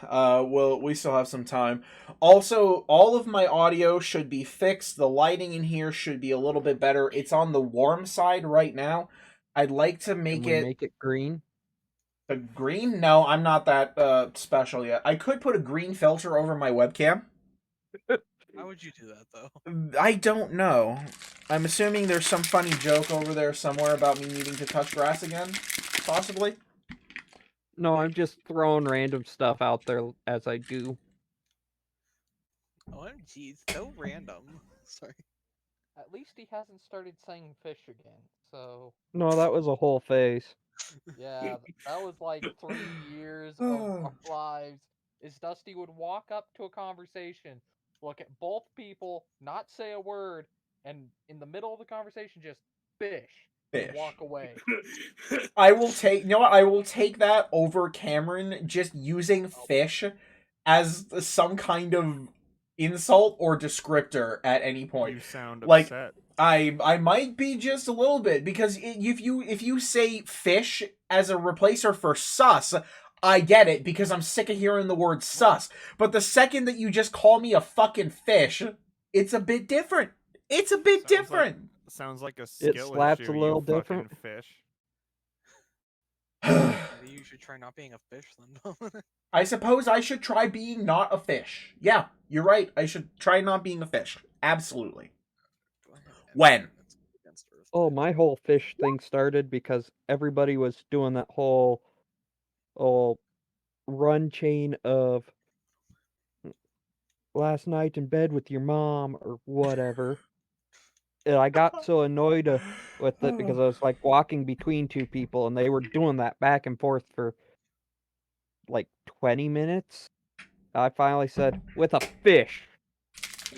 okay. We still have some time. Also, all of my audio should be fixed. The lighting in here should be a little bit better. It's on the warm side right now. I'd like to Can make we it make it green? a green. No, I'm not that special yet. I could put a green filter over my webcam. Why would you do that though? I don't know. I'm assuming there's some funny joke over there somewhere about me needing to touch grass again, possibly. No, I'm just throwing random stuff out there as I do. OMG, so random. Sorry. At least he hasn't started saying fish again. So No, that was a whole face. yeah, that was like 3 years of our lives. Is Dusty would walk up to a conversation, look at both people, not say a word, and in the middle of the conversation just fish. Fish. Walk away. I will take. You know what? I will take that over Cameron just using fish as some kind of insult or descriptor at any point. You sound Like, upset. I might be just a little bit because if you say fish as a replacer for sus, I get it because I'm sick of hearing the word sus. But the second that you just call me a fucking fish, it's a bit different. It's a bit different. Sounds like a skill slaps issue, a little you fucking different. fish. Maybe you should try not being a fish then. I suppose I should try being not a fish. Yeah, you're right. I should try not being a fish. Absolutely. When? Oh, my whole fish thing started because everybody was doing that whole run chain of last night in bed with your mom or whatever. And I got so annoyed with it because I was like walking between two people and they were doing that back and forth for like 20 minutes. I finally said, with a fish.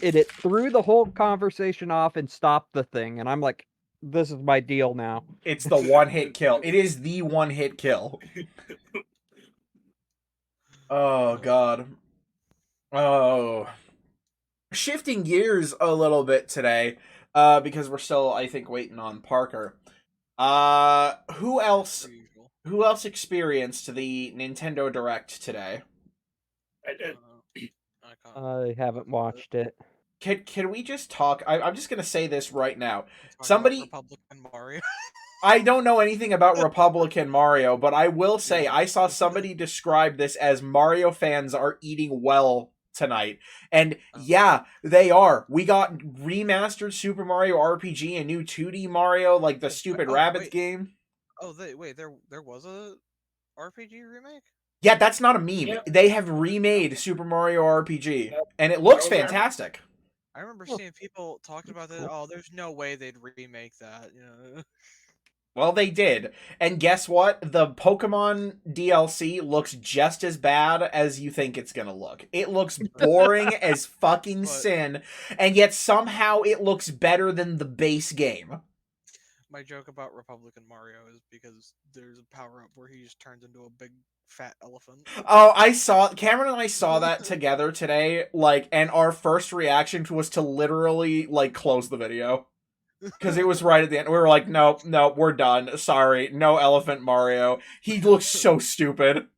And it threw the whole conversation off and stopped the thing. And I'm like, this is my deal now. It's the one-hit kill. It is the one-hit kill. Oh, God. Oh. Shifting gears a little bit today, because we're still, I think, waiting on Parker. Who else experienced the Nintendo Direct today? I did. I haven't watched it. Can we just talk? I'm just gonna say this right now. Somebody Republican Mario. I don't know anything about Republican Mario, but I will say I saw somebody describe this as Mario fans are eating well tonight. And yeah, they are. We got remastered Super Mario RPG, a new 2D Mario, like the stupid Rabbids game. Oh, there was a RPG remake? Yeah, that's not a meme. Yeah. They have remade Super Mario RPG, and it looks fantastic. I remember seeing people talking about that. Oh, there's no way they'd remake that. You know. Well, they did. And guess what? The Pokemon DLC looks just as bad as you think it's gonna look. It looks boring as fucking sin, and yet somehow it looks better than the base game. My joke about Republican Mario is because there's a power-up where he just turns into a big fat elephant. Oh, Cameron and I saw that together today, like, and our first reaction was to literally, like, close the video. Because it was right at the end. We were like, nope, we're done. Sorry, no Elephant Mario. He looks so stupid.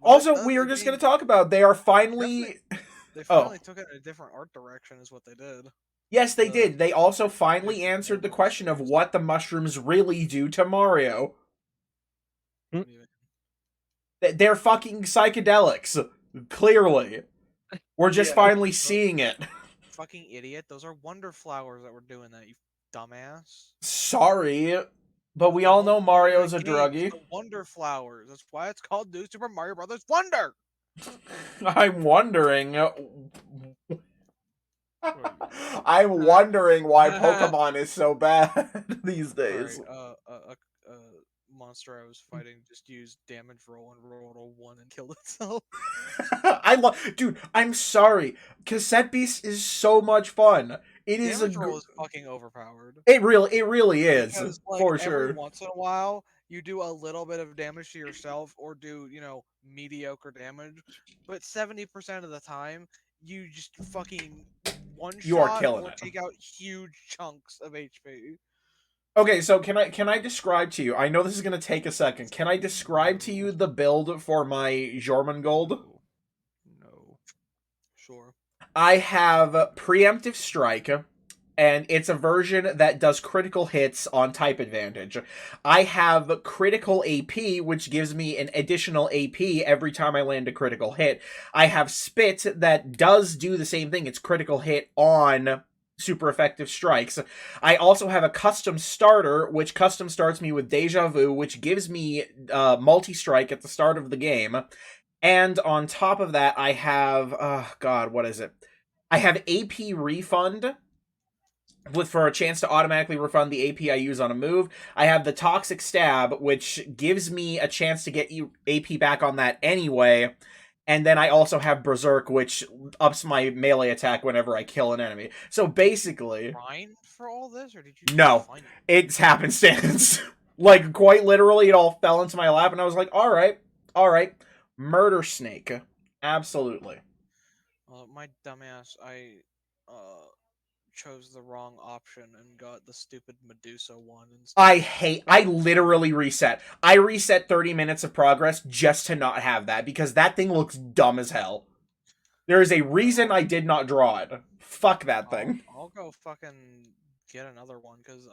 Also, we were just going to talk about, they are finally... They finally took it in a different art direction is what they did. Yes, they did. They also finally answered the question of what the mushrooms really do to Mario. They're fucking psychedelics. Clearly. We're just finally seeing it. Fucking idiot. Those are wonder flowers that were doing that, you dumbass. Sorry, but we all know Mario's a druggie. Wonder flowers. That's why it's called New Super Mario Brothers Wonder. I'm wondering. I'm wondering why Pokemon is so bad these days. Monster I was fighting just used damage roll and rolled a 1 and killed itself. Dude, I'm sorry. Cassette Beast is so much fun. It is damage roll is fucking overpowered. It really is, because, like, for sure. Every once in a while, you do a little bit of damage to yourself, or do mediocre damage, but 70% of the time, you just fucking one shot you are killing or it. take out huge chunks of HP. Okay, so can I describe to you? I know this is gonna take a second. Can I describe to you the build for my Jormungand? No. Sure. I have Preemptive Strike, and it's a version that does critical hits on type advantage. I have Critical AP, which gives me an additional AP every time I land a critical hit. I have Spit that does do the same thing. It's critical hit on super effective strikes. I also have a custom starter, which custom starts me with Deja Vu, which gives me multi-strike at the start of the game. And on top of that, I have, God, what is it? I have AP Refund for a chance to automatically refund the AP I use on a move. I have the Toxic Stab, which gives me a chance to get AP back on that anyway. And then I also have Berserk, which ups my melee attack whenever I kill an enemy. So basically, Grind for all this, or did you No. find it? it's happenstance. Like, quite literally, it all fell into my lap, and I was like, all right. Murder Snake. Absolutely. Well, my dumbass, I chose the wrong option and got the stupid Medusa one instead. I literally reset. I reset 30 minutes of progress just to not have that, because that thing looks dumb as hell. There is a reason I did not draw it. Fuck that thing. I'll go fucking get another one because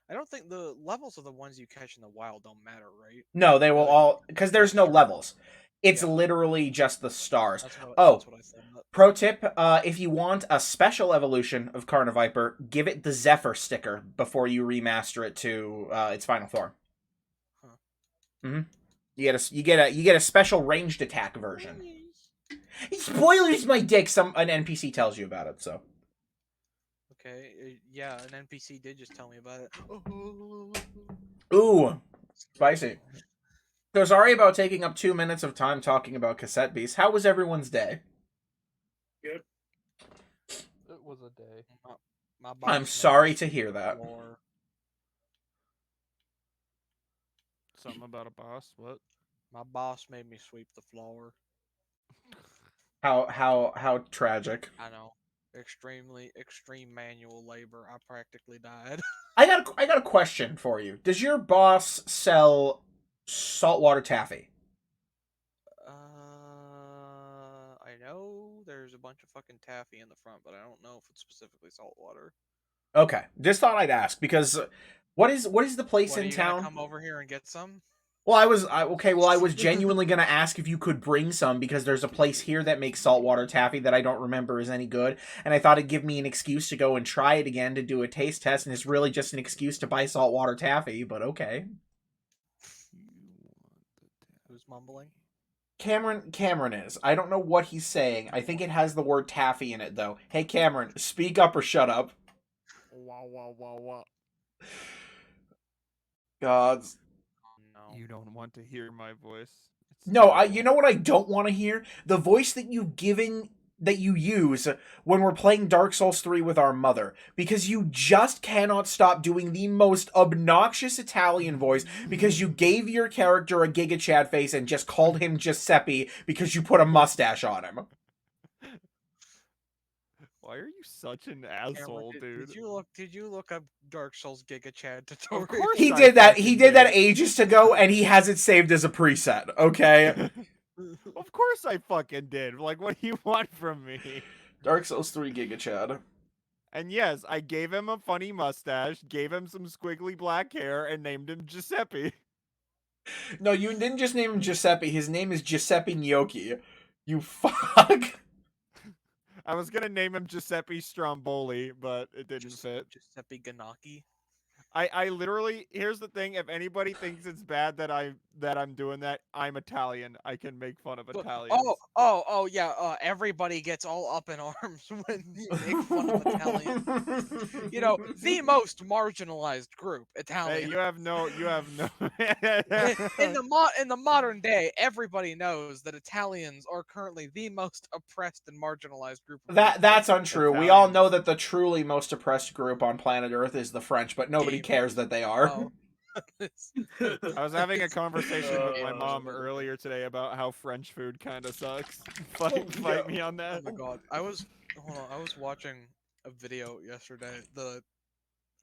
I don't think the levels of the ones you catch in the wild don't matter, right? No, they will all, because there's no levels. It's Yeah. literally just the stars. That's what Oh. I thought. Pro tip, if you want a special evolution of Carniviper, give it the Zephyr sticker before you remaster it to its final form. Huh. You get a special ranged attack version. Spoilers, my dick. An NPC tells you about it, so. Okay, yeah, an NPC did just tell me about it. Ooh, spicy. So sorry about taking up 2 minutes of time talking about Cassette Beast. How was everyone's day? It was a day. My boss I'm made sorry me to hear that. floor. Something about a boss. What? My boss made me sweep the floor. How tragic. I know. Extreme manual labor. I practically died. I got a question for you. Does your boss sell saltwater taffy? I know there's a bunch of fucking taffy in the front, but I don't know if it's specifically saltwater. Okay, just thought I'd ask because what is the place What, are in you gonna town? come over here and get some? Well, I was genuinely gonna ask if you could bring some because there's a place here that makes saltwater taffy that I don't remember is any good, and I thought it'd give me an excuse to go and try it again to do a taste test, and it's really just an excuse to buy saltwater taffy. But okay. Who's mumbling? Cameron is. I don't know what he's saying. I think it has the word taffy in it though. Hey Cameron, speak up or shut up. Wow. Gods. No. You don't want to hear my voice. It's No, terrible. you know what I don't want to hear? The voice that you use when we're playing Dark Souls 3 with our mother, because you just cannot stop doing the most obnoxious Italian voice because you gave your character a Giga Chad face and just called him Giuseppe because you put a mustache on him. Why are you such an asshole, Cameron, dude? Did you look up Dark Souls Giga Chad tutorial? course He I did that. fucking He did that did. ages ago, and he has it saved as a preset. Okay. Of course I fucking did. Like, what do you want from me? Dark Souls 3 Giga Chad. And yes, I gave him a funny mustache, gave him some squiggly black hair, and named him Giuseppe. No, you didn't just name him Giuseppe. His name is Giuseppe Gnocchi. You fuck. I was gonna name him Giuseppe Stromboli, but it didn't fit. Giuseppe Ganaki. I literally, here's the thing: if anybody thinks it's bad that I'm doing that, I'm Italian. I can make fun of Italians. Oh, yeah. Everybody gets all up in arms when you make fun of Italians. You know, the most marginalized group, Hey, Italian. you have no. in the modern day, everybody knows that Italians are currently the most oppressed and marginalized group. Of people. That's untrue. We all know Italians. that the truly most oppressed group on planet Earth is the French, but nobody cares that they are. Oh. I was having a conversation with my Oh, mom man. earlier today about how French food kind of sucks. Fight me on Oh that. my god. I was watching a video yesterday.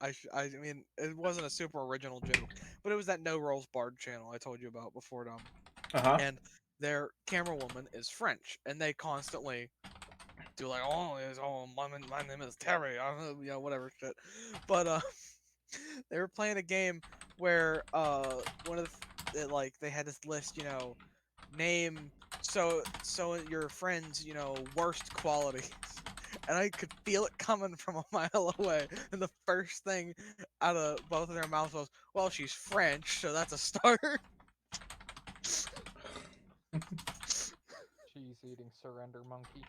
I mean, it wasn't a super original joke, but it was that No Rolls Barred channel I told you about before, Dom. And their camera woman is French, and they constantly do like, my name is Terry, whatever shit. But they were playing a game where one of like they had this list, name so your friends, worst qualities. And I could feel it coming from a mile away. And the first thing out of both of their mouths was, well, she's French, so that's a start. Cheese eating surrender monkey.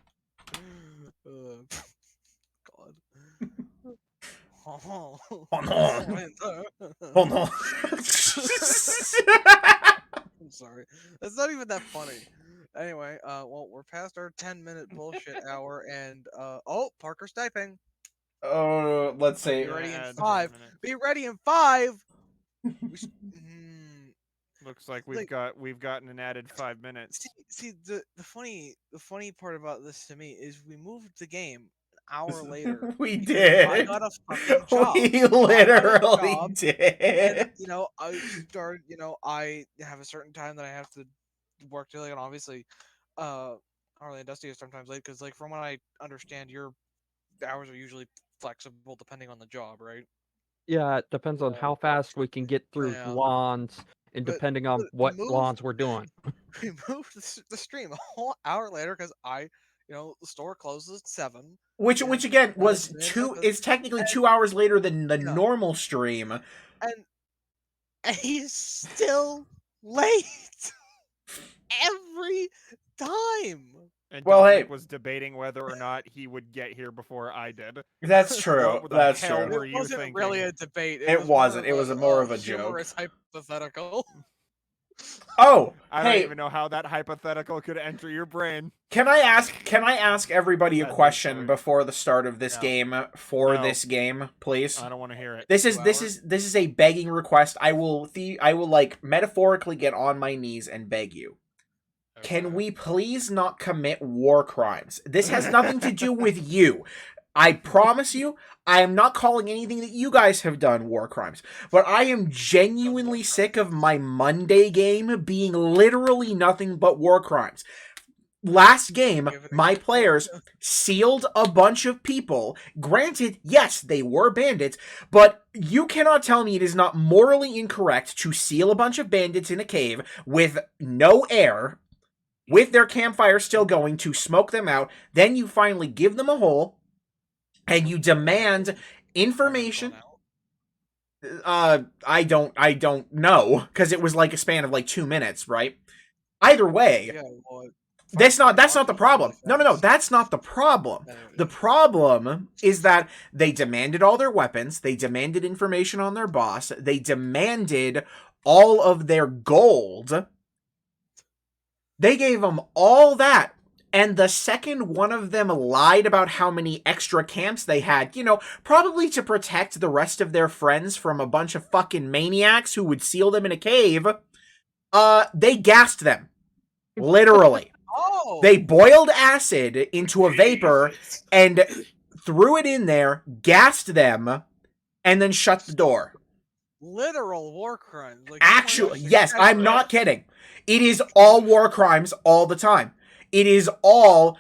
God. Oh no. Oh no. I'm sorry. That's not even that funny. Anyway, well, we're past our 10-minute bullshit hour, and Parker's typing. Oh, let's see. Be ready in Yeah, 5. 10 minutes. Be ready in 5. Looks like Like- we've gotten an added 5 minutes. See, the funny part about this to me is we moved the game an hour later. We because did. I got a fucking job. We literally job, did. And I started. I have a certain time that I have to work till, and obviously, Harley and Dusty is sometimes late because, like, from what I understand, your hours are usually flexible depending on the job, right? Yeah, it depends on Yeah. how fast we can get through Yeah. lawns, and But- depending on but what move- lawns we're doing. We moved the stream a whole hour later because the store closes at 7. Which again was And- two. It's technically 2 hours later than the Yeah. normal stream. And he's still late every time. And Well, Dominic hey. was debating whether or not he would get here before I did. That's true. What the That's hell true. were It you wasn't really thinking? a debate. It wasn't. It was more of a humorous hypothetical. Oh, I don't hey, even know how that hypothetical could enter your brain. can I ask everybody a Yes, question sorry. before the start of this No. game for No. this game, please? I don't want to hear it. This is 2 this hours? is this is a begging request. I will like metaphorically get on my knees and beg you. Can we please not commit war crimes? This has nothing to do with you. I promise you, I am not calling anything that you guys have done war crimes. But I am genuinely sick of my Monday game being literally nothing but war crimes. Last game, Give it a my go. players sealed a bunch of people. Granted, yes, they were bandits, but you cannot tell me it is not morally incorrect to seal a bunch of bandits in a cave with no air, with their campfire still going, to smoke them out. Then you finally give them a hole, and you demand information. I don't know, because it was like a span of like 2 minutes, right? Either way, Yeah, well, that's not the problem. No, that's not the problem. The problem is that they demanded all their weapons, they demanded information on their boss, they demanded all of their gold. They gave them all that. And the second one of them lied about how many extra camps they had, probably to protect the rest of their friends from a bunch of fucking maniacs who would seal them in a cave, they gassed them. Literally. Oh, They boiled acid into a vapor and threw it in there, gassed them, and then shut the door. literal war crimes. Like, Actually, yes, I'm not kidding. It is all war crimes all the time. It is all,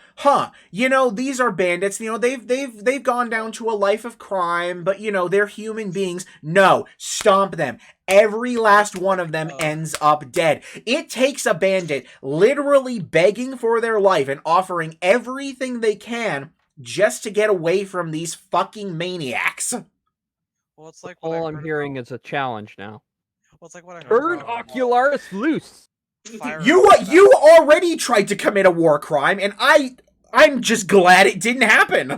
these are bandits, they've gone down to a life of crime, but they're human beings. No, stomp them. Every last one of them ends up dead. It takes a bandit literally begging for their life and offering everything they can just to get away from these fucking maniacs. Well, it's like what I All I'm heard hearing is a challenge now. Well, it's like what I heard Turn about, Ocularis loose! Fire You Emblem. already tried to commit a war crime, and I'm just glad it didn't happen.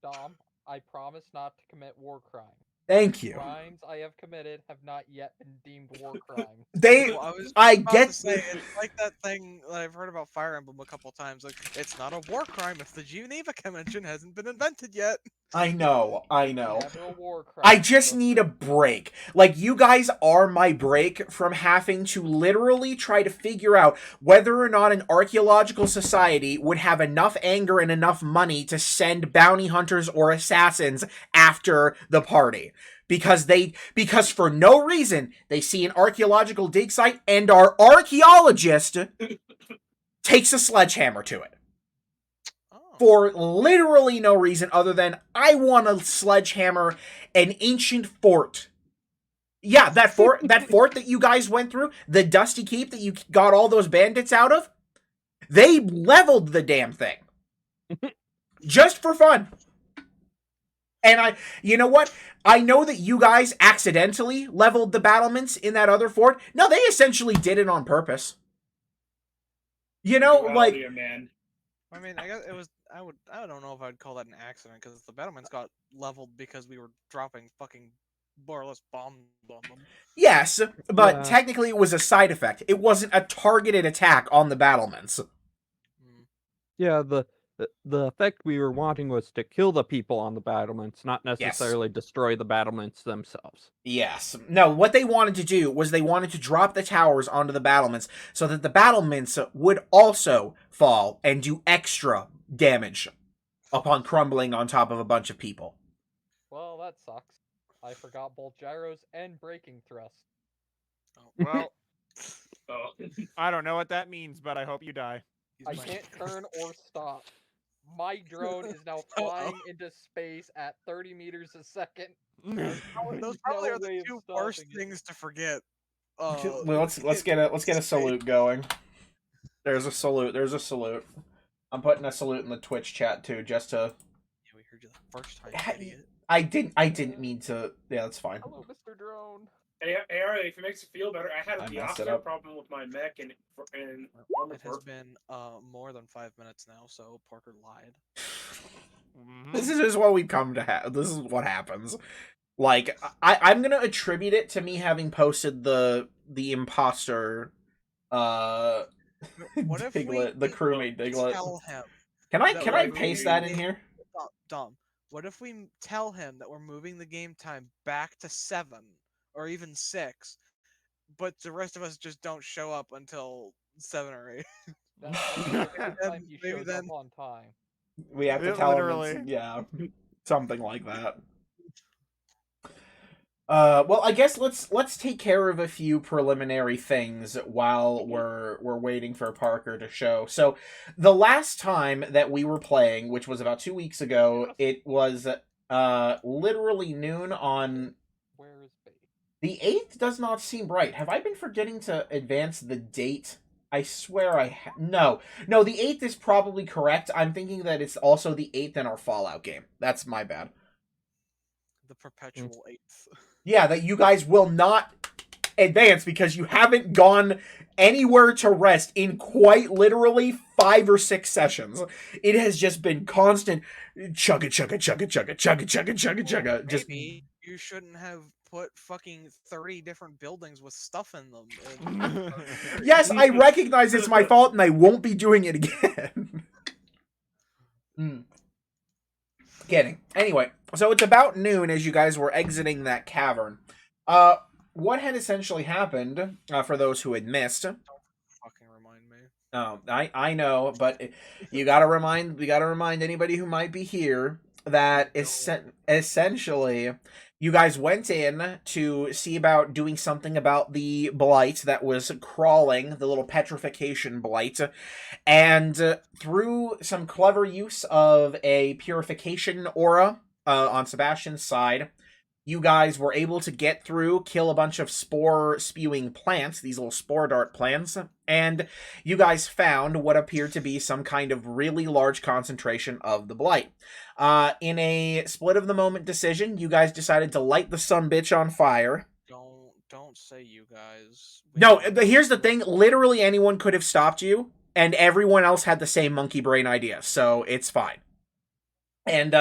Dom, I promise not to commit war crimes. Thank you. Crimes I have committed have not yet been deemed war crimes. They, Well, I was I about get to say, it's like that thing that I've heard about Fire Emblem a couple times. Like, it's not a war crime if the Geneva Convention hasn't been invented yet. I know. Never a war crime. I just need a break. Like, you guys are my break from having to literally try to figure out whether or not an archaeological society would have enough anger and enough money to send bounty hunters or assassins after the party. because for no reason they see an archaeological dig site and our archaeologist takes a sledgehammer to it. For literally no reason other than I want to sledgehammer an ancient fort. Yeah, that fort that you guys went through, the Dusty Keep that you got all those bandits out of, they leveled the damn thing. Just for fun. And you know what? I know that you guys accidentally leveled the battlements in that other fort. No, they essentially did it on purpose. You know, like... Man. I mean, I guess it was... I don't know if I'd call that an accident, because the battlements got leveled because we were dropping fucking more or less bombs on them. Yes, but technically it was a side effect. It wasn't a targeted attack on the battlements. Yeah, the effect we were wanting was to kill the people on the battlements, not necessarily destroy the battlements themselves. Yes. No, what they wanted to do was they wanted to drop the towers onto the battlements so that the battlements would also fall and do extra damage upon crumbling on top of a bunch of people. Well, that sucks. I forgot both gyros and braking thrust. Well, I don't know what that means, but I hope you die. I can't turn or stop. My drone is now flying into space at 30 meters a second. Those probably are the two worst things to forget. Well, let's get a salute going. There's a salute. I'm putting a salute in the Twitch chat too, just to. Yeah, we heard you the first time, idiot. I didn't mean to. Yeah, that's fine. Hello, Mr. Drone. Hey, Ari, if it makes you feel better, I had the opposite problem with my mech and it has been more than 5 minutes now, so Parker lied. This is just what we come to have. This is what happens. Like, I'm gonna attribute it to me having posted the imposter what if Diglett, the crewmate Diglett. Tell him can I paste that in here? Dumb. What if we tell him that we're moving the game time back to 7 or even 6, but the rest of us just don't show up until 7 or 8? Maybe then on time. We have to tell him. Yeah, something like that. Well, I guess let's take care of a few preliminary things while we're waiting for Parker to show. So, the last time that we were playing, which was about 2 weeks ago, it was literally noon on. Where is Bay? The 8th does not seem right. Have I been forgetting to advance the date? I swear I no, the 8th is probably correct. I'm thinking that it's also the 8th in our Fallout game. That's my bad. The perpetual 8th. Yeah, that you guys will not advance because you haven't gone anywhere to rest in quite literally 5 or 6 sessions. It has just been constant chugga chugga chugga chugga chugga chugga chugga chugga. Just maybe you shouldn't have put fucking 30 different buildings with stuff in them. Yes, I recognize it's my fault and I won't be doing it again. Kidding. Anyway, so it's about noon as you guys were exiting that cavern. What had essentially happened, for those who had missed... Don't fucking remind me. Oh, I know, but we gotta remind anybody who might be here that essentially you guys went in to see about doing something about the blight that was crawling, the little petrification blight, and through some clever use of a purification aura on Sebastian's side, you guys were able to get through, kill a bunch of spore-spewing plants, these little spore dart plants, and you guys found what appeared to be some kind of really large concentration of the blight. In a split-of-the-moment decision, you guys decided to light the sumbitch on fire. Don't say you guys. No, here's the thing. Literally anyone could have stopped you, and everyone else had the same monkey brain idea, so it's fine. And,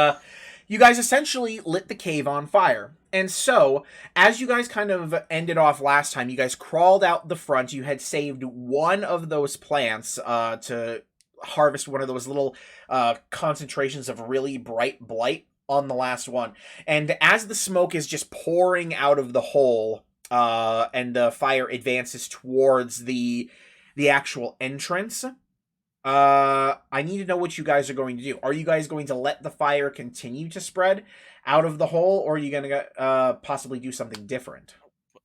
you guys essentially lit the cave on fire. And so, as you guys kind of ended off last time, you guys crawled out the front. You had saved one of those plants to harvest one of those little concentrations of really bright blight on the last one. And as the smoke is just pouring out of the hole and the fire advances towards the actual entrance, I need to know what you guys are going to do. Are you guys going to let the fire continue to spread out of the hole, or are you gonna possibly do something different?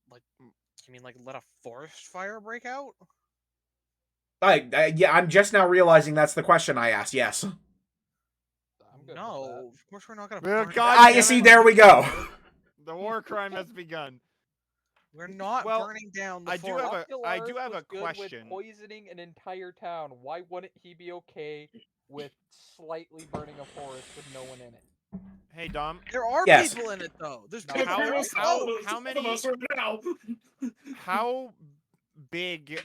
Like, you mean like let a forest fire break out? Yeah, I'm just now realizing that's the question I asked. Yes. No, of course we're not gonna. Well, burn God down You see, there we go. The war crime has begun. We're not burning down the forest. I do have a good question. With poisoning an entire town, why wouldn't he be okay with slightly burning a forest with no one in it? Hey, Dom. There are Yes. people in it though. There's No, how many? How big?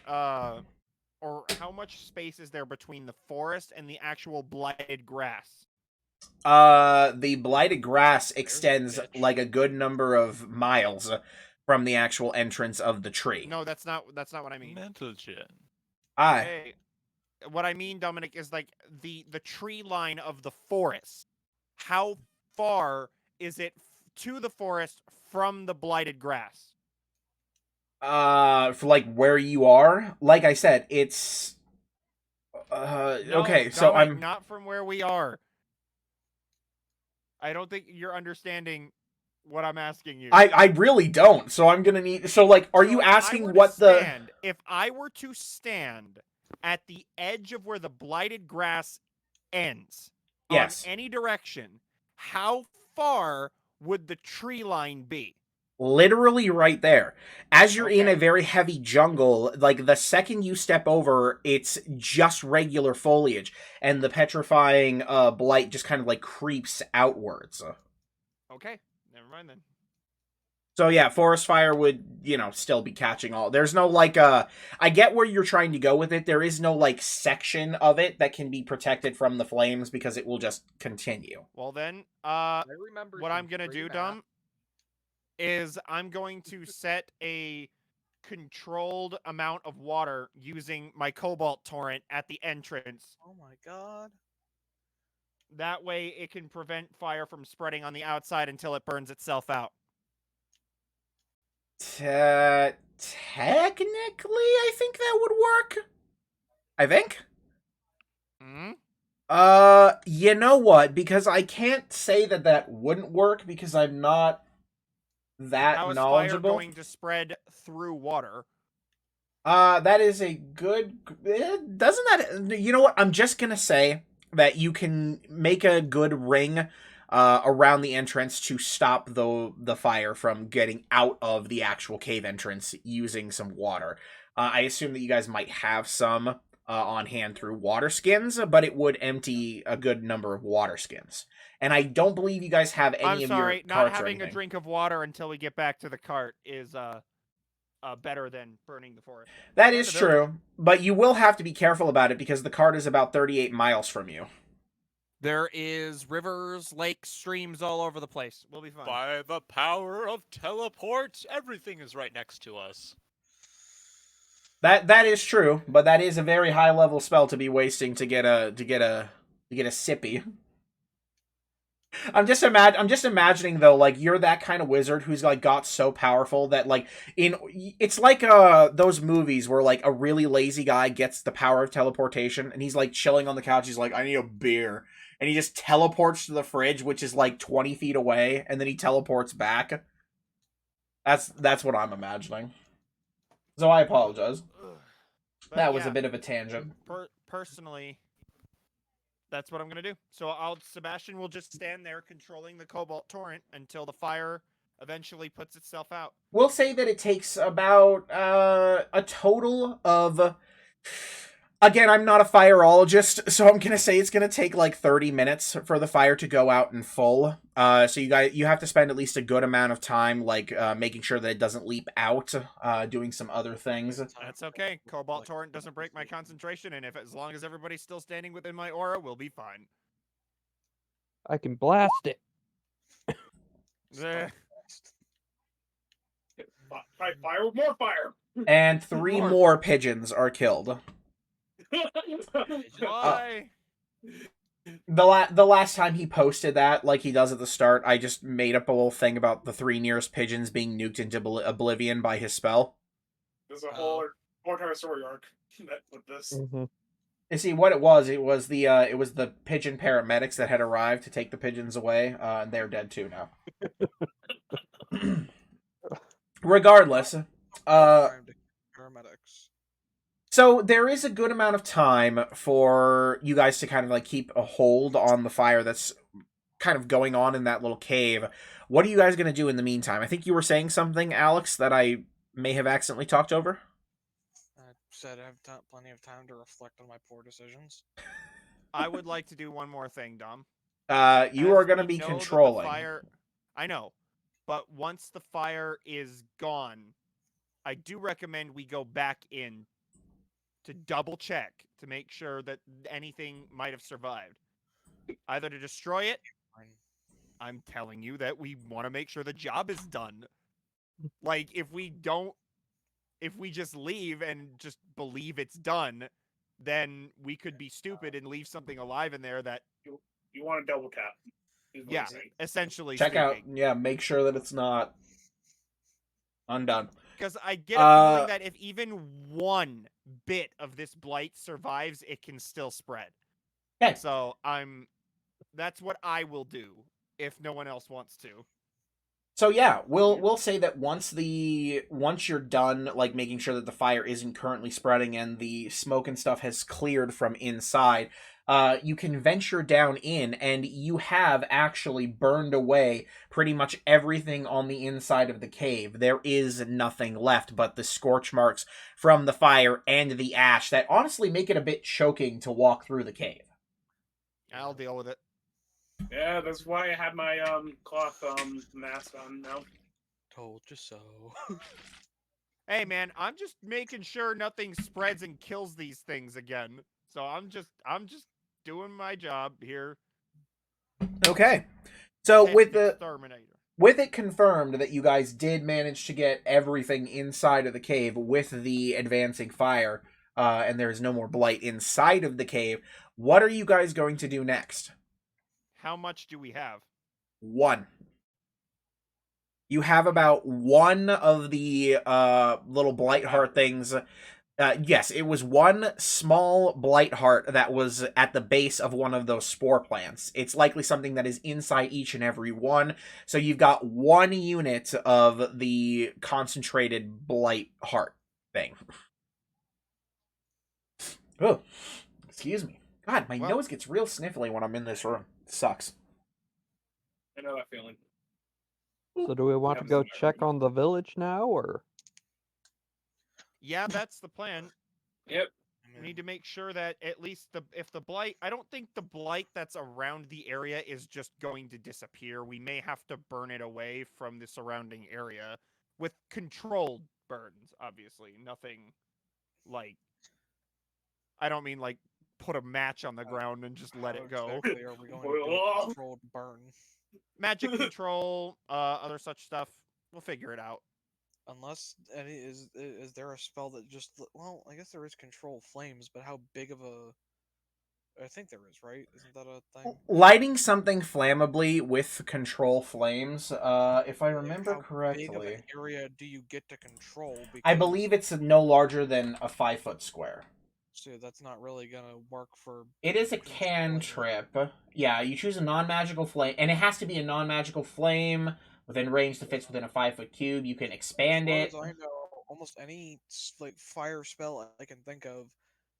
Or how much space is there between the forest and the actual blighted grass? The blighted grass extends like a good number of miles from the actual entrance of the tree. No, that's not what I mean. Mental shit. Hey, what I mean, Dominic, is like the tree line of the forest. How far is it to the forest from the blighted grass? For like where you are, like I said, it's No, okay. So Dominic, I'm not from where we are. I don't think you're understanding what I'm asking you. I really don't. So I'm gonna need. So like, are you asking what the? If I were to stand at the edge of where the blighted grass ends, Yes. on any direction, how far would the tree line be? Literally right there. As you're in Okay. a very heavy jungle, like the second you step over, it's just regular foliage, and the petrifying blight just kind of like creeps outwards. Okay, never mind then. So yeah, forest fire would, still be catching all. There's no like I get where you're trying to go with it. There is no like section of it that can be protected from the flames because it will just continue. Well then, I remember what I'm gonna do, Dom, is I'm going to set a controlled amount of water using my cobalt torrent at the entrance. Oh my god. That way it can prevent fire from spreading on the outside until it burns itself out. Technically, I think that would work. I think. Hmm? You know what? Because I can't say that wouldn't work because I'm not that How is knowledgeable. fire going to spread through water? That is a good. Doesn't that? You know what? I'm just gonna say that you can make a good ring around the entrance to stop the fire from getting out of the actual cave entrance using some water. I assume that you guys might have some on hand through water skins, but it would empty a good number of water skins. And I don't believe you guys have any of your carts not having or anything. a drink of water until we get back to the cart is better than burning the forest. That is true, but you will have to be careful about it because the cart is about 38 miles from you. There is rivers, lakes, streams all over the place. We'll be fine. By the power of teleport, everything is right next to us. That is true, but that is a very high level spell to be wasting to get a sippy. I'm just imagining though, like you're that kind of wizard who's like got so powerful that like it's like those movies where like a really lazy guy gets the power of teleportation and he's like chilling on the couch. He's like, I need a beer, and he just teleports to the fridge, which is like 20 feet away, and then he teleports back. That's what I'm imagining. So I apologize. That was a bit of a tangent. Personally, that's what I'm gonna do. So Sebastian will just stand there controlling the cobalt torrent until the fire eventually puts itself out. We'll say that it takes about a total of. Again, I'm not a fireologist, so I'm gonna say it's gonna take like 30 minutes for the fire to go out in full. So you have to spend at least a good amount of time, like making sure that it doesn't leap out, doing some other things. That's okay. Cobalt torrent doesn't break my concentration, and as long as everybody's still standing within my aura, we'll be fine. I can blast it. Fire with more fire. And 3 more pigeons are killed. Why? The last time he posted that, like he does at the start, I just made up a little thing about the 3 nearest pigeons being nuked into oblivion by his spell. There's a whole entire story arc with this. Mm-hmm. You see, what it was the pigeon paramedics that had arrived to take the pigeons away, and they're dead too now. Regardless, paramedics. So there is a good amount of time for you guys to kind of like keep a hold on the fire that's kind of going on in that little cave. What are you guys going to do in the meantime? I think you were saying something, Alex, that I may have accidentally talked over. I said I have plenty of time to reflect on my poor decisions. I would like to do one more thing, Dom. You are going to be controlling. I know, but once the fire is gone, I do recommend we go back in to double check to make sure that anything might have survived. Either to destroy it, I'm telling you that we want to make sure the job is done. Like, if we just leave and just believe it's done, then we could be stupid and leave something alive in there that... You want to double tap. Yeah, essentially check speaking. out, yeah, make sure that it's not undone. Because I get a feeling that if even one bit of this blight survives, it can still spread. Okay. So that's what I will do if no one else wants to. So yeah, we'll say that once you're done, like making sure that the fire isn't currently spreading and the smoke and stuff has cleared from inside, you can venture down in, and you have actually burned away pretty much everything on the inside of the cave. There is nothing left but the scorch marks from the fire and the ash that honestly make it a bit choking to walk through the cave. I'll deal with it. Yeah, that's why I had my cloth mask on now. Told you so. Hey man, I'm just making sure nothing spreads and kills these things again. So I'm just doing my job here. Okay. So with it confirmed that you guys did manage to get everything inside of the cave with the advancing fire, and there's no more blight inside of the cave, what are you guys going to do next? How much do we have? 1. You have about 1 of the little blight heart things. Yes, it was 1 small blight heart that was at the base of one of those spore plants. It's likely something that is inside each and every one. So you've got 1 unit of the concentrated blight heart thing. Oh, excuse me. God, my nose gets real sniffly when I'm in this room. It sucks. I know that feeling. So do we want to go check on the village now, or? Yeah, that's the plan. Yep. We need to make sure that at least if the blight... I don't think the blight that's around the area is just going to disappear. We may have to burn it away from the surrounding area with controlled burns, obviously. Nothing like... I don't mean like put a match on the ground and just let it go. Exactly are we going to do a controlled burn? Magic control, other such stuff. We'll figure it out. Unless is there a spell that just... Well, I guess there is control flames, but how big of a... I think there is, right? Isn't that a thing? Lighting something flammably with control flames, if I remember correctly. How big of an area do you get to control? Because I believe it's no larger than a 5-foot square. So that's not really gonna work for... It is a cantrip. Yeah, you choose a non-magical flame, and it has to be a non-magical flame within range that fits within a 5-foot cube. You can expand it. As far as I know, almost any like fire spell I can think of,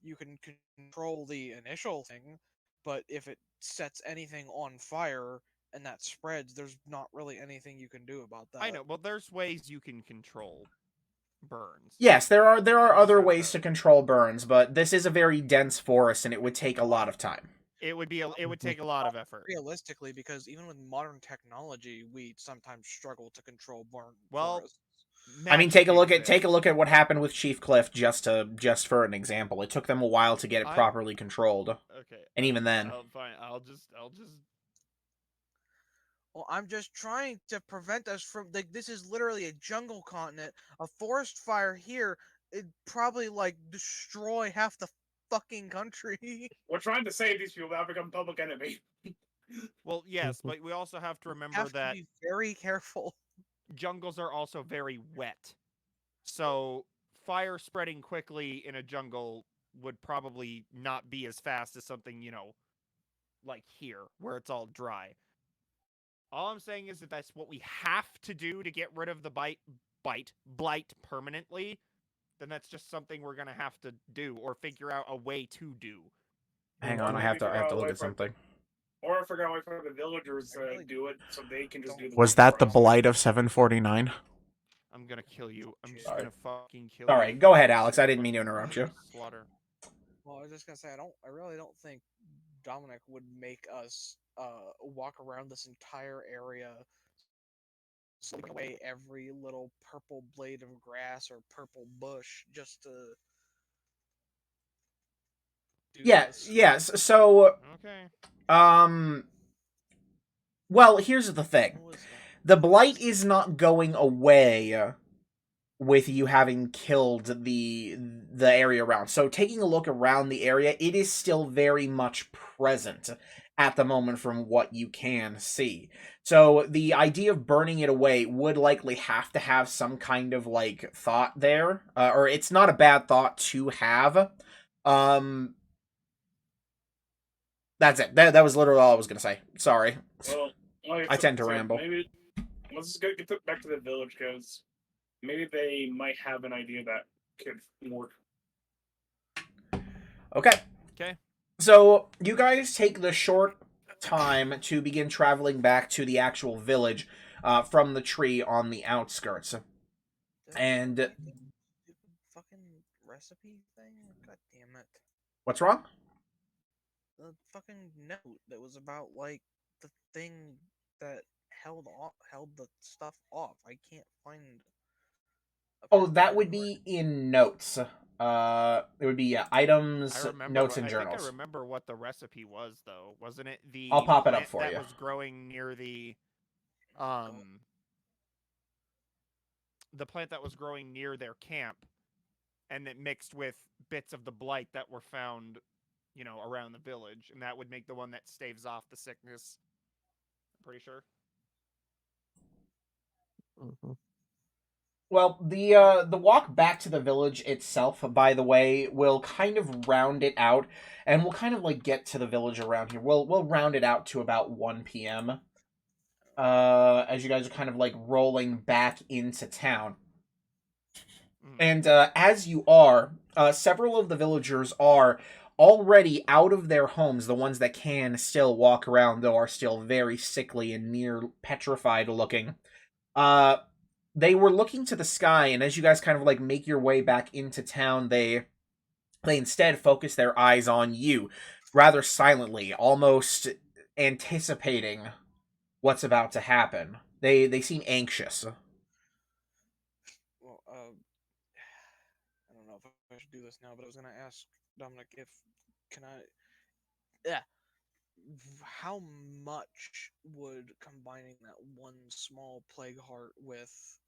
you can control the initial thing, but if it sets anything on fire and that spreads, there's not really anything you can do about that. I know. Well, there's ways you can control burns. Yes, there are other ways to control burns, but this is a very dense forest, and it would take a lot of time. It would take a lot of effort. Realistically, because even with modern technology, we sometimes struggle to control burn forests. I mean, take a look at what happened with Chief Cliff, just for an example. It took them a while to get it properly controlled. Okay. And even then. Fine. I'll just. Well, I'm just trying to prevent us from... Like, this is literally a jungle continent. A forest fire here, it'd probably, like, destroy half the fucking country. We're trying to save these people that have become public enemy. Well, yes, but we also have to remember that... be very careful. Jungles are also very wet. So, fire spreading quickly in a jungle would probably not be as fast as something, you know, like here, where it's all dry. All I'm saying is that that's what we have to do to get rid of the blight permanently. Then that's just something we're gonna have to do, or figure out a way to do. Hang on, I have to look at something. Or I forgot why for the villagers do it, so they can just do the Was work that for the us. blight of 749? I'm gonna kill you. I'm just Sorry. gonna fucking kill Sorry, you. go ahead, Alex. I didn't mean to interrupt you. Slaughter. Well, I was just gonna say I really don't think Dominic would make us walk around this entire area, sweeping away every little purple blade of grass or purple bush just to do this. Yes. So, Okay. well, here's the thing. What was that? The blight is not going away with you having killed the area around. So taking a look around the area, it is still very much present at the moment from what you can see. So the idea of burning it away would likely have to have some kind of, like, thought there. Or it's not a bad thought to have. That's it. That was literally all I was going to say. Sorry. Well, I tend to ramble. Maybe let's just get back to the village, because maybe they might have an idea that could work. Okay. Okay. So, you guys take the short time to begin traveling back to the actual village from the tree on the outskirts. And The fucking recipe thing? God damn it. what's wrong? The fucking note that was about, like, the thing that held the stuff off. I can't find. Oh, that would be in notes. It would be items, notes, and I journals. think I remember what the recipe was, though. Wasn't it the I'll pop it up plant for that you. was growing near the plant that was growing near their camp, and it mixed with bits of the blight that were found, you know, around the village, and that would make the one that staves off the sickness. I'm pretty sure. Mhm. Well, the walk back to the village itself, by the way, will kind of round it out, and we'll kind of, like, get to the village around here. We'll round it out to about 1 p.m. As you guys are kind of, like, rolling back into town. And as you are, several of the villagers are already out of their homes. The ones that can still walk around, though, are still very sickly and near petrified looking. They were looking to the sky, and as you guys kind of, like, make your way back into town, they instead focus their eyes on you, rather silently, almost anticipating what's about to happen. They seem anxious. Well, I don't know if I should do this now, but I was gonna ask Dominic how much would combining that one small plague heart with,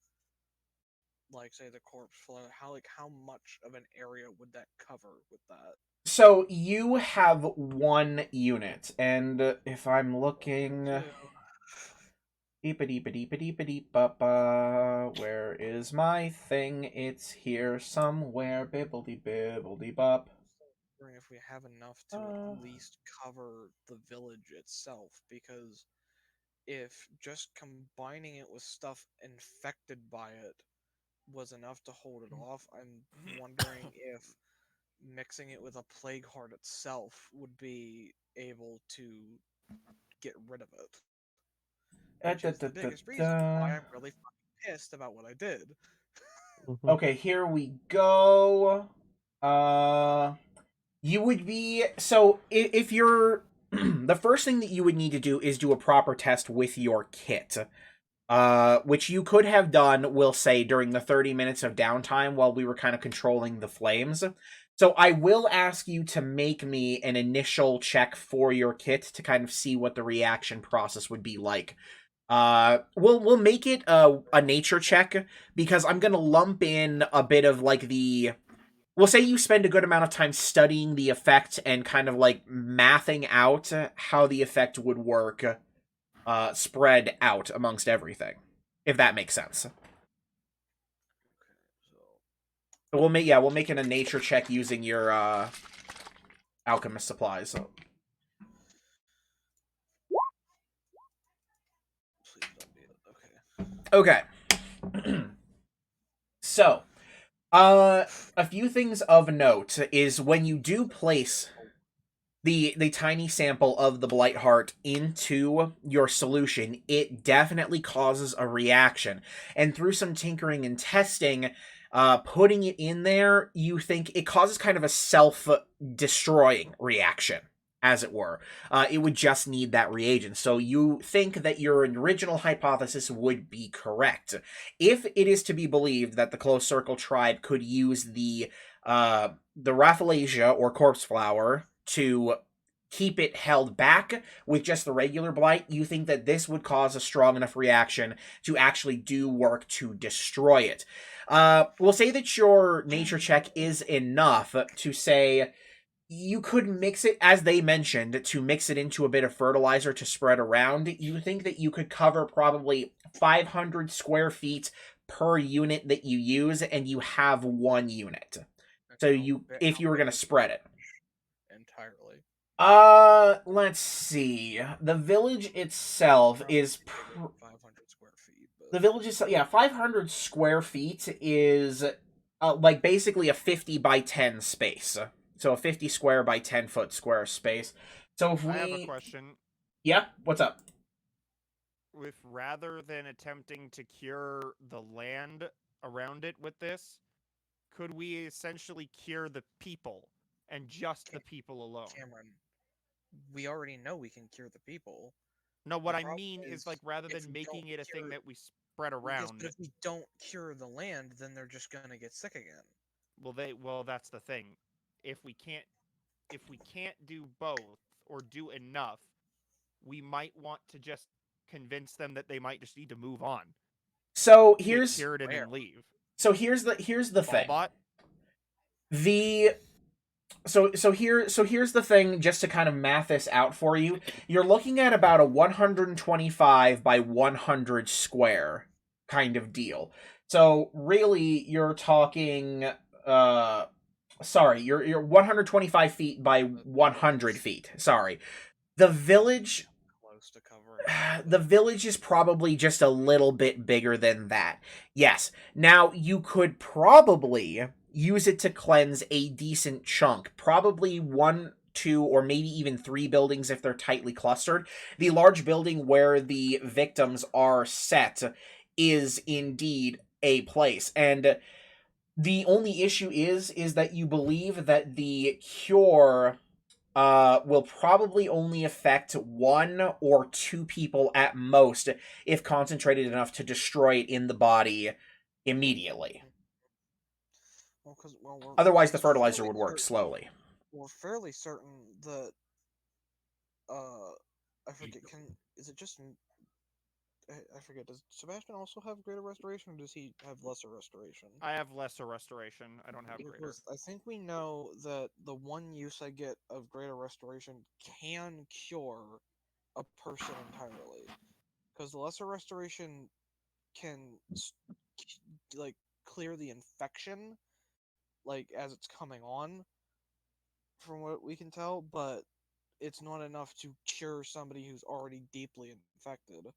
like, say, the corpse flow, how much of an area would that cover with that? So you have 1 unit, and if I'm looking, where is my thing? It's here somewhere. Bibbledy-bibbledy-bop. Wondering if we have enough to at least cover the village itself, because if just combining it with stuff infected by it was enough to hold it off, I'm wondering if mixing it with a plague heart itself would be able to get rid of it. Which is the biggest reason why I'm really fucking pissed about what I did. Okay, here we go. You would be... So, if you're... the first thing that you would need to do is do a proper test with your kit. Which you could have done, we'll say, during the 30 minutes of downtime while we were kind of controlling the flames. So I will ask you to make me an initial check for your kit to kind of see what the reaction process would be like. We'll make it a nature check, because I'm gonna lump in a bit of, like, the... We'll say you spend a good amount of time studying the effect and kind of, like, mathing out how the effect would work spread out amongst everything, if that makes sense. We'll make it a nature check using your alchemist supplies. Please don't be it. Okay. Okay. So, a few things of note is when you do place the tiny sample of the Blight Heart into your solution, it definitely causes a reaction. And through some tinkering and testing, putting it in there, you think it causes kind of a self-destroying reaction, as it were. It would just need that reagent. So you think that your original hypothesis would be correct. If it is to be believed that the Closed Circle tribe could use the Rafflesia or Corpse Flower to keep it held back with just the regular blight, you think that this would cause a strong enough reaction to actually do work to destroy it. We'll say that your nature check is enough to say you could mix it, as they mentioned, to mix it into a bit of fertilizer to spread around. You think that you could cover probably 500 square feet per unit that you use, and you have one unit. So if you were going to spread it. Entirely. Let's see. The village itself is 500 square feet. The village is 500 square feet is like basically a 50 by 10 space. So a 50 square by 10 foot square space. So if we I have a question. Yeah, what's up? With rather than attempting to cure the land around it with this, could we essentially cure the people and just the people alone? Cameron, we already know we can cure the people. No, what I mean is like rather than making it a thing that we spread around. But if we don't cure the land, then they're just gonna get sick again. Well, that's the thing. If we can't do both or do enough, we might want to just convince them that they might just need to move on. So here's get cured and then leave. So here's the thing. Ballbot? Here's the thing, just to kind of math this out for you. You're looking at about a 125 by 100 square kind of deal. So really you're talking you're 125 feet by 100 feet. Sorry. The village is probably just a little bit bigger than that. Yes. Now, you could probably use it to cleanse a decent chunk. Probably 1, 2, or maybe even 3 buildings if they're tightly clustered. The large building where the victims are set is indeed a place. And the only issue is that you believe that the cure will probably only affect 1 or 2 people at most if concentrated enough to destroy it in the body immediately. Otherwise, the fertilizer would work slowly. We're fairly certain that I forget. Is it just? I forget. Does Sebastian also have greater restoration, or does he have lesser restoration? I have lesser restoration. I don't have greater. I think we know that the one use I get of greater restoration can cure a person entirely, because the lesser restoration can like clear the infection, like as it's coming on, from what we can tell, but it's not enough to cure somebody who's already deeply infected.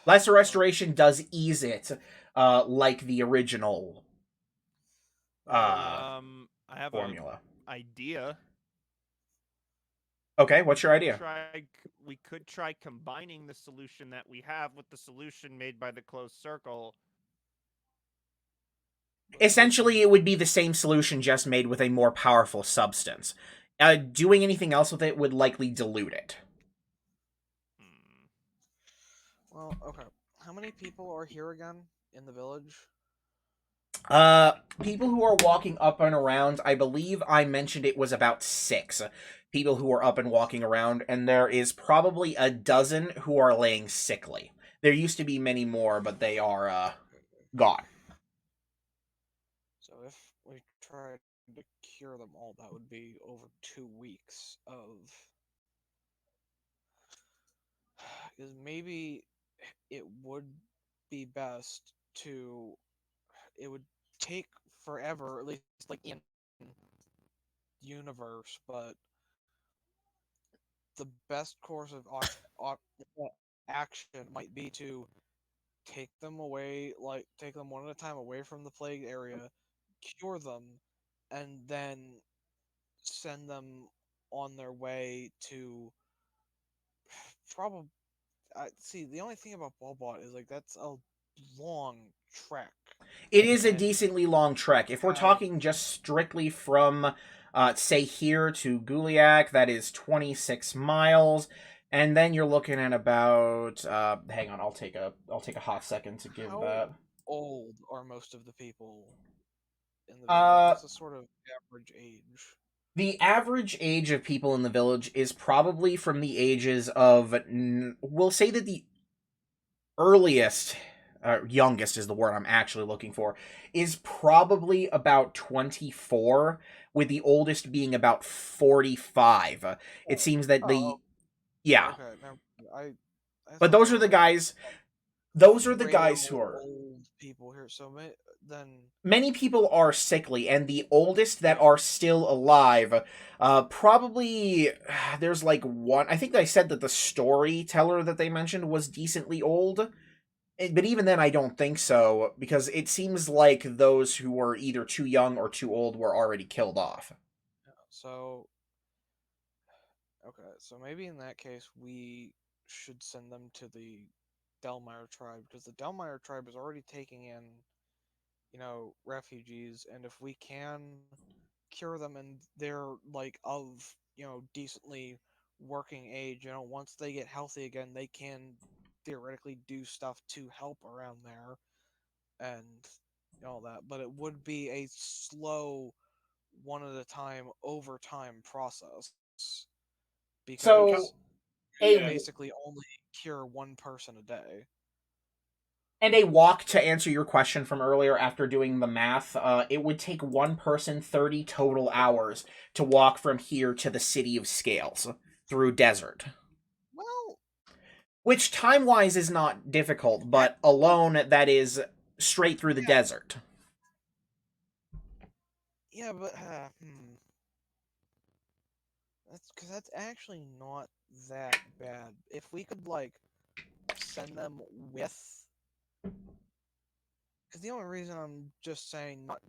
Lesser restoration does ease it, like the original I have formula. An idea. Okay, what's your idea? We could try combining the solution that we have with the solution made by the Closed Circle. Essentially, it would be the same solution, just made with a more powerful substance. Doing anything else with it would likely dilute it. Well, okay. How many people are here again in the village? People who are walking up and around, I believe I mentioned it was about 6 people who are up and walking around, and there is probably a dozen who are laying sickly. There used to be many more, but they are, gone. So if we tried to cure them all, that would be over 2 weeks of... Because maybe it would be best to... It would take forever, at least like in universe, but the best course of action might be to take them away, like take them one at a time away from the plague area, cure them, and then send them on their way to probably. See, the only thing about Bulbot is like that's a long trek. It is a And decently long trek. If we're talking just strictly from, say, here to Guliak, that is 26 miles. And then you're looking at about. Hang on, I'll take a hot second to give that. Old are most of the people in the village? What's the sort of average age? The average age of people in the village is probably from the ages of. We'll say that the earliest. Youngest is the word I'm actually looking for, is probably about 24, with the oldest being about 45. It seems that yeah. Okay, but those are the guys. Those are the guys who are old people here. So then many people are sickly, and the oldest that are still alive, probably there's like one. I think I said that the storyteller that they mentioned was decently old. But even then, I don't think so, because it seems like those who were either too young or too old were already killed off. So, okay, so maybe in that case, we should send them to the Delmire tribe, because the Delmire tribe is already taking in, refugees, and if we can cure them and they're, like, of, decently working age, once they get healthy again, they can theoretically do stuff to help around there and all that, but it would be a slow one at a time over time process because you basically only cure one person a day. And a walk, to answer your question from earlier after doing the math, it would take one person 30 total hours to walk from here to the City of Scales through desert. Well, which time-wise is not difficult, but alone, that is straight through the desert. Yeah, but that's actually not that bad. If we could send them with, because the only reason I'm just saying not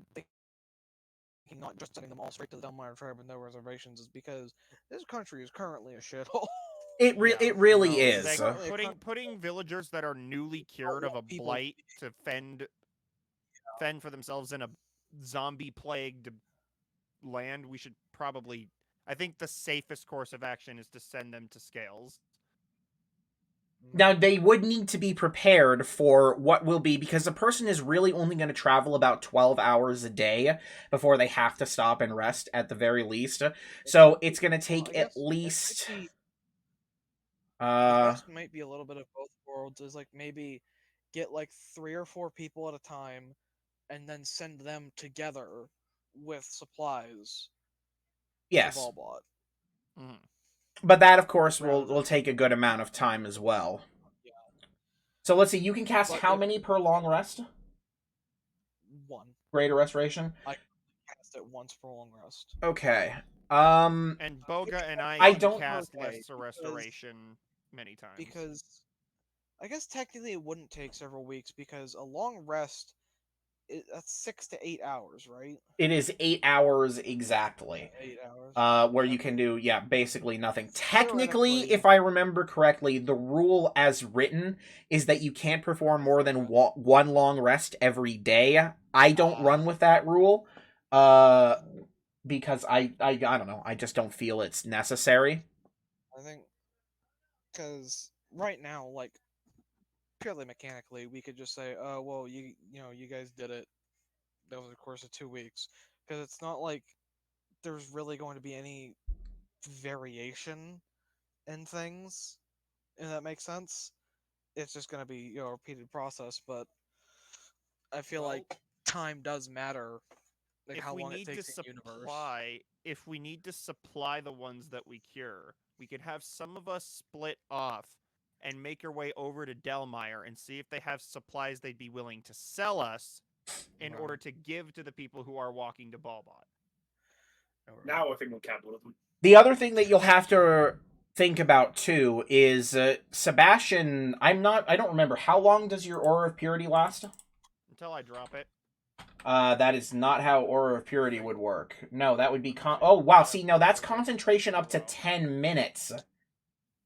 just sending them all straight to the Delmire tribe with no reservations is because this country is currently a shithole. It really is. Like, putting villagers that are newly cured of a blight to fend for themselves in a zombie-plagued land, we should probably. I think the safest course of action is to send them to Scales. Now, they would need to be prepared for what will be, because a person is really only going to travel about 12 hours a day before they have to stop and rest at the very least. So it's going to take at least. I guess might be a little bit of both worlds. Is maybe get 3 or 4 people at a time, and then send them together with supplies. Yes. To Bulbot. Mm. But that, of course, will take a good amount of time as well. Yeah. So let's see. You can cast how many per long rest? 1. Greater Restoration. I cast it once per long rest. Okay. And Boga and I don't cast Lesser Restoration many times. Because I guess technically it wouldn't take several weeks, because a long rest, that's 6 to 8 hours, right? It is 8 hours exactly. 8 hours. Where you can do, basically nothing. Technically, if I remember correctly, the rule as written is that you can't perform more than one long rest every day. I don't run with that rule. Because I don't know. I just don't feel it's necessary. I think because right now, purely mechanically, we could just say, "Oh, well, you guys did it over the course of 2 weeks," because it's not like there's really going to be any variation in things, if that makes sense. It's just going to be a repeated process, but I feel like time does matter. How long it takes in the universe. If we need to supply the ones that we cure, we could have some of us split off and make our way over to Delmire and see if they have supplies they'd be willing to sell us in order to give to the people who are walking to Bulbot. Now I think with capitalism. The other thing that you'll have to think about too is Sebastian. I don't remember how long does your Aura of Purity last? Until I drop it. That is not how Aura of Purity would work. No, that would be oh wow. See, no, that's concentration up to 10 minutes.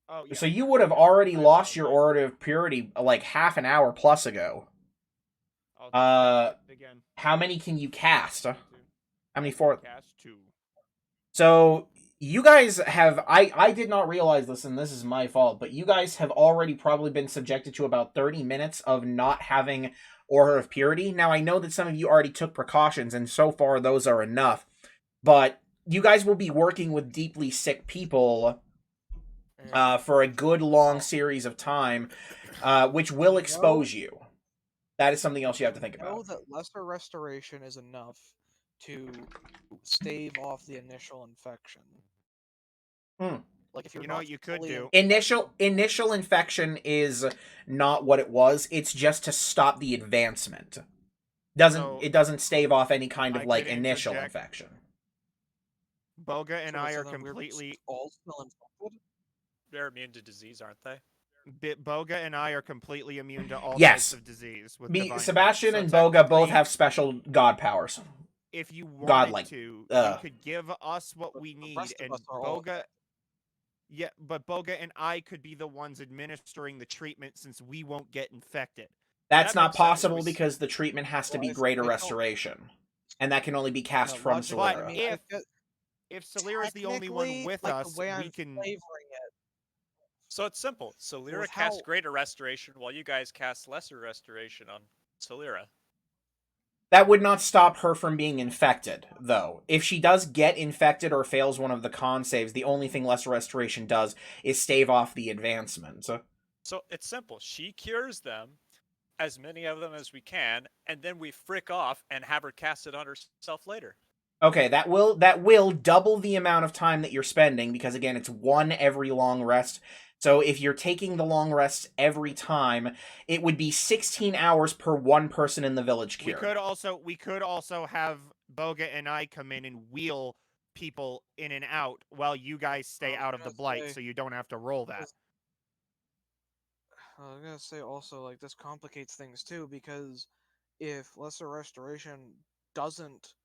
Oh, yeah. So you would have already lost your Aura of Purity like half an hour plus ago. Again. How many can you cast? How many for? Cast 2. So you guys have I did not realize this, and this is my fault, but you guys have already probably been subjected to about 30 minutes of not having Aura of Purity. Now I know that some of you already took precautions, and so far those are enough. But you guys will be working with deeply sick people for a good long series of time, which will expose you. That is something else you have to think about. I know that lesser restoration is enough to stave off the initial infection. Like if you're what you could do. Initial infection is not what it was. It's just to stop the advancement. It doesn't stave off any kind of like initial infection. Boga and I are completely all still infected. They're immune to disease, aren't they? Boga and I are completely immune to all yes. types of disease. With Sebastian and Boga both have special god powers. If you wanted to, you could give us what we need, and Boga. Yeah, but Boga and I could be the ones administering the treatment since we won't get infected. That's not possible because the treatment has to be greater restoration, and that can only be cast from Celera. If Celera is the only one with us, we can. So it's simple. Celera casts greater restoration while you guys cast lesser restoration on Celera. That would not stop her from being infected, though. If she does get infected or fails one of the con saves, the only thing lesser restoration does is stave off the advancement. So it's simple. She cures them, as many of them as we can, and then we frick off and have her cast it on herself later. Okay, that will double the amount of time that you're spending, because again, it's 1 every long rest. So if you're taking the long rests every time, it would be 16 hours per one person in the village cure. We could also have Boga and I come in and wheel people in and out while you guys stay out of the blight, so you don't have to roll that. I was gonna say also, like, this complicates things too, because if lesser restoration doesn't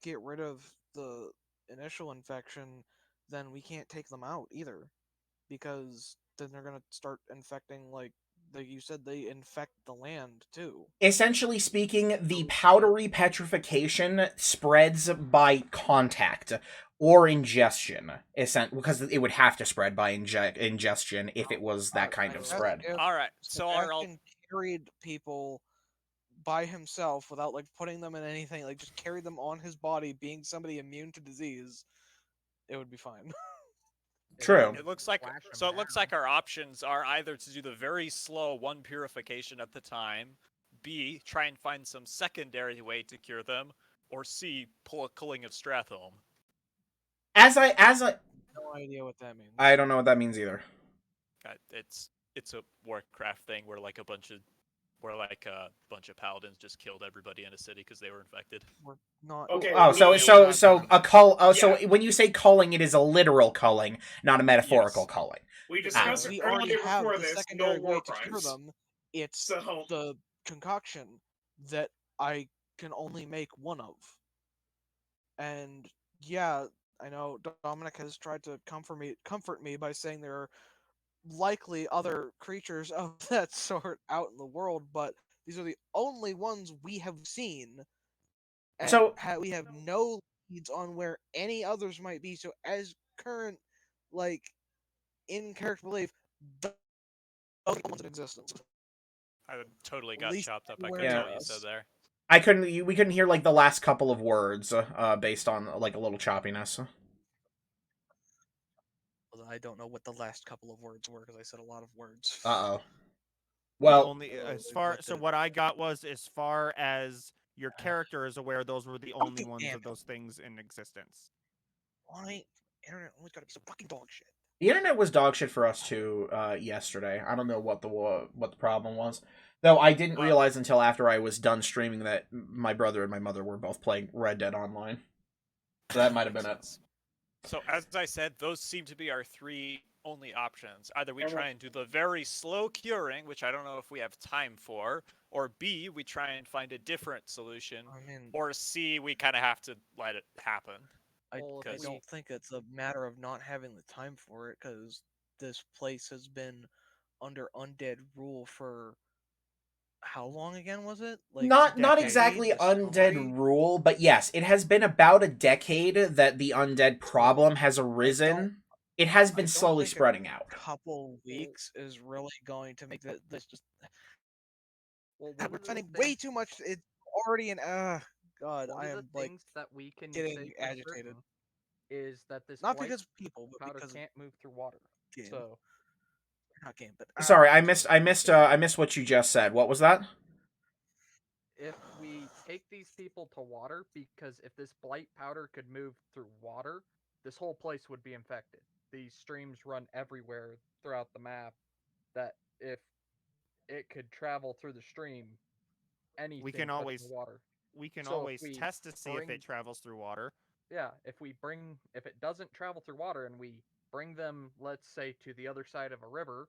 get rid of the initial infection, then we can't take them out either. Because then they're gonna start infecting, like you said, they infect the land too. Essentially speaking, the powdery petrification spreads by contact or ingestion, because it would have to spread by ingestion if it was that kind of spread. All right, so Sebastian carried people by himself without like putting them in anything, like just carried them on his body, being somebody immune to disease, it would be fine. True. It looks like our options are either to do the very slow 1 purification at the time, B, try and find some secondary way to cure them, or C, pull a Culling of Strathholm. As I no idea what that means. I don't know what that means either. It's a Warcraft thing where a bunch of paladins just killed everybody in a city because they were infected. We're not. Okay. Oh, so a cull. Oh, yeah. So when you say culling, it is a literal culling, not a metaphorical culling. We discussed we it already earlier have before the this. secondary No way war to cure crimes. them. It's the concoction that I can only make one of. And yeah, I know Dominic has tried to comfort me by saying there are likely other creatures of that sort out in the world, but these are the only ones we have seen. And so we have no leads on where any others might be. So as current, in character belief, those are the ones in existence. I totally got chopped up. I couldn't Yeah. tell you said there. We couldn't hear the last couple of words based on a little choppiness. I don't know what the last couple of words were because I said a lot of words. Uh-oh. Well, what I got was, as far as your character is aware, those were the only ones of those things in existence. Why? Internet always gotta be some fucking dog shit. The internet was dog shit for us too yesterday. I don't know what the problem was. Though I didn't realize until after I was done streaming that my brother and my mother were both playing Red Dead Online. So that might have been it. So as I said, those seem to be our three only options. Either we try and do the very slow curing, which I don't know if we have time for, or B, we try and find a different solution, or C, we kind of have to let it happen. I don't think it's a matter of not having the time for it, because this place has been under undead rule for how long again was it? Like not exactly undead rule, but yes, it has been about a decade that the undead problem has arisen. It has been slowly spreading out. A couple weeks is really going to make this just. Well, we're spending way too much. It's already an God. I am like things that we can getting agitated. Is that this not because of people, but powder because can't move through water? Game. So not game, but sorry, I missed what you just said. What was that? If we take these people to water, because if this blight powder could move through water, this whole place would be infected. These streams run everywhere throughout the map. That if it could travel through the stream, anything we can always water. We can always test to see if it travels through water. Yeah, if it doesn't travel through water and we bring them, let's say, to the other side of a river,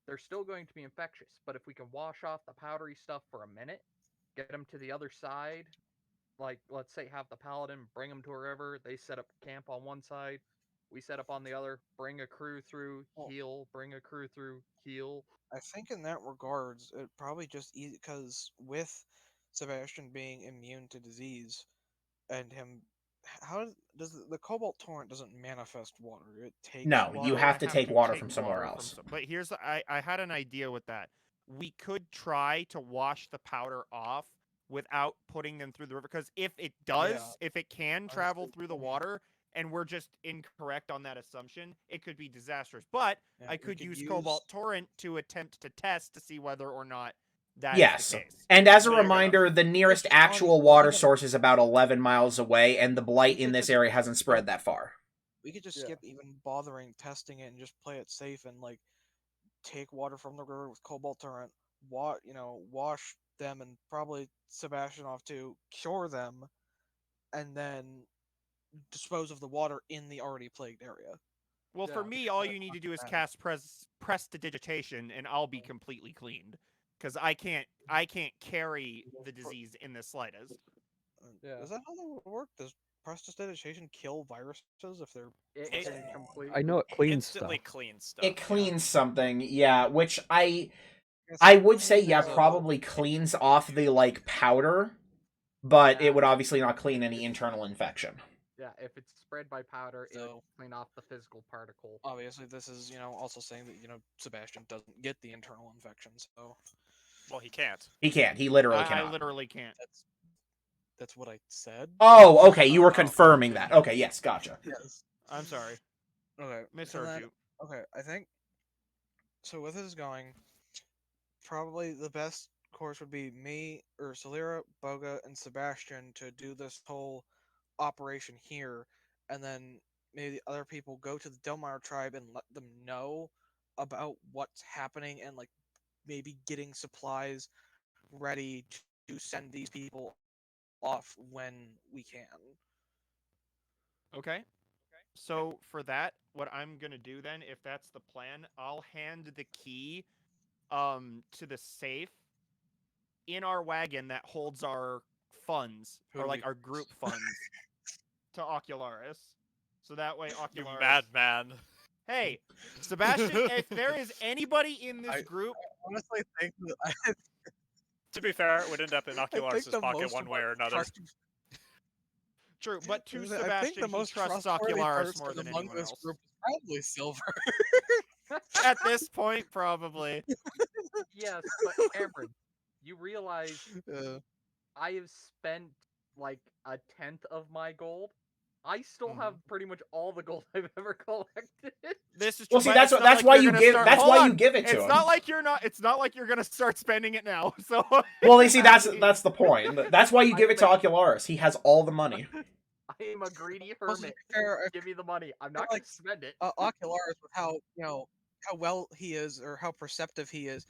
they're still going to be infectious. But if we can wash off the powdery stuff for a minute, get them to the other side, like, let's say, have the paladin bring them to a river, they set up camp on one side, we set up on the other, bring a crew through, heal, bring a crew through, heal. I think in that regards, it probably just easy, because with Sebastian being immune to disease, and him, how does the Cobalt Torrent doesn't manifest water? It takes water. You have to take water from somewhere else. But here's I had an idea with that. We could try to wash the powder off without putting them through the river, because if it does, if it can travel through the water, and we're just incorrect on that assumption, it could be disastrous. But I could use Cobalt Torrent to attempt to test to see whether or not that is the case. And as a reminder, the nearest actual water source is about 11 miles away, and the blight in this area hasn't spread that far. We could just skip even bothering testing it and just play it safe and like take water from the river with Cobalt Torrent, wash them and probably Sebastian off to cure them, and then dispose of the water in the already plagued area. Well, for me, all you need to do is cast prestidigitation, and I'll be completely cleaned, because I can't carry the disease in the slightest. Is that how that would work? Does prestidigitation kill viruses if they're I know it cleans instantly stuff. cleans stuff. It cleans something, yeah, which I would say, yeah, probably cleans off the like powder, but it would obviously not clean any internal infection. Yeah, if it's spread by powder, it would clean off the physical particle. Obviously, this is, also saying that, Sebastian doesn't get the internal infection, so... Well, he can't. He can't. He literally cannot. I literally can't. That's what I said. Oh, okay, you were confirming that. Okay, yes, gotcha. Yes. I'm sorry. Okay. Misheard you. Okay, I think... So with this going, probably the best course would be me, Celira, Boga, and Sebastian to do this whole operation here, and then maybe the other people go to the Delmire tribe and let them know about what's happening and like maybe getting supplies ready to send these people off when we can. Okay. So for that, what I'm gonna do then, if that's the plan, I'll hand the key to the safe in our wagon that holds our funds, or like our group funds, to Ocularis. So that way Ocularis... You madman. Hey, Sebastian, if there is anybody in this group... I honestly think that... To be fair, it would end up in Ocularis' pocket one way or another. True, but to Sebastian, he trusts Ocularis more than anyone else. Group is probably Silver. At this point, probably. Yes, but Cameron, you realize I have spent like 1/10 of my gold. I still have pretty much all the gold I've ever collected. This is well. See, that's why you give it to him. It's not like you're gonna start spending it now. So. Well, you see, that's the point. That's why you give it to Ocularis. He has all the money. I am a greedy hermit. Give me the money. I'm not going to spend it. Ocularis, with how how well he is or how perceptive he is,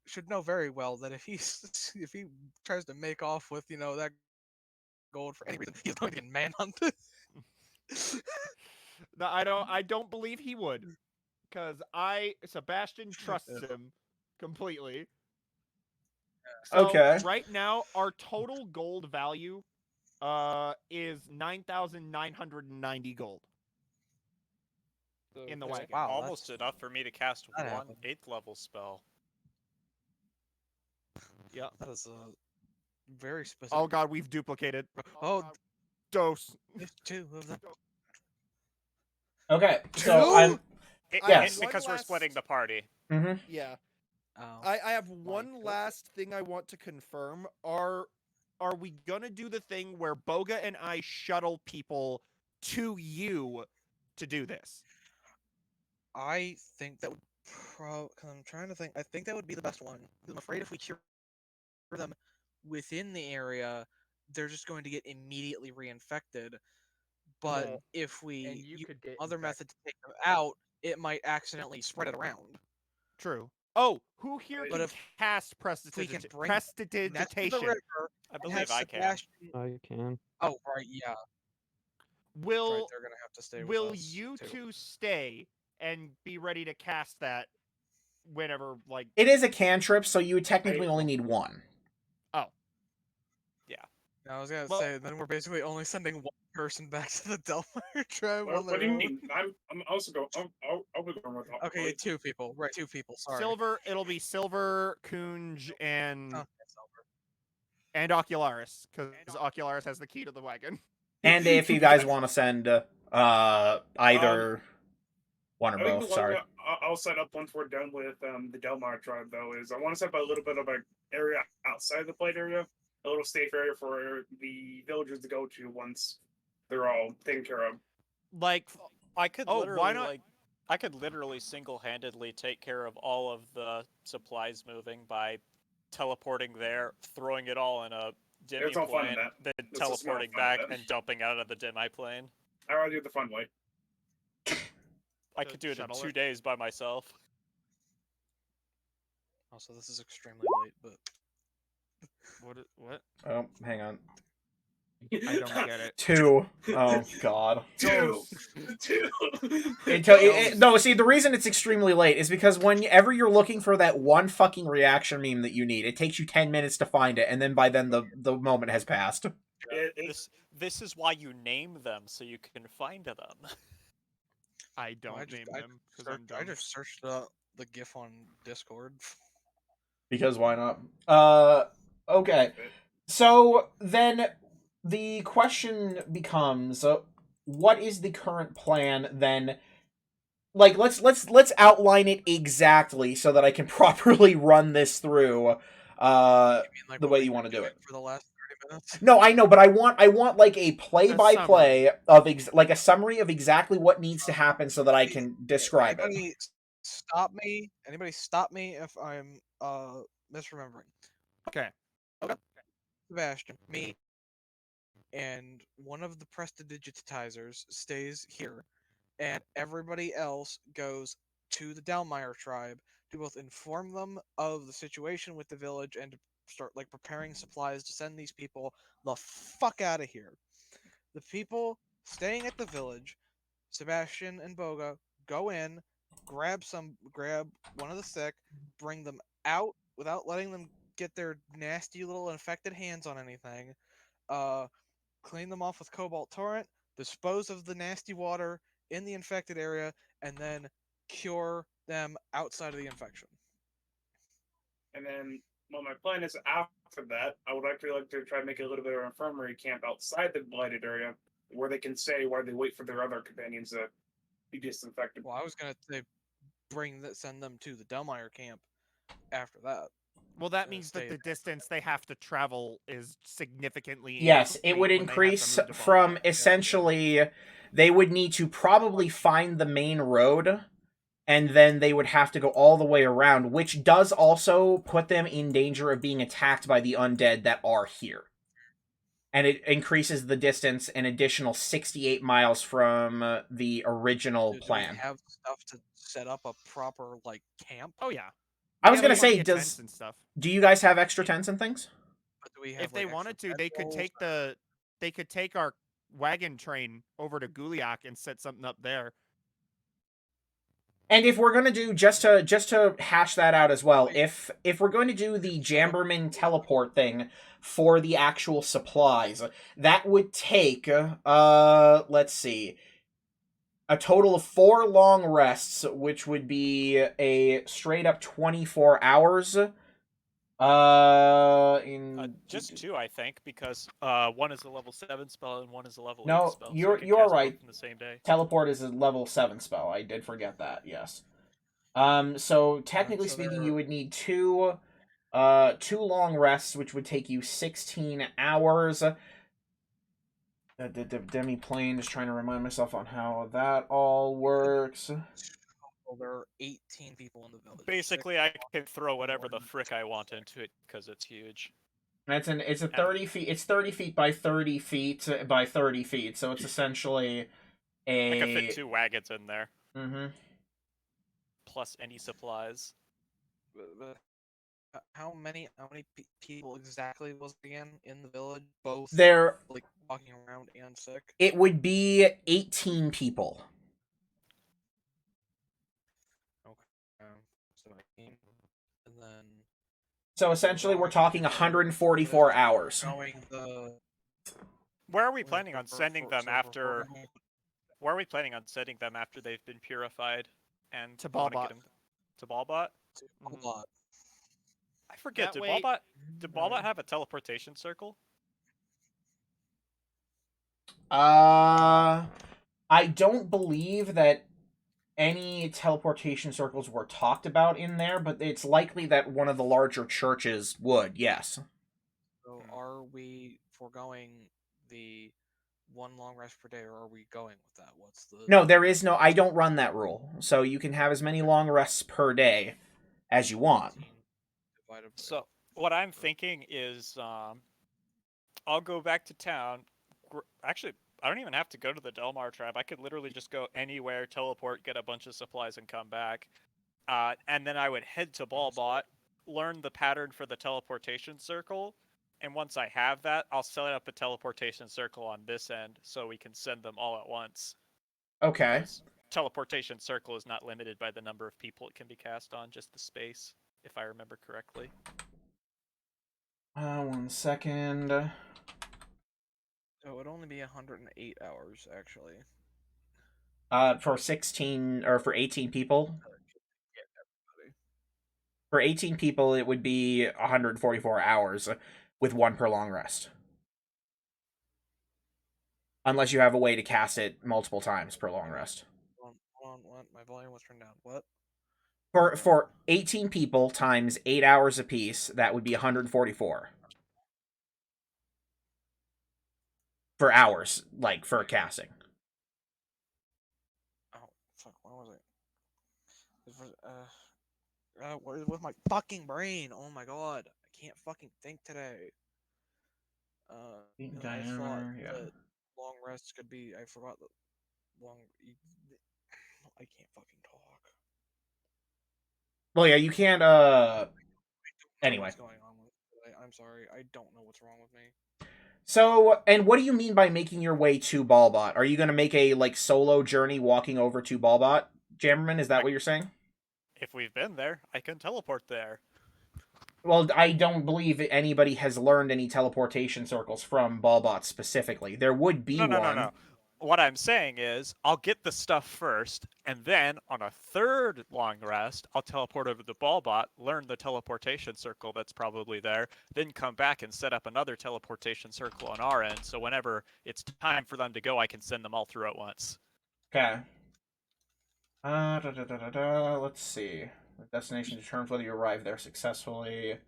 should know very well that if he tries to make off with that gold for any reason, he's going to get manhunted. No, I don't believe he would, because Sebastian trusts him completely. So Okay. right now, our total gold value is 9,990 gold in the Okay. wagon. Wow, Almost enough for me to cast that one happened. 8th level spell. Yeah. That is a very specific. Oh god, we've duplicated. Oh, Dose. there's two of them. Okay. So Two? I'm. Yes. And because we're splitting the party. Mm-hmm. Yeah. Oh. I have My one goodness. last thing I want to confirm. Are we gonna do the thing where Boga and I shuttle people to you to do this? I think that would I'm trying to think. I think that would be the best one. I'm afraid if we cure them within the area, they're just going to get immediately reinfected. But Yeah. if we And you use could get other infected. method to take them out, it might accidentally spread it around. True. Oh, who here But can if cast we can prestidigitation? bring That's the Prestidigitation. river. I and believe have I can. Sebastian- I can. Oh right, yeah. Right, Will they're gonna have to stay with will us, you too. two stay and be ready to cast that whenever, like? It is a cantrip, so you would technically only need one. I was gonna Well- say, then we're basically only sending one person back to the Delmire tribe. What do you mean? I'm also going. I'll be going with. Okay, yeah, 2 people. Right, 2 people. Sorry. Silver. It'll be Silver, Kunj, and Oh, that's Silver. and Ocularis, because Ocularis has the key to the wagon. And if you guys want to send either one or I think both, the one sorry. that I'll set up once we're done with the Delmar tribe, though, is I want to set up a little bit of an area outside the Blight area, a little safe area for the villagers to go to once they're all taken care of. Like, I could Oh, literally why not- I could literally single-handedly take care of all of the supplies moving by teleporting there, throwing it all in a There's no fun in demi-plane, that. then There's just no teleporting fun in back that. and dumping out of the demi-plane. I'd rather do it the fun way. I To could do it in shuttle 2 it? days by myself. Also, this is extremely late, but what? Oh, hang on. I don't get it. 2. Oh god. Two. No, see, the reason it's extremely late is because whenever you're looking for that one fucking reaction meme that you need, it takes you 10 minutes to find it, and then by then the moment has passed. This is why you name them, so you can find them. I don't just- name I them because I'm dumb. I just searched the GIF on Discord. Because why not? Okay. So then the question becomes, what is the current plan then? Like, let's outline it exactly so that I can properly run this through. Like The what way we've you been wanna do doing it. for the last 30 minutes. No, I know, but I want like a play-by-play of like a summary of exactly what needs to happen so that I can describe it. Anybody stop me if I'm misremembering. Okay. Sebastian, me, and one of the prestidigitizers stays here, and everybody else goes to the Delmire tribe to both inform them of the situation with the village and to start like preparing supplies to send these people the fuck out of here. The people staying at the village, Sebastian and Boga, go in, grab one of the sick, bring them out without letting them get their nasty little infected hands on anything, clean them off with Cobalt Torrent, dispose of the nasty water in the infected area, and then cure them outside of the infection. And then, well, my plan is after that, I would actually like to try to make a little bit of an infirmary camp outside the blighted area where they can stay while they wait for their other companions to be disinfected. Well, I was gonna say send them to the Delmire camp after that. Well, that Uh, means stay that the distance they have to travel is significantly. Yes, it would increased when they have to increase move to from Baltimore. essentially they would need to probably find the main road, and then they would have to go all the way around, which does also put them in danger of being attacked by the undead that are here. And it increases the distance an additional 68 miles from the original Do we plan. have stuff to set up a proper like camp? Oh yeah. I was We have gonna plenty say, of tents and stuff. do you guys have extra tents and things? But do we have, If they like, wanted extra to, they could bedrolls take or- they could take our wagon train over to Guliak and set something up there. And if we're gonna do just to hash that out as well, if we're going to do the Jamberman teleport thing for the actual supplies, that would take let's see, a total of 4 long rests, which would be a straight up 24 hours. Just 2, I think, because one is a level 7 spell and one is a level 8 spell. No, so you're right. In the same day. Teleport is a level 7 spell. I did forget that. Yes. So technically speaking, you would need 2 long rests, which would take you 16 hours. The demi-plane, just trying to remind myself on how that all works. Well, there are 18 people in the village. Basically, I can throw whatever the frick I want into it because it's huge. It's a 30 feet. It's 30 feet by 30 feet by 30 feet. So it's essentially a. I can fit 2 wagons in there. Mm-hmm. Plus any supplies. How many people exactly was it again in the village? Both there, like walking around and sick. It would be 18 people. Okay. So 18, and then. So essentially, we're talking 144 hours. Where are we planning on sending them after? Where are we planning on sending them after they've been purified and to Balbot? To Balbot. I forget. Did Balbot have a teleportation circle? I don't believe that any teleportation circles were talked about in there, but it's likely that one of the larger churches would, yes. So are we foregoing the 1 long rest per day, or are we going with that? What's the... No, there is no... I don't run that rule. So you can have as many long rests per day as you want. So what I'm thinking is I'll go back to town. Actually, I don't even have to go to the Delmar tribe. I could literally just go anywhere, teleport, get a bunch of supplies, and come back. And then I would head to Balbot, learn the pattern for the teleportation circle, and once I have that, I'll set up a teleportation circle on this end so we can send them all at once. Okay. Because teleportation circle is not limited by the number of people it can be cast on, just the space, if I remember correctly. 1 second. So it would only be 108 hours, actually. For 16 or for 18 people. For 18 people, it would be 144 hours with 1 per long rest. Unless you have a way to cast it multiple times per long rest. Hold on, what? My volume was turned down. What? For 18 people times 8 hours apiece, that would be 144. For hours, like, for casting. Oh, fuck, where was it? What is with my fucking brain? Oh my god, I can't fucking think today. Diameter, yeah. The long rests could be, I forgot the long, I can't fucking talk. Well, yeah, you can't, anyway. What's going on with it? I'm sorry, I don't know what's wrong with me. So, and what do you mean by making your way to Balbot? Are you going to make a, like, solo journey walking over to Balbot, Jammerman? Is that what you're saying? If we've been there, I can teleport there. Well, I don't believe anybody has learned any teleportation circles from Balbot specifically. There would be one. No. What I'm saying is, I'll get the stuff first, and then on a 3rd long rest, I'll teleport over to Balbot, learn the teleportation circle that's probably there, then come back and set up another teleportation circle on our end, so whenever it's time for them to go, I can send them all through at once. Okay. Let's see. The destination determines whether you arrive there successfully.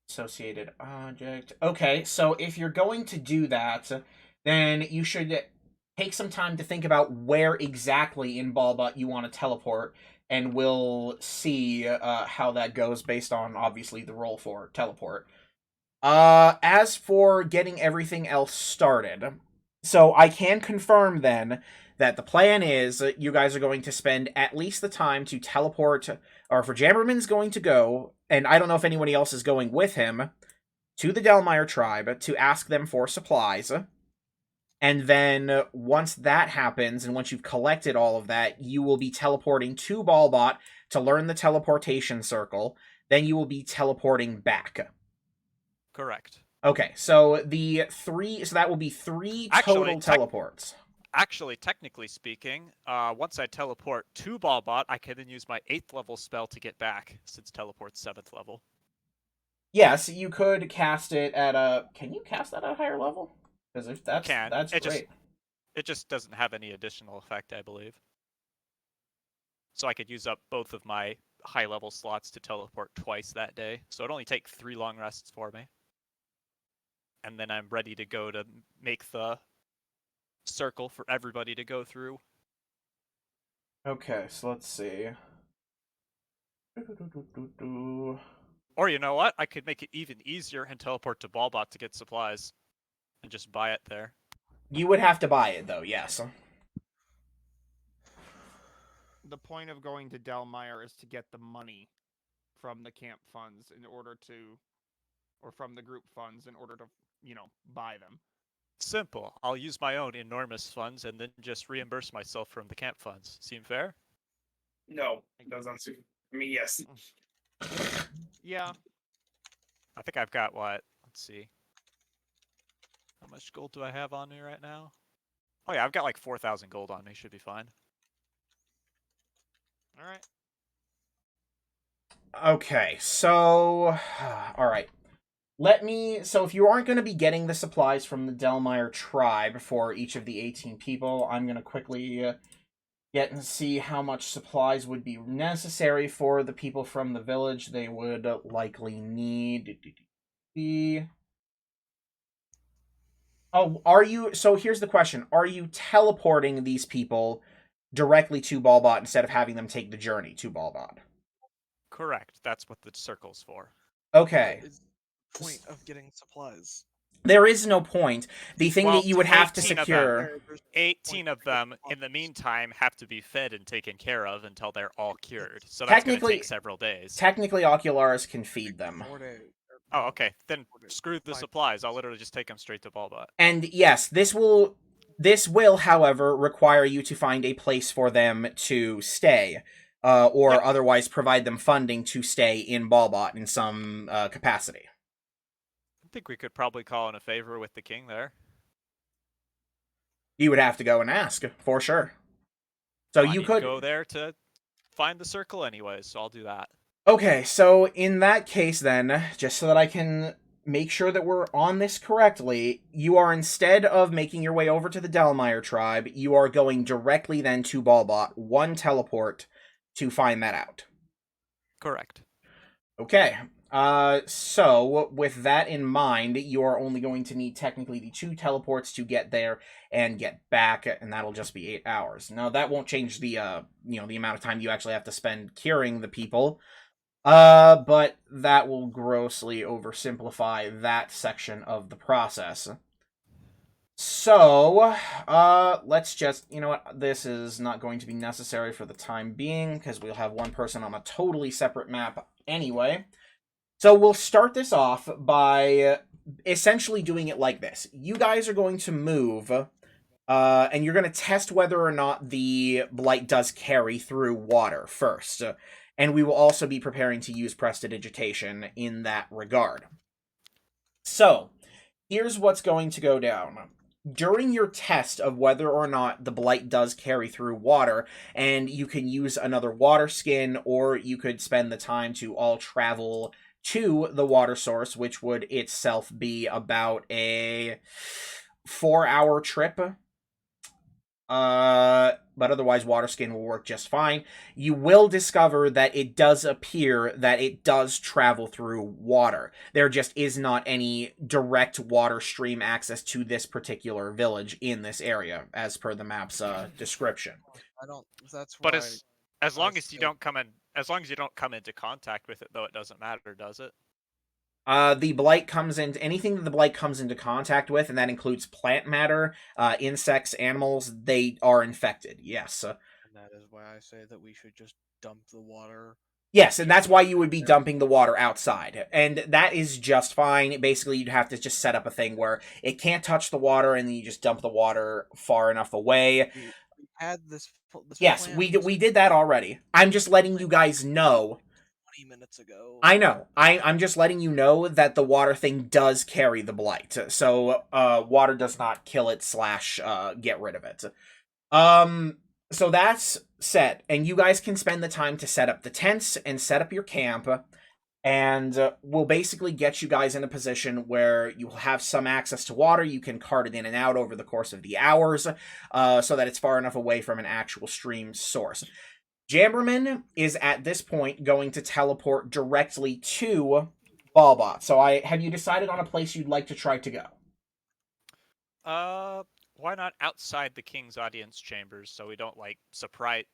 Associated object. Okay, so if you're going to do that, then you should take some time to think about where exactly in Balbot you want to teleport, and we'll see how that goes based on, obviously, the roll for teleport. As for getting everything else started, so I can confirm then that the plan is you guys are going to spend at least the time to teleport, or for Jammerman's going to go, and I don't know if anybody else is going with him, to the Delmire tribe to ask them for supplies. And then once that happens, and once you've collected all of that, you will be teleporting to Balbot to learn the teleportation circle. Then you will be teleporting back. Correct. Okay, so that will be 3 total teleports. Actually, technically speaking, once I teleport to Balbot, I can then use my 8th level spell to get back, since teleport's 7th level. Yes, you could cast it at a... Can you cast that at a higher level? Because that's great. It just doesn't have any additional effect, I believe. So I could use up both of my high level slots to teleport twice that day. So it'd only take 3 long rests for me. And then I'm ready to go to make the circle for everybody to go through. Okay, so let's see. Or you know what? I could make it even easier and teleport to Balbot to get supplies. And just buy it there. You would have to buy it, though, yes. The point of going to Delmire is to get the money from the camp funds in order to... Or from the group funds in order to, buy them. Simple. I'll use my own enormous funds and then just reimburse myself from the camp funds. Seem fair? No, it doesn't seem... I mean, yes. Yeah. I think I've got what? Let's see. How much gold do I have on me right now? Oh yeah, I've got like 4,000 gold on me. Should be fine. Alright. Okay, so... Alright. So if you aren't going to be getting the supplies from the Delmire tribe for each of the 18 people, I'm going to quickly get and see how much supplies would be necessary for the people from the village. They would likely need... Oh, so here's the question. Are you teleporting these people directly to Balbot instead of having them take the journey to Balbot? Correct. That's what the circle's for. Okay. What is the point of getting supplies? There is no point. The thing that you would have to 18 of secure... 18 of them, in the meantime, have to be fed and taken care of until they're all cured. So that's going to take several days. Technically, Ocularis can feed them. 4 days. Oh, okay. Then screw the supplies. I'll literally just take them straight to Balbot. And yes, this will, however, require you to find a place for them to stay, or otherwise provide them funding to stay in Balbot in some capacity. I think we could probably call in a favor with the king there. You would have to go and ask, for sure. So I you need could to go there to find the circle anyways, so I'll do that. Okay, so in that case then, just so that I can make sure that we're on this correctly, you are, instead of making your way over to the Delmire tribe, you are going directly then to Balbot, 1 teleport, to find that out. Correct. Okay, so with that in mind, you are only going to need technically the 2 teleports to get there and get back, and that'll just be 8 hours. Now, that won't change the, the amount of time you actually have to spend curing the people. But that will grossly oversimplify that section of the process. So, let's just, this is not going to be necessary for the time being, because we'll have one person on a totally separate map anyway. So we'll start this off by essentially doing it like this. You guys are going to move, and you're going to test whether or not the Blight does carry through water first. And we will also be preparing to use Prestidigitation in that regard. So, here's what's going to go down. During your test of whether or not the Blight does carry through water, and you can use another water skin, or you could spend the time to all travel to the water source, which would itself be about a 4-hour trip. But otherwise water skin will work just fine. You will discover that it does appear that it does travel through water. There just is not any direct water stream access to this particular village in this area, as per the map's description. I don't. That's But why. as long as you don't come into contact with it, though, it doesn't matter, does it? The Blight comes into anything that the Blight comes into contact with, and that includes plant matter, insects, animals. They are infected. Yes. And that is why I say that we should just dump the water Yes, and that's why you would be dumping the water outside. And that is just fine. Basically, you'd have to just set up a thing where it can't touch the water, and then you just dump the water far enough away. We had this Yes, plan we did that already. I'm just letting you guys know. 20 minutes ago. I know. I'm just letting you know that the water thing does carry the blight. So, water does not kill it / get rid of it. So that's set, and you guys can spend the time to set up the tents and set up your camp, and we'll basically get you guys in a position where you'll have some access to water. You can cart it in and out over the course of the hours, so that it's far enough away from an actual stream source. Jamberman is at this point going to teleport directly to Ballbot. So have you decided on a place you'd like to try to go? Why not outside the king's audience chambers so we don't like surprise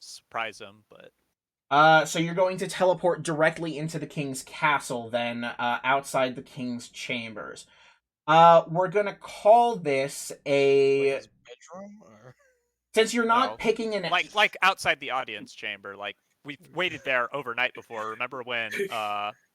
them? But so you're going to teleport directly into the king's castle, then outside the king's chambers. We're gonna call this a His bedroom, or since you're not No. picking an like outside the audience chamber. Like we waited there overnight before. Remember when?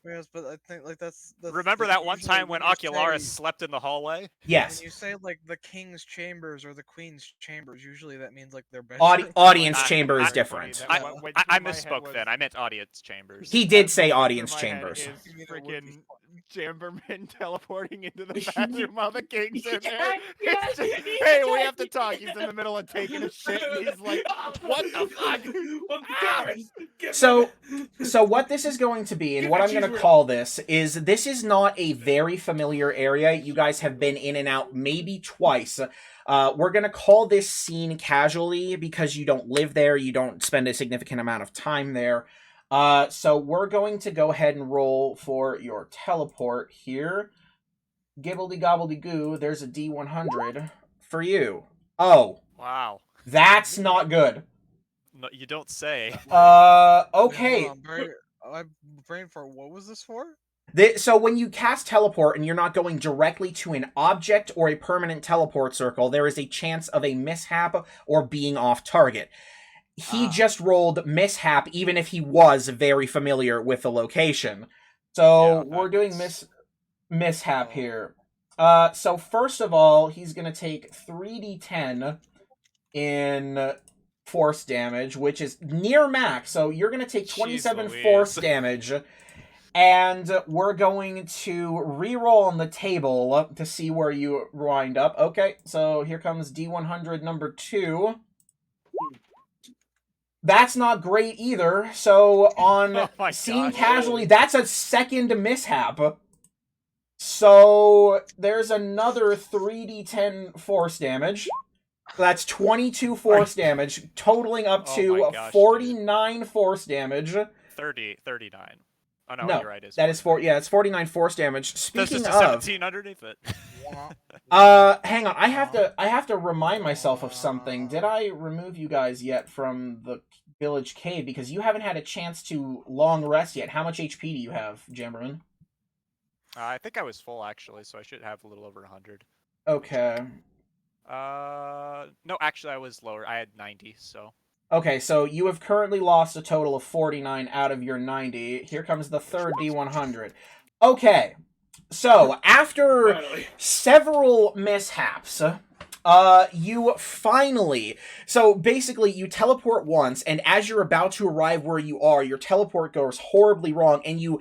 yes, but I think like that's Remember that one time when Ocularis slept in the hallway? yes When you say like the king's chambers or the queen's chambers, usually that means like their bedroom. audience I- chamber is I- different. I What went I through my head misspoke was- then. I meant audience chambers. He did say What went audience through my head chambers. is You mean it would be freaking Jamberman teleporting into the bathroom while the king's in there. It's just, hey, we have to talk. He's in the middle of taking a shit, and he's like, "What the fuck?" So what this is going to be, and what I'm going to call this is not a very familiar area. You guys have been in and out maybe twice. We're going to call this scene casually because you don't live there. You don't spend a significant amount of time there. So we're going to go ahead and roll for your teleport here. Gibbledy gobbledy goo, there's a D100 for you. Oh, Wow. that's not good. No, you don't say. Okay. I'm brain for what was this for? So when you cast teleport and you're not going directly to an object or a permanent teleport circle, there is a chance of a mishap or being off target. He just rolled mishap, even if he was very familiar with the location. So Yeah, we're doing that's- mishap here. So first of all, he's going to take 3d10 in force damage, which is near max. So you're going to take 27 Jeez force Louise. damage. And we're going to re-roll on the table to see where you wind up. Okay, so here comes D100 number 2. That's not great either. So on Oh my scene gosh. casually, that's a second mishap. So there's another 3d10 force damage. So that's 22 force damage, totaling up Oh to my gosh, 49 force damage. 39. Oh no, No, you're right. That is it's 49 force damage. There's Speaking just a of, 17 underneath it. hang on, I have to remind myself of something. Did I remove you guys yet from the village cave? Because you haven't had a chance to long rest yet. How much HP do you have, Jamberman? I think I was full actually, so I should have a little over 100. Okay. No, actually I was lower. I had 90, so. Okay, so you have currently lost a total of 49 out of your 90. Here comes the third D100. Okay, so after Finally. several mishaps, you finally... So basically, you teleport once, and as you're about to arrive where you are, your teleport goes horribly wrong, and you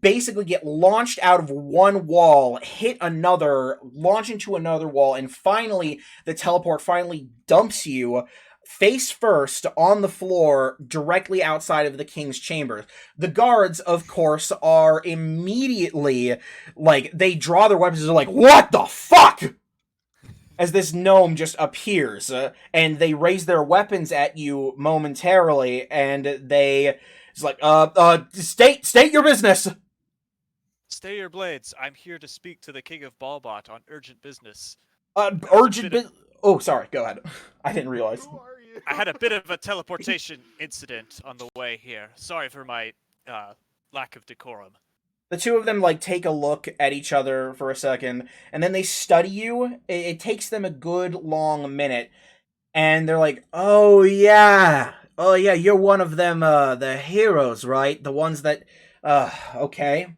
basically get launched out of one wall, hit another, launch into another wall, and finally, the teleport finally dumps you face first on the floor directly outside of the king's chamber. The guards, of course, are immediately, like, they draw their weapons and are like, what the fuck? As this gnome just appears, and they raise their weapons at you momentarily, and it's like, state your business! Stay your blades. I'm here to speak to the King of Ballbot on urgent business. Oh, sorry, go ahead. I didn't realize. Who are you? I had a bit of a teleportation incident on the way here. Sorry for my lack of decorum. The two of them, like, take a look at each other for a second, and then they study you. It takes them a good long minute, and they're like, oh, yeah, Oh, yeah, you're one of them, the heroes, right? The ones that, okay.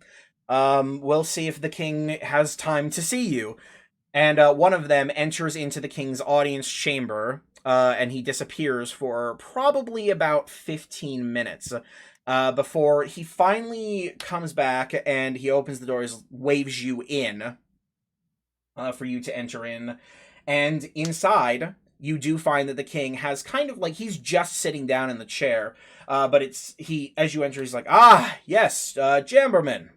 We'll see if the king has time to see you. And, one of them enters into the king's audience chamber, and he disappears for probably about 15 minutes, before he finally comes back and he opens the doors, waves you in, for you to enter in. And inside, you do find that the king has kind of like, he's just sitting down in the chair, but as you enter, he's like, ah, yes, Jamberman.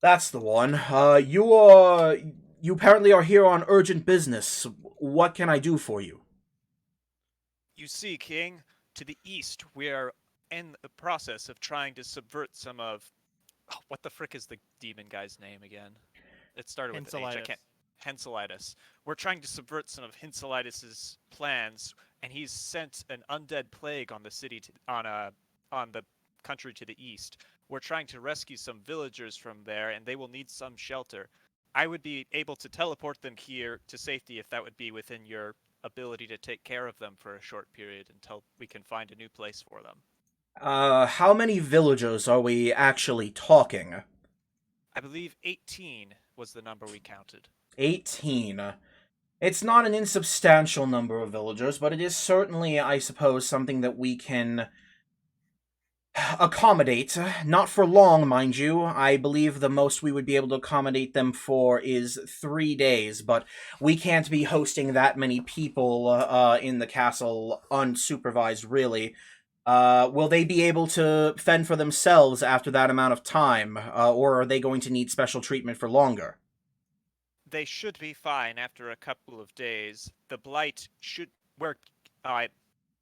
That's the one. You apparently are here on urgent business. What can I do for you? You see, King, to the east, we are in the process of trying to subvert some of... Oh, what the frick is the demon guy's name again? It started with an H. I can't... Henselitis. We're trying to subvert some of Henselitis's plans, and he's sent an undead plague on the city on the country to the east. We're trying to rescue some villagers from there, and they will need some shelter. I would be able to teleport them here to safety if that would be within your ability to take care of them for a short period until we can find a new place for them. How many villagers are we actually talking? I believe 18 was the number we counted. 18. It's not an insubstantial number of villagers, but it is certainly, I suppose, something that we can accommodate. Not for long, mind you. I believe the most we would be able to accommodate them for is 3 days, but we can't be hosting that many people in the castle unsupervised, really. Will they be able to fend for themselves after that amount of time, or are they going to need special treatment for longer? They should be fine after a couple of days. The blight should... Let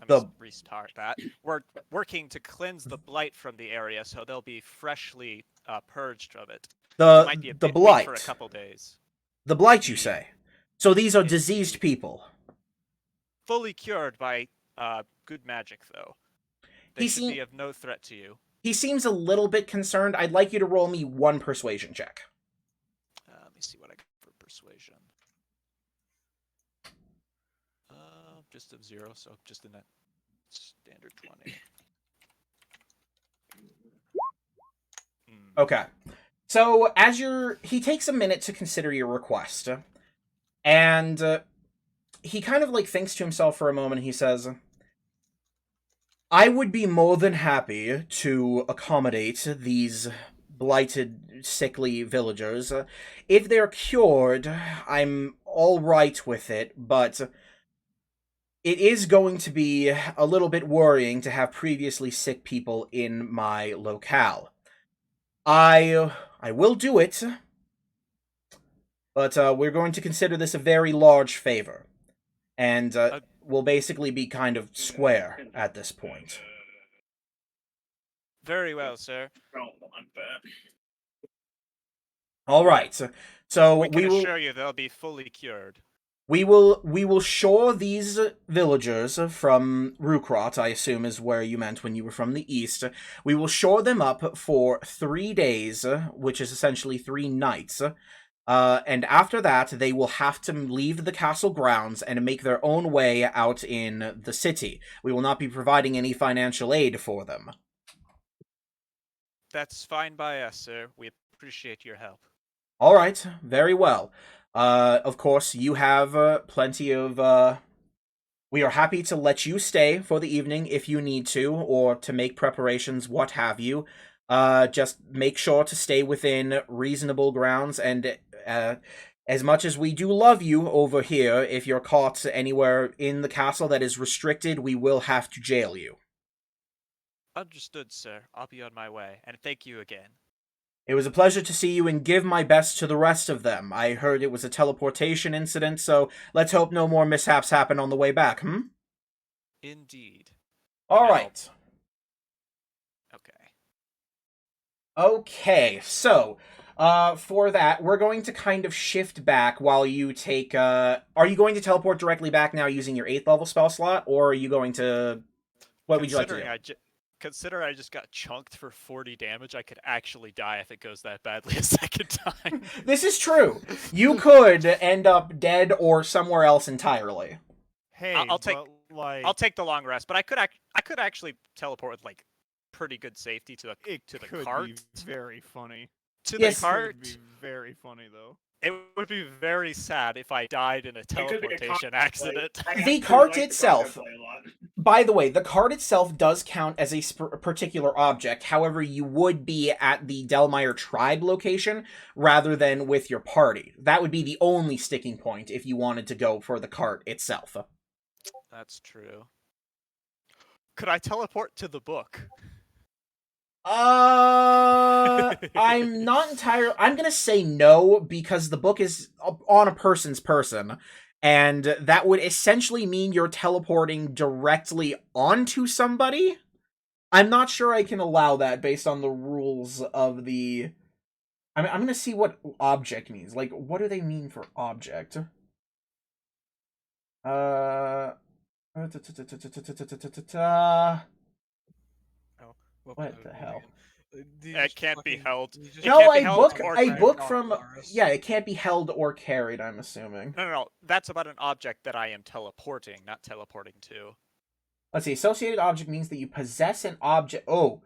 me restart that. We're working to cleanse the blight from the area, so they'll be freshly purged of it. It might be a bit blight for a couple days. The blight, you say? So these are diseased people. Fully cured by good magic, though. They should be of no threat to you. He seems a little bit concerned. I'd like you to roll me one persuasion check. Let me see what I got for persuasion. Just of 0, so just in that standard 20. Okay. So, he takes a minute to consider your request, and he kind of, like, thinks to himself for a moment, he says, I would be more than happy to accommodate these blighted, sickly villagers. If they're cured, I'm all right with it, but it is going to be a little bit worrying to have previously sick people in my locale. I will do it, but we're going to consider this a very large favor, and we'll basically be kind of square at this point. Very well, sir. Don't want that. All right, so we can assure you they'll be fully cured. We will shore these villagers from Rukrot, I assume is where you meant when you were from the east. We will shore them up for 3 days, which is essentially 3 nights. And after that, they will have to leave the castle grounds and make their own way out in the city. We will not be providing any financial aid for them. That's fine by us, sir. We appreciate your help. All right, very well. Of course, you have plenty of... We are happy to let you stay for the evening if you need to, or to make preparations, what have you. Just make sure to stay within reasonable grounds, and as much as we do love you over here, if you're caught anywhere in the castle that is restricted, we will have to jail you. Understood, sir. I'll be on my way, and thank you again. It was a pleasure to see you and give my best to the rest of them. I heard it was a teleportation incident, so let's hope no more mishaps happen on the way back, Indeed. All right. Okay. Okay, so, for that, we're going to kind of shift back while you take, are you going to teleport directly back now using your 8th level spell slot, or are you going to, what would you like to do? Consider I just got chunked for 40 damage, I could actually die if it goes that badly a second time. This is true. You could end up dead or somewhere else entirely. Hey, I'll take... Like, I'll take the long rest, but I could actually teleport with like pretty good safety to the could cart. be very funny. To Yes. the cart. Could be very funny though. It would be very sad if I died in a could be a teleportation cosplay. accident. I The actually cart like the itself. cosplay a lot. By the way, the card itself does count as a particular object. However, you would be at the Delmire tribe location rather than with your party. That would be the only sticking point if you wanted to go for the cart itself. That's true. Could I teleport to the book? I'm not entirely. I'm gonna say no because the book is on a person's person, and that would essentially mean you're teleporting directly onto somebody. I'm not sure I can allow that based on the rules of the. I'm gonna see what object means. Like, what do they mean for object? What the hell? It can't be held. It No, can't be a held book, or a carried. book from yeah, it can't be held or carried. I'm assuming. No. That's about an object that I am teleporting, not teleporting to. Let's see. Associated object means that you possess an object. Oh,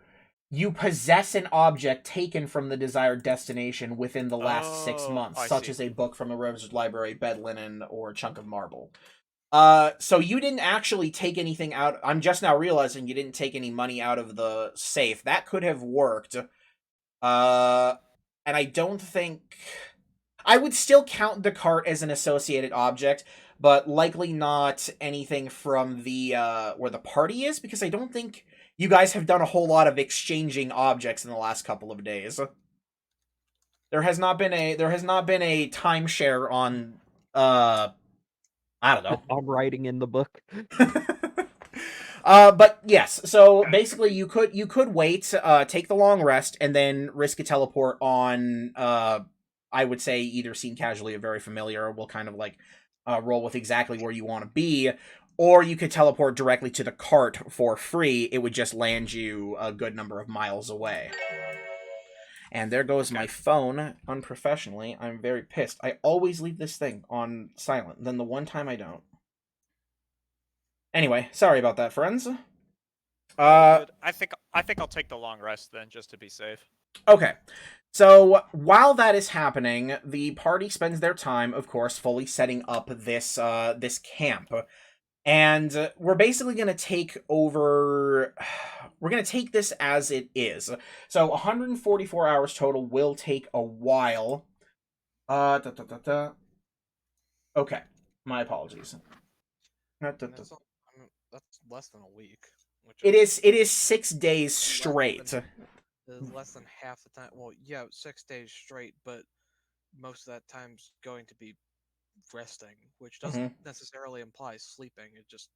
you possess an object taken from the desired destination within the last 6 months, I such see. as a book from a registered library, bed linen, or a chunk of marble. So you didn't actually take anything out. I'm just now realizing you didn't take any money out of the safe. That could have worked. And I don't think I would still count the cart as an associated object, but likely not anything from the where the party is, because I don't think you guys have done a whole lot of exchanging objects in the last couple of days. There has not been a timeshare on I don't know. I'm writing in the book. But yes, so basically you could wait, take the long rest, and then risk a teleport on, I would say either seen casually or very familiar, or will kind of like, roll with exactly where you want to be, or you could teleport directly to the cart for free. It would just land you a good number of miles away. And there goes my phone, unprofessionally. I'm very pissed. I always leave this thing on silent, then the one time I don't. Anyway, sorry about that, friends. I think I'll take the long rest then, just to be safe. Okay. So, while that is happening, the party spends their time, of course, fully setting up this this camp. And we're basically going to take over... We're going to take this as it is. So, 144 hours total will take a while. Okay. My apologies. That's less than a week. Which It is 6 days straight. is less than half the time. Well, yeah, 6 days straight, but most of that time's going to be resting, which doesn't necessarily imply sleeping. It just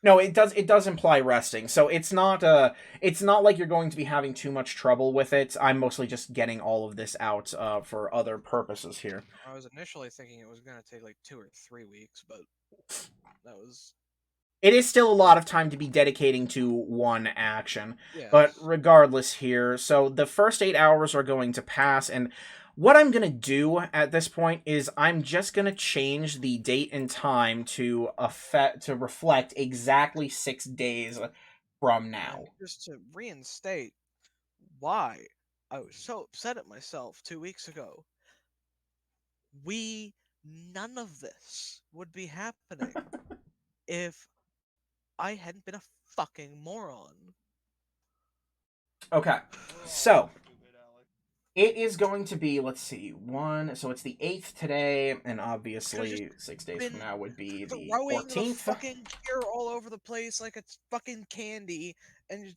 No, it does imply resting. So it's not like you're going to be having too much trouble with it. I'm mostly just getting all of this out for other purposes here. I was initially thinking it was going to take like 2 or 3 weeks, but that was... It is still a lot of time to be dedicating to one action. Yes. But regardless here, so the first 8 hours are going to pass, and what I'm going to do at this point is I'm just going to change the date and time to reflect exactly 6 days from now. And just to reinstate why I was so upset at myself 2 weeks ago. None of this would be happening if I hadn't been a fucking moron. Okay, so it is going to be, let's see, so it's the 8th today, and obviously 6 days from now would be the Throwing 14th. the fucking cure all over the place like it's fucking candy, and just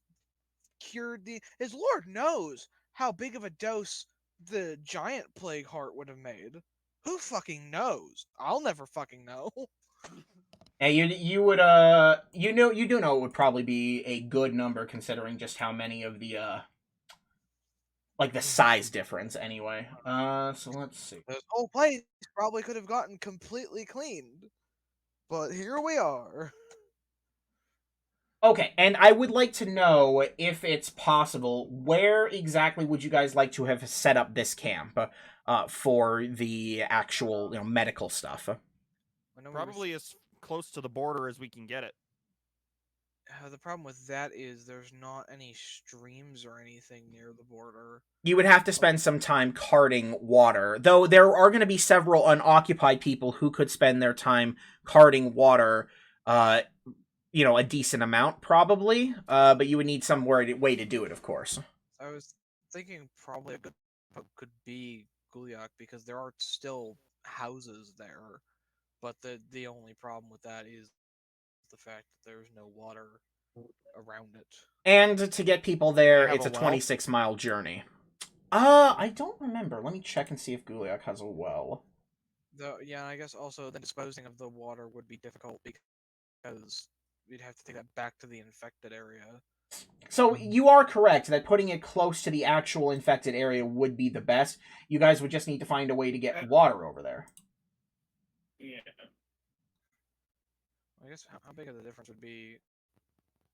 cured his Lord knows how big of a dose the giant plague heart would have made. Who fucking knows? I'll never fucking know. And you do know it would probably be a good number considering just how many of the like the size difference anyway. So let's see. This whole place probably could have gotten completely cleaned. But here we are. Okay, and I would like to know, if it's possible, where exactly would you guys like to have set up this camp for the actual medical stuff? Probably as close to the border as we can get it. The problem with that is there's not any streams or anything near the border. You would have to spend some time carting water, though there are going to be several unoccupied people who could spend their time carting water, a decent amount probably, but you would need some way to do it, of course. I was thinking probably a good could be Guliak because there are still houses there, but the only problem with that is the fact that there's no water around it. And to get people there, Have it's a a well? 26-mile journey. I don't remember. Let me check and see if Guliak has a well. Yeah, I guess also then disposing of the water would be difficult because you'd have to take that back to the infected area. So you are correct that putting it close to the actual infected area would be the best. You guys would just need to find a way to get water over there. Yeah. I guess how big of the difference would be,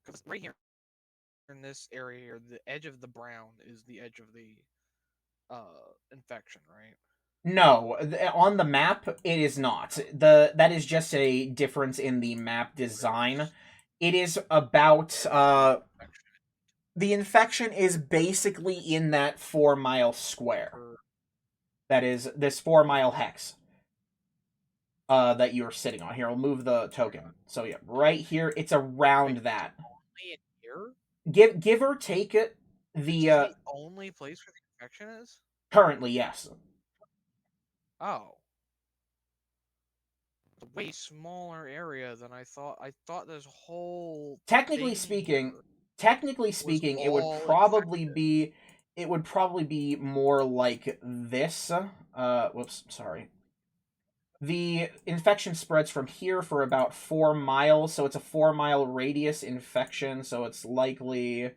because right here in this area here, the edge of the brown is the edge of the infection, right? No, on the map it is not. That is just a difference in the map design. It is about the infection is basically in that 4-mile square. That is this 4-mile hex. That you're sitting on. Here, I'll move the token. So yeah, right here, it's around that. Only in here? Give or take it. The only place where the infection is? Currently, yes. Oh. It's a way smaller area than I thought. I thought this whole Technically speaking, it would probably be more like this. Whoops, sorry. The infection spreads from here for about 4 miles, so it's a 4-mile radius infection, so it's likely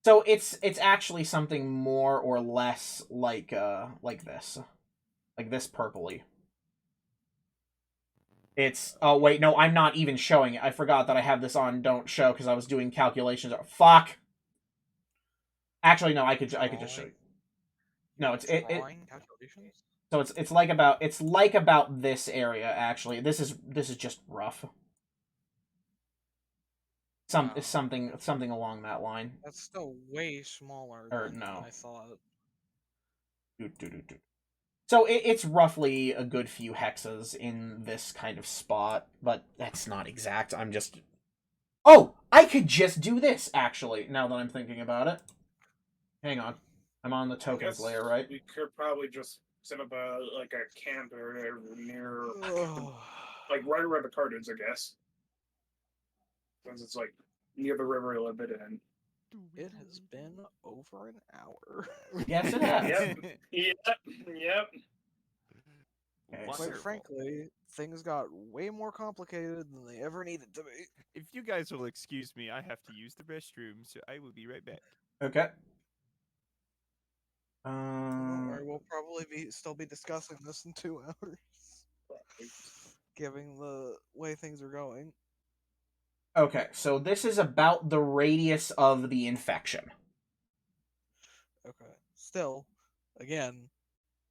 so it's actually something more or less like this. Like this purpley. It's... Oh, wait, no, I'm not even showing it. I forgot that I have this on Don't Show because I was doing calculations. Fuck! Actually, no, I could just show you. No, it's... So it's like about this area, actually. This is just rough. Something along that line. That's still way smaller than I thought. So it's roughly a good few hexes in this kind of spot, but that's not exact. I'm just... Oh! I could just do this, actually, now that I'm thinking about it. Hang on. I'm on the tokens layer, right? We could probably just set up a camp area near... like, right where the card is, I guess. Since it's, near the river a little bit in. It has been over an hour. Yes, it has. Yep. Quite frankly, things got way more complicated than they ever needed to be. If you guys will excuse me, I have to use the restroom, so I will be right back. Okay. Don't worry, we'll probably still be discussing this in 2 hours. Given the way things are going. Okay, so this is about the radius of the infection. Okay. Still, again,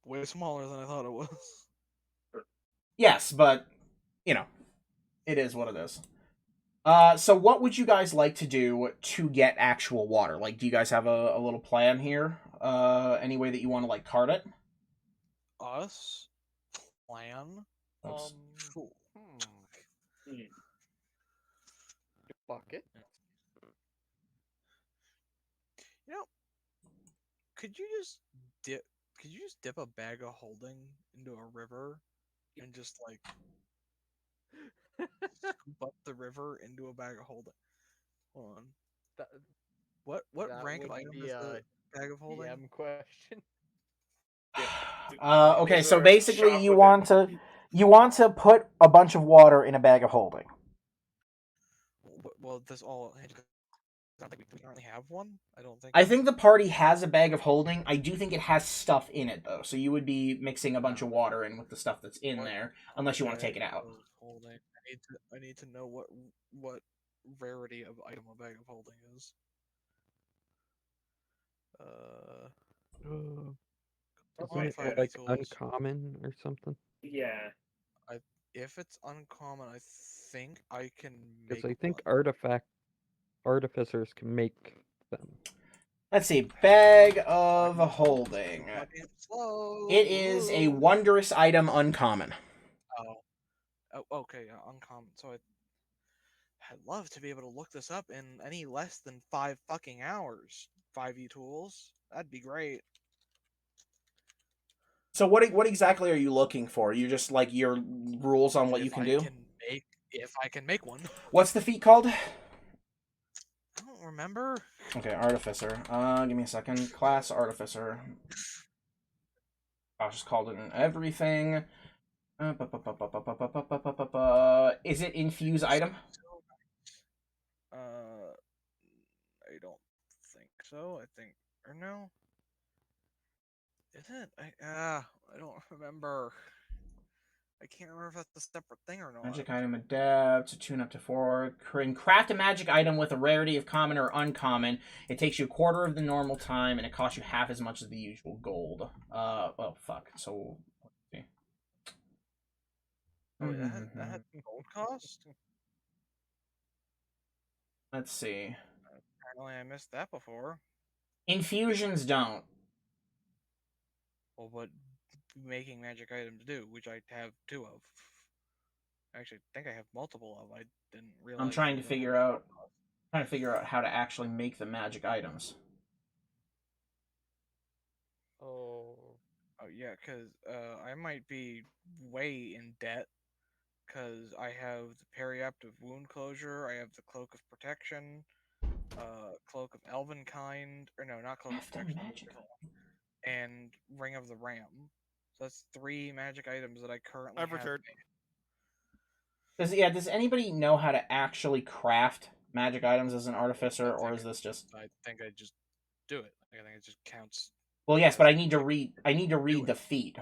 way smaller than I thought it was. Yes, but, it is what it is. So what would you guys like to do to get actual water? Like, do you guys have a little plan here? Any way that you want to, cart it? Us? Plan? Bucket. Could you just dip a bag of holding into a river and just scoop up the river into a bag of holding? Hold on. What rank of item is the bag of holding? DM question. Okay, so basically you want to put a bunch of water in a bag of holding. Well, this all... I don't think we currently have one. I think the party has a bag of holding. I do think it has stuff in it, though. So you would be mixing a bunch of water in with the stuff that's in there, unless you want to take it out. Holding. I need to know what rarity of item a bag of holding is. Isn't it Modify like tools. uncommon or something? Yeah. If it's uncommon, I think I can make. Because I think one. artificers can make them. Let's see. Bag of holding. Goddamn slow. It is a wondrous item, uncommon. Oh, okay, uncommon. So I'd love to be able to look this up in any less than 5 fucking hours. 5e tools. That'd be great. So what exactly are you looking for? You just like your rules on what you can do? If I can make one. What's the feat called? I don't remember. Okay, artificer. Give me a second. Class artificer. I just called it in everything. Is it infuse item? I don't think so. I think or no. Is it? I don't remember. I can't remember if that's a separate thing or not. Magic item adapt, tune up to 4. Craft a magic item with a rarity of common or uncommon. It takes you a quarter of the normal time, and it costs you half as much as the usual gold. Oh, fuck. So, let's see. Oh, that had gold cost? Let's see. Apparently I missed that before. Infusions don't. Well, what making magic items do, which I have 2 of. Actually, I think I have multiple of. I didn't realize. I'm trying to figure out how to actually make the magic items. Oh. Oh yeah, because I might be way in debt. Because I have the periaptive wound closure, I have the cloak of protection, cloak of elvenkind, or no, not cloak of protection, and ring of the ram. So that's 3 magic items that I currently have. Returned. Does anybody know how to actually craft magic items as an artificer, or is this just? I think I just do it. I think it just counts. Well, yes, but I need to read the feat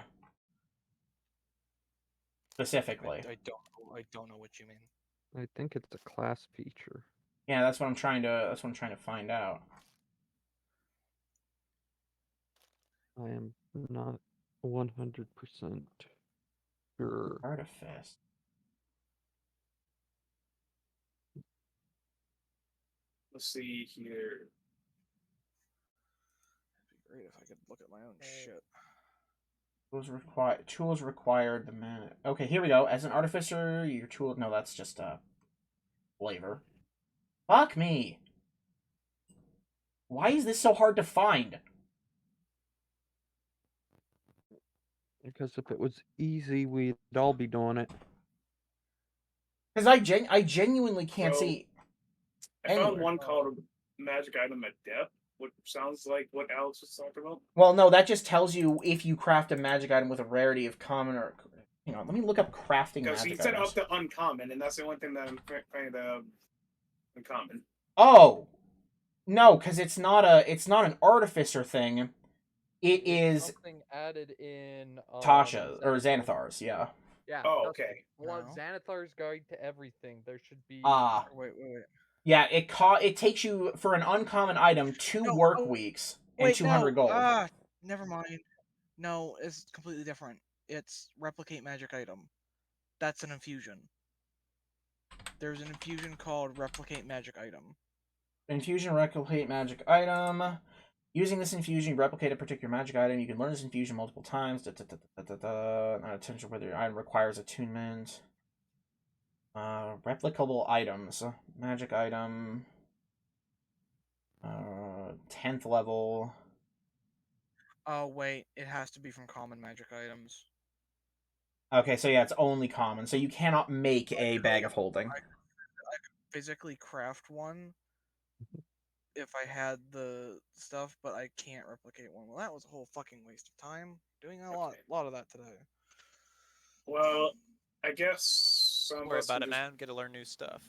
specifically. I don't know what you mean. I think it's a class feature. Yeah, that's what I'm trying to find out. I am not 100% sure. Artifice. Let's see here. It'd be great if I could look at my own shit. Tools required. The man. Okay, here we go. As an artificer, your tool. No, that's just flavor. Fuck me. Why is this so hard to find? Because if it was easy, we'd all be doing it. Because I genuinely can't see. I found one called magic item adept, which sounds like what Alex was talking about. Well, no, that just tells you if you craft a magic item with a rarity of common or. Hang on, let me look up crafting magic items. Because he said up to uncommon, and that's the one thing that I'm trying to uncommon. Oh, no, because it's not an artificer thing. It is something added in Tasha or Xanathar's, yeah. Yeah. Oh, okay. Well, Xanathar's Guide to Everything. There should be. Wait. Yeah, it takes you for an uncommon item 2 work weeks and 200 gold. Never mind. No, it's completely different. It's replicate magic item. That's an infusion. There's an infusion called replicate magic item. Infusion replicate magic item. Using this infusion, you replicate a particular magic item. You can learn this infusion multiple times. Not attention whether your item requires attunement. Replicable items. Magic item. 10th level. Oh, wait. It has to be from common magic items. Okay, so yeah, it's only common. So you cannot make a bag of holding. I could physically craft one if I had the stuff, but I can't replicate one. Well, that was a whole fucking waste of time. Doing a lot of that today. Well, I guess Don't worry about it, man. Get to learn new stuff.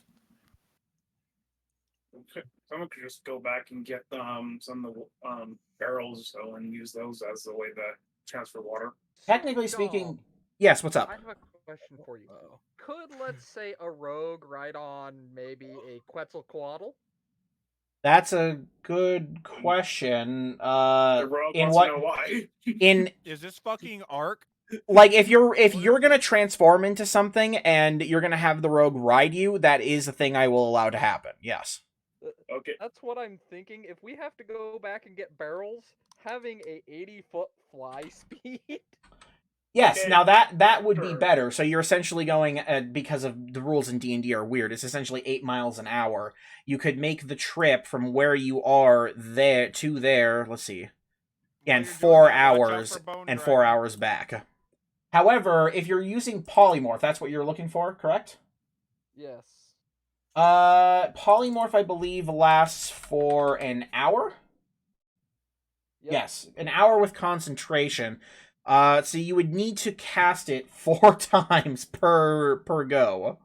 Someone could just go back and get some of the barrels and use those as the way to transfer water. Technically speaking, yes. What's up? I have a question for you. Could, let's say, a rogue ride on maybe a Quetzalcoatl That's a good question. The rogue In wants what to know why. in Is this fucking Ark? like if you're gonna transform into something and you're gonna have the rogue ride you, that is a thing I will allow to happen. Yes. Okay. That's what I'm thinking. If we have to go back and get barrels, having a 80-foot fly speed. Yes, Okay, now that would be sure. better. So you're essentially going, because of the rules in D&D are weird. It's essentially 8 miles an hour. You could make the trip from where you are there to there. Let's see, While in you're doing 4 that, watch out hours for bone and 4 dragon. hours back. However, if you're using polymorph, that's what you're looking for, correct? Yes. Polymorph, I believe, lasts for an hour. Yep. Yes, an hour with concentration. So you would need to cast it 4 times per go.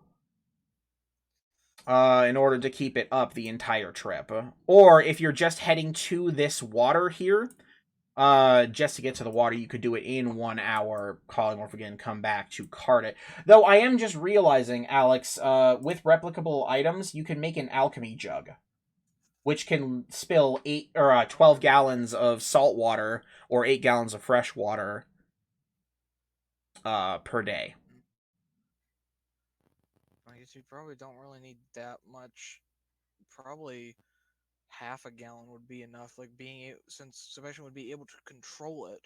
In order to keep it up the entire trip. Or if you're just heading to this water here, just to get to the water, you could do it in 1 hour, polymorph again, come back to cart it. Though I am just realizing, Alex, with replicable items, you can make an alchemy jug, which can spill 12 gallons of salt water or 8 gallons of fresh water per day. I guess you probably don't really need that much. Probably half a gallon would be enough. Like since Sebastian would be able to control it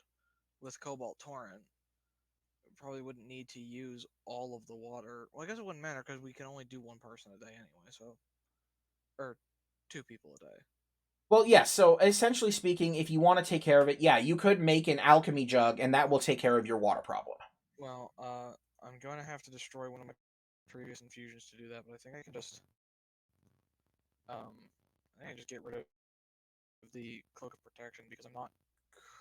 with Cobalt Torrent, probably wouldn't need to use all of the water. Well, I guess it wouldn't matter because we can only do 1 person a day anyway. So, or 2 people a day. Well, yes, so essentially speaking, if you want to take care of it, yeah, you could make an alchemy jug, and that will take care of your water problem. Well, I'm going to have to destroy one of my previous infusions to do that, but I think I can just, get rid of the Cloak of Protection because I'm not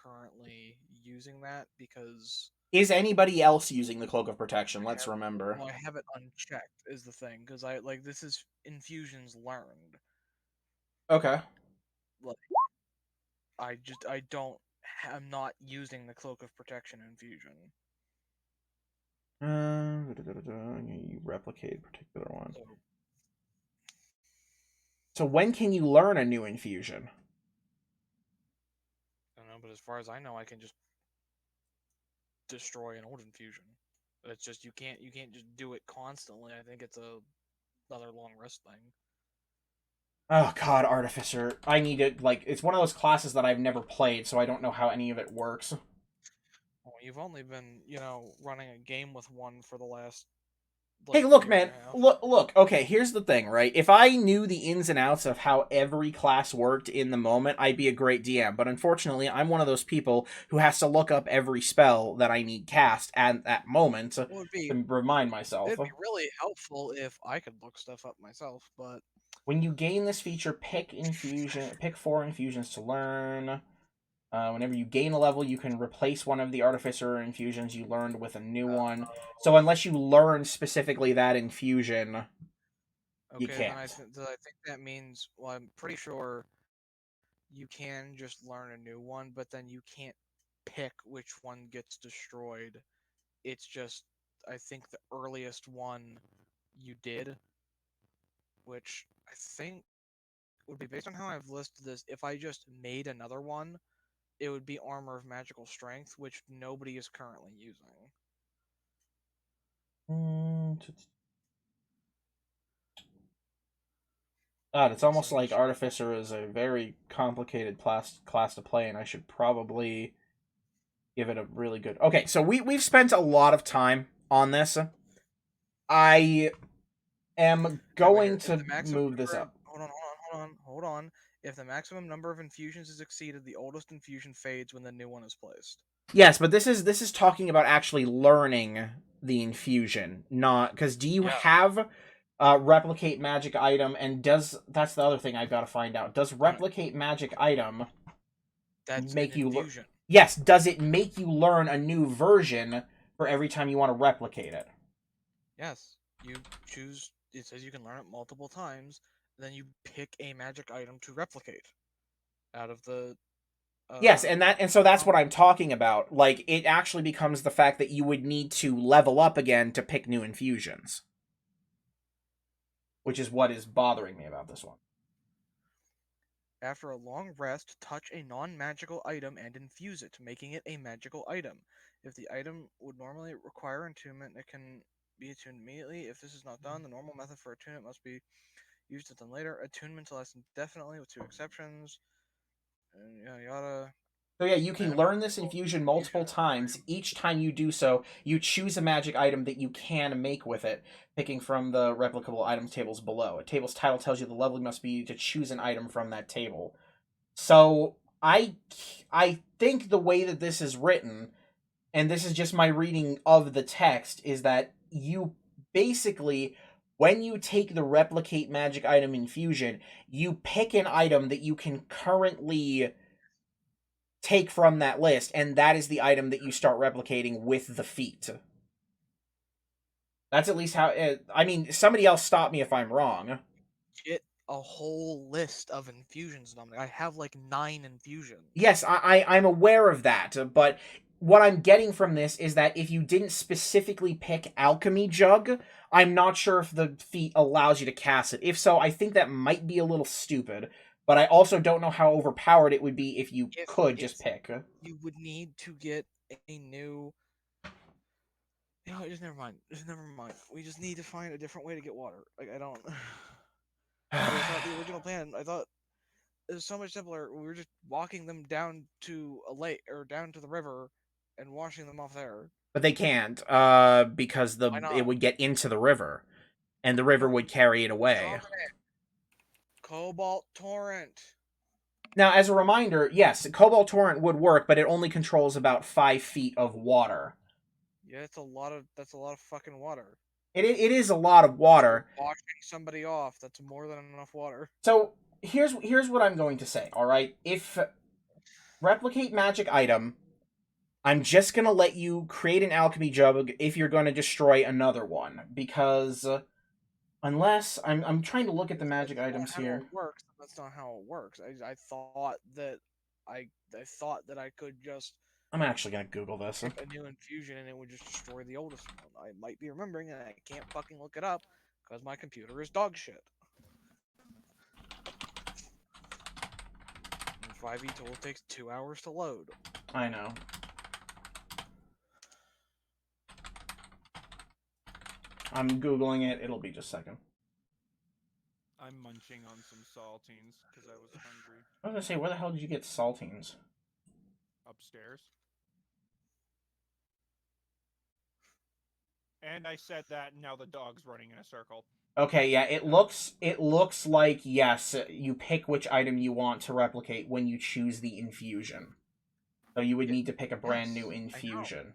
currently using that because... Is anybody else using the Cloak of Protection? Let's remember. Well, I have it unchecked is the thing, because this is infusions learned. Okay. Like, I'm not using the Cloak of Protection infusion. You replicate a particular one. So when can you learn a new infusion? I don't know, but as far as I know, I can just destroy an old infusion. It's just you can't just do it constantly. I think it's another long rest thing. Oh god, Artificer. I need it, it's one of those classes that I've never played, so I don't know how any of it works. Well, you've only been, running a game with one for the last... Hey, look, man. Look. Okay, here's the thing, right? If I knew the ins and outs of how every class worked in the moment, I'd be a great DM. But unfortunately, I'm one of those people who has to look up every spell that I need cast at that moment to remind myself. It'd be really helpful if I could look stuff up myself, but... When you gain this feature, pick 4 infusions to learn. Whenever you gain a level, you can replace one of the Artificer infusions you learned with a new one. So unless you learn specifically that infusion, you can't. I think that means, well, I'm pretty sure you can just learn a new one, but then you can't pick which one gets destroyed. It's just, I think the earliest one you did, which I think would be based on how I've listed this, if I just made another one, it would be Armor of Magical Strength, which nobody is currently using. God, it's almost like Artificer is a very complicated class to play, and I should probably give it a really good... Okay, so we've spent a lot of time on this. I am going to move this up. Hold on. If the maximum number of infusions is exceeded, the oldest infusion fades when the new one is placed. Yes, but this is talking about actually learning the infusion, not... Because do you have replicate magic item, and that's the other thing I've got to find out. Does replicate magic item make you learn? Yes, does it make you learn a new version for every time you want to replicate it? Yes. You choose... It says you can learn it multiple times, then you pick a magic item to replicate out of the... Yes, and so that's what I'm talking about. Like, it actually becomes the fact that you would need to level up again to pick new infusions. Which is what is bothering me about this one. After a long rest, touch a non-magical item and infuse it, making it a magical item. If the item would normally require attunement, it can be attuned immediately. If this is not done, the normal method for attunement must be used it then later. Attunement to last indefinitely with 2 exceptions. And yada yada. So yeah, you can learn this infusion multiple times. Each time you do so, you choose a magic item that you can make with it, picking from the replicable items tables below. A table's title tells you the level must be to choose an item from that table. So I think the way that this is written, and this is just my reading of the text, is that you basically, when you take the replicate magic item infusion, you pick an item that you can currently take from that list, and that is the item that you start replicating with the feat. That's at least how I mean, somebody else stop me if I'm wrong. Get a whole list of infusions, Dominic. I have like 9 infusions. Yes, I'm aware of that, but what I'm getting from this is that if you didn't specifically pick Alchemy Jug, I'm not sure if the feat allows you to cast it. If so, I think that might be a little stupid. But I also don't know how overpowered it would be if you could just pick. You would need to get a new... You know, just never mind. Just never mind. We just need to find a different way to get water. Like, I don't... I thought the original plan, I thought it was so much simpler. We were just walking them down to a lake, or down to the river, and washing them off there. But they can't, because it would get into the river, and the river would carry it away. Cobalt Torrent. Now, as a reminder, yes, Cobalt Torrent would work, but it only controls about 5 feet of water. Yeah, that's a lot of fucking water. It is a lot of water. Washing somebody off, that's more than enough water. So, here's what I'm going to say, alright? If replicate magic item, I'm just going to let you create an alchemy jug if you're going to destroy another one, because... unless I'm trying to look at the magic items here. That's not how it works. I thought that I could just. I'm actually gonna Google this. A new infusion and it would just destroy the oldest one. I might be remembering and I can't fucking look it up because my computer is dog shit. 5e tool takes 2 hours to load. I know. I'm Googling it. It'll be just a second. I'm munching on some saltines because I was hungry. I was gonna say, where the hell did you get saltines? Upstairs. And I said that, and now the dog's running in a circle. Okay, yeah, it looks like, yes, you pick which item you want to replicate when you choose the infusion. So you would need to pick a brand new infusion.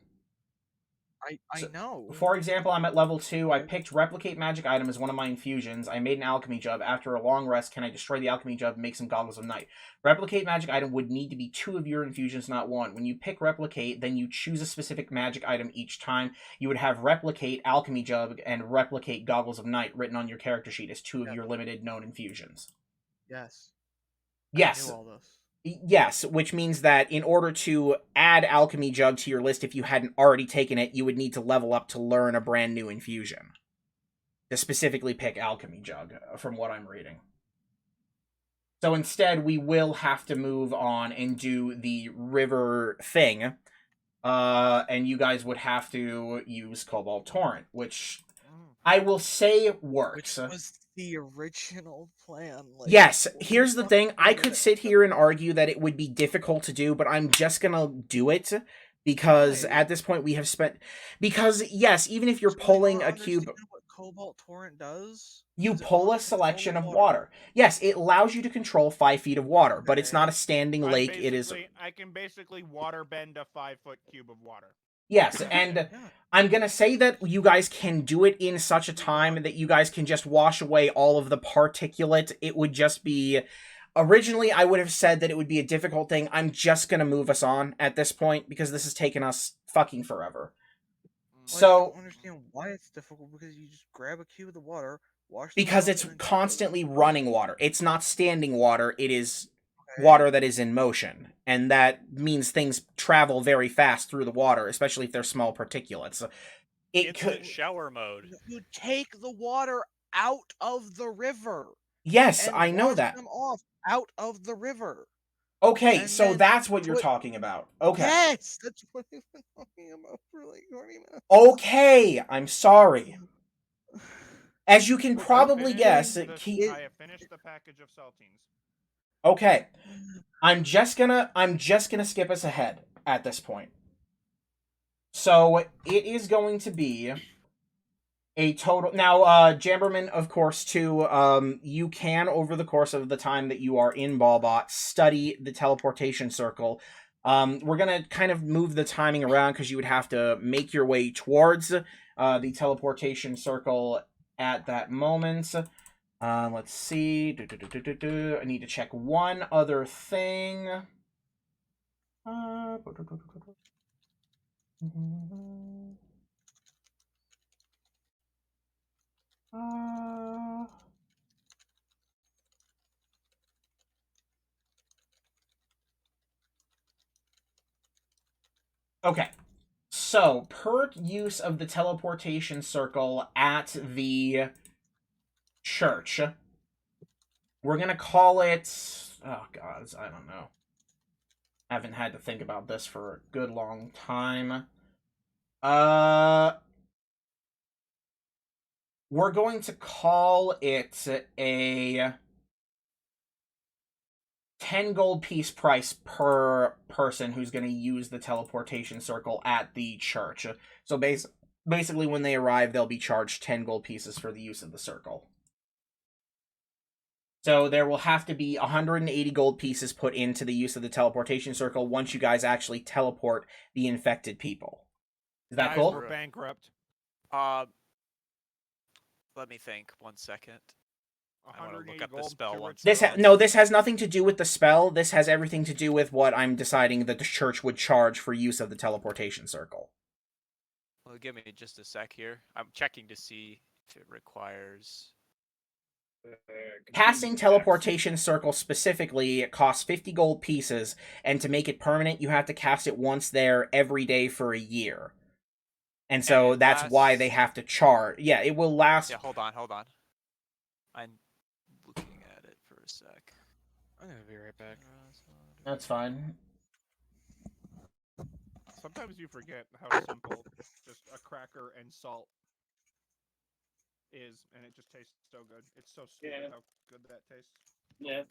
I know. For example, I'm at level 2. I picked Replicate Magic Item as one of my infusions. I made an Alchemy Jug. After a long rest, can I destroy the Alchemy Jug and make some Goggles of Night? Replicate Magic Item would need to be 2 of your infusions, not 1. When you pick Replicate, then you choose a specific magic item each time. You would have Replicate Alchemy Jug and Replicate Goggles of Night written on your character sheet as 2 of your limited known infusions. Yes. Yes. I knew all this. Yes, which means that in order to add Alchemy Jug to your list, if you hadn't already taken it, you would need to level up to learn a brand new infusion. To specifically pick Alchemy Jug, from what I'm reading. So instead, we will have to move on and do the river thing. And you guys would have to use Cobalt Torrent, which I will say works. Which was the original plan. Like, yes, here's the thing. I could sit here and argue that it would be difficult to do, but I'm just gonna do it because at this point we have spent... Because, yes, even if you're pulling a cube... What Cobalt Torrent does? You pull a selection of water. Yes, it allows you to control 5 feet of water, but it's not a standing lake. It is... I can basically water bend a 5-foot cube of water. Yes, and I'm going to say that you guys can do it in such a time that you guys can just wash away all of the particulate. It would just be... Originally, I would have said that it would be a difficult thing. I'm just going to move us on at this point because this has taken us fucking forever. So, I don't understand why it's difficult because you just grab a cube of the water, wash the because it's constantly running water. It's not standing water. It is water that is in motion. And that means things travel very fast through the water, especially if they're small particulates. Instant shower mode. You take the water out of the river. Yes, I know that. Them off out of the river. Okay, And so then that's what you're put- talking about. Okay. Yes, that's what I've been talking about for like 20 minutes. Okay, I'm sorry. As you can Look, probably guess, I have finished the package of saltines. Okay. I'm just gonna skip us ahead at this point. So it is going to be a total now, Jamberman, of course, too, you can, over the course of the time that you are in Ballbot, study the teleportation circle. We're gonna kind of move the timing around because you would have to make your way towards the teleportation circle at that moment. Let's see. I need to check one other thing. Okay. So, per use of the teleportation circle at the church, we're gonna call it... Oh, God, I don't know. I haven't had to think about this for a good long time. We're going to call it a 10 gold piece price per person who's going to use the teleportation circle at the church. So basically when they arrive, they'll be charged 10 gold pieces for the use of the circle. So there will have to be 180 gold pieces put into the use of the teleportation circle once you guys actually teleport the infected people. Is that cool? We're bankrupt. Let me think 1 second. I want to look 180 up the gold spell to once. This has nothing to do with the spell. This has everything to do with what I'm deciding that the church would charge for use of the teleportation circle. Well, give me just a sec here. I'm checking to see if it requires... Casting teleportation circle specifically costs 50 gold pieces, and to make it permanent, you have to cast it once there every day for a year. And so that's why they have to charge. Yeah, it will last... Yeah, hold on. I'm looking at it for a sec. I'm gonna be right back. That's fine. Sometimes you forget how simple just a cracker and salt is, and it just tastes so good. It's so stupid how good that tastes. Yeah.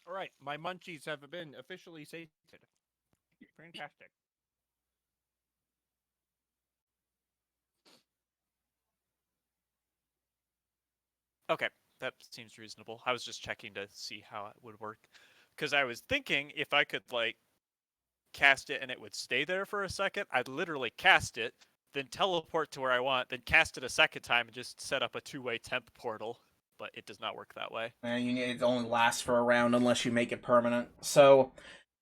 All right, my munchies have been officially sated. Fantastic. Okay, that seems reasonable. I was just checking to see how it would work. Because I was thinking if I could, like, cast it and it would stay there for a second, I'd literally cast it, then teleport to where I want, then cast it a second time and just set up a two-way temp portal. But it does not work that way. It only lasts for a round unless you make it permanent. So,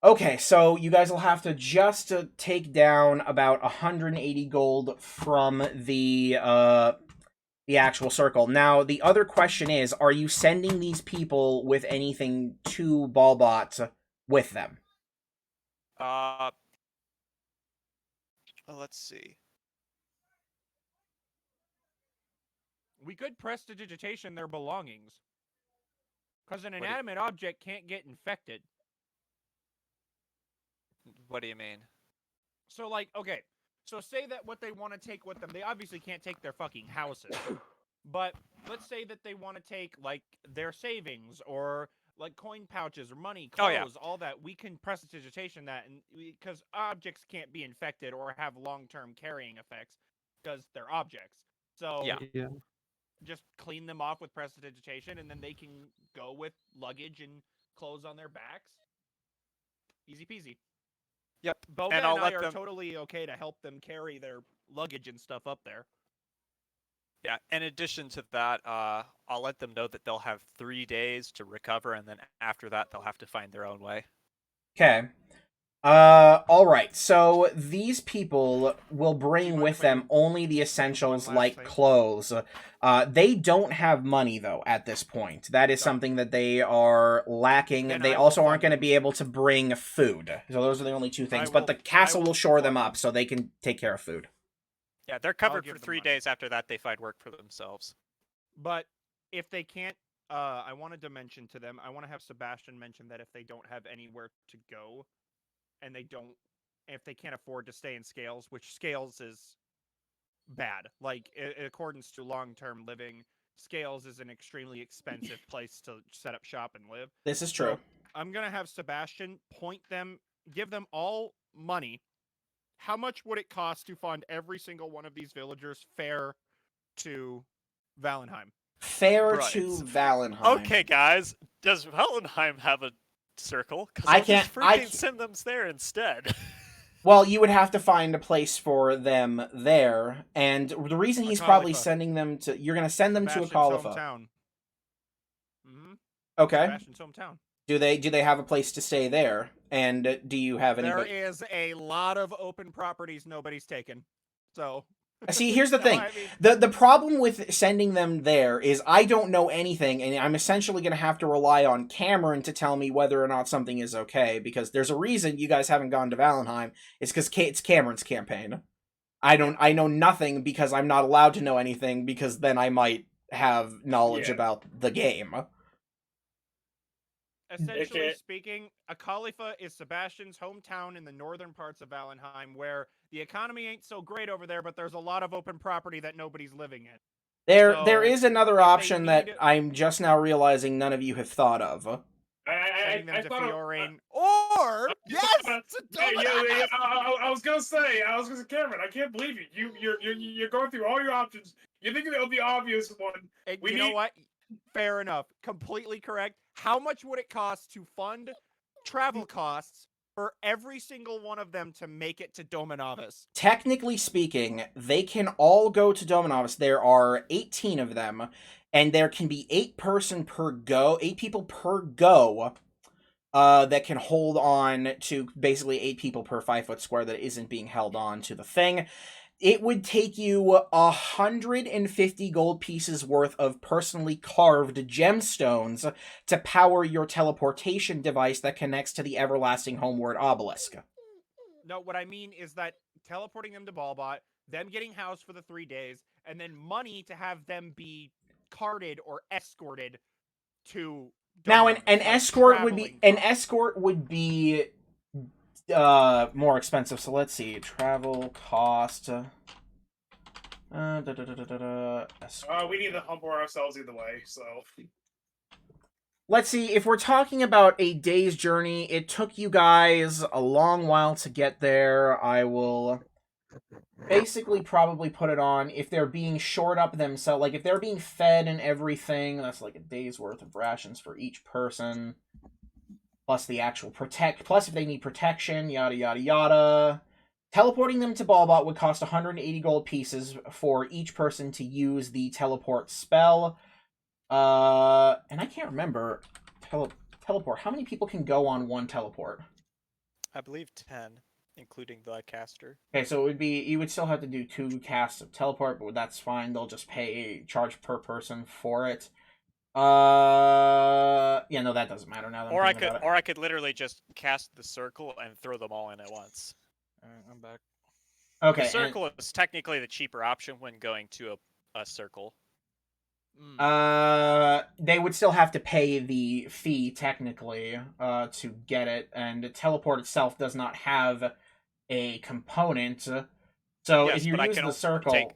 okay, so you guys will have to just take down about 180 gold from the actual circle. Now, the other question is, are you sending these people with anything to Ballbot with them? Let's see. We could prestidigitation their belongings. Because an inanimate object can't get infected. What do you mean? So, like, okay. So say that what they want to take with them, they obviously can't take their fucking houses. But let's say that they want to take, like, their savings or, like, coin pouches or money, clothes, all that. We can prestidigitation that, and because objects can't be infected or have long-term carrying effects because they're objects. So Yeah. just clean them off with prestidigitation, and then they can go with luggage and clothes on their backs. Easy peasy. Yep. Boba and I are totally okay to help them carry their luggage and stuff up there. Yeah, in addition to that, I'll let them know that they'll have 3 days to recover, and then after that, they'll have to find their own way. Okay. Alright, so these people will bring with them only the essentials like clothes. They don't have money, though, at this point. That is something that they are lacking. They also aren't going to be able to bring food. So those are the only two things. But the castle will shore them up so they can take care of food. Yeah, they're covered for 3 days. After that, they find work for themselves. But if they can't, I wanted to mention to them, I want to have Sebastian mention that if they don't have anywhere to go, and if they can't afford to stay in Scales, which Scales is bad. Like, in accordance to long-term living, Scales is an extremely expensive place to set up shop and live. This is true. So I'm going to have Sebastian give them all money. How much would it cost to fund every single one of these villagers fair to Valenheim? Fair Right. to Valenheim. Okay, guys, does Valenheim have a circle? Because I I'll just can't- freaking send them there instead. Well, you would have to find a place for them there, and the reason he's probably Akalifa. sending them to... You're going to send them to Sebastian's Akalifa. hometown. Mm-hmm. Okay. Sebastian's hometown. Do they have a place to stay there? And do you have There anybody... is a lot of open properties nobody's taken. So... See, here's the No, thing. I mean- The problem with sending them there is I don't know anything, and I'm essentially going to have to rely on Cameron to tell me whether or not something is okay, because there's a reason you guys haven't gone to Valenheim. It's because it's Cameron's campaign. I know nothing because I'm not allowed to know anything, because then I might have knowledge Yeah. about the game. Essentially Okay. speaking, Akalifa is Sebastian's hometown in the northern parts of Valenheim, where the economy ain't so great over there, but there's a lot of open property that nobody's living in. There So, is another if they option that need- I'm just now realizing none of you have thought of. Sending them I to thought Fiorane. Or, yes! To Hey, Dominus! I was gonna say, Cameron, I can't believe you. You're going through all your options. You think of the obvious one. And We you know need- what? Fair enough. Completely correct. How much would it cost to fund travel costs for every single one of them to make it to Dominavis? Technically speaking, they can all go to Dominavis. There are 18 of them, and there can be 8 people per go, that can hold on to basically 8 people per 5 foot square that isn't being held on to the thing. It would take you 150 gold pieces worth of personally carved gemstones to power your teleportation device that connects to the everlasting homeward obelisk. No, what I mean is that teleporting them to Ballbot, them getting housed for the 3 days, and then money to have them be carted or escorted to Now, Dominavis, an like escort would be traveling costs. more expensive. So let's see, travel cost. Escort. We need to humble ourselves either way. So Let's see, if we're talking about a day's journey, it took you guys a long while to get there. I will basically probably put it on if they're being shored up themselves, like if they're being fed and everything, that's like a day's worth of rations for each person, plus the actual plus if they need protection, yada yada yada. Teleporting them to Ballbot would cost 180 gold pieces for each person to use the teleport spell. And I can't remember teleport. How many people can go on one teleport? I believe 10, including the caster. Okay, so you would still have to do 2 casts of teleport, but that's fine. They'll just charge per person for it. Yeah, no, that doesn't matter now. That Or I'm I thinking could, about it. or I could literally just cast the circle and throw them all in at once. Alright, I'm back. Okay, The and- circle is technically the cheaper option when going to a circle. They would still have to pay the fee technically, to get it, and teleport itself does not have a component. So Yes, if you but I use can the only circle,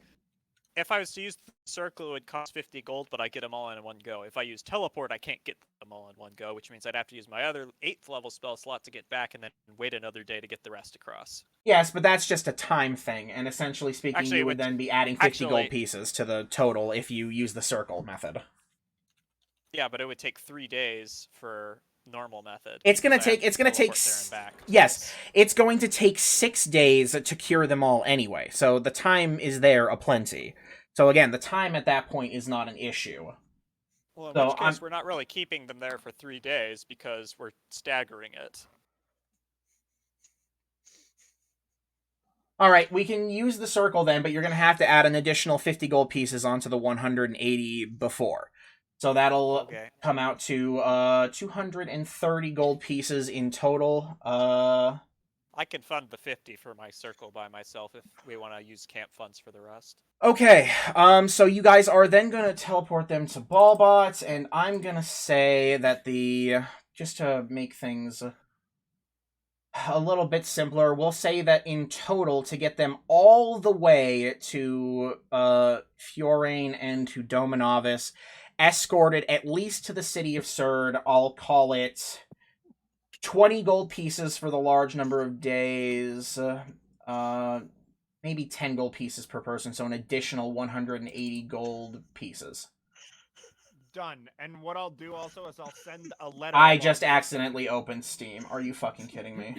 If I was to use the circle, it would cost 50 gold, but I get them all in one go. If I use teleport, I can't get them all in one go, which means I'd have to use my other 8th level spell slot to get back and then wait another day to get the rest across. yes, but that's just a time thing, and essentially speaking, Actually, you it would would- then be adding 50 actually- gold pieces to the total if you use the circle method. Yeah, but it would take 3 days for normal method. It's gonna because I have take. It's to gonna take. teleport there and back Yes, twice. it's going to take 6 days to cure them all anyway. So the time is there aplenty. So again, the time at that point is not an issue. Well, in So which case, I'm- we're not really keeping them there for 3 days because we're staggering it. All right, we can use the circle then, but you're going to have to add an additional 50 gold pieces onto the 180 before. So that'll Okay. come out to 230 gold pieces in total. I'll I can fund the 50 for my circle by myself if we want to use camp funds for the rest. Okay, so you guys are then gonna teleport them to Ballbot, and I'm gonna say that just to make things a little bit simpler, we'll say that in total, to get them all the way to Fiorane and to Dominavis, escorted at least to the city of Surd, I'll call it 20 gold pieces for the large number of days, maybe 10 gold pieces per person, so an additional 180 gold pieces. Done. And what I'll do also is I'll send a letter. I just accidentally opened Steam. Are you fucking kidding me?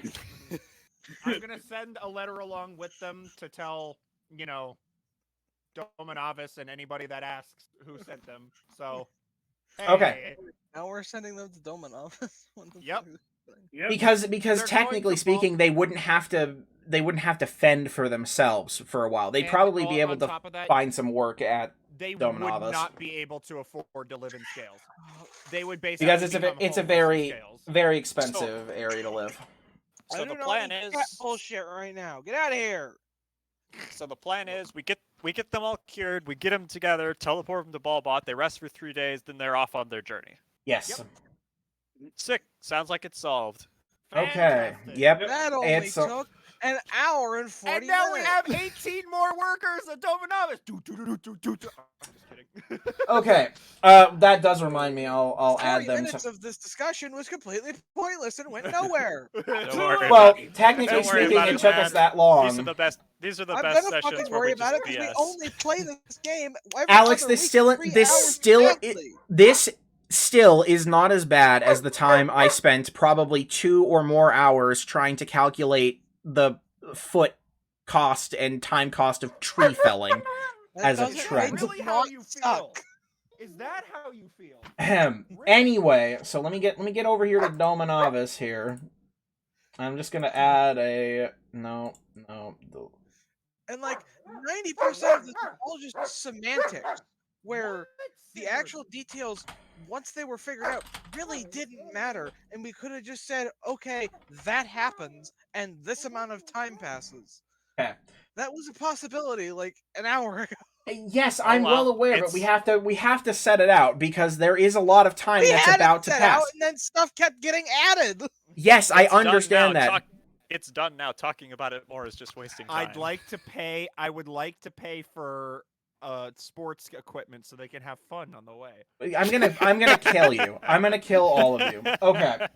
I'm gonna send a letter along with them to tell, Dominavis and anybody that asks who sent them. So, hey, Okay. Now we're sending them to Dominavis. Yep. Yep. Because They're technically going to speaking, they wouldn't have to fend for themselves for a while. They'd And probably be able on to top of that, find some work at they Dominavis. would not be able to afford to live in Scales. They would basically because become it's a homeless in Scales. very expensive area to live. So I the do not plan need is that bullshit right now. Get out of here. So the plan is we get them all cured, we get them together, teleport them to Ballbot, they rest for 3 days, then they're off on their journey. Yes. Yep. Sick. Sounds like it's solved. Okay. Fantastic. Yep. That only It's took an hour and 40 And now we minutes. have 18 more workers at Dominavis. I'm just kidding. Okay. That does remind me. I'll 40 add them minutes to. of this discussion was completely pointless and went nowhere. Don't worry Well, about it. technically Don't worry speaking, about it it, took man. us that These are long. the best. These are the I'm best gonna sessions fucking where worry we about it just because BS. we only play this game every Alex, other this week, still 3 this hours still exactly. this still is not as bad as the time I spent probably 2 or more hours trying to calculate the foot cost and time cost of tree felling. That as a doesn't trend. make Really it how not you feel? suck. Is that how you feel? Anyway, so let me get over here to Dominavis here. I'm just gonna add a no. And like 90% of this is all just semantics, where the actual details, once they were figured out, really didn't matter, and we could have just said, okay, that happens, and this amount of time passes. Okay. That was a possibility like an hour ago. Yes, I'm well, well aware, but it's- we have to set it out because there is a lot of time We that's had about it to set pass. out, and then stuff kept getting added. Yes, I It's done understand now. that. It's done now. Talking about it more is just wasting time. I would like to pay for sports equipment so they can have fun on the way. I'm gonna kill you. I'm gonna kill all of you. Okay.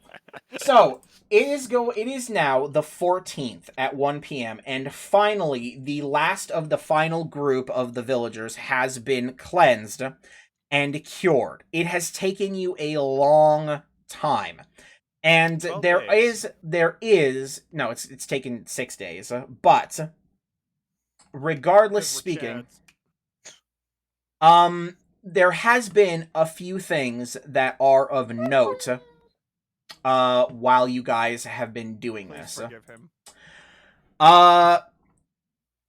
So it is now the 14th at 1 p.m. and finally the last of the final group of the villagers has been cleansed and cured. It has taken you a long time. And 12 there days. is no, it's taken 6 days, but regardless speaking, there has been a few things that are of note while you guys have been doing Please this. forgive him.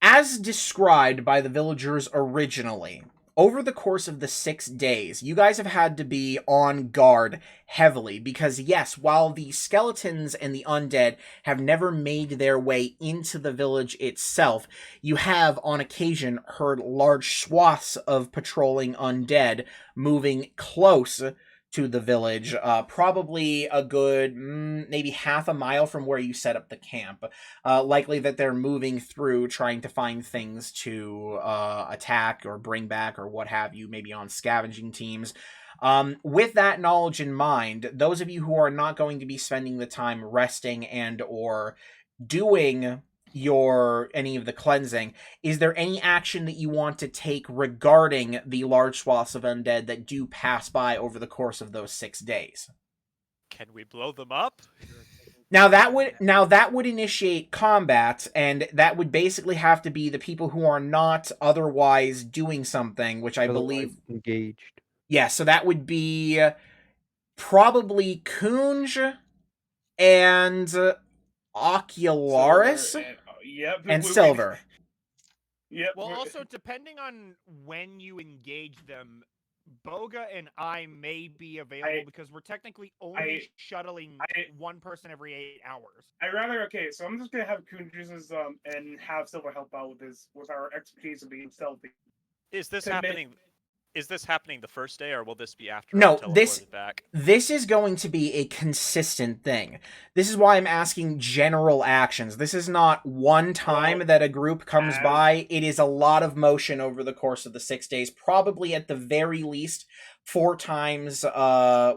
As described by the villagers originally, over the course of the 6 days, you guys have had to be on guard heavily because, yes, while the skeletons and the undead have never made their way into the village itself, you have, on occasion, heard large swaths of patrolling undead moving close to the village, probably a good maybe half a mile from where you set up the camp. Likely that they're moving through trying to find things to attack or bring back or what have you, maybe on scavenging teams. With that knowledge in mind, those of you who are not going to be spending the time resting and or doing any of the cleansing, is there any action that you want to take regarding the large swaths of undead that do pass by over the course of those 6 days? Can we blow them up? Now that would initiate combat, and that would basically have to be the people who are not otherwise doing something, which I believe engaged. Yeah, so that would be probably Kunj and Ocularis and Silver. Yep. Well, also depending on when you engage them, Boga and I may be available because we're technically only shuttling one person every 8 hours. So I'm just gonna have Kunjus's and have Silver help out with our expertise of being stealthy. Is this happening? Is this happening the first day, or will this be after No, I'm teleported back? This is going to be a consistent thing. This is why I'm asking general actions. This is not one time that a group comes by. It is a lot of motion over the course of the 6 days, probably at the very least 4 times,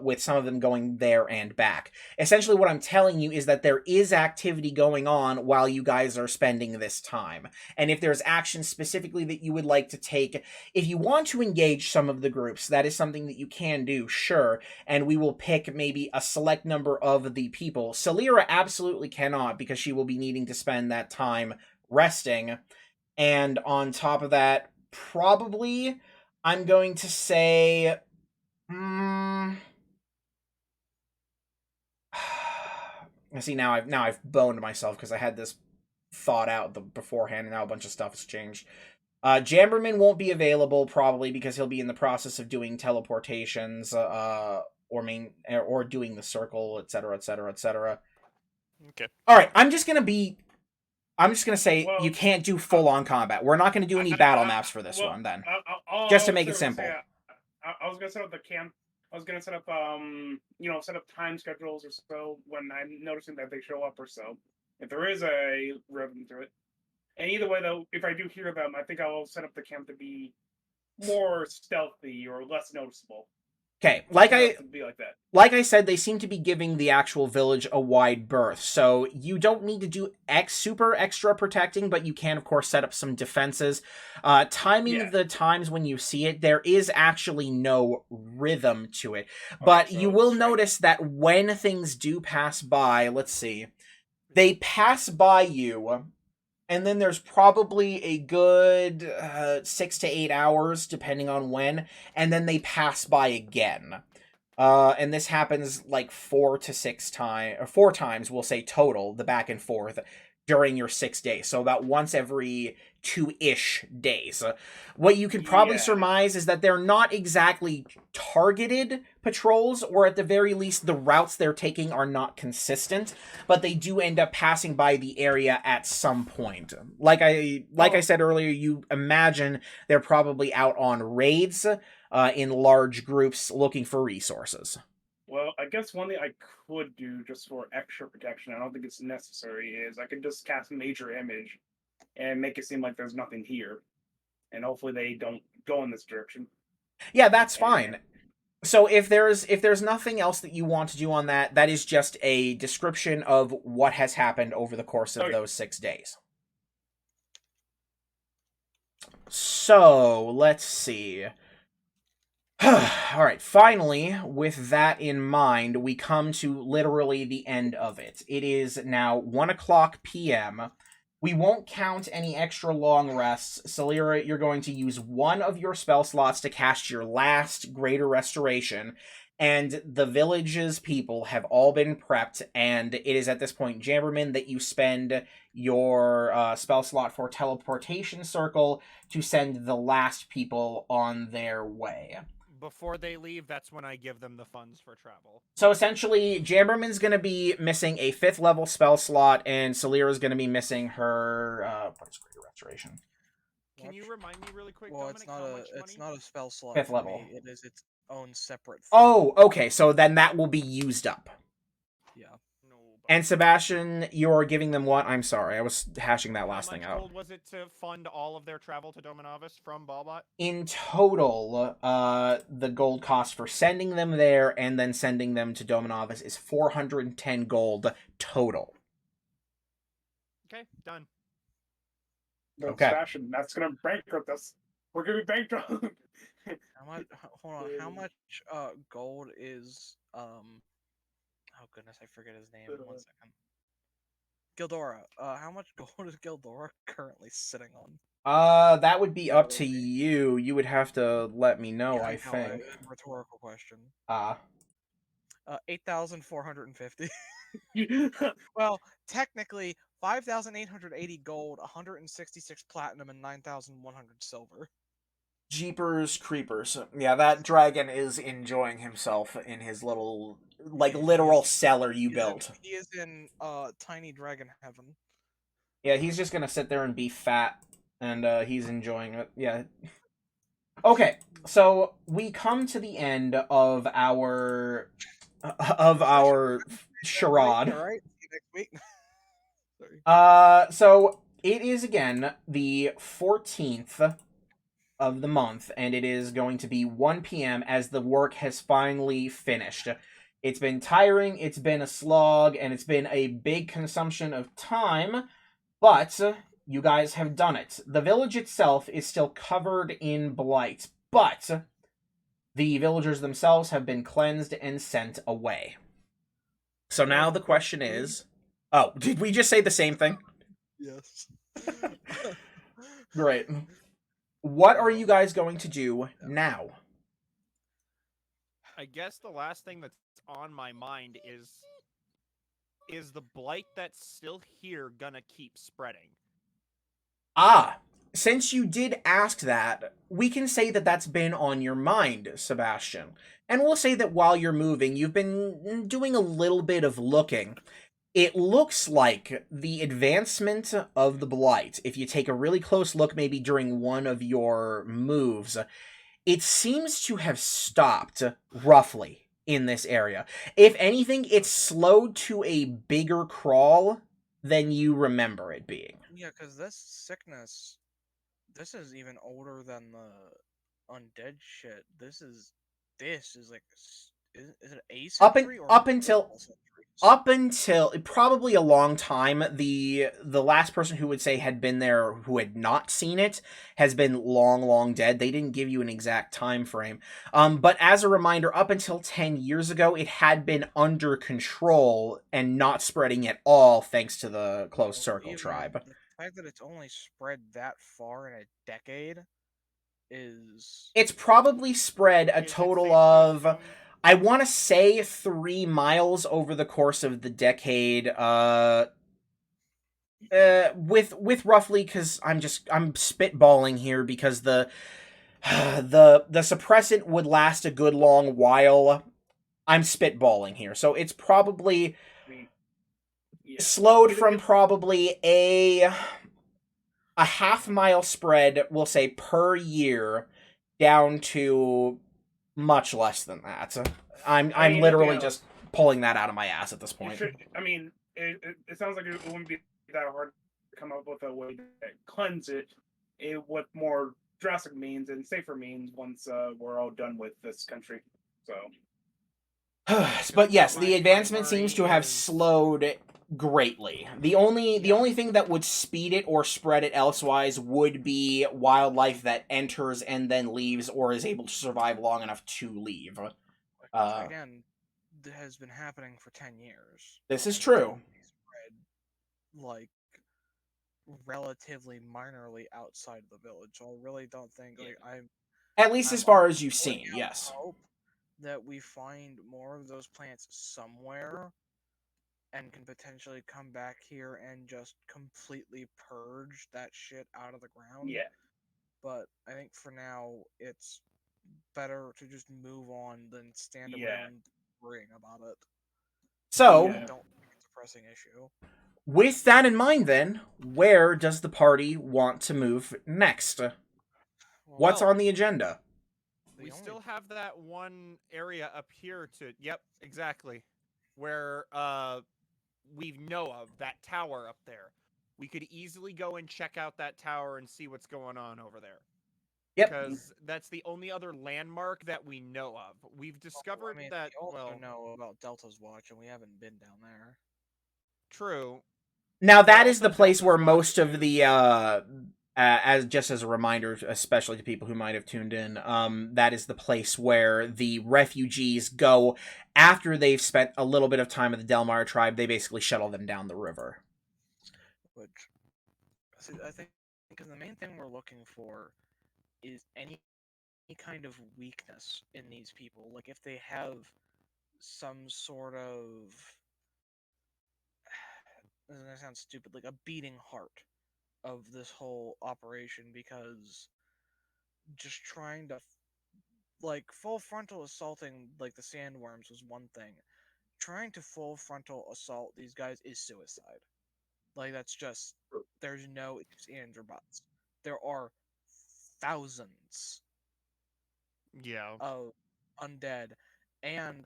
with some of them going there and back. Essentially what I'm telling you is that there is activity going on while you guys are spending this time. And if there's action specifically that you would like to take, if you want to engage some of the groups, that is something that you can do, sure, and we will pick maybe a select number of the people. Celira absolutely cannot, because she will be needing to spend that time resting. And on top of that, probably, I'm going to say... See, now I've boned myself because I had this thought out beforehand, and now a bunch of stuff has changed. Jamberman won't be available probably because he'll be in the process of doing teleportations, or doing the circle, etc., etc., etc. Okay. All right, I'm just gonna say you can't do full-on combat. We're not gonna do any battle maps for this one then, just to make it simple. I was gonna set up the camp. I was gonna set up, set up time schedules or so when I'm noticing that they show up or so. If there is a rhythm to it. And either way, though, if I do hear them, I think I'll set up the camp to be more stealthy or less noticeable. Okay, like I said, they seem to be giving the actual village a wide berth, so you don't need to do super extra protecting, but you can, of course, set up some defenses. Timing of the times when you see it, there is actually no rhythm to it, but you will notice that when things do pass by, let's see, they pass by you, and then there's probably a good 6 to 8 hours, depending on when, and then they pass by again. And this happens like 4 times, we'll say total, the back and forth, during your 6 days. So about once every 2-ish days. What you can probably surmise is that they're not exactly targeted patrols, or at the very least the routes they're taking are not consistent, but they do end up passing by the area at some point. Like I said earlier, you imagine they're probably out on raids in large groups looking for resources. Well, I guess one thing I could do just for extra protection, I don't think it's necessary, is I could just cast Major Image and make it seem like there's nothing here. And hopefully they don't go in this direction. Yeah, that's fine. So if there's nothing else that you want to do on that, that is just a description of what has happened over the course of those 6 days. So, let's see. Alright, finally, with that in mind, we come to literally the end of it. It is now 1:00 p.m. We won't count any extra long rests. Celira, you're going to use one of your spell slots to cast your last Greater Restoration, and the village's people have all been prepped, and it is at this point, Jamberman, that you spend your spell slot for Teleportation Circle to send the last people on their way. Before they leave, that's when I give them the funds for travel. So essentially, Jamberman's going to be missing a 5th level spell slot, and Celira's going to be missing her what's Greater Restoration? Can you remind me really quick? Well, Dominic, it's not a spell slot. 5th level. Me. It is its own separate thing. Oh, okay. So then that will be used up. Yeah. And Sebastian, you're giving them what? I'm sorry, I was hashing that last thing out. How much gold was it to fund all of their travel to Dominavis from Balbot? In total, the gold cost for sending them there and then sending them to Dominavis is 410 gold total. Okay, done. Okay. Fashion, that's gonna bankrupt us. We're gonna be bankrupt. How much gold is oh goodness, I forget his name. 1 second. Gildora. How much gold is Gildora currently sitting on? That would be up to you. You would have to let me know, I think. Rhetorical question. 8,450. Well, technically, 5,880 gold, 166 platinum, and 9,100 silver. Jeepers creepers. Yeah, that dragon is enjoying himself in his little, like, literal cellar you built. He is in tiny dragon heaven. Yeah, he's just gonna sit there and be fat, and he's enjoying it. Yeah. Okay, so we come to the end of our charade. All right. See you next week. Sorry. So it is again the 14th of the month, and it is going to be 1 p.m. as the work has finally finished. It's been tiring, it's been a slog, and it's been a big consumption of time, but you guys have done it. The village itself is still covered in blight, but the villagers themselves have been cleansed and sent away. So now the question is... Oh, did we just say the same thing? Yes. Great. What are you guys going to do now? I guess the last thing that's on my mind is the blight that's still here gonna keep spreading? Ah, since you did ask that, we can say that that's been on your mind, Sebastian. And we'll say that while you're moving, you've been doing a little bit of looking. It looks like the advancement of the blight, if you take a really close look maybe during one of your moves, it seems to have stopped, roughly, in this area. If anything, it's slowed to a bigger crawl than you remember it being. Yeah, because this sickness, this is even older than the undead shit. This is like, is it a century or up until multiple centuries? Up until probably a long time, the last person who would say had been there who had not seen it has been long dead. They didn't give you an exact time frame. But as a reminder, up until 10 years ago, it had been under control and not spreading at all, thanks to the Closed Circle Even tribe. The fact that it's only spread that far in a decade is... It's probably spread a total of... I want to say 3 miles over the course of the decade, with roughly, because I'm spitballing here because the suppressant would last a good long while. I'm spitballing here, so it's probably slowed from probably a half-mile spread, we'll say, per year, down to much less than that. I'm literally just pulling that out of my ass at this point. It sounds like it wouldn't be that hard to come up with a way to cleanse it with more drastic means and safer means once we're all done with this country. So, but yes, the advancement seems to have slowed greatly. The only thing that would speed it or spread it elsewise would be wildlife that enters and then leaves or is able to survive long enough to leave. Again, it has been happening for 10 years. This is true. Spread, like, relatively minorly outside the village. So I really don't think, like, at least as far as you've seen, yes. Hope that we find more of those plants somewhere and can potentially come back here and just completely purge that shit out of the ground. Yeah. But I think for now, it's better to just move on than stand around worrying about it. So, I don't think it's a pressing issue. With that in mind, then, where does the party want to move next? What's on the agenda? We still have that one area up here to... Yep, exactly. Where we know of, that tower up there. We could easily go and check out that tower and see what's going on over there. Yep. Because that's the only other landmark that we know of. We've discovered that... We also know about Delta's Watch, and we haven't been down there. True. Now, that is the place where most of the... as a reminder, especially to people who might have tuned in, that is the place where the refugees go after they've spent a little bit of time with the Delmar tribe. They basically shuttle them down the river. Which, I think, because the main thing we're looking for is any kind of weakness in these people. Like, if they have some sort of... This is gonna sound stupid, like a beating heart of this whole operation, because just trying to like full frontal assaulting like the sandworms was one thing. Trying to full frontal assault these guys is suicide. Like that's just there's no ifs, ands, or buts. There are thousands Yeah. of undead, and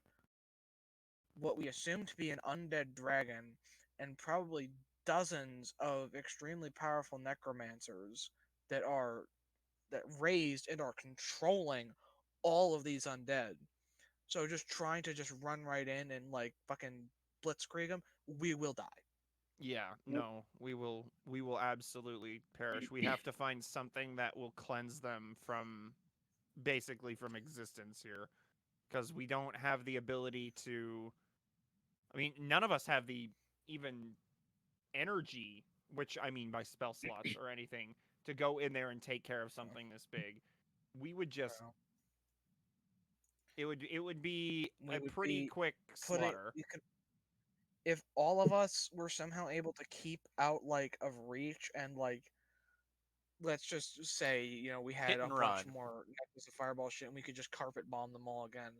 what we assume to be an undead dragon, and probably dozens of extremely powerful necromancers that raised and are controlling all of these undead. So just trying to just run right in and like fucking blitzkrieg them, we will die. Yeah, no, we will absolutely perish. We have to find something that will cleanse them from basically from existence here, because we don't have the ability to. I mean, none of us have the even energy, which I mean by spell slots or anything, to go in there and take care of something this big. We would just. It would be a pretty quick slaughter. If all of us were somehow able to keep out like of reach and like let's just say, you know, we had Hit a and bunch run. more necklace of fireball shit and we could just carpet bomb them all again.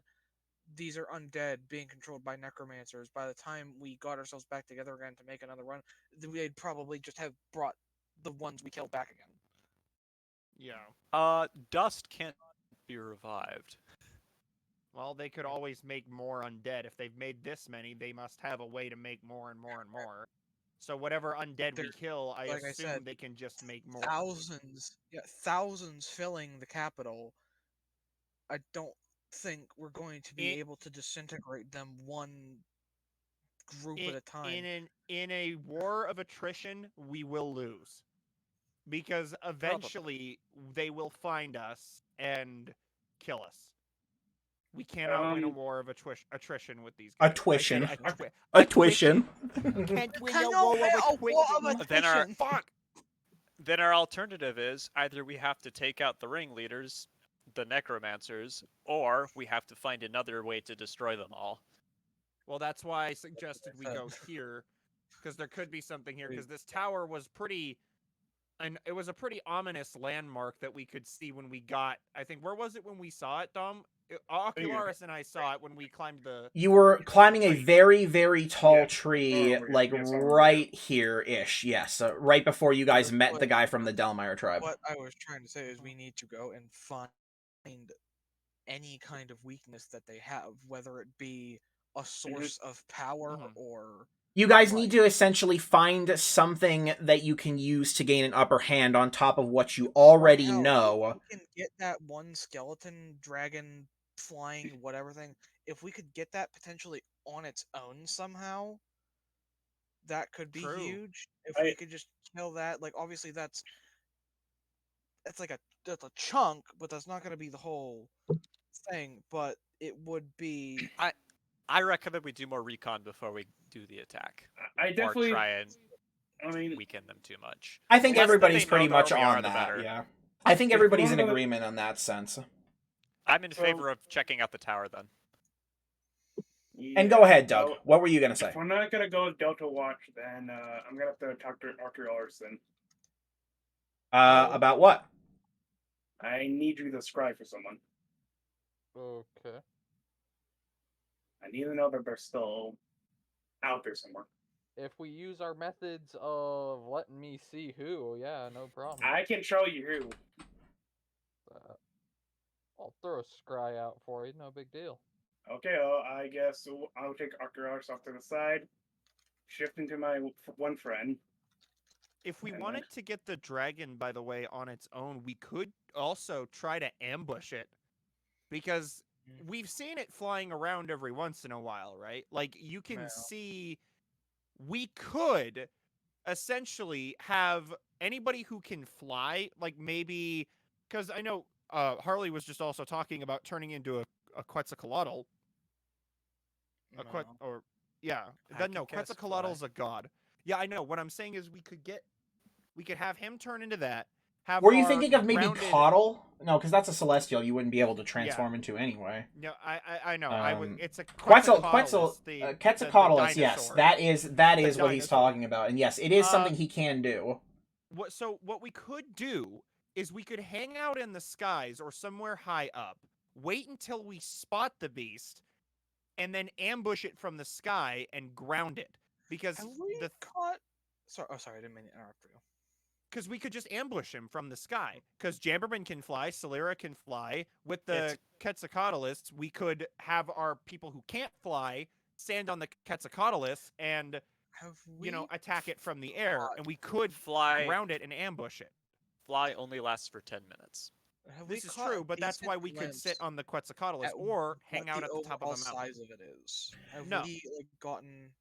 These are undead being controlled by necromancers. By the time we got ourselves back together again to make another run, they'd probably just have brought the ones we killed back again. Yeah. Dust can't be revived. Well, they could always make more undead. If they've made this many, they must have a way to make more and more and more. So whatever undead we kill, I like I assume said, they can just make more. Thousands filling the capital. I don't think we're going to be able to disintegrate them one group at a time. In a war of attrition, we will lose. Because eventually they will find us and kill us. We cannot win a war of attrition with these guys. Attrition. Attrition. Can't win a war of attrition. Then our alternative is either we have to take out the ringleaders, the necromancers, or we have to find another way to destroy them all. Well, that's why I suggested we go here, because there could be something here, because this tower was pretty... And it was a pretty ominous landmark that we could see when we got... I think, where was it when we saw it, Dom? Ocularis and I saw it when we climbed the... You were climbing a very, very tall tree, like right here-ish, yes. Right before you guys met the guy from the Delmire tribe. What I was trying to say is we need to go and find any kind of weakness that they have, whether it be a source of power or... You guys need to essentially find something that you can use to gain an upper hand on top of what you already know. If we can get that one skeleton, dragon, flying, whatever thing, if we could get that potentially on its own somehow, that could be huge. If we could just kill that, like obviously that's like that's a chunk, but that's not going to be the whole thing. But it would be. I recommend we do more recon before we do the attack. I definitely or try and weaken them too much. I think everybody's pretty much on that. Yeah, I think everybody's in agreement on that sense. I'm in favor of checking out the tower then. And go ahead, Doug. What were you gonna say? If we're not gonna go with Delta Watch, then I'm gonna have to talk to Ocularis then. About what? I need you to scry for someone. Okay. I need to know that they're still out there somewhere. If we use our methods of letting me see who, yeah, no problem. I can show you who. I'll throw a scry out for you, no big deal. Okay, well, I guess I'll take Ocularis off to the side, shift into my one friend. If we wanted to get the dragon, by the way, on its own, we could also try to ambush it. Because we've seen it flying around every once in a while, right? Like, you can see... We could essentially have anybody who can fly, like maybe... Because I know Harley was just also talking about turning into a Quetzalcoatl. Quetzalcoatl's a god. Yeah, I know. What I'm saying is we could have him turn into that. Were you thinking of maybe Coddle? No, because that's a Celestial you wouldn't be able to transform into anyway. No, I know. It's a Quetzalcoatl is, yes. That is what he's talking about. And yes, it is something he can do. What we could do is we could hang out in the skies or somewhere high up, wait until we spot the beast, and then ambush it from the sky and ground it. Because Have we caught? Sorry, I didn't mean to interrupt you. Because we could just ambush him from the sky. Because Jamberman can fly, Solera can fly. With the Quetzalcoatlus, we could have our people who can't fly stand on the Quetzalcoatlus and, attack it from the air. And we could fly ground it and ambush it. Fly only lasts for 10 minutes. This is true, but that's why we could sit on the Quetzalcoatlus or hang out at the top of a mountain. Size of it is. Have we gotten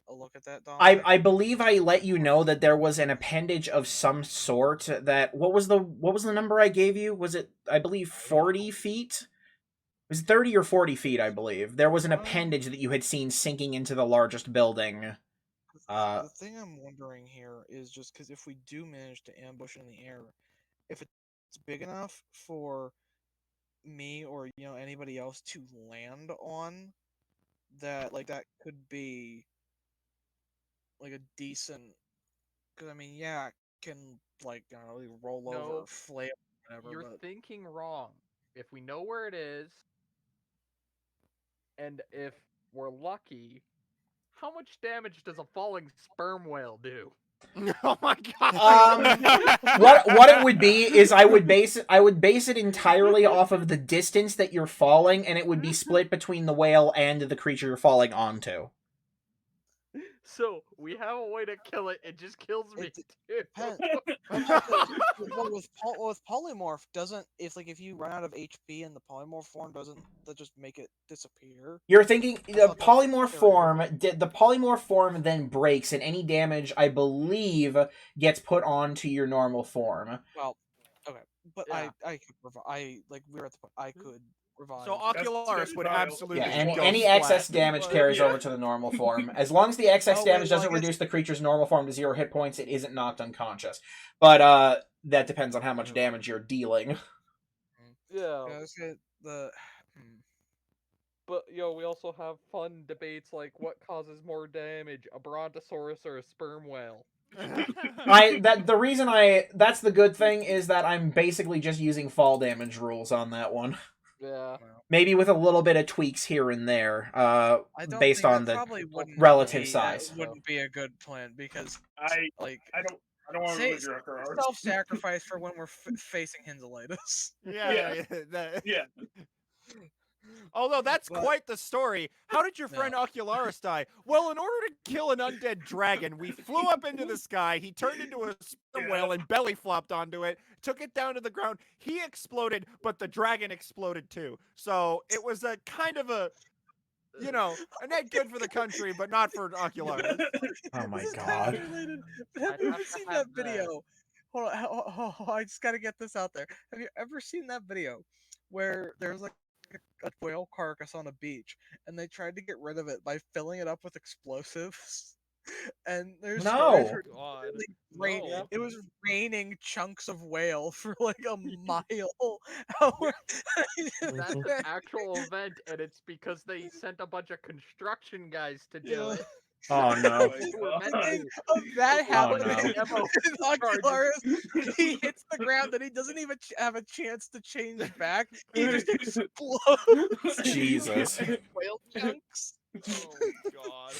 a look at that, Dom? I believe I let you know that there was an appendage of some sort that what was the number I gave you? Was it, I believe, 40 feet? It was 30 or 40 feet, I believe. There was an appendage that you had seen sinking into the largest building. The thing I'm wondering here is just because if we do manage to ambush in the air, if it's big enough for me or anybody else to land on, that that could be a decent. Because it can roll over, flail, whatever. You're thinking wrong. If we know where it is, and if we're lucky, how much damage does a falling sperm whale do? Oh my god! What it would be is I would base it entirely off of the distance that you're falling, and it would be split between the whale and the creature you're falling onto. So we have a way to kill it. It just kills me too. With polymorph, if you run out of HP in the polymorph form, doesn't that just make it disappear? You're thinking the polymorph form. The polymorph form then breaks, and any damage, I believe, gets put onto your normal form. Well, okay, but I could provide. We were at the point I could revive. So Ocularis would absolutely any excess damage carries over to the normal form. As long as the excess damage doesn't reduce the creature's normal form to 0 hit points, it isn't knocked unconscious. But that depends on how much damage you're dealing. Yeah. But we also have fun debates like what causes more damage, a brontosaurus or a sperm whale. That's the good thing is that I'm basically just using fall damage rules on that one. Yeah. Maybe with a little bit of tweaks here and there, based on the relative size. That wouldn't be a good plan because I don't want to lose your Ocularis. Self-sacrifice for when we're facing Hinzelitis. Yeah. Although that's quite the story. How did your friend Ocularis die? Well, in order to kill an undead dragon, we flew up into the sky. He turned into a sperm whale and belly flopped onto it, took it down to the ground. He exploded, but the dragon exploded too. So it was a kind of a net good for the country, but not for Ocularis. Oh my god. Have you ever seen that video? Hold on, I just gotta get this out there. Have you ever seen that video where there's a whale carcass on a beach and they tried to get rid of it by filling it up with explosives? And there's it was raining chunks of whale for a mile. That's an actual event, and it's because they sent a bunch of construction guys to do it. Oh no. That happened. Ocularis, he hits the ground and he doesn't even have a chance to change back. He just explodes. Jesus. Whale chunks. Oh god.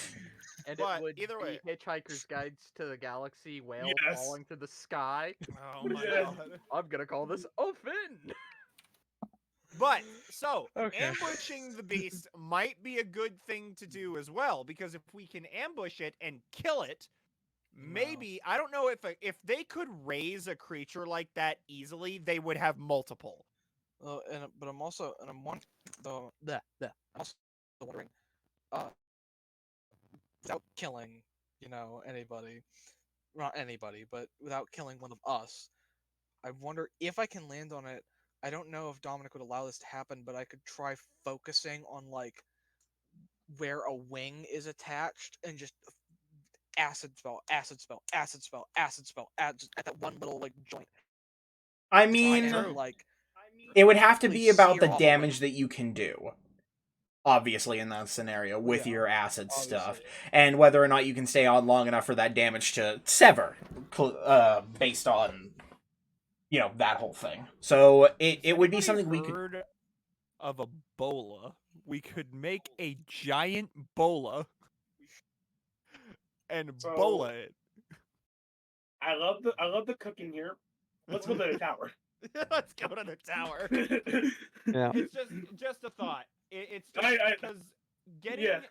And But it would either way. be Hitchhiker's Guides to the Galaxy, whale falling to the sky. Oh my god. I'm gonna call this a fin. But, ambushing the beast might be a good thing to do as well, because if we can ambush it and kill it, maybe, I don't know if they could raise a creature like that easily, they would have multiple. But I'm also wondering, without killing, anybody, not anybody, but without killing one of us, I wonder if I can land on it. I don't know if Dominic would allow this to happen, but I could try focusing on where a wing is attached and just acid spell at that one little joint. I mean, it would have to be about the damage that you can do. Obviously, in that scenario, with your acid stuff, and whether or not you can stay on long enough for that damage to sever, based on you know, that whole thing. So it would be something we could. Heard of a bola? We could make a giant bola and So- bola it. I love the cooking here. Let's go to the tower. Let's go to the tower. Yeah. It's just a thought. It's just because Yeah.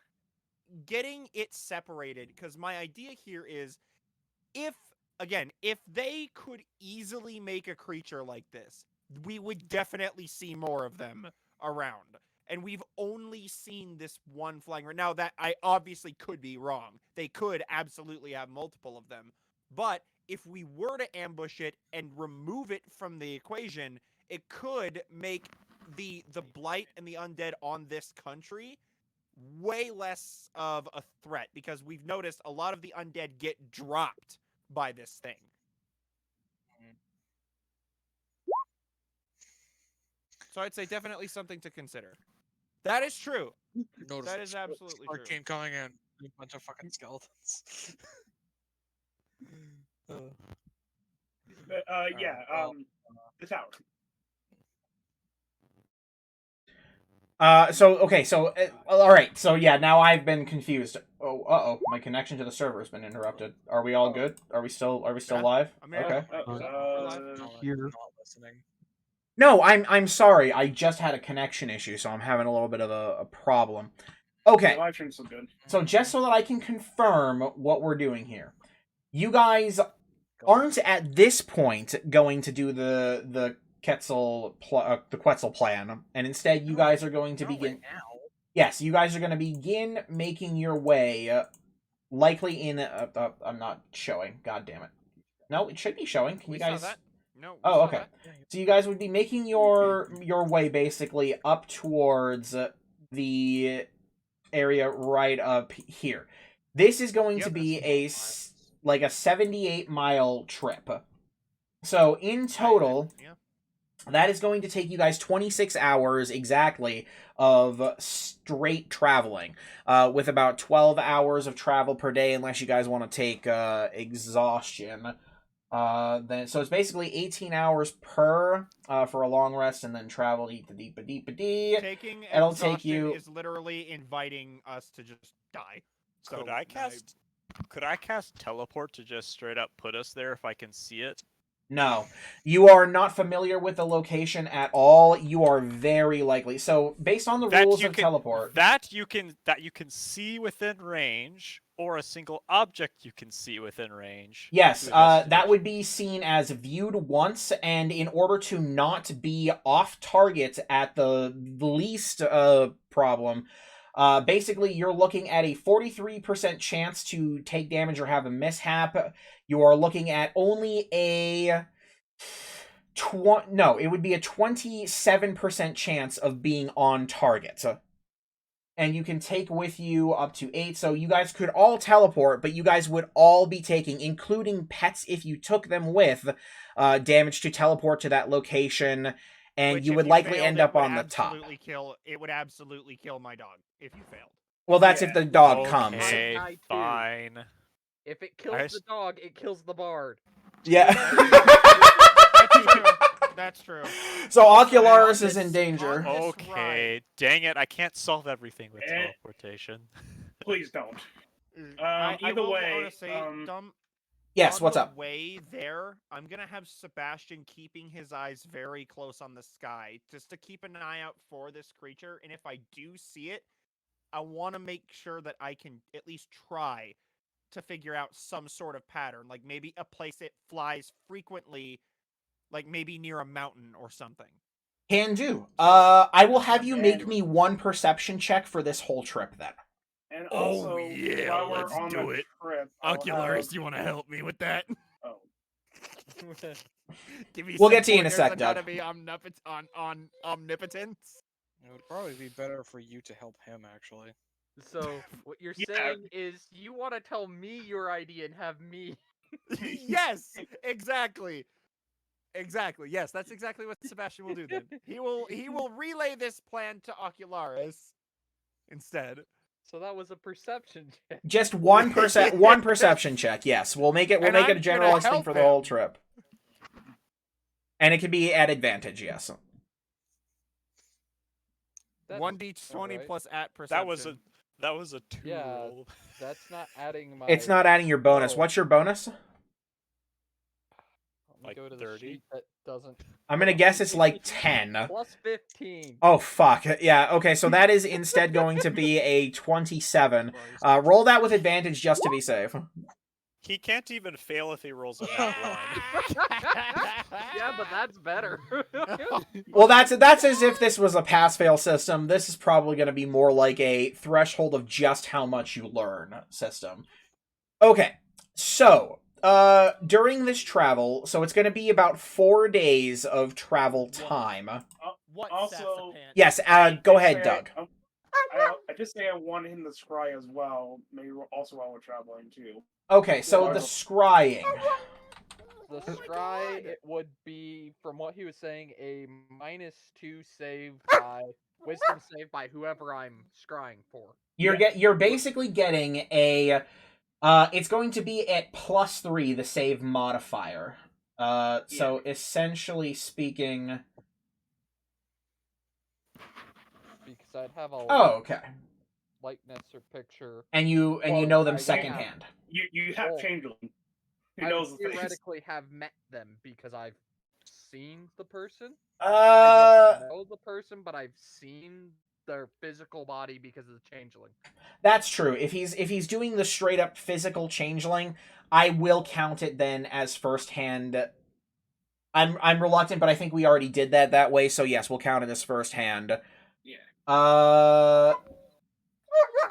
getting it separated. Because my idea here is, if they could easily make a creature like this, we would definitely see more of them around. And we've only seen this one flying right now. That I obviously could be wrong. They could absolutely have multiple of them. But if we were to ambush it and remove it from the equation, it could make the blight and the undead on this country way less of a threat, because we've noticed a lot of the undead get dropped by this thing. So I'd say definitely something to consider. That is true. Notice That is absolutely true. Arcane coming in. A bunch of fucking skeletons. The tower. All right. So yeah, now I've been confused. Oh, my connection to the server has been interrupted. Are we all good? Are we still Yeah, live? I'm here. Okay. Here. Not listening. No, I'm sorry. I just had a connection issue, so I'm having a little bit of a problem. Okay. The live stream's so good. So just so that I can confirm what we're doing here, you guys aren't at this point going to do the Quetzal plan, and instead you guys are going to begin. Now. Yes, you guys are going to begin making your way, likely in. I'm not showing. God damn it! No, it should be showing. Can We you guys? saw that. No. we Oh, saw okay. that. So you guys would be making your way basically up towards the area right up here. This is going to Yep. be a 78-mile trip. So in total, Yeah. that is going to take you guys 26 hours exactly of straight traveling, with about 12 hours of travel per day, unless you guys want to take exhaustion. Then so it's basically 18 hours per for a long rest, and then travel to eat the deep. Taking It'll take exhaustion you- is literally inviting us to just die. So Could I cast teleport to just straight up put us there if I can see it? No, you are not familiar with the location at all. You are very likely. So based on the rules of teleport, that you can see within range, or a single object you can see within range. yes, to a that destination. would be seen as viewed once, and in order to not be off target at the least problem, basically you're looking at a 43% chance to take damage or have a mishap. You are looking at only a it would be a 27% chance of being on target. And you can take with you up to 8, so you guys could all teleport, but you guys would all be taking, including pets if you took them with, damage to teleport to that location, and Which, you if would likely failed, end it up would on the top. it would absolutely kill my dog if you failed. Well, that's Yeah. if the dog comes. Okay, I too. fine. If it kills Nice. the dog, it kills the bard. Yeah. That's true. So Ocularis On is in this- danger. on this Okay, ride- dang it! I can't solve everything with Eh. teleportation. Please don't. I Either will way, wanna say, Dumb, Yes, on what's the up? way there, I'm gonna have Sebastian keeping his eyes very close on the sky, just to keep an eye out for this creature. And if I do see it, I want to make sure that I can at least try to figure out some sort of pattern, like maybe a place it flies frequently, like maybe near a mountain or something. Can do. I will have you make me one perception check for this whole trip then. And Oh, also, yeah, while we're let's on do the it. trip, I'll Ocularis, have- you want to help me with that? Oh. Give me We'll some get to you in a pointers sec, on Doug. how to be on omnipotence. It would probably be better for you to help him, actually. So what you're Yeah. saying is you want to tell me your idea and have me. Yes, exactly. Exactly. Yes, that's exactly what Sebastian will do then. He will relay this plan to Ocularis instead. So that was a perception check. Just one perception check. Yes, we'll make it And a I'm gonna generalized thing help for the whole him. trip. And it can be at advantage, yes. That's 1d20 alright. plus at perception. That was a 2 Yeah. roll. That's not adding my. It's not adding your bonus. skill. What's your bonus? Let me like go to the 30? sheet that doesn't. I'm gonna guess it's like 10. Plus 15. Oh, fuck. Yeah, okay, so that is instead going to be a 27. Roll that with advantage just to be safe. He can't even fail if he rolls a nat 1. Yeah, but that's better. Well, that's as if this was a pass-fail system. This is probably going to be more like a threshold of just how much you learn system. Okay, so during this travel, so it's going to be about 4 days of travel time. What Also- saxophant? Yes, go ahead, Doug. I just say I want him to scry as well. Maybe also while we're traveling too. Okay, so the scrying. The scry, it would be, from what he was saying, a -2 save by wisdom save by whoever I'm scrying for. You're basically getting a it's going to be at +3 the save modifier. So essentially speaking, Because I'd have a okay. likeness or picture. And you Well, know them I secondhand. You have Oh. Changeling. Who I knows the things. theoretically have met them because I've seen the person. I don't know the person, but I've seen their physical body because of the changeling. That's true. If he's doing the straight up physical changeling, I will count it then as firsthand. I'm reluctant, but I think we already did that way, so yes, we'll count it as firsthand. Yeah.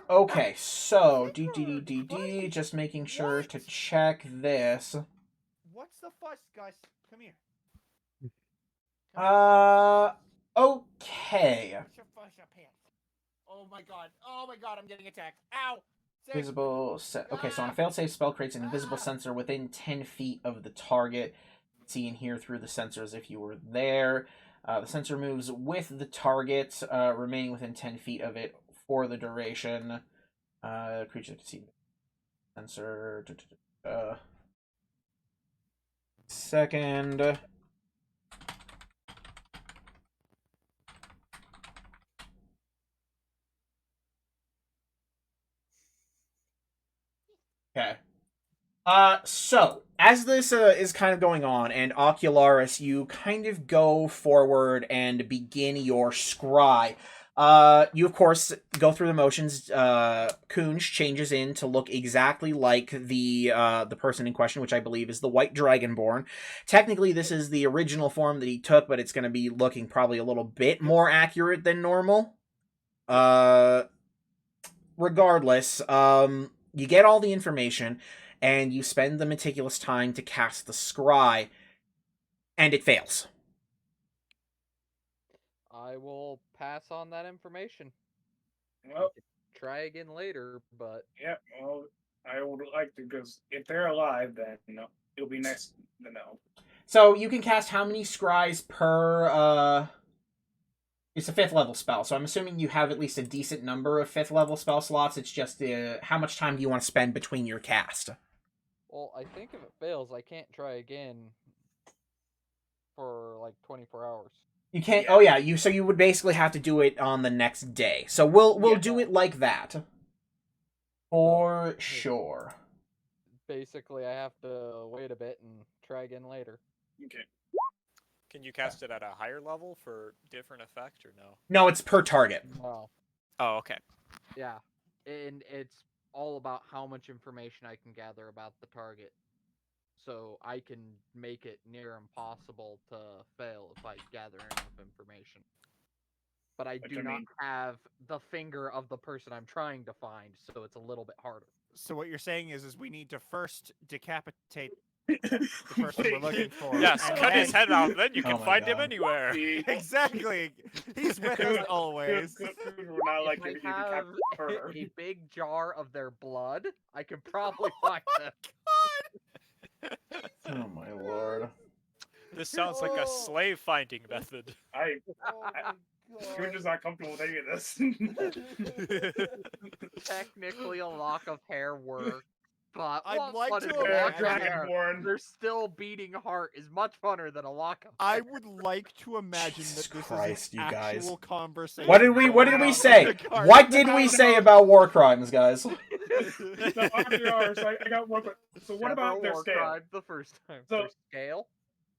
Okay, so just making sure to check this. What's the fuss, Gus? Come here. Okay. What's your fuss up here? Oh my god, I'm getting attacked. Ow! Save- Visible okay, so on a failed save, spell creates an invisible sensor within 10 feet of the target. See and hear through the sensors if you were there. The sensor moves with the target, remaining within 10 feet of it for the duration. Creature can see the sensor. Second. Okay. So, as this is kind of going on, and Ocularis, you kind of go forward and begin your scry. You, of course, go through the motions. Kunj changes in to look exactly like the person in question, which I believe is the White Dragonborn. Technically, this is the original form that he took, but it's going to be looking probably a little bit more accurate than normal. Regardless, you get all the information, and you spend the meticulous time to cast the scry, and it fails. I will pass on that information. Well, Try again later, but yeah. Well, I would like to, because if they're alive, then it'll be nice to know. So you can cast how many scries per? It's a 5th level spell, so I'm assuming you have at least a decent number of 5th level spell slots. It's just how much time do you want to spend between your cast? well, I think if it fails, I can't try again for like 24 hours. You can't. Yeah. Oh yeah, so you would basically have to do it on the next day. So we'll Yeah. do it like that. For sure. Basically, I have to wait a bit and try again later. Okay. Can you cast it at a higher level for different effect or no? No, it's per target. No. Oh, okay. Yeah. And it's all about how much information I can gather about the target. So I can make it near impossible to fail if I gather enough information. But I do not have the finger of the person I'm trying to find, so it's a little bit harder. So what you're saying is we need to first decapitate the person we're looking for. Yes, and cut his then- head off, then you can Oh my find him God. anywhere. Exactly. He's with us always. We're not like If if I you have decapitated her. a big jar of their blood, I could probably find them. Oh my lord. This sounds like a slave finding method. You're just not comfortable with any of this. Technically, a lock of hair works. But I'd what like fun to is imagine- walking there? Dragonborn. Their still beating heart is much funner than a lockup. I would like to imagine Jesus that this Christ, is you an guys. actual conversation. What did we going on say? in the card. What did we say about war crimes, guys? No, RPRs, I got one. So what Never about a their war scale? crime the first time. So- Their scale?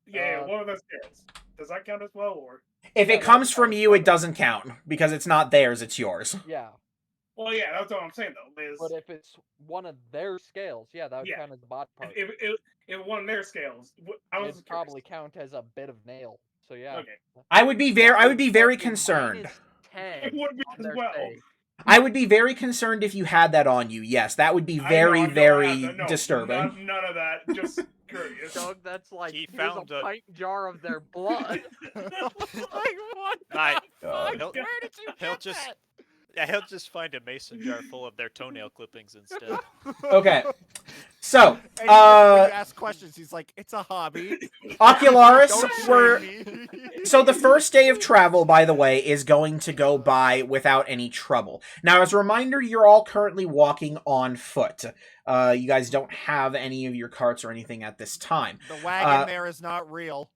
Yeah, Uh, what are those scales? Does that count as well, or? If Yeah, it comes that from counts. you, it doesn't count because it's not theirs; it's yours. Yeah. Well, yeah, that's what I'm saying though. Is But if it's one of their scales, yeah, that would Yeah. count as a body part. if one of their scales, I was It'd probably count as a bit of nail. So yeah. okay. I would be very Fucking concerned. It -10 would be on as their well. save. I would be very concerned if you had that on you. Yes, that would be I very, know, I don't very have that. No, disturbing. None of that. Just curious. Doug, that's like He here's found a a- pint jar of their blood. Like, what the I- God. fuck? Where did you He'll get just- that? Yeah, he'll just find a mason jar full of their toenail clippings instead. Okay, so And when you ask questions, he's like, "It's a hobby." Ocularis, Don't we're shame me. so the first day of travel, by the way, is going to go by without any trouble. Now, as a reminder, you're all currently walking on foot. You guys don't have any of your carts or anything at this time. The wagon there is not real.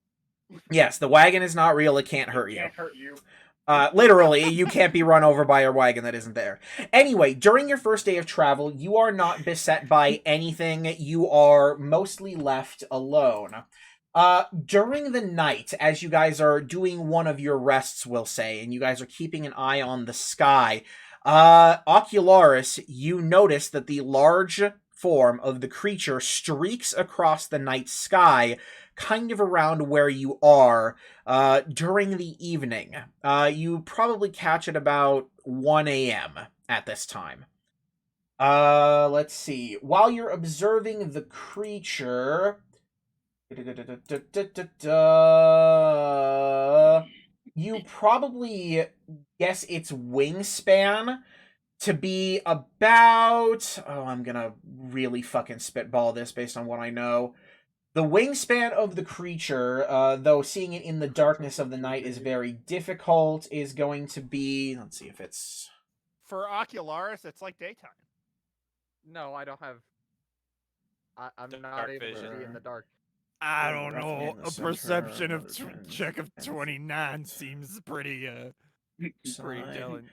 Yes, the wagon is not real; it can't hurt you. Can't hurt you. Literally, you can't be run over by a wagon that isn't there. Anyway, during your first day of travel, you are not beset by anything. You are mostly left alone. During the night, as you guys are doing one of your rests, we'll say, and you guys are keeping an eye on the sky, Ocularis, you notice that the large form of the creature streaks across the night sky, kind of around where you are, during the evening. You probably catch it about 1 a.m. at this time. Let's see. While you're observing the creature... You probably guess its wingspan to be about... Oh, I'm gonna really fucking spitball this based on what I know. The wingspan of the creature, though seeing it in the darkness of the night is very difficult, is going to be... Let's see if it's... For Ocularis, it's like daytime. No, I don't have. I'm not Dark able to vision. see in the dark. I don't know. A perception of check of 29 seems pretty telling.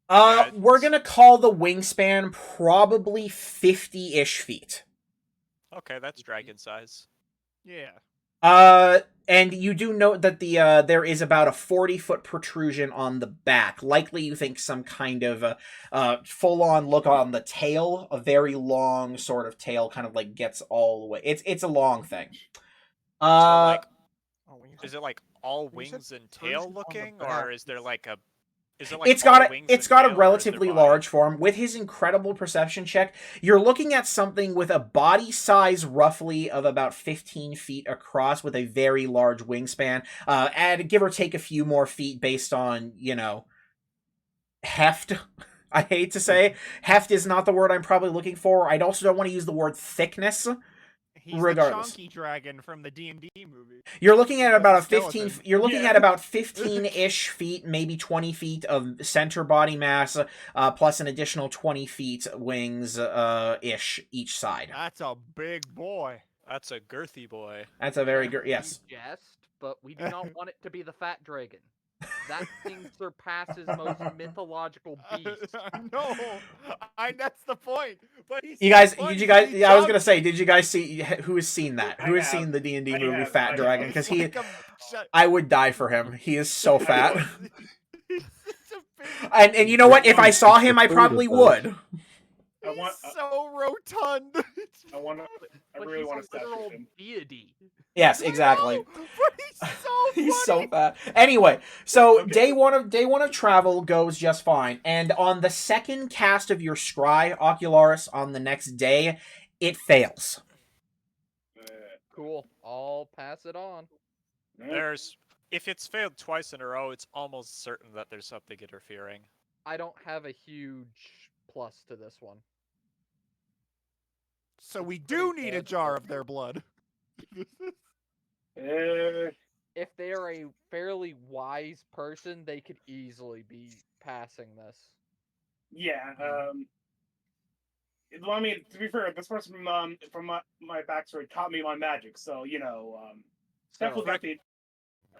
Yeah, We're gonna call the wingspan probably 50-ish feet. Okay, that's dragon size. Yeah. And you do note that there is about a 40-foot protrusion on the back. Likely, you think some kind of full-on look on the tail. A very long sort of tail, kind of like gets all the way. It's a long thing. So, like, Oh, when you is it like all When you said wings and tail protrusion on the looking, back, or is there like a? Is it like It's all got wings it's and got a tail, or is there relatively body? large form. With his incredible perception check, you're looking at something with a body size roughly of about 15 feet across, with a very large wingspan. And give or take a few more feet based on, heft. I hate to say heft is not the word I'm probably looking for. I also don't want to use the word thickness. He's Regardless. the chunky dragon from the D&D movie. You're looking at That's about a a 15. skeleton. You're looking Yeah. at about 15-ish feet, maybe 20 feet of center body mass, plus an additional 20 feet wings, ish each side. That's a big boy. That's a girthy boy. That's a very Yes, good. Yes. we jest, but we do not want it to be the fat dragon. That thing surpasses most mythological beasts. No, that's the point. But he's You so guys, funny did you 'cause guys? he Yeah, I was gonna jumps say, did you guys see? Who has seen that? I Who has have. seen the D&D I movie have. Fat I Dragon? have. Because He's he, like shut- I would die for him. He is so fat. He's such a big. And you know what? If I saw him, I probably would. I want. He's so rotund. I want to. I But really he's want a to statue literal him. deity. Yes, exactly. No, but he's so He's so funny. fat. Anyway, so Okay. day one of travel goes just fine, and on the second cast of your scry, Ocularis, on the next day, it fails. Cool. I'll pass it on. If it's failed twice in a row, it's almost certain that there's something interfering. I don't have a huge plus to this one. So we It's do pretty need a good, jar but- of their blood. If they are a fairly wise person, they could easily be passing this. Yeah. Well, I mean, to be fair, this person from my backstory taught me my magic, so you know, definitely got the.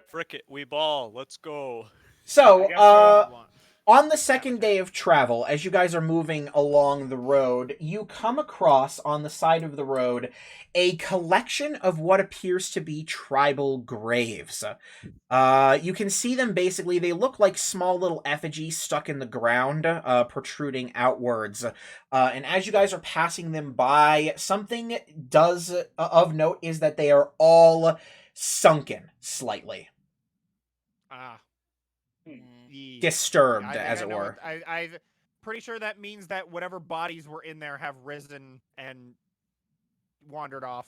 Frick it, we ball. Let's go. So, I guess what you want. on the second day of travel, as you guys are moving along the road, you come across on the side of the road a collection of what appears to be tribal graves. You can see them basically, they look like small little effigies stuck in the ground, protruding outwards. And as you guys are passing them by, something does of note is that they are all sunken slightly. Disturbed, as it were. I'm pretty sure that means that whatever bodies were in there have risen and wandered off.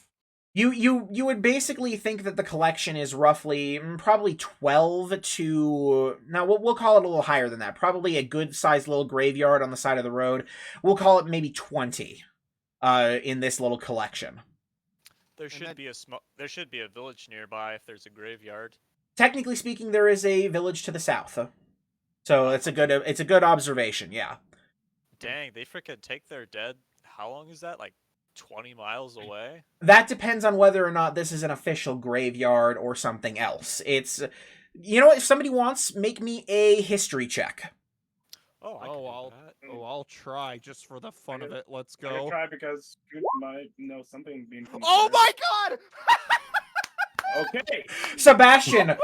You would basically think that the collection is roughly probably 12 to now we'll call it a little higher than that. Probably a good sized little graveyard on the side of the road. We'll call it maybe 20 in this little collection. There should be a village nearby if there's a graveyard. Technically speaking, there is a village to the south. So it's a good observation, yeah. Dang, they freaking take their dead. How long is that? Like 20 miles away? That depends on whether or not this is an official graveyard or something else. It's, you know, if somebody wants, make me a history check. I'll try just for the fun of it. Let's I'm gonna go. try because you might know something being. Oh my god! Okay. Sebastian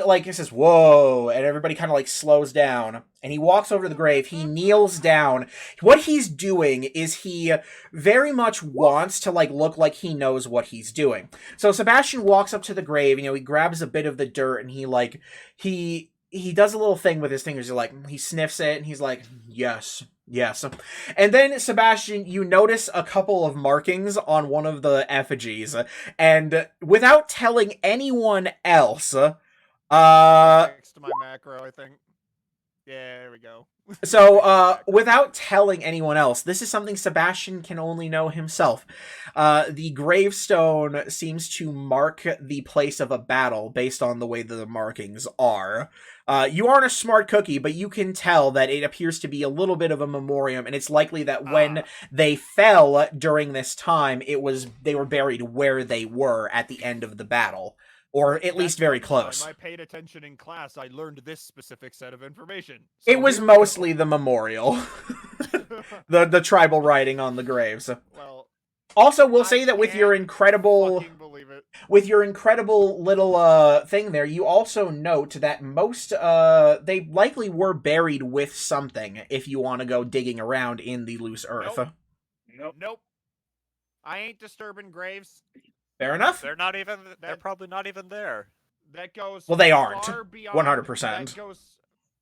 like says, "Whoa," and everybody kind of like slows down, and he walks over to the grave. He kneels down. What he's doing is he very much wants to like look like he knows what he's doing. So Sebastian walks up to the grave, he grabs a bit of the dirt and he does a little thing with his fingers. He sniffs it and he's like, yes. And then, Sebastian, you notice a couple of markings on one of the effigies. And without telling anyone else, Next to my macro, I think. Yeah, there we go. So, without telling anyone else, this is something Sebastian can only know himself. The gravestone seems to mark the place of a battle based on the way the markings are. You aren't a smart cookie, but you can tell that it appears to be a little bit of a memoriam, and it's likely that when they fell during this time, they were buried where they were at the end of the battle. Or at least very close. I paid attention in class. I learned this specific set of information. So it was mostly the memorial. the tribal writing on the graves. Well, also, we'll say that with your incredible little thing there, you also note that most they likely were buried with something if you want to go digging around in the loose earth. Nope. I ain't disturbing graves. Fair enough. They're probably not even there. That goes. Well, they aren't. 100%. That goes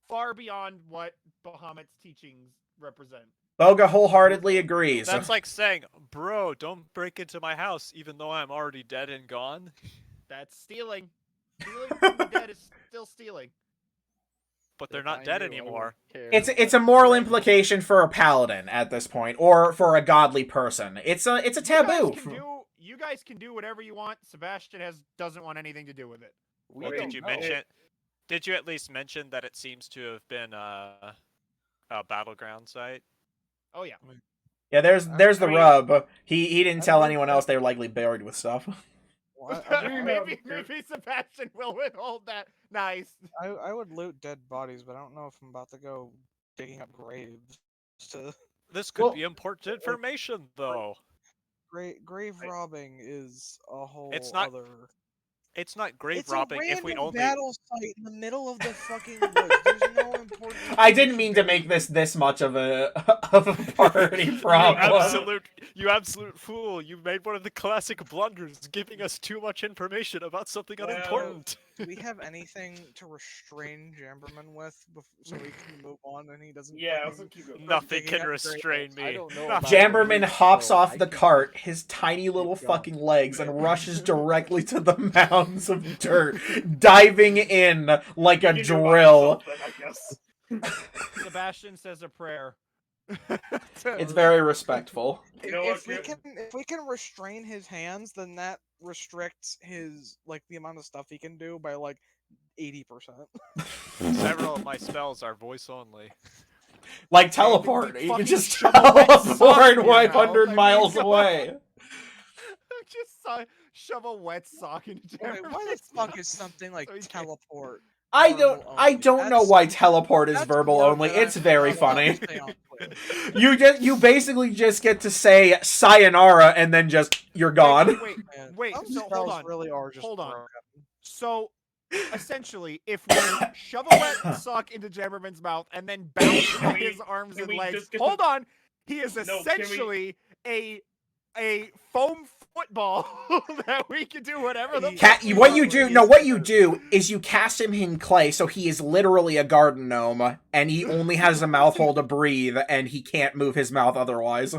far beyond what Bahamut's teachings represent. Boga wholeheartedly agrees. That's like saying, bro, don't break into my house even though I'm already dead and gone. That's stealing. Stealing from the dead is still stealing. But they're not dead anymore. It's a moral implication for a paladin at this point, or for a godly person. It's a taboo. You guys can do whatever you want. Sebastian doesn't want anything to do with it. Well, did you at least mention that it seems to have been a battleground site? Oh yeah. Yeah, there's the rub. He didn't tell anyone else they were likely buried with stuff. Maybe Sebastian will withhold that. Nice. I would loot dead bodies, but I don't know if I'm about to go digging up graves. This could be important information, though. Grave robbing is a whole other. It's not grave robbing if we only battle site in the middle of the fucking woods. There's no important. I didn't mean to make this much of a party problem. You absolute fool! You made one of the classic blunders, giving us too much information about something unimportant. Do we have anything to restrain Jamberman with so we can move on and he doesn't? Yeah, keep going. Nothing can restrain me. Jamberman hops off the cart, his tiny little fucking legs, and rushes directly to the mounds of dirt, diving in like a drill. Sebastian says a prayer. It's very respectful. If we can restrain his hands, then that restricts his the amount of stuff he can do by 80%. Several of my spells are voice only. Like teleport. You can fucking just shove a wet sock in teleport your 500 mouth. miles I mean, away. Just shove a wet sock into Wait, why the Jammerman's fuck mouth. is something like So he can't- teleport? I verbal don't only? know why teleport is That's verbal work only. that It's I'm very not allowed funny. to say on Twitch. You basically just get to say sayonara and then just you're gone. Man, Wait, some so hold spells on. really are just Hold on. broken. So, essentially, if we shove a wet sock into Jammerman's mouth and then bounce Can we- his arms can and we legs, just get hold the- on, he is No, can we- essentially a foam football that we can do whatever the What you do is you cast him in clay, so he is literally a garden gnome, and he only has a mouth hole to breathe, and he can't move his mouth otherwise.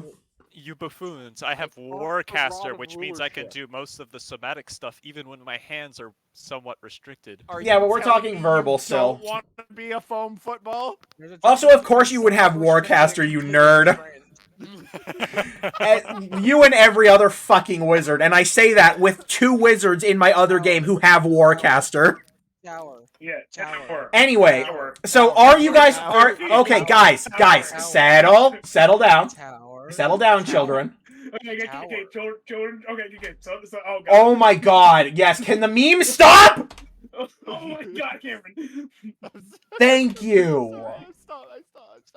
You buffoons, I have It's not a Warcaster, rod which of means I can rulership. do most of the somatic stuff even when my hands are somewhat restricted. Are Yeah, you but we're telling talking me verbal you still. Don't want to be a foam football? There's a Also, difference of course, between you would have someone Warcaster, restricted you and nerd. trained. You and every other fucking wizard, and I say that with 2 wizards in my other game who have Warcaster. Tower. Yeah, tower. Anyway, Tower. so are you guys okay, guys, settle down. Tower. Settle down, Tower. children. Okay, Tower. children. Okay. So oh god. Oh my god, yes, can the meme stop? Oh my god, Cameron. Thank you. Stop.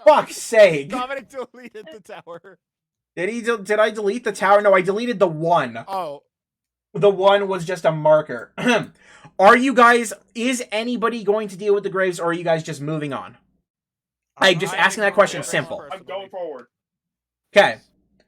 Fuck's sake. Dominic deleted the tower. Did I delete the tower? No, I deleted the 1. Oh. The 1 was just a marker. Is anybody going to deal with the graves, or are you guys just moving on? I'm just asking that question simple. I'm going forward. Okay.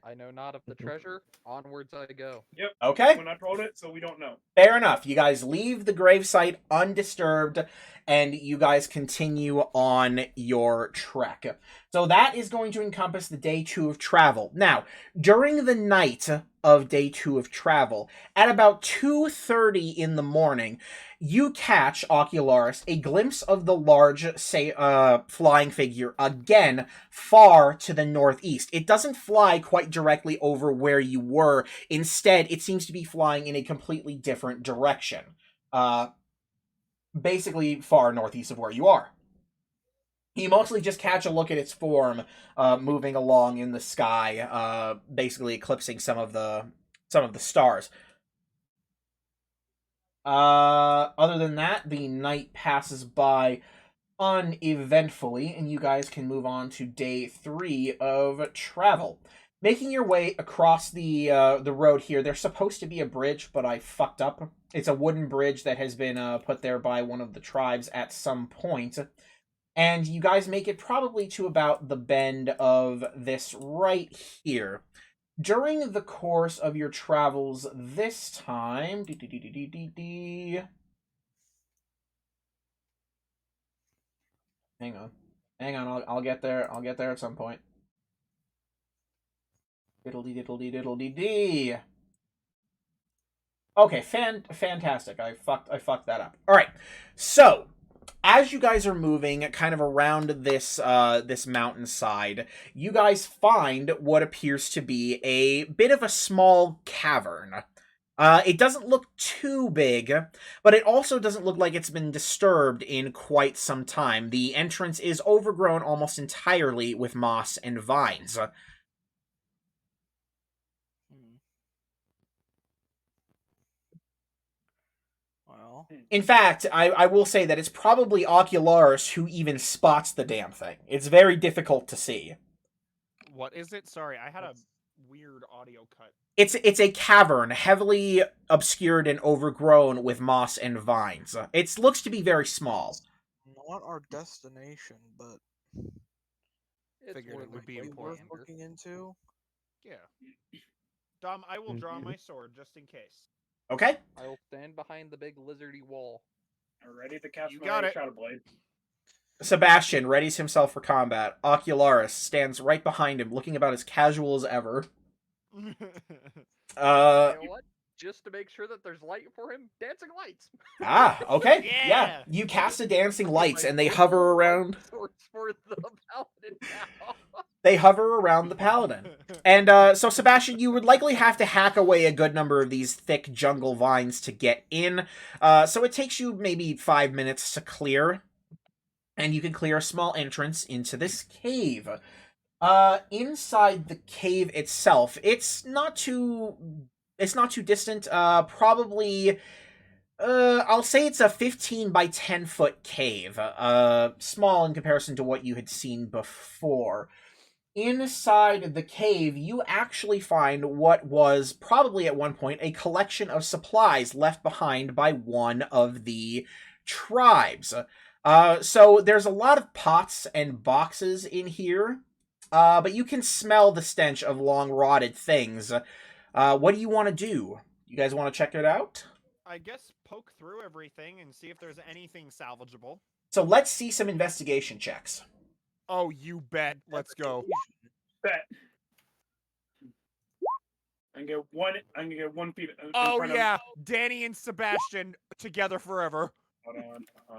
I know not of the treasure. Onwards I go. Yep. Okay. When I told it, so we don't know. Fair enough. You guys leave the gravesite undisturbed, and you guys continue on your trek. So that is going to encompass the day 2 of travel. Now, during the night of day 2 of travel, at about 2:30 in the morning, you catch, Ocularis, a glimpse of the large, flying figure, again, far to the northeast. It doesn't fly quite directly over where you were. Instead, it seems to be flying in a completely different direction. Basically, far northeast of where you are. You mostly just catch a look at its form, moving along in the sky, basically eclipsing some of the stars. Other than that, the night passes by uneventfully, and you guys can move on to day 3 of travel. Making your way across the road here, there's supposed to be a bridge, but I fucked up. It's a wooden bridge that has been put there by one of the tribes at some point. And you guys make it probably to about the bend of this right here. During the course of your travels this time... Hang on, I'll get there. I'll get there at some point. Diddle-dee-diddle-dee-diddle-dee-dee. Okay, fantastic. I fucked that up. All right. So, as you guys are moving kind of around this this mountainside, you guys find what appears to be a bit of a small cavern. It doesn't look too big, but it also doesn't look like it's been disturbed in quite some time. The entrance is overgrown almost entirely with moss and vines. Well, In fact, I will say that it's probably Ocularis who even spots the damn thing. It's very difficult to see. What is it? Sorry, I had a weird audio cut. It's a cavern, heavily obscured and overgrown with moss and vines. It looks to be very small. not our destination, but It's Figured worth it would be looking worth into. looking into. Yeah. Dom, I will draw my sword just in case. Okay? I will stand behind the big lizardy wall. I'm ready to cast You my got it. Shadow Blade. Sebastian readies himself for combat. Ocularis stands right behind him, looking about as casual as ever. You Uh, know what? Just to make sure that there's light for him, dancing lights. okay. Yeah. Yeah. You cast the dancing lights and they hover around. Swords for the paladin now. They hover around the paladin. And so, Sebastian, you would likely have to hack away a good number of these thick jungle vines to get in. So it takes you maybe 5 minutes to clear. and you can clear a small entrance into this cave. Inside the cave itself, it's not too distant. Probably, I'll say it's a 15 by 10 foot cave. Small in comparison to what you had seen before. Inside the cave, you actually find what was probably at one point a collection of supplies left behind by one of the tribes. So there's a lot of pots and boxes in here, but you can smell the stench of long rotted things. What do you want to do? You guys want to check it out? I guess poke through everything and see if there's anything salvageable. So let's see some investigation checks. Oh, you bet. Let's go. Bet. I'm gonna get one feet. Oh yeah, Danny and Sebastian together forever. Hold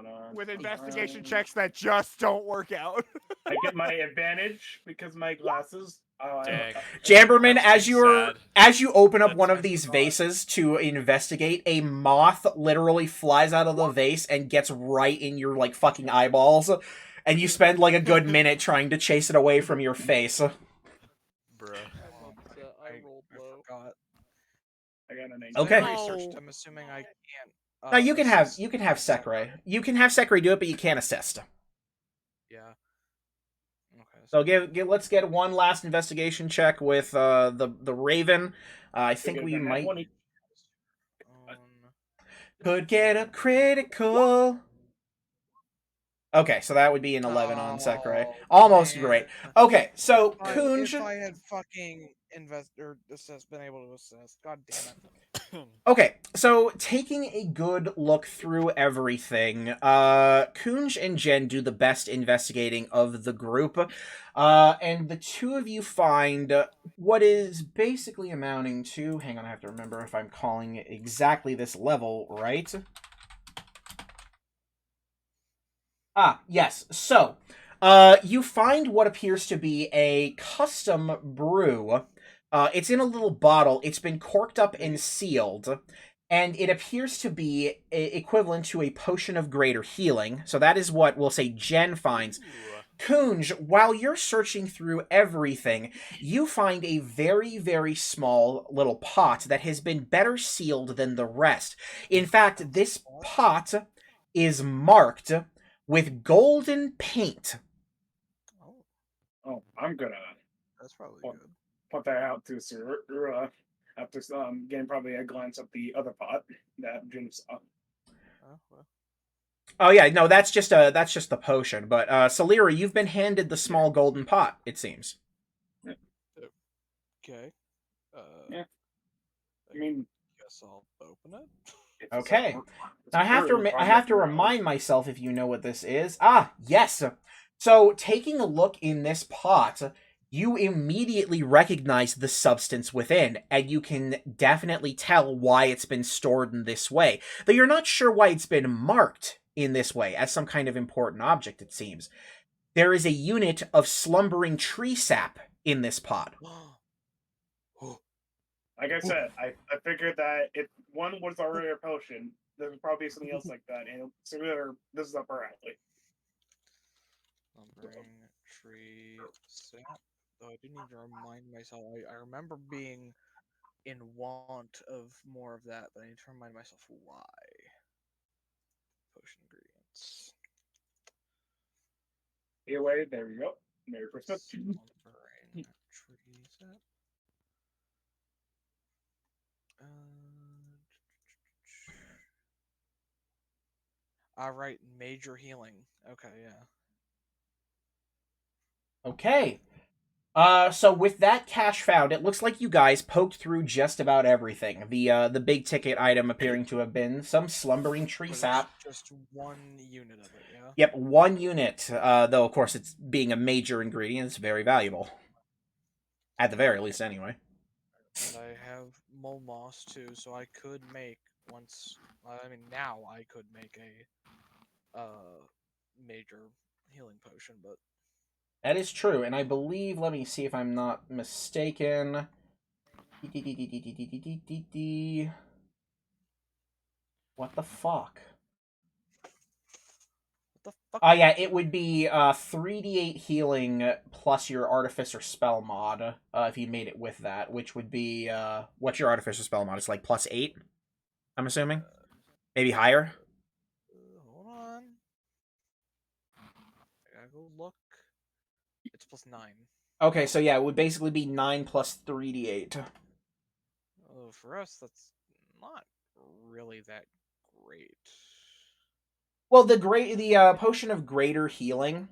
on. With investigation checks that just don't work out. I get my advantage because my glasses. Dang. Jamberman, That's as you open up That's one of actually these sad. vases to investigate, a moth literally flies out of the vase and gets right in your like fucking eyeballs, and you spend like a good minute trying to chase it away from your face. Bruh. I rolled I low. forgot. I got an 8. Okay. I researched. I'm assuming I can't. Now you can have assist. Sekre. You can have Sekre do it, but you can't assist. Yeah. Okay. So let's get one last investigation check with the Raven. I think we might could get a critical. Okay, so that would be an 11 on Sekre. Oh, Almost man. great. Okay, so Kunj. If I had fucking been able to assist, god damn it. Okay, so taking a good look through everything, Kunj and Jen do the best investigating of the group, and the two of you find what is basically amounting to, hang on, I have to remember if I'm calling exactly this level right. Yes, so, you find what appears to be a custom brew. It's in a little bottle. It's been corked up and sealed, and it appears to be equivalent to a potion of greater healing. So that is what we'll say Jen finds. Kunj, while you're searching through everything, you find a very, very small little pot that has been better sealed than the rest. In fact, this pot is marked with golden paint. Oh, I'm gonna. That's probably Well, good. Put that out to Sir after getting probably a glance at the other pot that Jim saw. Oh, well. Oh yeah, no, that's just the potion. But Salira, you've been handed the small golden pot. It seems. Okay. Yeah. I mean, guess I'll open it. it's a Okay. separate- it's Now, a I have brew, to remind myself if you know what this is. Yes. So taking a look in this pot, you immediately recognize the substance within, and you can definitely tell why it's been stored in this way. Though you're not sure why it's been marked in this way, as some kind of important object, it seems. There is a unit of slumbering tree sap in this pot. Like I said, I figured that if one was already a potion, there would probably be something else like that, and so this is up our alley. Lumbering tree sap. Though I do need to remind myself. I remember being in want of more of that, but I need to remind myself why. Potion ingredients. Either way, there we go. Merry Christmas. Lumbering tree sap. Alright, major healing. Okay, yeah. Okay. So with that cache found, it looks like you guys poked through just about everything. The big ticket item appearing to have been some slumbering tree But it's sap. just one unit of it, yeah? Yep, one unit. Though of course it's being a major ingredient, it's very valuable. At the very least, anyway. And I have mole moss too, so I could make now I could make a major healing potion, but That is true, and I believe, let me see if I'm not mistaken. What the fuck? the fuck? Yeah, it would be 3d8 healing plus your Artificer spell mod, if you made it with that, which would be, what's your Artificer spell mod? It's like +8, I'm assuming? Maybe higher? Hold on. I gotta go look. It's +9. Okay, so yeah, it would basically be 9 plus 3d8. Oh, for us, that's not really that great. Well, the potion of greater healing,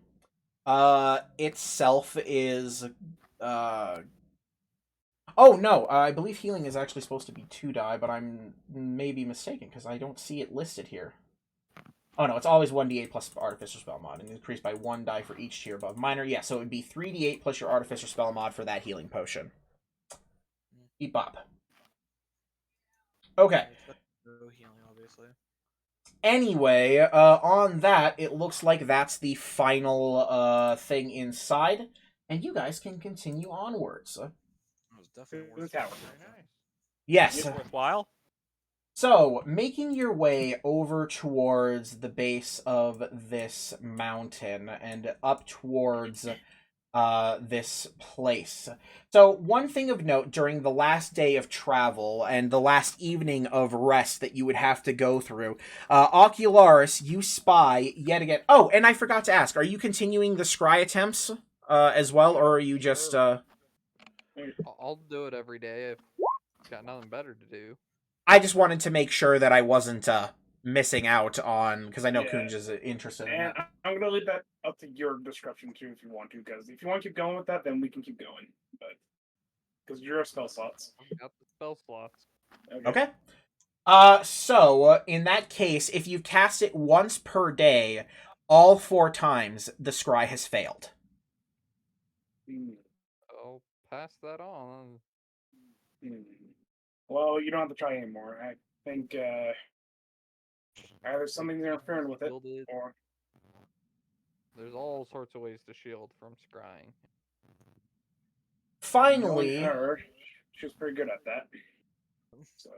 itself is, oh no, I believe healing is actually supposed to be 2 die, but I'm maybe mistaken because I don't see it listed here. Oh no, it's always 1d8 plus Artificer spell mod, and increased by 1 die for each tier above minor. Yeah, so it would be 3d8 plus your Artificer spell mod for that healing potion. Beep bop. Okay. No healing, obviously. Anyway, on that, it looks like that's the final thing inside, and you guys can continue onwards. That was definitely Good worth tower. it. Very nice. Yes. Worthwhile. So, making your way over towards the base of this mountain and up towards this place. So, one thing of note during the last day of travel and the last evening of rest that you would have to go through, Ocularis, you spy yet again. Oh, and I forgot to ask, are you continuing the scry attempts as well, or are you just... I'll do it every day if got nothing better to do. I just wanted to make sure that I wasn't missing out on, because I know Yeah. Kunj is interested in And that. I'm gonna leave that up to your discretion too, if you want to. Because if you want to keep going with that, then we can keep going. But because you're spell slots. I've got the spell slots. Okay. So, in that case, if you cast it once per day, all 4 times, the scry has failed. I'll pass that on. Well, you don't have to try anymore. I think either something's interfering with it, Shielded. or There's all sorts of ways to shield from scrying. Finally, knowing her, she was pretty good at that. So.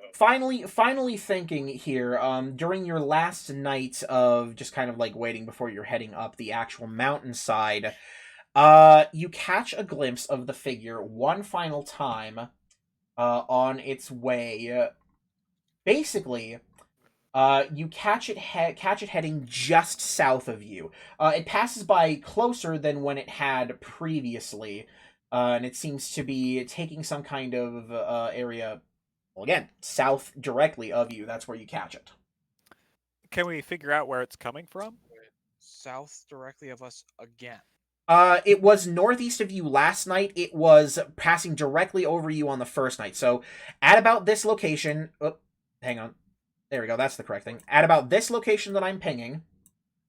finally thinking here, during your last night of just kind of like waiting before you're heading up the actual mountainside, you catch a glimpse of the figure one final time on its way. Basically, you catch it heading just south of you. It passes by closer than when it had previously, and it seems to be taking some kind of area. Well, again, south directly of you. That's where you catch it. Can we figure out where it's coming from? South directly of us again. It was northeast of you last night. It was passing directly over you on the first night. So, at about this location... Oh, hang on. There we go. That's the correct thing. At about this location that I'm pinging,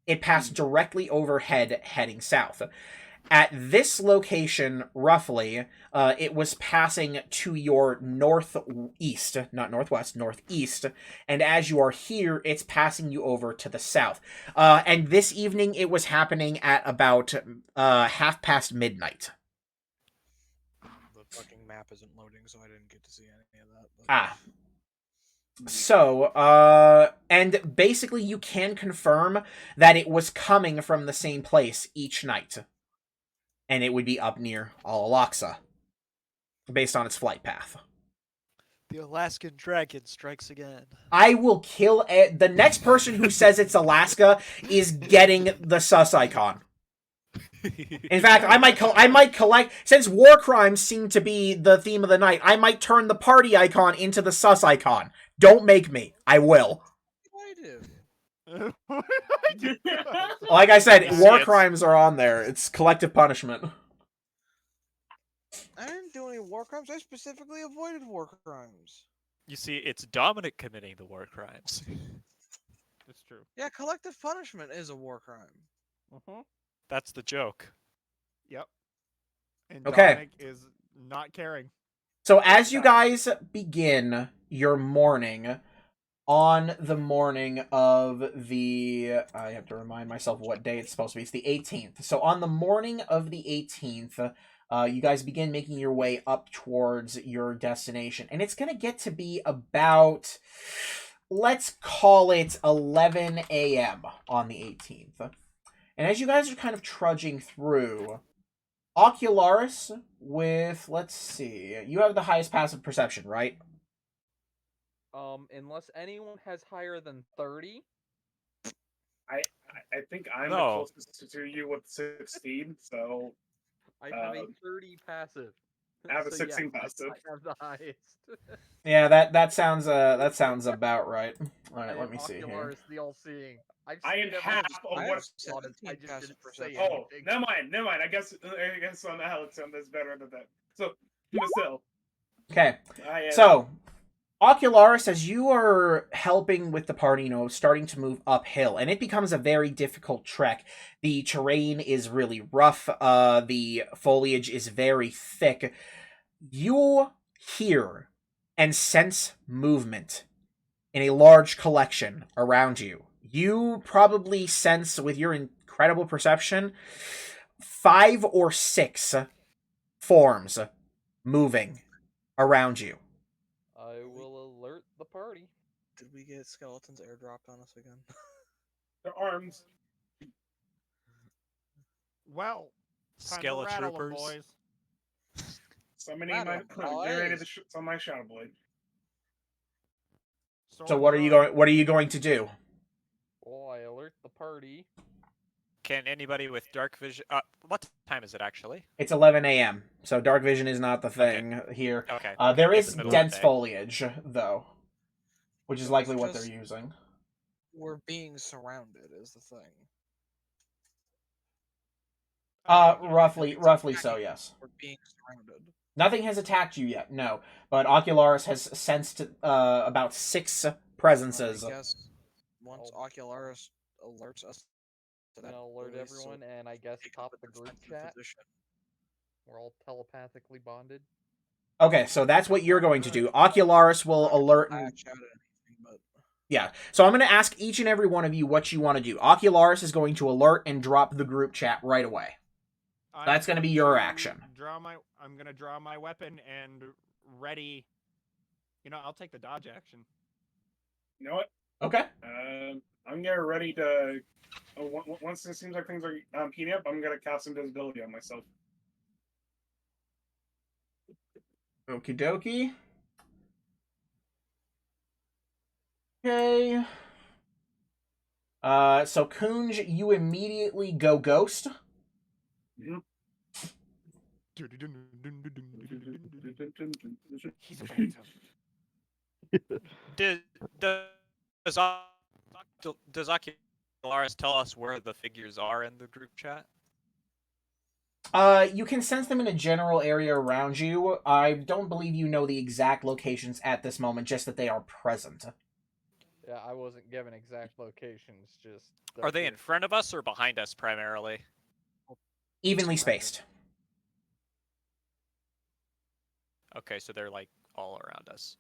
it passed directly overhead heading south. At this location, roughly, it was passing to your northeast, not northwest, northeast, and as you are here, it's passing you over to the south. And this evening, it was happening at about midnight. The fucking map isn't loading, so I didn't get to see any of that. But... So, and basically you can confirm that it was coming from the same place each night. And it would be up near Al-Aqsa, based on its flight path. The Alaskan dragon strikes again. I will kill the next person who says it's Alaska is getting the sus icon. In fact, I might collect, since war crimes seem to be the theme of the night, I might turn the party icon into the sus icon. Don't make me. I will. What did I do? Like I said, war crimes are on there. It's collective punishment. I didn't do any war crimes. I specifically avoided war crimes. You see, it's Dominic committing the war crimes. It's true. Yeah, collective punishment is a war crime. That's the joke. Yep. And Okay. Dominic is not caring. So as you guys begin your morning, on the morning of the... I have to remind myself what day it's supposed to be. It's the 18th. So on the morning of the 18th, you guys begin making your way up towards your destination. And it's going to get to be about, let's call it 11 a.m. on the 18th. And as you guys are kind of trudging through, Ocularis with, let's see, you have the highest passive perception, right? Unless anyone has higher than 30. I think I'm No. the closest to you with 16, so I have a 30 passive. I have a So, 16 yeah, passive. I have the highest. Yeah, that sounds about right. All right, let me see here. Ocularis, the all-seeing. I am half of I what. have 17 just passive didn't say perception. Oh, anything. never mind. I guess on Alex on this better than that. So, still. Okay, I am. so Ocularis, as you are helping with the party, starting to move uphill, and it becomes a very difficult trek. The terrain is really rough. The foliage is very thick. You hear and sense movement in a large collection around you. You probably sense, with your incredible perception, 5 or 6 forms moving around you. I will alert the party. Did we get skeletons airdropped on us again? Their arms. Well, time to Skeleton rattle 'em, troopers. boys. Somebody Rattle 'em, boys. on my Shadow Blade. So what are you going to do? Oh, I alert the party. Can anybody with dark vision? What time is it actually? It's 11 a.m., so dark vision is not the thing here. Okay. There It's is the middle of the dense day. foliage, though, which is So likely it's what they're just- using. We're being surrounded, is the thing. Roughly so, yes. We're being surrounded. Nothing has attacked you yet, no. But Ocularis has sensed about 6 presences. I guess once Ocularis alerts us to And that, I'll alert boys, so everyone, and I guess take up top a the group defensive chat. position. We're all telepathically bonded. Okay, so that's what you're going to do. Ocularis will I'm not gonna alert... lash out at anything, but Yeah, so I'm going to ask each and every one of you what you want to do. Ocularis is going to alert and drop the group chat right away. That's gonna be your action. I'm gonna draw my weapon and ready. I'll take the dodge action. You know what? Okay. I'm getting ready to. Once it seems like things are heating up, I'm gonna cast invisibility on myself. Okie dokie. Okay. So Kunj, you immediately go ghost. He's a phantom. Does Ocularis tell us where the figures are in the group chat? You can sense them in a general area around you. I don't believe you know the exact locations at this moment, just that they are present. Yeah, I wasn't given exact locations, just... Are they in front of us or behind us primarily? Evenly spaced. Okay, so they're like all around us.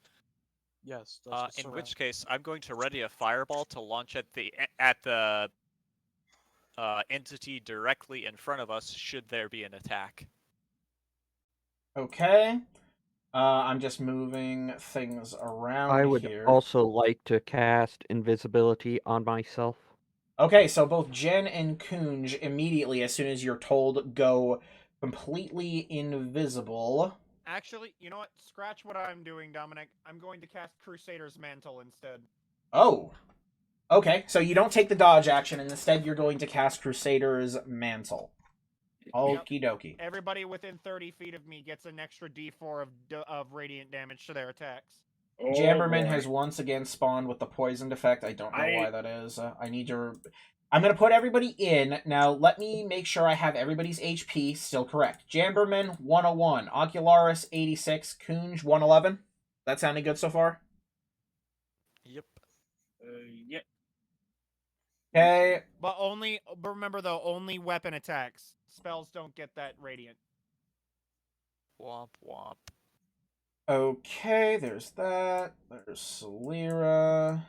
yes. That's In which case, I'm going to ready a fireball to launch at the entity directly in front of us should there be an attack. Okay. I'm just moving things around I would here. also like to cast invisibility on myself. Okay, so both Jen and Kunj immediately, as soon as you're told, go completely invisible. Actually, you know what? Scratch what I'm doing, Dominic. I'm going to cast Crusader's Mantle instead. Oh. Okay, so you don't take the dodge action, and instead you're going to cast Crusader's Mantle. Okie dokie. Everybody within 30 feet of me gets an extra D4 of radiant damage to their attacks. Oh, Jammerman boy. has once again spawned with the poisoned effect. I don't know why that is. I need your... I'm going to put everybody in. Now, let me make sure I have everybody's HP still correct. Jamberman, 101. Ocularis, 86. Kunj, 111. That sounding good so far? Yep. Yep. Okay. But remember though, only weapon attacks. Spells don't get that radiant. Womp womp. Okay, there's that. There's Solera.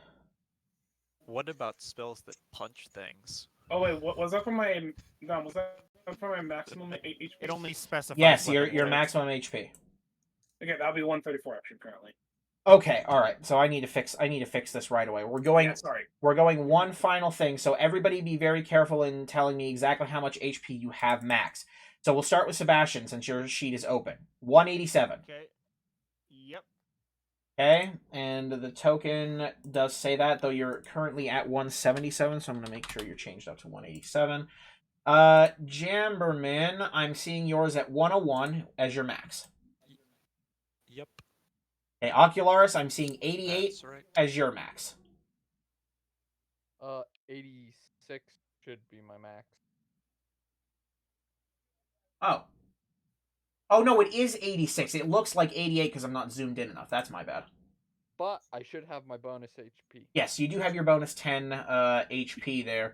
What about spells that punch things? Oh wait, what was that for my? No, was that for my maximum HP? It only specifies. Yes, weapon your attacks. maximum HP. Okay, that'll be 134 actually currently. Okay, all right. So I need to fix this right away. We're going Yeah, sorry. one final thing. So everybody be very careful in telling me exactly how much HP you have max. So we'll start with Sebastian since your sheet is open. 187. Okay. Yep. Okay, and the token does say that, though you're currently at 177, so I'm going to make sure you're changed up to 187. Jamberman, I'm seeing yours at 101 as your max. Yep. Okay, Ocularis, I'm seeing 88 That's right. as your max. 86 should be my max. Oh. Oh, no, it is 86. It looks like 88 because I'm not zoomed in enough. That's my bad. But I should have my bonus HP. Yes, you do have your bonus 10 HP there.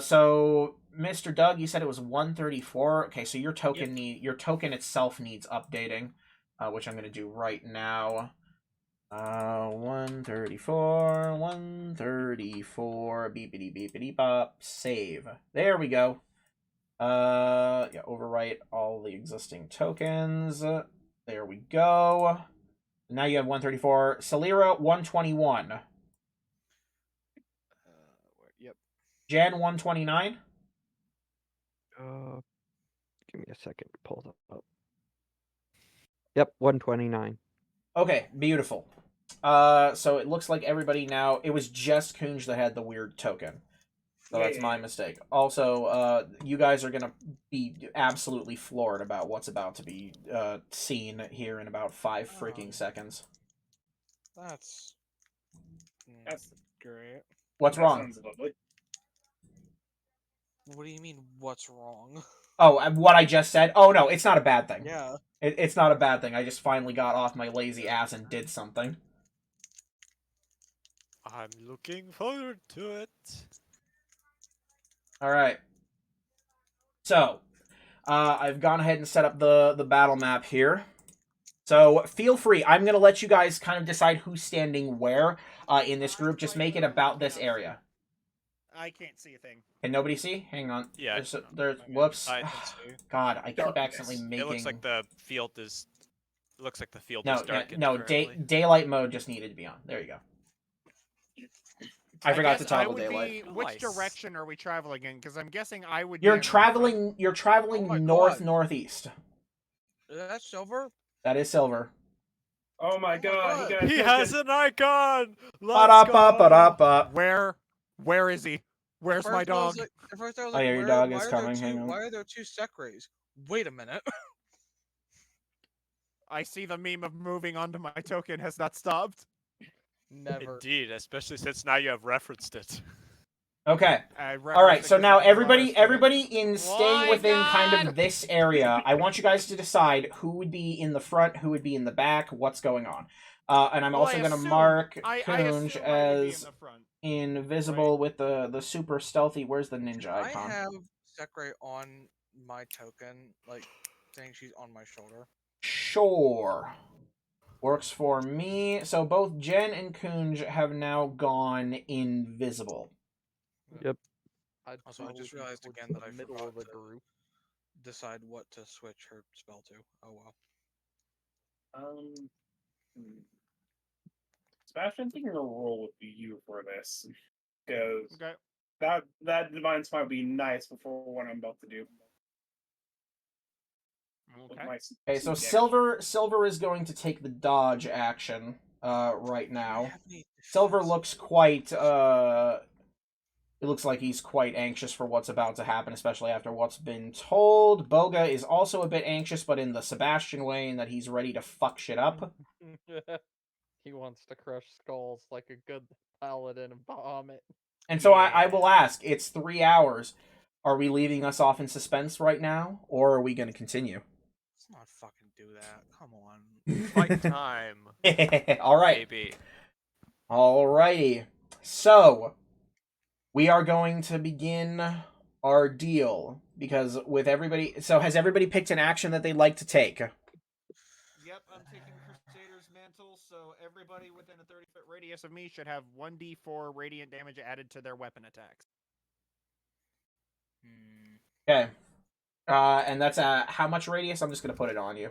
So, Mr. Doug, you said it was 134. Okay, so your token your token itself needs updating, which I'm going to do right now. 134, 134, beepity beepity bop, save. There we go. Yeah, overwrite all the existing tokens. There we go. Now you have 134. Celira, 121. Yep. Jan, 129. Give me a second to pull that up. Yep, 129. Okay, beautiful. So it looks like everybody now... It was just Kunj that had the weird token. So that's my mistake. Also, you guys are going to be absolutely floored about what's about to be seen here in about 5 freaking seconds. That's great. What's wrong? Sounds lovely. What do you mean, what's wrong? Oh, what I just said? Oh, no, it's not a bad thing. Yeah. It's not a bad thing. I just finally got off my lazy ass and did something. I'm looking forward to it. All right. So, I've gone ahead and set up the battle map here. So, feel free. I'm going to let you guys kind of decide who's standing where in this group. Just make it about this area. I can't see a thing. Can nobody see? Hang on. Yeah. There's whoops. I can see. God, I keep accidentally making... It looks like the field is... It looks like the field No, is darkened. no, daylight mode just needed to be on. There you go. I forgot to guess I toggle would daylight. be- which Nice. direction are we traveling in? Because I'm guessing I would. You're be in the front. traveling Oh my north God. northeast. Is that silver? That is silver. Oh my god, he got a He token. has an icon! Ba-da-ba-ba-da-ba. Where is he? Where's my dog? At first I was Oh, like, yeah, your where- dog why is are there coming, two- hang on. Why are there 2 Sekrays? Wait a minute. I see the meme of moving onto my token has not stopped. Never. Indeed, especially since now you have referenced it. Okay. I All right. So referenced now it as everybody, a everybody in staying My within kind God! of this area. I want you guys to decide who would be in the front, who would be in the back, what's going on. And I'm Well, also I going to assume- mark I Kunj assume I would be in as the front. invisible with the super stealthy. Where's the ninja I icon? have Sekray on my token, like saying she's on my shoulder. Sure. Works for me. So both Jen and Kunj have now gone invisible. I'd Also, I just probably realized towards again the that I middle forgot of the to- group. Decide what to switch her spell to. Oh well. Sebastian, I think you're gonna roll with you for this. Because Okay. that divine smite would be nice before what I'm about to do. With Okay. my Okay, so sneak action. Silver is going to take the dodge action right Do I now. have any Silver defense? looks quite it looks like he's quite anxious for what's about to happen, especially after what's been told. Boga is also a bit anxious, but in the Sebastian way, in that he's ready to fuck shit up. He wants to crush skulls like a good paladin and bomb it. And so I will ask, it's 3 hours. Are we leaving us off in suspense right now, or are we going to continue? Let's not fucking do that. Come on. Fight time. All right. Maybe. Alrighty. So, we are going to begin our deal. Because with everybody... So, has everybody picked an action that they'd like to take? Yep, I'm taking Crusader's Mantle, so everybody within a 30-foot radius of me should have 1d4 radiant damage added to their weapon attacks. Okay. And that's how much radius? I'm just going to put it on you.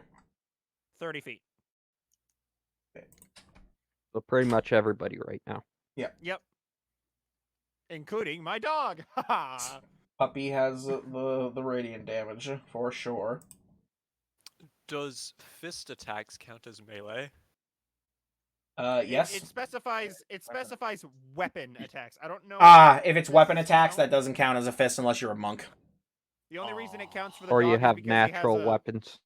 30 feet. So pretty much everybody right now. Yep. Including my dog. Puppy has the radiant damage for sure. Does fist attacks count as melee? Yes. It specifies weapon attacks. I don't know. If it's weapon attacks, that doesn't count as a fist unless you're a monk. The only reason it counts for the Or dog you is have because he has natural a- weapons.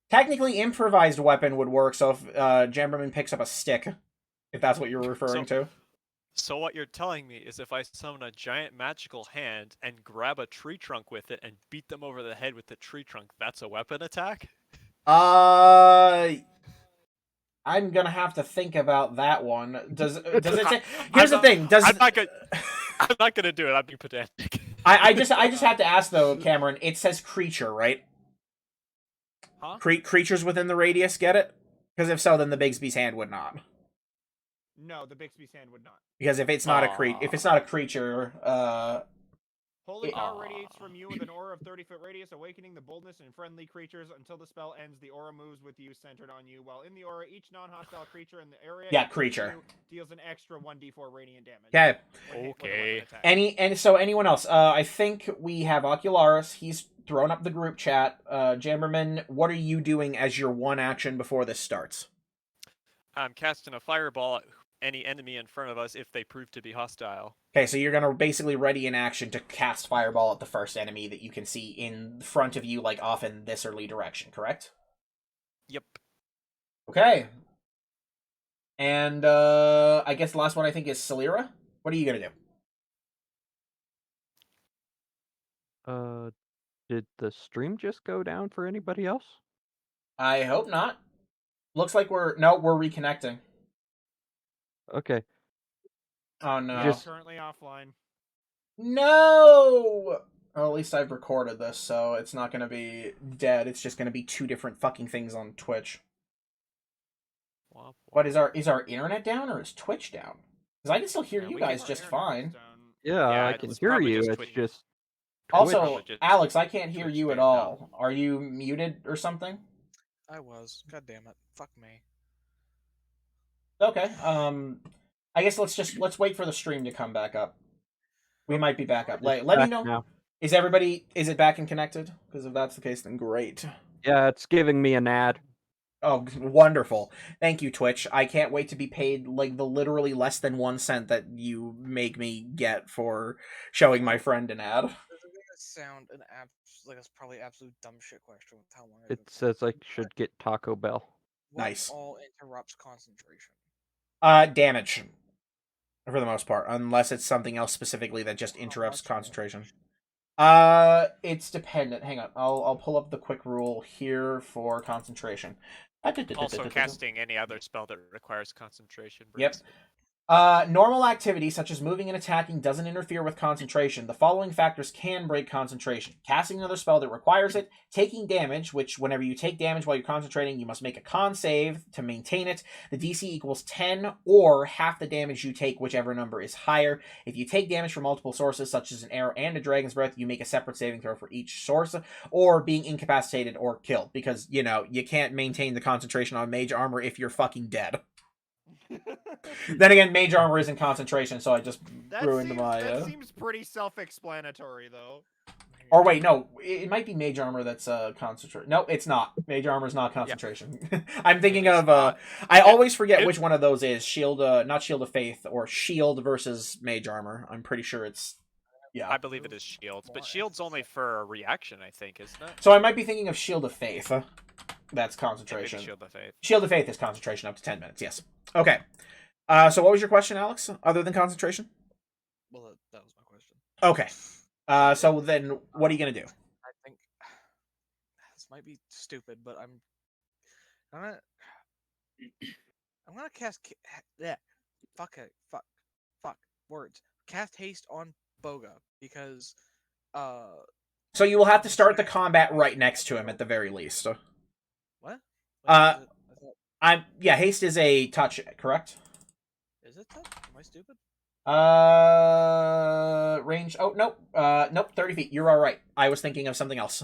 Technically, improvised weapon would work. So if Jamberman picks up a stick, if that's what you're referring to. So what you're telling me is if I summon a giant magical hand and grab a tree trunk with it and beat them over the head with the tree trunk, that's a weapon attack? I'm gonna have to think about that one. Does it say? Here's the thing. Does I'm not gonna do it. I'm being pedantic. I just have to ask though, Cameron. It says creature, right? Huh? Creatures within the radius get it? Because if so, then the Bigsby's hand would not. No, the Bixby's hand would not. Because if it's not a creature, Holy It- power radiates from you with an aura of 30-foot radius, awakening the boldness in friendly creatures until the spell ends. The aura moves with you centered on you. While in the aura, each non-hostile creature in the area creature deals an extra 1d4 radiant damage. okay. when hit with a Okay. weapon attack. So anyone else? I think we have Ocularis. He's thrown up the group chat. Jamberman, what are you doing as your one action before this starts? I'm casting a fireball at any enemy in front of us if they prove to be hostile. Okay, so you're gonna basically ready in action to cast fireball at the first enemy that you can see in front of you, like off in this early direction, correct? Yep. Okay. And I guess the last one I think is Celira. What are you gonna do? Did the stream just go down for anybody else? I hope not. Looks like we're reconnecting. Okay. Oh no. Just- Currently offline. No! Well, at least I've recorded this, so it's not gonna be dead. It's just gonna be two different fucking things on Twitch. Womp What womp. is our internet down or is Twitch down? Because I can still hear Yeah, you we can- guys Our just internet fine. is down. Yeah, Yeah, I can it's hear probably you. just It's Twitch. just Also, Probably just Alex, I can't hear Twitch you at fanned all. out. Are you muted or something? I was. God damn it. Fuck me. Okay. I guess let's wait for the stream to come back up. We might be back up. Let me back know. now. Is it back and connected? Because if that's the case, then great. Yeah, it's giving me an ad. Oh, wonderful. Thank you, Twitch. I can't wait to be paid like the literally less than 1 cent that you make me get for showing my friend an ad. This is gonna sound like it's probably absolute dumb shit question with how long I've It been says I playing. should get Taco Bell. What Nice. all interrupts concentration? Damage. For the most part, unless it's something else specifically that just interrupts much concentration. It's dependent. Hang on, I'll pull up the quick rule here for concentration. Also, casting any other spell that requires concentration. Yep. brings- Normal activity such as moving and attacking doesn't interfere with concentration. The following factors can break concentration: casting another spell that requires it, taking damage, which whenever you take damage while you're concentrating, you must make a con save to maintain it. The DC equals 10 or half the damage you take, whichever number is higher. If you take damage from multiple sources, such as an arrow and a dragon's breath, you make a separate saving throw for each source, or being incapacitated or killed, because, you know, you can't maintain the concentration on mage armor if you're fucking dead. Then again, mage armor isn't concentration, so I just threw into my. That seems pretty self-explanatory, though. Or wait, no, it might be mage armor that's concentration. No, it's not. Mage armor is not concentration. I'm thinking It's of. not. I always forget It- which one of those is shield. Not shield of faith or shield versus mage armor. I'm pretty sure it's. Yeah. I believe it is shields, but shield's only for a reaction, I think, isn't it? So I might be thinking of shield of faith. That's Yeah, maybe concentration. shield of faith. Shield of faith is concentration up to 10 minutes. Yes. Okay. So what was your question, Alex? Other than concentration? Well, that was my question. Okay. So then, what are you gonna do? I think this might be stupid, but I'm gonna cast fuck words. Cast haste on Boga because So you will have to start the combat right next to him at the very least. what? Haste is a touch, correct? Is it tough? Am I stupid? Range. Oh nope. Nope. 30 feet. You're all right. I was thinking of something else.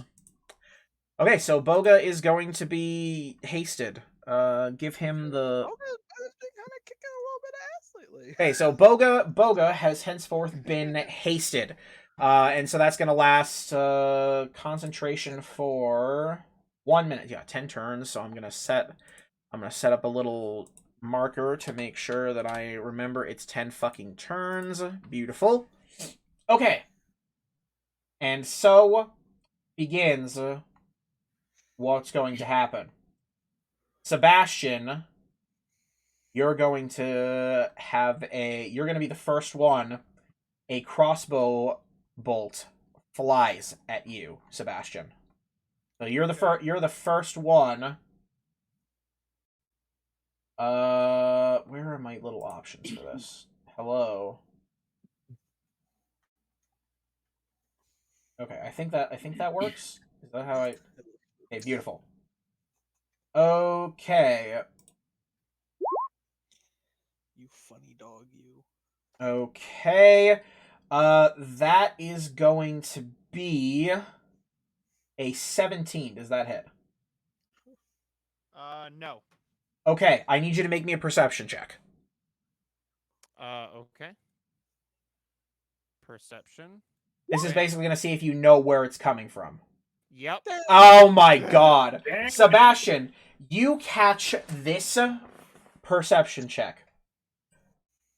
Okay, so Boga is going to be hasted. Give him the. Boga's been kind of kicking a little Slightly. Okay, so Boga has henceforth been hasted. And so that's going to last concentration for 1 minute. Yeah, 10 turns. So I'm going to set up a little marker to make sure that I remember it's 10 fucking turns. Beautiful. Okay. And so begins what's going to happen. Sebastian, you're going to be the first one. A crossbow bolt flies at you, Sebastian. So you're the first one. Where are my little options for this? Hello. Okay, I think that works. Is that how I? Okay, beautiful. Okay. You funny dog, you. Okay. That is going to be a 17. Does that hit? No. Okay, I need you to make me a perception check. Okay. Perception. This is basically going to see if you know where it's coming from. Yep. Oh my god. Dang. Sebastian, you catch this perception check.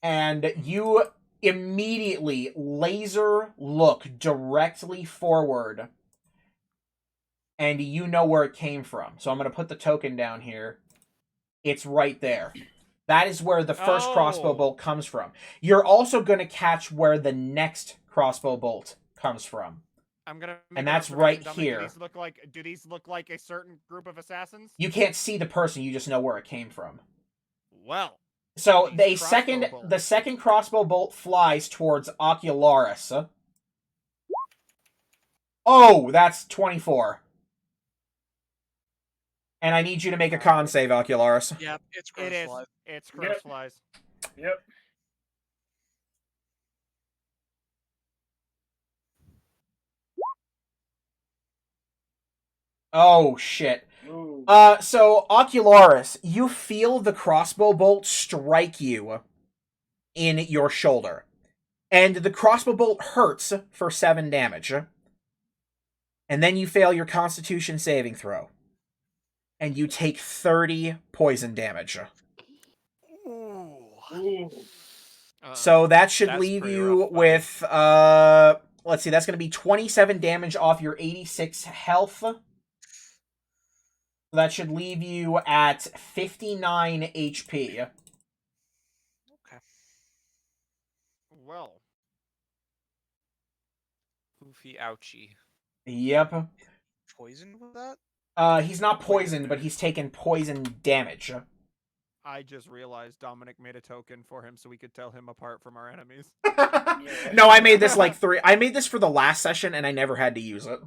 And you immediately laser look directly forward. And you know where it came from. So I'm going to put the token down here. It's right there. That is where the first crossbow bolt comes from. You're also going to catch where the next crossbow bolt comes from. I'm gonna. And that's right Dominic, here. Do these look like a certain group of assassins? You can't see the person, you just know where it came from. Well. So These the second crossbow bolt flies towards Ocularis. Oh, that's 24. And I need you to make a con save, Ocularis. Yep, it's It is. Grossfly. It's cross flies. Yep. Oh, shit. Ooh. So, Ocularis, you feel the crossbow bolt strike you in your shoulder. And the crossbow bolt hurts for 7 damage. And then you fail your Constitution saving throw. And you take 30 poison damage. Ooh. So that should That's leave pretty you rough, with, let's see, that's going to be 27 damage off your 86 health. That should leave you at 59 HP. Okay. Well. Oofy ouchie. Yep. Poisoned with that? He's not poisoned, but he's taken poison damage. I just realized Dominic made a token for him so we could tell him apart from our enemies. No, I made this I made this for the last session and I never had to use it.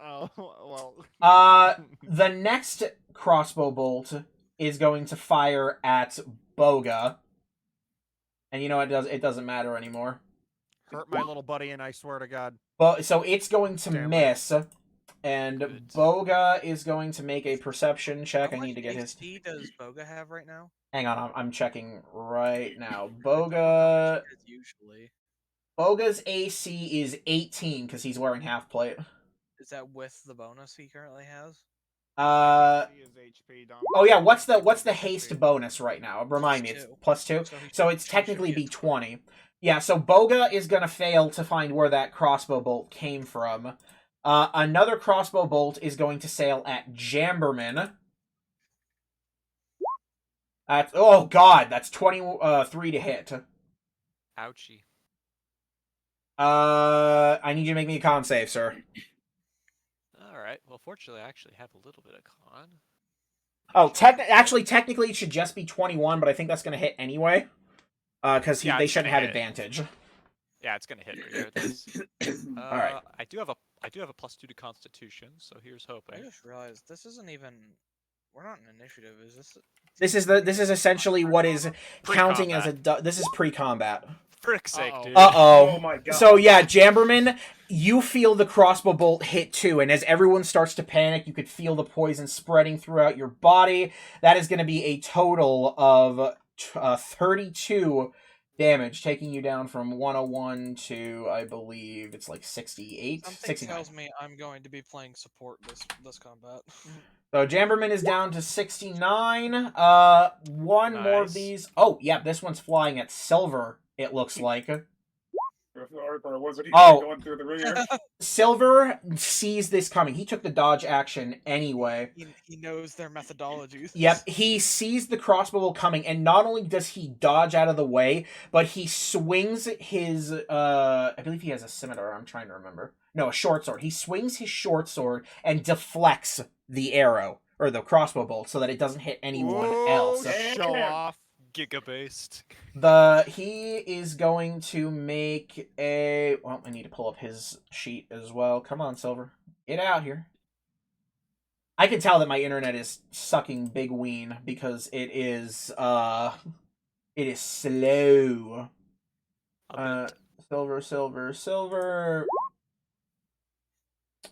Oh, well. The next crossbow bolt is going to fire at Boga. And you know it doesn't matter anymore. Hurt my little buddy and I swear to God. But so it's going to Damn miss. And Good. Boga is going to make a perception check. How I need to get much his. HP does Boga have right now? Hang on, I'm checking right now. Boga. Usually. Boga's AC is 18 because he's wearing half plate. Is that with the bonus he currently has? He is HP, Dominic. Oh yeah, what's the haste bonus right now? Remind me, it's +2. So, So it's technically be 20. Yeah, so Boga is gonna fail to find where that crossbow bolt came from. Another crossbow bolt is going to sail at Jamberman. Oh god, that's 23 to hit. Ouchie. I need you to make me a con save, sir. Alright, well, fortunately, I actually have a little bit of con. Oh, technically it should just be 21, but I think that's going to hit anyway. Because Yeah, they it's shouldn't gonna have hit. advantage. Yeah, it's gonna hit regardless. Alright. I do have a +2 to Constitution, so here's I hoping. just realized this isn't even. We're not in initiative. Is this? This is essentially what is counting as this is pre-combat. Frick's sake, dude. Oh my god. So yeah, Jamberman, you feel the crossbow bolt hit too, and as everyone starts to panic, you could feel the poison spreading throughout your body. That is going to be a total of 32 damage, taking you down from 101 to, I believe, it's like 68? Something 69. tells me I'm going to be playing support this combat. So Jamberman is down to 69. One more of Nice. these. Oh, yeah, this one's flying at Silver, it looks like. Oh, going through the rear. Silver sees this coming. He took the dodge action anyway. He knows their methodologies. Yep, he sees the crossbow bolt coming, and not only does he dodge out of the way, but he swings his, I believe he has a scimitar, I'm trying to remember. No, a short sword. He swings his short sword and deflects the arrow, or the crossbow bolt, so that it doesn't hit anyone else. Show off. Giga-based. He is going to make a... Well, I need to pull up his sheet as well. Come on, Silver. Get out here. I can tell that my internet is sucking big ween because it is slow. Silver.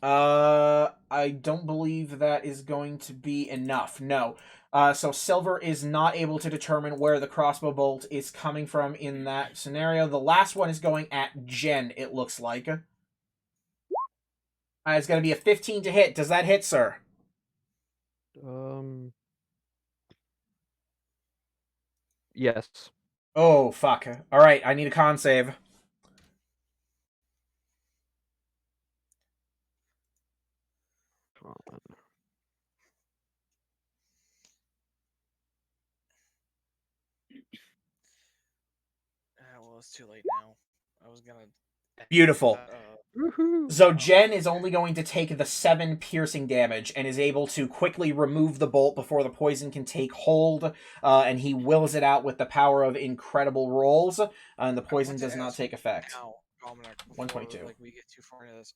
I don't believe that is going to be enough. No. So Silver is not able to determine where the crossbow bolt is coming from in that scenario. The last one is going at Jen, it looks like. It's going to be a 15 to hit. Does that hit, sir? Yes. Oh, fuck. Alright, I need a con save. Well, it's too late now. I was gonna... Beautiful. So Jen is only going to take the 7 piercing damage and is able to quickly remove the bolt before the poison can take hold, and he wills it out with the power of incredible rolls, and the poison does not take effect. Dominic, 122. Like we get too far into this.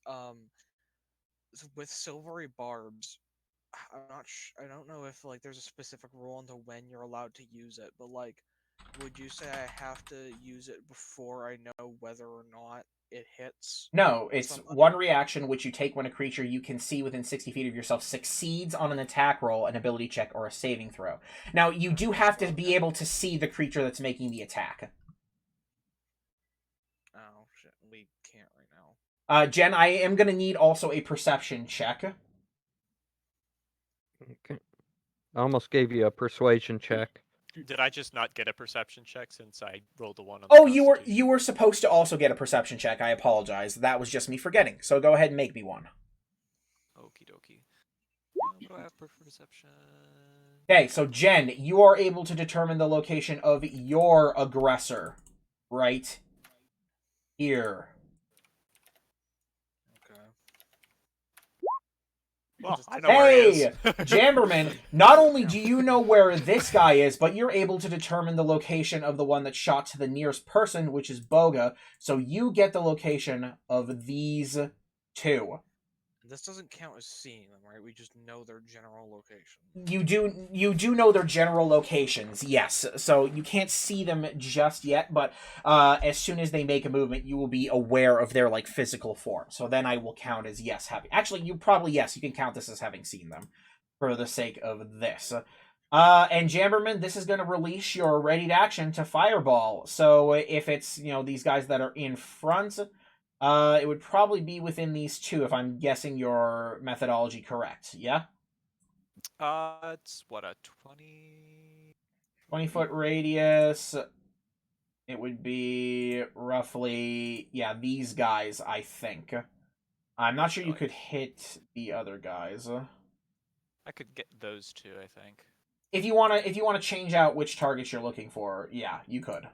So with silvery barbs, I don't know if like there's a specific rule into when you're allowed to use it, but like, would you say I have to use it before I know whether or not it hits? No, it's one reaction which you take when a creature you can see within 60 feet of yourself succeeds on an attack roll, an ability check, or a saving throw. Now, you do have to be able to see the creature that's making the attack. Oh, shit. We can't right now. Jen, I am going to need also a perception check. Okay. I almost gave you a persuasion check. Did I just not get a perception check since I rolled a 1 on Oh, you were supposed to also get a perception check. I apologize. That was just me forgetting. So go ahead and make me one. Okie dokie. What do I have for perception? Okay, so Jen, you are able to determine the location of your aggressor. Right here. Well, I know where he is. Jamberman, not only do you know where this guy is, but you're able to determine the location of the one that shot to the nearest person, which is Boga. So you get the location of these 2. This doesn't count as seeing them, right? We just know their general location. You do know their general locations, yes. So you can't see them just yet, but as soon as they make a movement, you will be aware of their like physical form. So then I will count as yes having. Actually, you can count this as having seen them, for the sake of this. And Jamberman, this is going to release your ready to action to Fireball. So if it's these guys that are in front. It would probably be within these 2 if I'm guessing your methodology correct, yeah? It's what, a 20-foot radius. It would be roughly, these guys, I think. I'm not sure you could hit the other guys. I could get those 2, I think. If you wanna change out which targets you're looking for, yeah, you could.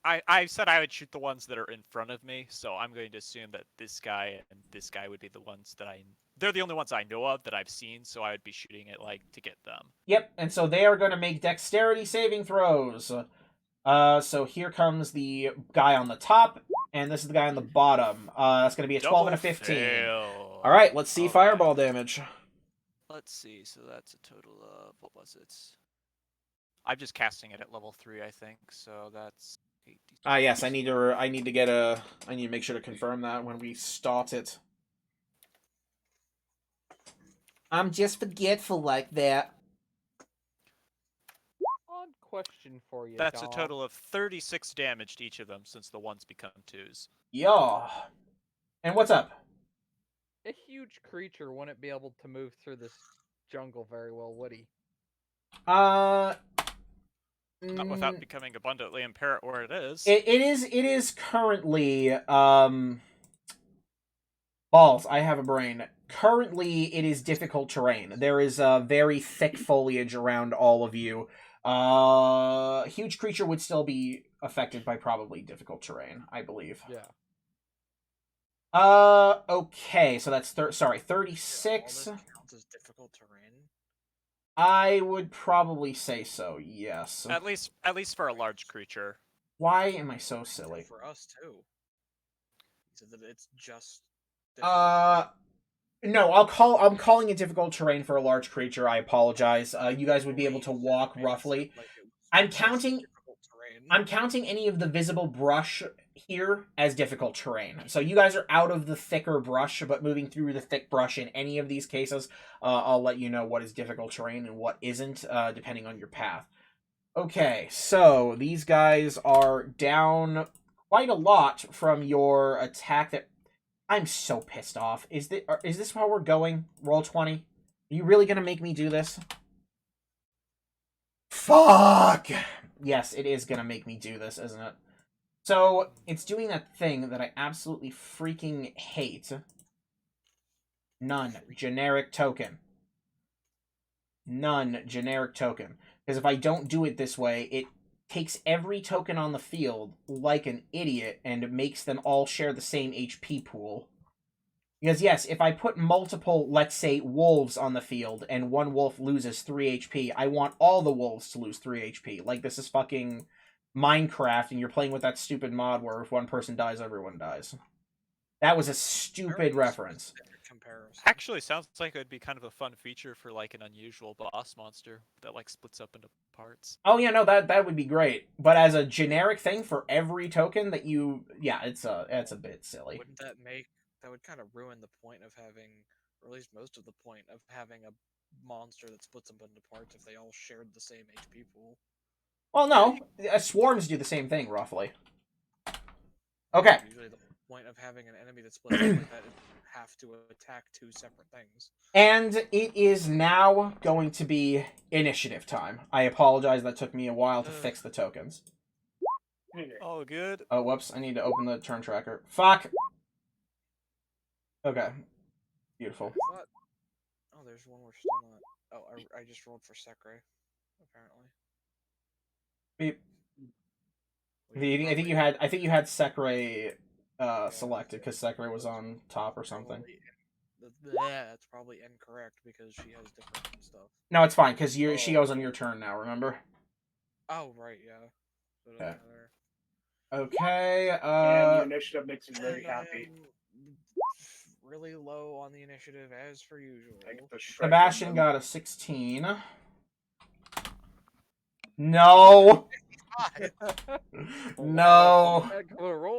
I said I would shoot the ones that are in front of me, so I'm going to assume that this guy and this guy would be the ones that they're the only ones I know of that I've seen, so I would be shooting it to get them. Yep, and so they are going to make dexterity saving throws. So here comes the guy on the top, and this is the guy on the bottom. That's going to be a 12 and a 15. Fail. All right, let's see fireball damage. Let's see, so that's a total of, what was it? I'm just casting it at level 3, I think, so that's... Yes, I need to make sure to confirm that when we start it. I'm just forgetful like that. On question for you. That's Dom. a total of 36 damage to each of them since the ones become 2s. Yeah. And what's up? A huge creature wouldn't be able to move through this jungle very well, would he? Not Mm, without becoming abundantly apparent where it is. It is currently balls. I have a brain. Currently, it is difficult terrain. There is very thick foliage around all of you. Huge creature would still be affected by probably difficult terrain, I believe. Yeah. Okay, so that's 36. All this counts as difficult terrain. I would probably say so. Yes. At least for a large creature. Why am I so silly? For us too. So that it's just. No, I'm calling it difficult terrain for a large creature. I apologize. You guys would be able to walk roughly. I'm counting any of the visible brush here as difficult terrain. So you guys are out of the thicker brush, but moving through the thick brush in any of these cases, I'll let you know what is difficult terrain and what isn't, depending on your path. Okay, so these guys are down quite a lot from your attack. That I'm so pissed off. Is this how we're going? Roll 20? Are you really gonna make me do this? Fuck! Yes, it is gonna make me do this, isn't it? So, it's doing that thing that I absolutely freaking hate. None. Generic token. None. Generic token. Because if I don't do it this way, it takes every token on the field like an idiot and makes them all share the same HP pool. Because yes, if I put multiple, let's say, wolves on the field and one wolf loses 3 HP, I want all the wolves to lose 3 HP. Like, this is fucking Minecraft and you're playing with that stupid mod where if one person dies, everyone dies. That was a stupid reference. Actually, sounds like it would be kind of a fun feature for like an unusual boss monster that like splits up into parts. Oh yeah, no, that would be great. But as a generic thing for every token that you, yeah, it's a bit silly. Wouldn't that would kind of ruin the point of having, or at least most of the point of having a monster that splits up into parts if they all shared the same HP pool. Well, no, swarms do the same thing roughly. Okay. Usually the point of having an enemy that splits up like that is have to attack 2 separate things. And it is now going to be initiative time. I apologize, that took me a while to fix the tokens. Oh, good. Oh, whoops, I need to open the turn tracker. Fuck! Okay. Beautiful. Oh, there's one we're still not. Oh, I just rolled for Sekre, apparently. Beep. I think you had Sekre selected because Sekre was on top or something. Yeah, that's probably incorrect because she has different stuff. No, it's fine because she goes on your turn now. Remember? Oh right, yeah. So it doesn't matter. Okay. And the initiative makes me very happy. Really low on the initiative as per usual. Sebastian got a 16. No. No.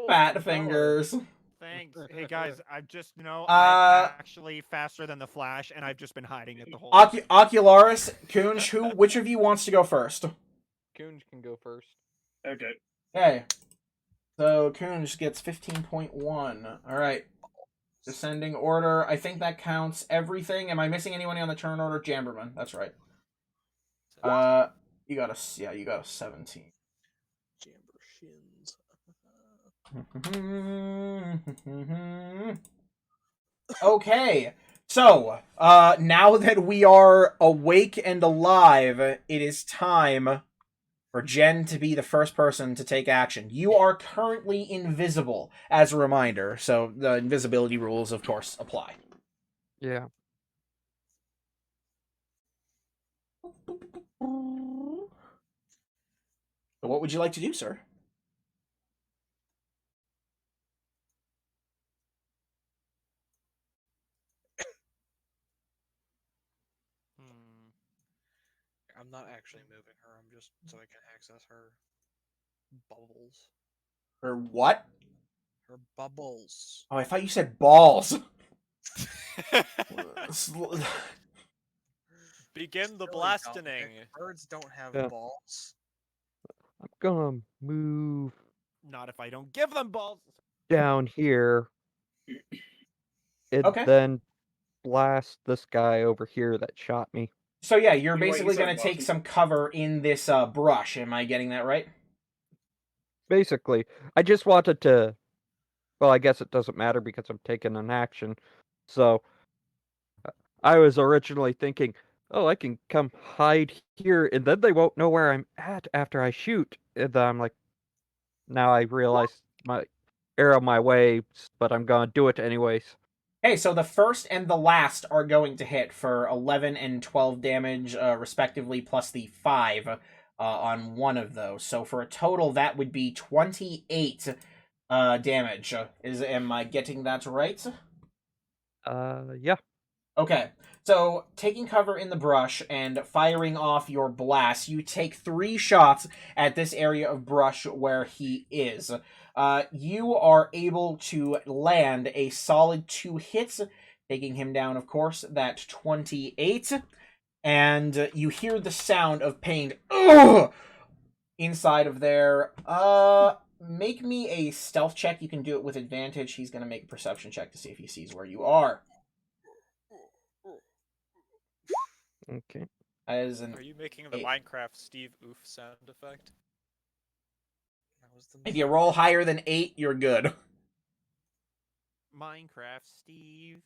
Fat fingers. Thanks. Hey guys, I've just I'm actually faster than the Flash, and I've just been hiding it the whole time. Ocularis, Kunj, which of you wants to go first? Kunj can go first. Okay. Okay. So Kunj gets 15.1. Alright. Descending order. I think that counts everything. Am I missing anyone on the turn order? Jamberman. That's right. You got a 17. Okay. So, now that we are awake and alive, it is time for Jen to be the first person to take action. You are currently invisible, as a reminder, so the invisibility rules, of course, apply. Yeah. So what would you like to do, sir? I'm not actually moving her. I'm just so I can access her bubbles. Her what? Her bubbles. Oh, I thought you said balls. Begin the Silly blasting. Dominic. Birds don't have balls. gonna move Not if I don't give them balls. down here and Okay. then blast this guy over here that shot me. So yeah, you're Wait, basically you said going to take Boston. some cover in this brush. Am I getting that right? Basically, I just wanted to. Well, I guess it doesn't matter because I'm taking an action. So I was originally thinking, oh, I can come hide here, and then they won't know where I'm at after I shoot. And then I'm like, now I realize my arrow my way, but I'm gonna do it anyways. Hey, so the first and the last are going to hit for 11 and 12 damage, respectively, plus the 5 on one of those. So for a total, that would be 28 damage. Am I getting that right? Yeah. Okay, so taking cover in the brush and firing off your blast, you take 3 shots at this area of brush where he is. You are able to land a solid 2 hits, taking him down, of course, that 28. And you hear the sound of pain inside of there. Make me a stealth check. You can do it with advantage. He's going to make a perception check to see if he sees where you are. Okay. As an Are you making the eight. Minecraft Steve Oof sound effect? That was the If you roll higher than 8, you're good. Minecraft Steve.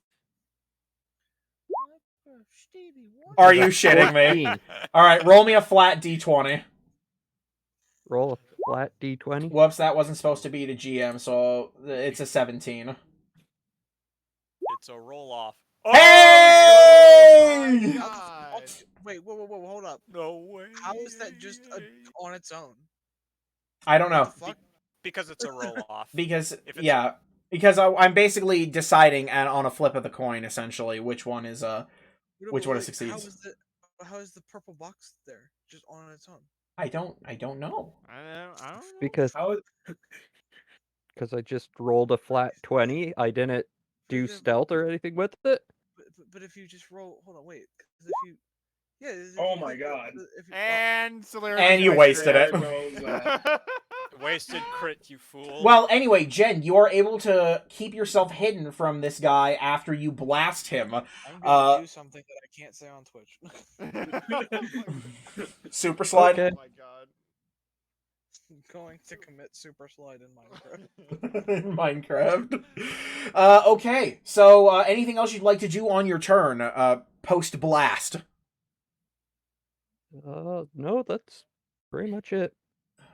Stevie, what? Are you shitting me? 14. Alright, roll me a flat d20. Roll a flat d20. Whoops, that wasn't supposed to be to GM, so it's a 17. It's a roll off. Hey! God. Wait, whoa, hold up. No way. How is that just on its own? I don't know. What the fuck? Because it's a roll off. Because, If it's- yeah. Because I'm basically deciding on a flip of the coin, essentially, which one is, which one succeeds. How is the purple box there, just on its own? I don't know. I don't know. Because How? I just rolled a flat 20. I didn't do stealth or anything with it. But if you just roll, hold on, wait. 'Cause if you, yeah. If Oh you my hit God. if you, And Solera And you wasted it. it. Wasted crit, you fool. Well, anyway, Jen, you are able to keep yourself hidden from this guy after you blast him. I'm gonna do something that I can't say on Twitch. Super slide. Okay. Oh my god. I'm going to commit super slide in Minecraft. In Minecraft. Okay, so anything else you'd like to do on your turn, post blast? No, that's pretty much it.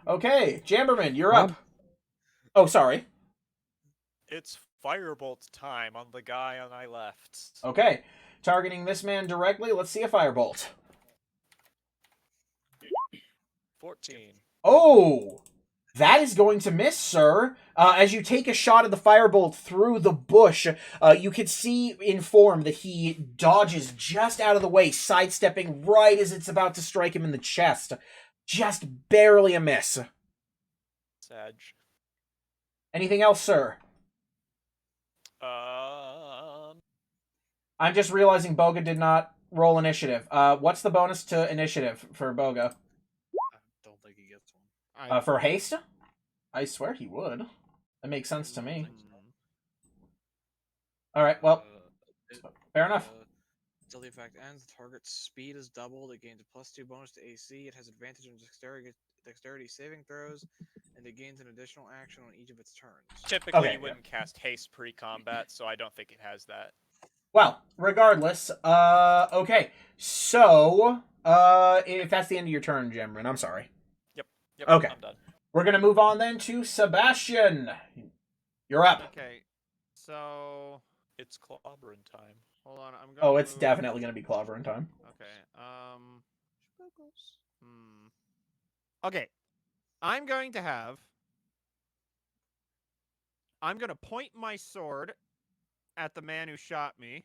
Okay, Jamberman, you're up. Oh, sorry. It's firebolt time on the guy on my left. Okay, targeting this man directly. Let's see a firebolt. 14. Oh, that is going to miss, sir. As you take a shot of the firebolt through the bush, you can see in form that he dodges just out of the way, sidestepping right as it's about to strike him in the chest. Just barely a miss. Sag. Anything else, sir? Um, I'm just realizing Boga did not roll initiative. What's the bonus to initiative for Boga? I don't think he gets one. For haste? I swear he would. That makes sense to me. Alright, well, fair enough. Until the effect ends, the target's speed is doubled. It gains a +2 bonus to AC. It has advantage on dexterity saving throws, and it gains an additional action on each of its turns. typically, Okay, you wouldn't cast haste pre-combat, so I don't think it has that. Well, regardless, okay. So, if that's the end of your turn, Jemrin, I'm sorry. Yep, Okay. I'm done. We're gonna move on then to Sebastian. You're up. Okay. So It's clobbering time. hold on, I'm going Oh, it's definitely gonna be clobbering time. Okay. Okay. I'm going to point my sword at the man who shot me.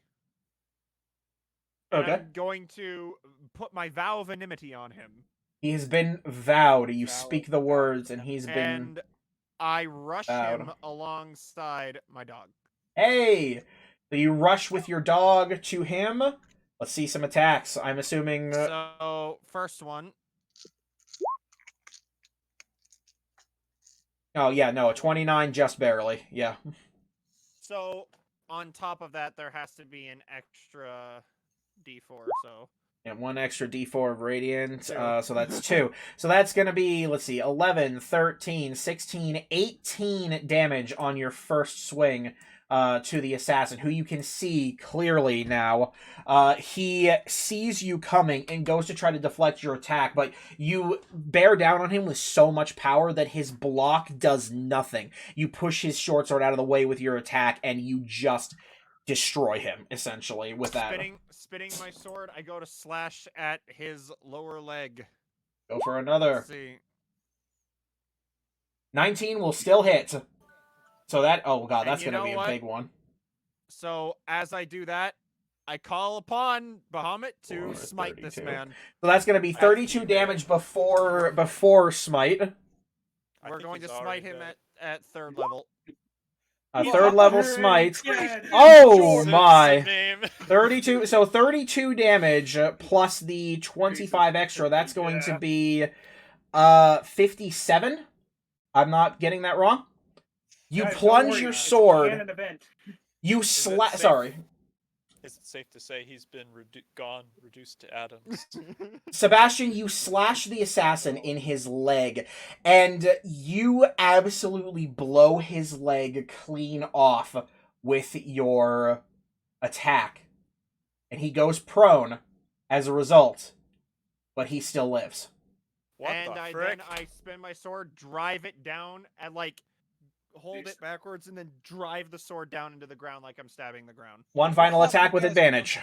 And Okay. I'm going to put my vow of enmity on him. He has been vowed. You Vowed, speak the words, and he's been... And I rush vowed. him alongside my dog. Hey! So you rush with your dog to him. Let's see some attacks. I'm assuming... So, first one. Oh yeah, no, a 29 just barely. Yeah. So on top of that, there has to be an extra D4. So And one extra d4 of radiant, Two. so that's 2. So that's going to be, let's see, 11, 13, 16, 18 damage on your first swing to the assassin, who you can see clearly now. He sees you coming and goes to try to deflect your attack, but you bear down on him with so much power that his block does nothing. You push his short sword out of the way with your attack, and you just destroy him, essentially, with that. Spinning my sword, I go to slash at his lower leg. Go for another. Let's see. 19 will still hit. So that, oh god, that's And going to be what? a big one. So as I do that, I call upon Bahamut to 4, smite 32. this man. So that's going to be 32 damage before smite. We're going to smite him at 3rd level. A 3rd level smite. Yeah. Oh Sim my. name. 32, so 32 damage plus the 25 extra. That's going to be 57. I'm not getting that wrong. You Guys, don't plunge worry, your it's a sword. canon event. You safe? sorry. Is it safe to say he's been reduced to atoms? Sebastian, you slash the assassin in his leg, and you absolutely blow his leg clean off with your attack. And he goes prone as a result, but he still lives. What and the then frick? I spin my sword, drive it down, and hold it backwards, and then drive the sword down into the ground like I'm stabbing the ground. One final attack with advantage.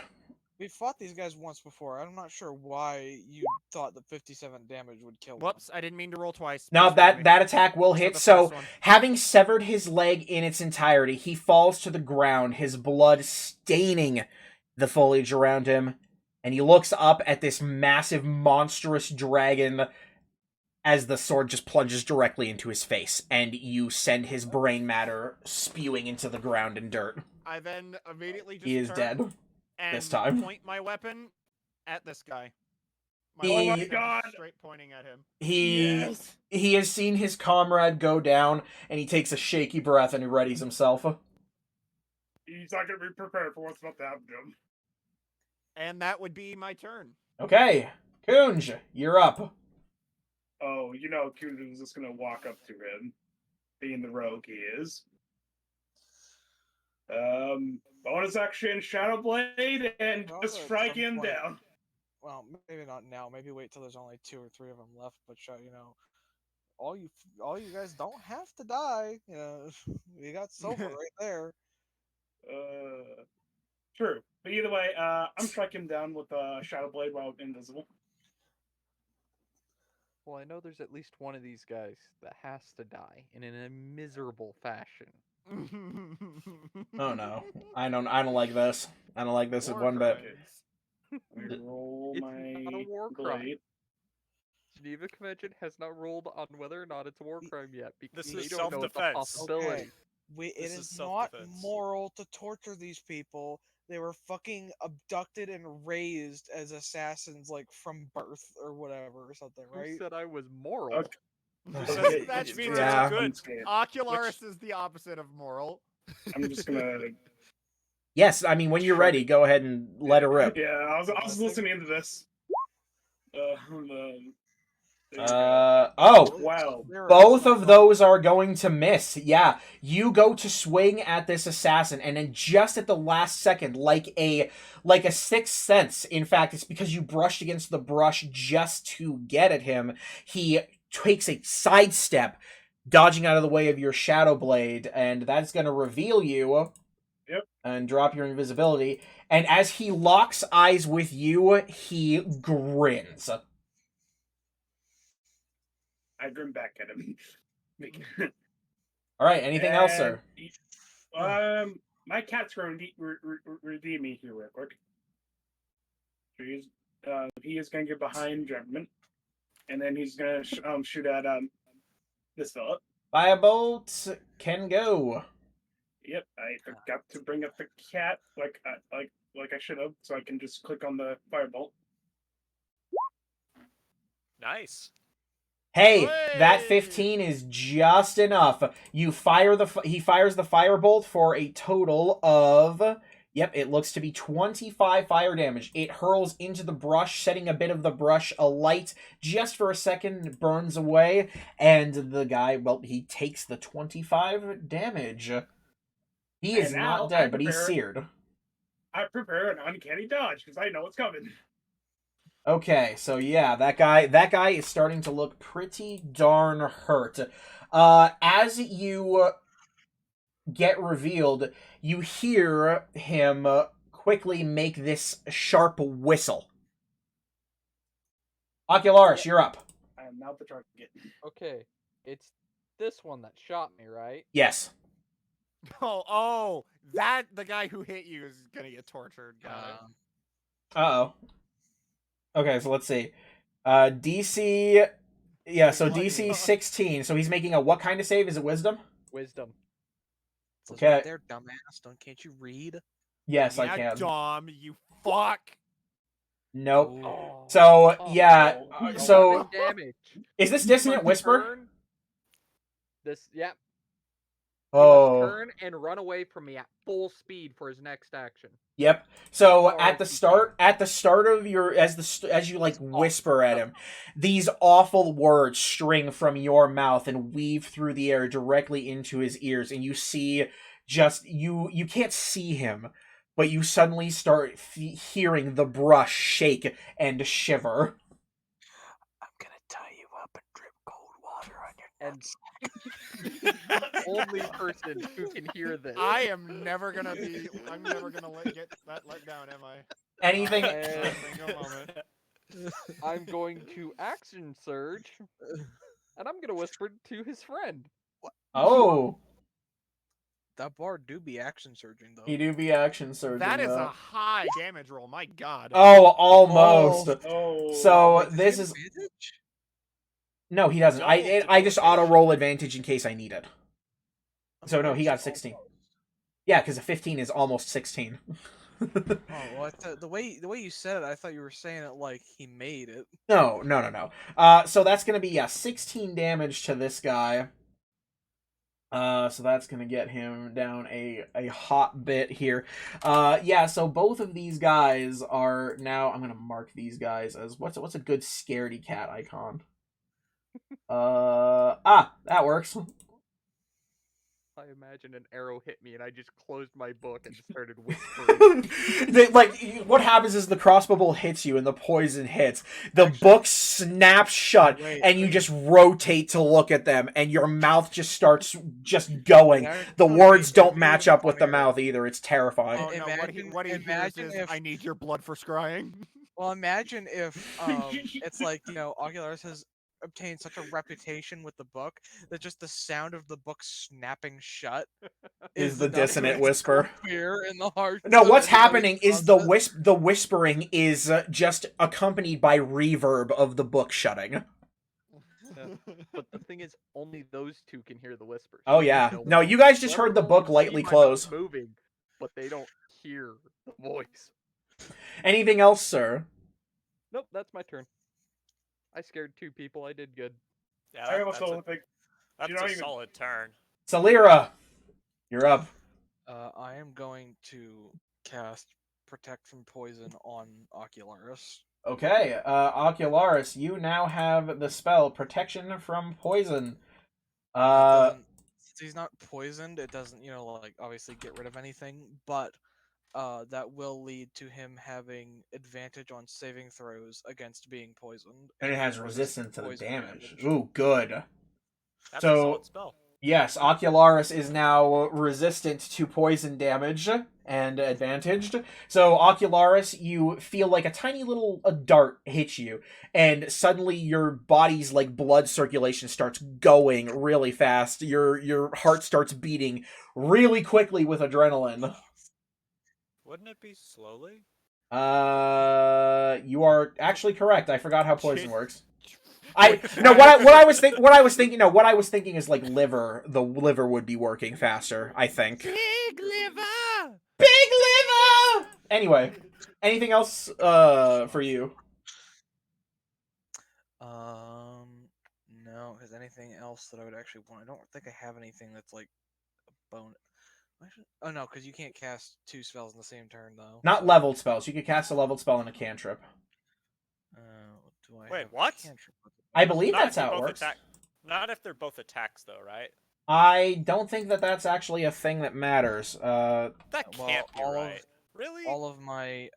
We fought these guys once before. I'm not sure why you thought the 57 damage would kill them. Whoops, I didn't mean to roll twice. No, Excuse me. that attack will For hit. the So, first one. having severed his leg in its entirety, he falls to the ground, his blood staining the foliage around him, and he looks up at this massive, monstrous dragon as the sword just plunges directly into his face, and you send his brain matter spewing into the ground and dirt. I then immediately just He is turn dead. and this time. point my weapon at this guy. Oh my weapon God. is straight pointing at him. He has seen his comrade go down, and he takes a shaky breath and he readies himself. He's not going to be prepared for what's about to happen to him. And that would be my turn. Okay, Kunj, you're up. Oh, you know, Kunj is just going to walk up to him, being the rogue he is. Bonus action, Shadow Blade, and Well, just at strike some him point- down. Well, maybe not now. Maybe wait till there's only 2 or 3 of them left. But you know, all you guys don't have to die. You know, you got Silver right there. True. But either way, I'm striking him down with Shadow Blade while invisible. Well, I know there's at least one of these guys that has to die, and in a miserable fashion. Oh no, I don't like this. I don't like this War one bit. crimes. Let me roll It's my not a war crime. blade. Geneva Convention has not ruled on whether or not it's a war crime yet because This they is don't know it's a self-defense. possibility. Okay. It This is is not self-defense. moral to torture these people. They were fucking abducted and raised as assassins, like from birth or whatever or something, Who right? said I was moral? Okay. That It's means Yeah. it's good. unscathed. Ocularis is the opposite of moral. I'm just gonna. Yes, I mean when you're ready, go ahead and let it rip. Yeah, I was listening to this. There you go. Oh, Wow. both of those are going to miss. Yeah, you go to swing at this assassin, and then just at the last second, like a sixth sense. In fact, it's because you brushed against the brush just to get at him. He takes a sidestep, dodging out of the way of your Shadow Blade, and that's going to reveal you. Yep. And drop your invisibility. And as he locks eyes with you, he grins. I grin back at him. All right. Anything else, sir? My cat's going to redeem me here real quick. He is going to get behind Gentleman, and then he's going to shoot at this fella. Firebolt can go. Yep, I forgot to bring up the cat like I should have, so I can just click on the firebolt. Nice. Hey, that Hey! 15 is just enough. He fires the firebolt for a total of, yep, it looks to be 25 fire damage. It hurls into the brush, setting a bit of the brush alight just for a second, burns away, and the guy, well, he takes the 25 damage. He is And now not dead, but he's seared. I prepare an uncanny dodge because I know what's coming. Okay, so yeah, that guy is starting to look pretty darn hurt. As you get revealed, you hear him quickly make this sharp whistle. Ocularis, you're up. I am now the target. Okay, it's this one that shot me, right? Yes. Oh, that the guy who hit you is gonna get tortured. Got it. Uh-oh. Okay, so let's see. DC... Yeah, so DC 16. So he's making a what kind of save? Is it Wisdom? Wisdom. Says Okay. right there, dumbass. Can't you read? Yes, Yeah, I can. Dom, you fuck. Nope. Oh. So, Oh, yeah. no. So, 11 damage. is this Dissonant Whisper? Turn. This, yep. Oh. He must turn and run away from me at full speed for his next action. Yep. So Or at the if he start of your as you like whisper at him, these awful words string from your mouth and weave through the air directly into his ears, and you see just you can't see him, but you suddenly start hearing the brush shake and shiver. I'm gonna tie you up and drip cold water on your And the only person who can hear this. I'm never gonna get let down, am I? Anything Not a single moment. I'm going to action surge, and I'm gonna whisper to his friend. Oh, That bard do be action surging though. he do be action surging. That is though. a high damage roll. My God. Oh, almost. Oh. So Wait, does he this have is advantage? no, he doesn't. I just auto roll advantage in case I need it. So no, he got 16. Yeah, because a 15 is almost 16. Oh, well, the way you said it, I thought you were saying it like he made it. No. So that's gonna be 16 damage to this guy. So that's gonna get him down a hot bit here. Yeah. So both of these guys are now. I'm gonna mark these guys as what's a good scaredy cat icon. That works. I imagine an arrow hit me, and I just closed my book and started whispering. What happens is the crossbow bolt hits you and the poison hits. The book snaps shut, and you just rotate to look at them, and your mouth just starts just going. The words don't match up with the mouth either. It's terrifying. Oh, no, what he hears imagine is, if- I need your blood for scrying. Well, imagine if it's like Ocularis has obtained such a reputation with the book that just the sound of the book snapping shut Is the enough to dissonant instill whisper. fear in the heart. No, of what's anybody happening who is does the whispering is just accompanied by reverb of the book shutting. But the thing is, only those two can hear the whispers. Oh yeah. No, you guys just heard the Whoever book can see lightly my mouth close. moving, but they don't hear the voice. Anything else, sir? Nope, that's my turn. I scared 2 people. I did good. Yeah, I almost that's don't think. a not even- solid turn. Salira, you're up. I am going to cast Protect from Poison on Ocularis. Okay, Ocularis, you now have the spell Protection from Poison. Since he's not poisoned, it doesn't, obviously get rid of anything, but that will lead to him having advantage on saving throws against being poisoned. and it has resist resistance to the poison damage. Ooh, good. That's So- a solid spell. Yes, Ocularis is now resistant to poison damage and advantaged. So, Ocularis, you feel like a tiny little dart hits you, and suddenly your body's blood circulation starts going really fast. Your heart starts beating really quickly with adrenaline. Wouldn't it be slowly? You are actually correct. I forgot how poison works. What I was thinking is liver. The liver would be working faster, I think. Big liver! Big liver! Anyway, anything else for you? No. because anything else that I would actually want, I don't think I have anything that's like a bone. Oh no, because you can't cast 2 spells in the same turn though. Not so... leveled spells. You could cast a leveled spell and a cantrip. Do I Wait, have what? cantrip with it? I believe Not that's if they're how it both works. Not if they're both attacks, though, right? I don't think that that's actually a thing that matters. That Well, can't be all right. of Really? all of my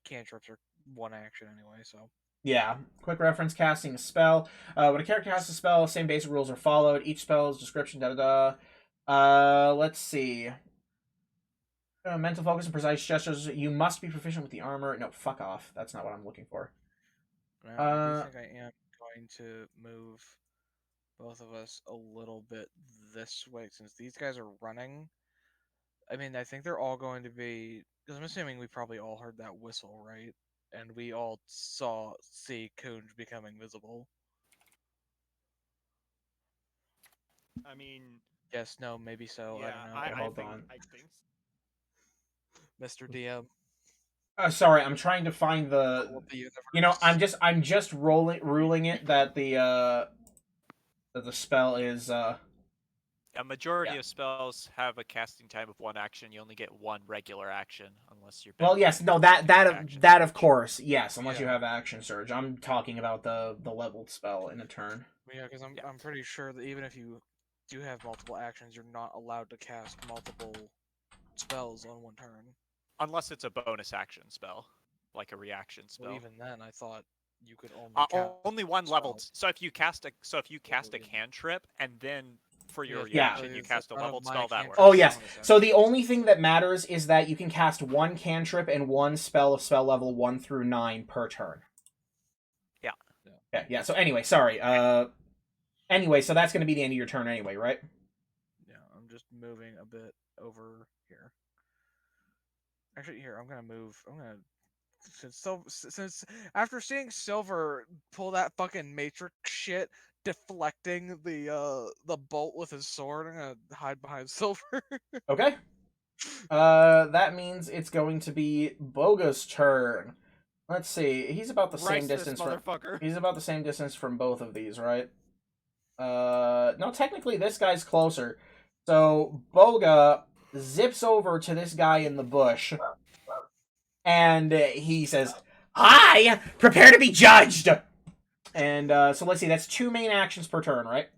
cantrips are 1 action anyway, so. Yeah. Quick reference, casting a spell. When a character casts a spell, same basic rules are followed. Each spell's description, da-da-da. Let's see. Mental focus and precise gestures. You must be proficient with the armor. No, fuck off. That's not what I'm looking for. Now, I do think I am going to move both of us a little bit this way, since these guys are running. I mean, I think they're all going to be... Because I'm assuming we probably all heard that whistle, right? And we all see Kunj becoming visible. I mean, Yes, no, maybe so. yeah, I don't know. Hold on. I think Mr. DM. Sorry, I'm trying to find the. All of the You know, universe. I'm just ruling it that the spell is A majority Yeah. of spells have a casting time of 1 action. You only get 1 regular action unless you're. Well, yes, no, bound by that action that of surge. course, yes, unless you Yeah. have action surge. I'm talking about the leveled spell in a turn. Yeah, because Yeah. I'm pretty sure that even if you do have multiple actions, you're not allowed to cast multiple spells on 1 turn. Unless it's a bonus action spell, like a reaction spell. Well, even then, I thought you could only Only 1 spell. leveled. So if you cast a Yeah. cantrip and then for your Yeah, reaction you it's cast a none of leveled my spell, that cantrips. works. Oh yes. Bonus So action. the only thing that matters is that you can cast 1 cantrip and 1 spell of spell level 1 through 9 per turn. Yeah. Yeah. So anyway, sorry. Anyway, so that's going to be the end of your turn anyway, right? Yeah, I'm just moving a bit over here. Actually, here I'm gonna move. Since after seeing Silver pull that fucking Matrix shit, deflecting the bolt with his sword, I'm gonna hide behind Silver. Okay. That means it's going to be Boga's turn. Let's see. He's about the same Rice this distance from. motherfucker. He's about the same distance from both of these, right? No, technically this guy's closer. So Boga zips over to this guy in the bush, and he says, "Hi, prepare to be judged." And so let's see. That's 2 main actions per turn, right?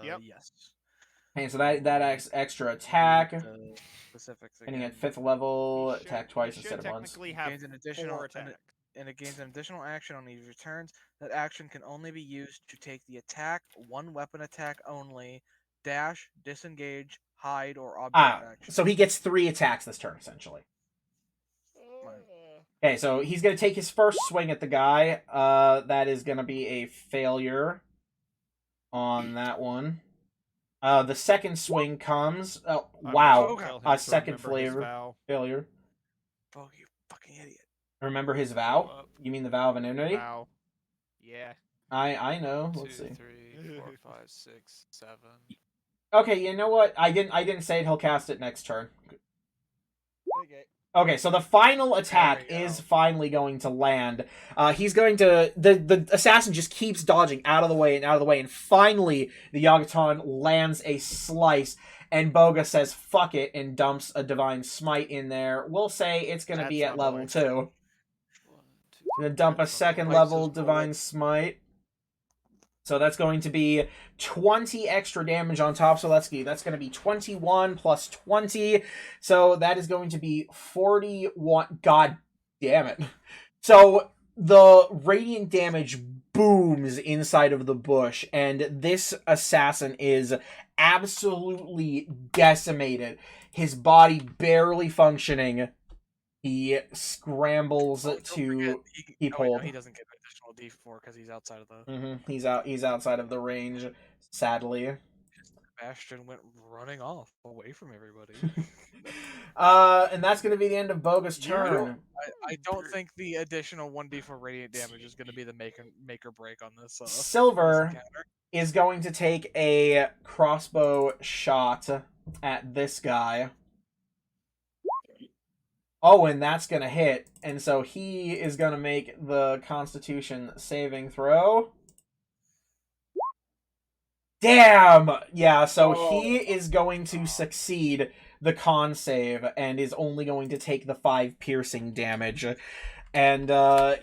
Yep. Yes. And so that extra attack. Specifics Ending again. at 5th level, He should- attack twice he instead should of once. technically have Gains an additional 4 attacks. and it gains an additional action on each of your turns. That action can only be used to take the attack, 1 weapon attack only, dash, disengage, hide, or object action. So he gets 3 attacks this turn, essentially. Okay, so he's going to take his first swing at the guy. That is going to be a failure on that one. The second swing comes. Oh, wow. Okay. Tell him A to second remember his flavor. vow. Failure. Oh, you fucking idiot. Remember his vow? You mean the vow of anonymity? Vow. Yeah. I know. 2, Let's see. 3, 4, 5, 6, 7. Okay, you know what? I didn't say it. He'll cast it next turn. Okay. Okay, so the final attack There we is go. finally going to land. He's going to... The assassin just keeps dodging out of the way, and finally the Yagaton lands a slice, and Boga says, fuck it, and dumps a Divine Smite in there. We'll say it's going to be That's at my level boy. 2. 1, 2, Gonna dump a That's my boy. second Twice level his bullet. Divine Smite. So that's going to be 20 extra damage on top. So that's going to be 21 plus 20. So that is going to be 41. God damn it. So the radiant damage booms inside of the bush, and this assassin is absolutely decimated. His body barely functioning. He scrambles Don't to forget, keep wait, no, hold. he doesn't get an additional D4 because he's outside of the. He's outside of the range, sadly. Bastion went running off away from everybody. And that's gonna be the end of Boga's turn. I don't think the additional 1d4 radiant damage is going to be the make or break on this. Silver this encounter. is going to take a crossbow shot at this guy. Oh, and that's gonna hit, and so he is gonna make the Constitution saving throw. Damn! Yeah, so Oh. he is going to succeed the con save and is only going to take the 5 piercing damage. And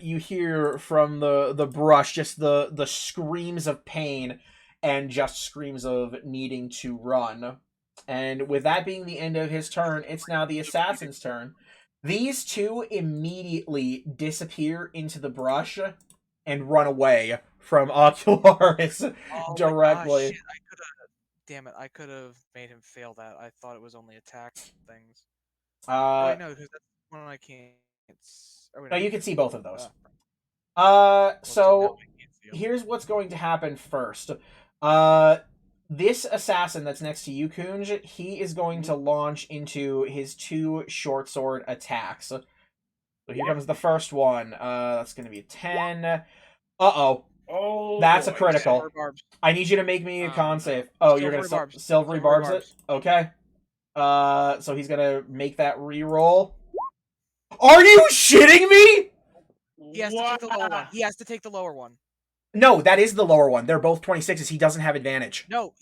you hear from the brush just the screams of pain and just screams of needing to run. And with that being the end of his turn, it's now the assassin's turn. These two immediately disappear into the brush and run away from Ocularis directly. Shit, damn it, I could have made him fail that. I thought it was only attack things. I know, because that's one I can't. No, you can see both of those. Well, so now I can't see 'em. here's what's going to happen first. This assassin that's next to you, Kunj, he is going to launch into his 2 short sword attacks. So here comes the first one. That's going to be a 10. Uh-oh. Oh, That's a boy. critical. Silver barbs. I need you to make me a con save. Oh, you're going to Silvery silvery barbs. barbs it? Okay. So he's going to make that re-roll. Are you shitting me? He has to take the lower one. He has to take the lower one. No, that is the lower one. They're both 26s. He doesn't have advantage. No,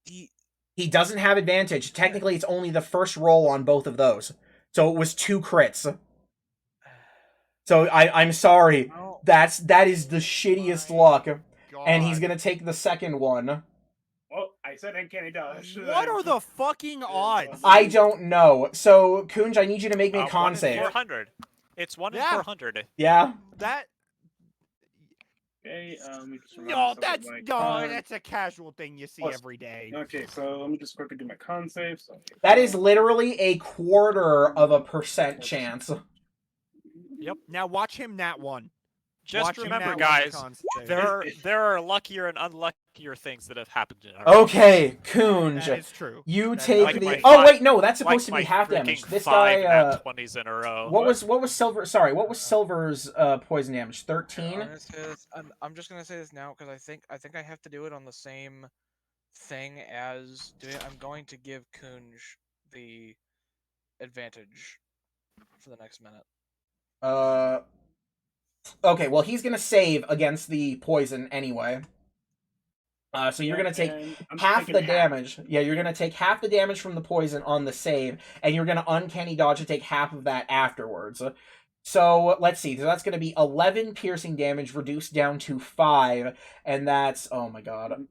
He doesn't have advantage. Technically, it's only the first roll on both of those. So it was 2 crits. So I'm sorry. no. That is the shittiest luck. God. And he's gonna take the second one. Oh, I said uncanny dodge. What are the fucking odds? I don't know. So, Kunj, I need you to make me a 1 con in save. 400. It's 1 in Yeah. 400. Yeah? That Okay, let me just no, remind myself of my no, con. that's a casual thing you see Plus- every day. Okay, so let me just quickly do my con save. So That is literally a 1/4% chance. Yep. Now watch him nat 1. Just Watch him remember, nat 1 guys, con save. there are luckier and unluckier things that have happened in our Okay, That Kunj. is true. You That is take like the... my Oh, five- wait, no, that's supposed like to my be half freaking damage. This 5 guy, nat 20s in a row. what was Silver... Sorry, what was Silver's poison damage? 13? I'm just gonna say this now because I think I have to do it on the same thing as I'm going to give Kunj the advantage for the next minute. Okay, well, he's gonna save against the poison anyway. So you're gonna take and I'm half taking the damage. Yeah, you're gonna take half the damage from the poison on the save, and you're gonna uncanny dodge to take half of that afterwards. So let's see. So that's gonna be 11 piercing damage reduced down to 5, and that's oh my god.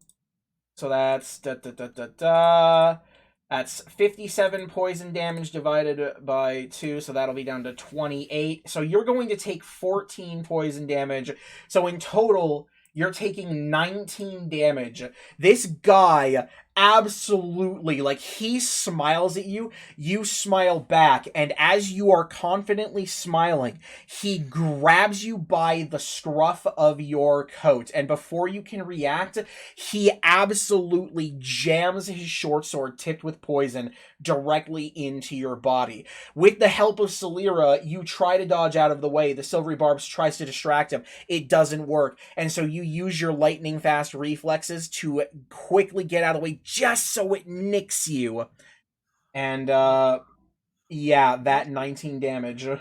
So that's that's 57 poison damage divided by 2, so that'll be down to 28. So you're going to take 14 poison damage. So in total, you're taking 19 damage. This guy absolutely, like, he smiles at you, you smile back, and as you are confidently smiling, he grabs you by the scruff of your coat, and before you can react, he absolutely jams his short sword tipped with poison directly into your body. With the help of Celira, you try to dodge out of the way. The Silvery Barbs tries to distract him. It doesn't work, and so you use your lightning fast reflexes to quickly get out of the way just so it nicks you. And, yeah, that 19 damage. I'm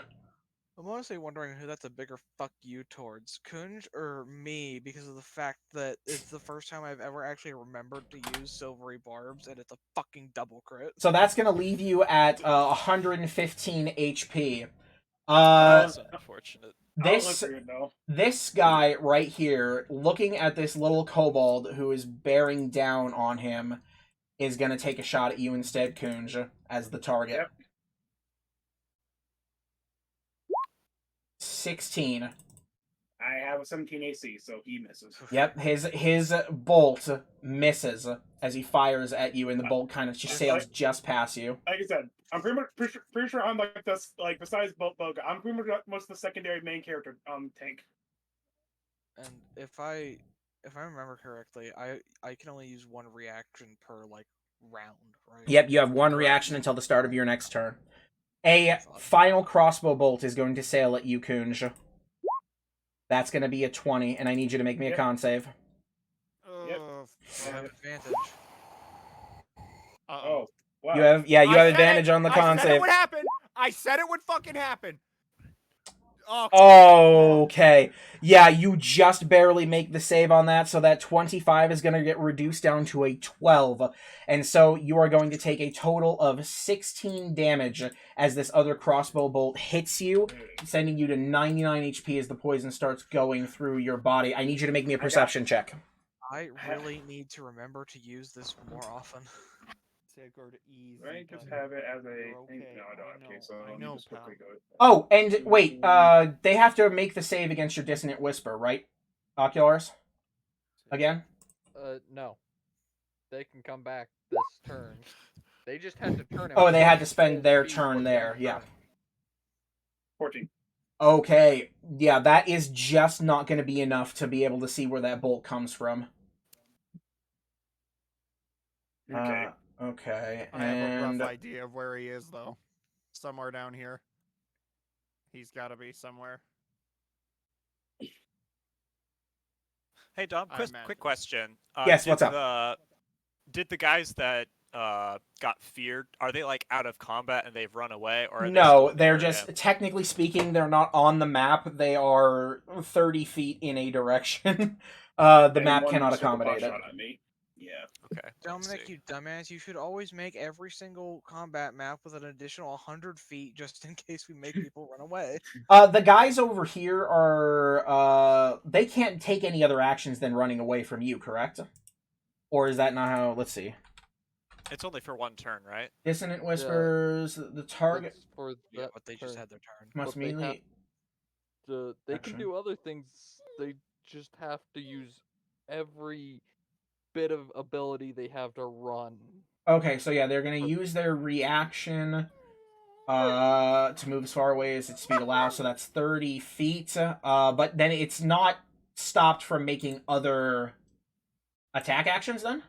honestly wondering who that's a bigger fuck you towards, Kunj or me, because of the fact that it's the first time I've ever actually remembered to use Silvery Barbs, and it's a fucking double crit. So that's gonna leave you at 115 HP. That's unfortunate. This guy right here, looking at this little kobold who is bearing down on him, is gonna take a shot at you instead, Kunj, as the target. Yep. 16. I have a 17 AC, so he misses. Yep, his bolt misses as he fires at you, and the bolt kind of just sails just past you. Like I said, I'm pretty sure I'm like this. Like besides Boga, I'm pretty much the secondary main character tank. And if I remember correctly, I can only use 1 reaction per like round, right? Yep, you have 1 reaction until the start of your next turn. A final crossbow bolt is going to sail at you, Kunj. That's going to be a 20, and I need you to make me a con save. Yep. I have advantage. Oh, wow. You have I said advantage on the con I said save. it would happen. I said it would fucking happen. Oh, Okay. Yeah, you just barely make the save on that, so that 25 is going to get reduced down to a 12. And so you are going to take a total of 16 damage as this other crossbow bolt hits you, sending you to 99 HP as the poison starts going through your body. I need you to make me a perception check. I really need to remember to use this more often. easy. Right, just have it as a. Okay. No, I don't. Okay, so I know, just quickly go. Oh, and wait, they have to make the save against your Dissonant Whisper, right? Oculars? Again? No. They can come back this turn. They just had to turn it. Oh, they had to once spend full their speed turn was there, their yeah. turn. 14. Okay, yeah, that is just not going to be enough to be able to see where that bolt comes from. Okay. Okay, I have a and rough idea of where he is, though. Somewhere down here. He's got to be somewhere. Hey Dom, I quick imagine. question. Yes, what's up? Did the guys that got feared, are they like out of combat and they've run away, or are they still no, in the they're area? just, technically speaking, they're not on the map. They are 30 feet in a direction. The And map one cannot took a pot accommodate it. shot at me. Yeah. Okay. I Dominic, see. you dumbass, you should always make every single combat map with an additional 100 feet just in case we make people run away. The guys over here are, they can't take any other actions than running away from you, correct? Or is that not how, let's see. It's only for one turn, right? Dissonant Whispers, the target That's for Yeah, that but they just turn. had their turn. must but they mainly... They can Action. do other things. They just have to use every bit of ability they have to run. Okay, so yeah, they're gonna use their reaction to move as far away as its speed allows, so that's 30 feet. But then it's not stopped from making other attack actions then?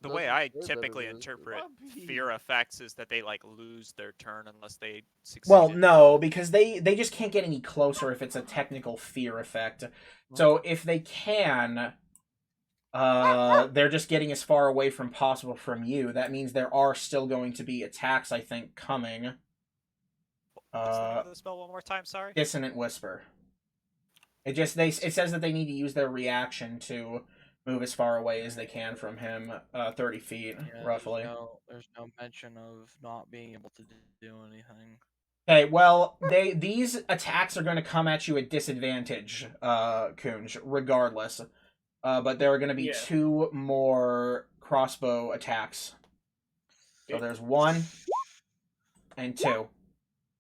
The way Doesn't I say that it typically is. interpret Puppy. fear effects is that they like lose their turn unless they succeed. Well, in no, the- because they just can't get any closer if it's a technical fear effect. So if they can, they're just getting as far away from possible from you. That means there are still going to be attacks, I think, coming. What's the name of the spell one more time? Sorry. Dissonant Whisper. It says that they need to use their reaction to move as far away as they can from him, 30 feet, Yeah, roughly. There's no mention of not being able to do anything. Okay, well, these attacks are going to come at you at disadvantage, Kunj, regardless. But there are going to be Yeah. 2 more crossbow attacks. So there's 1 and 2.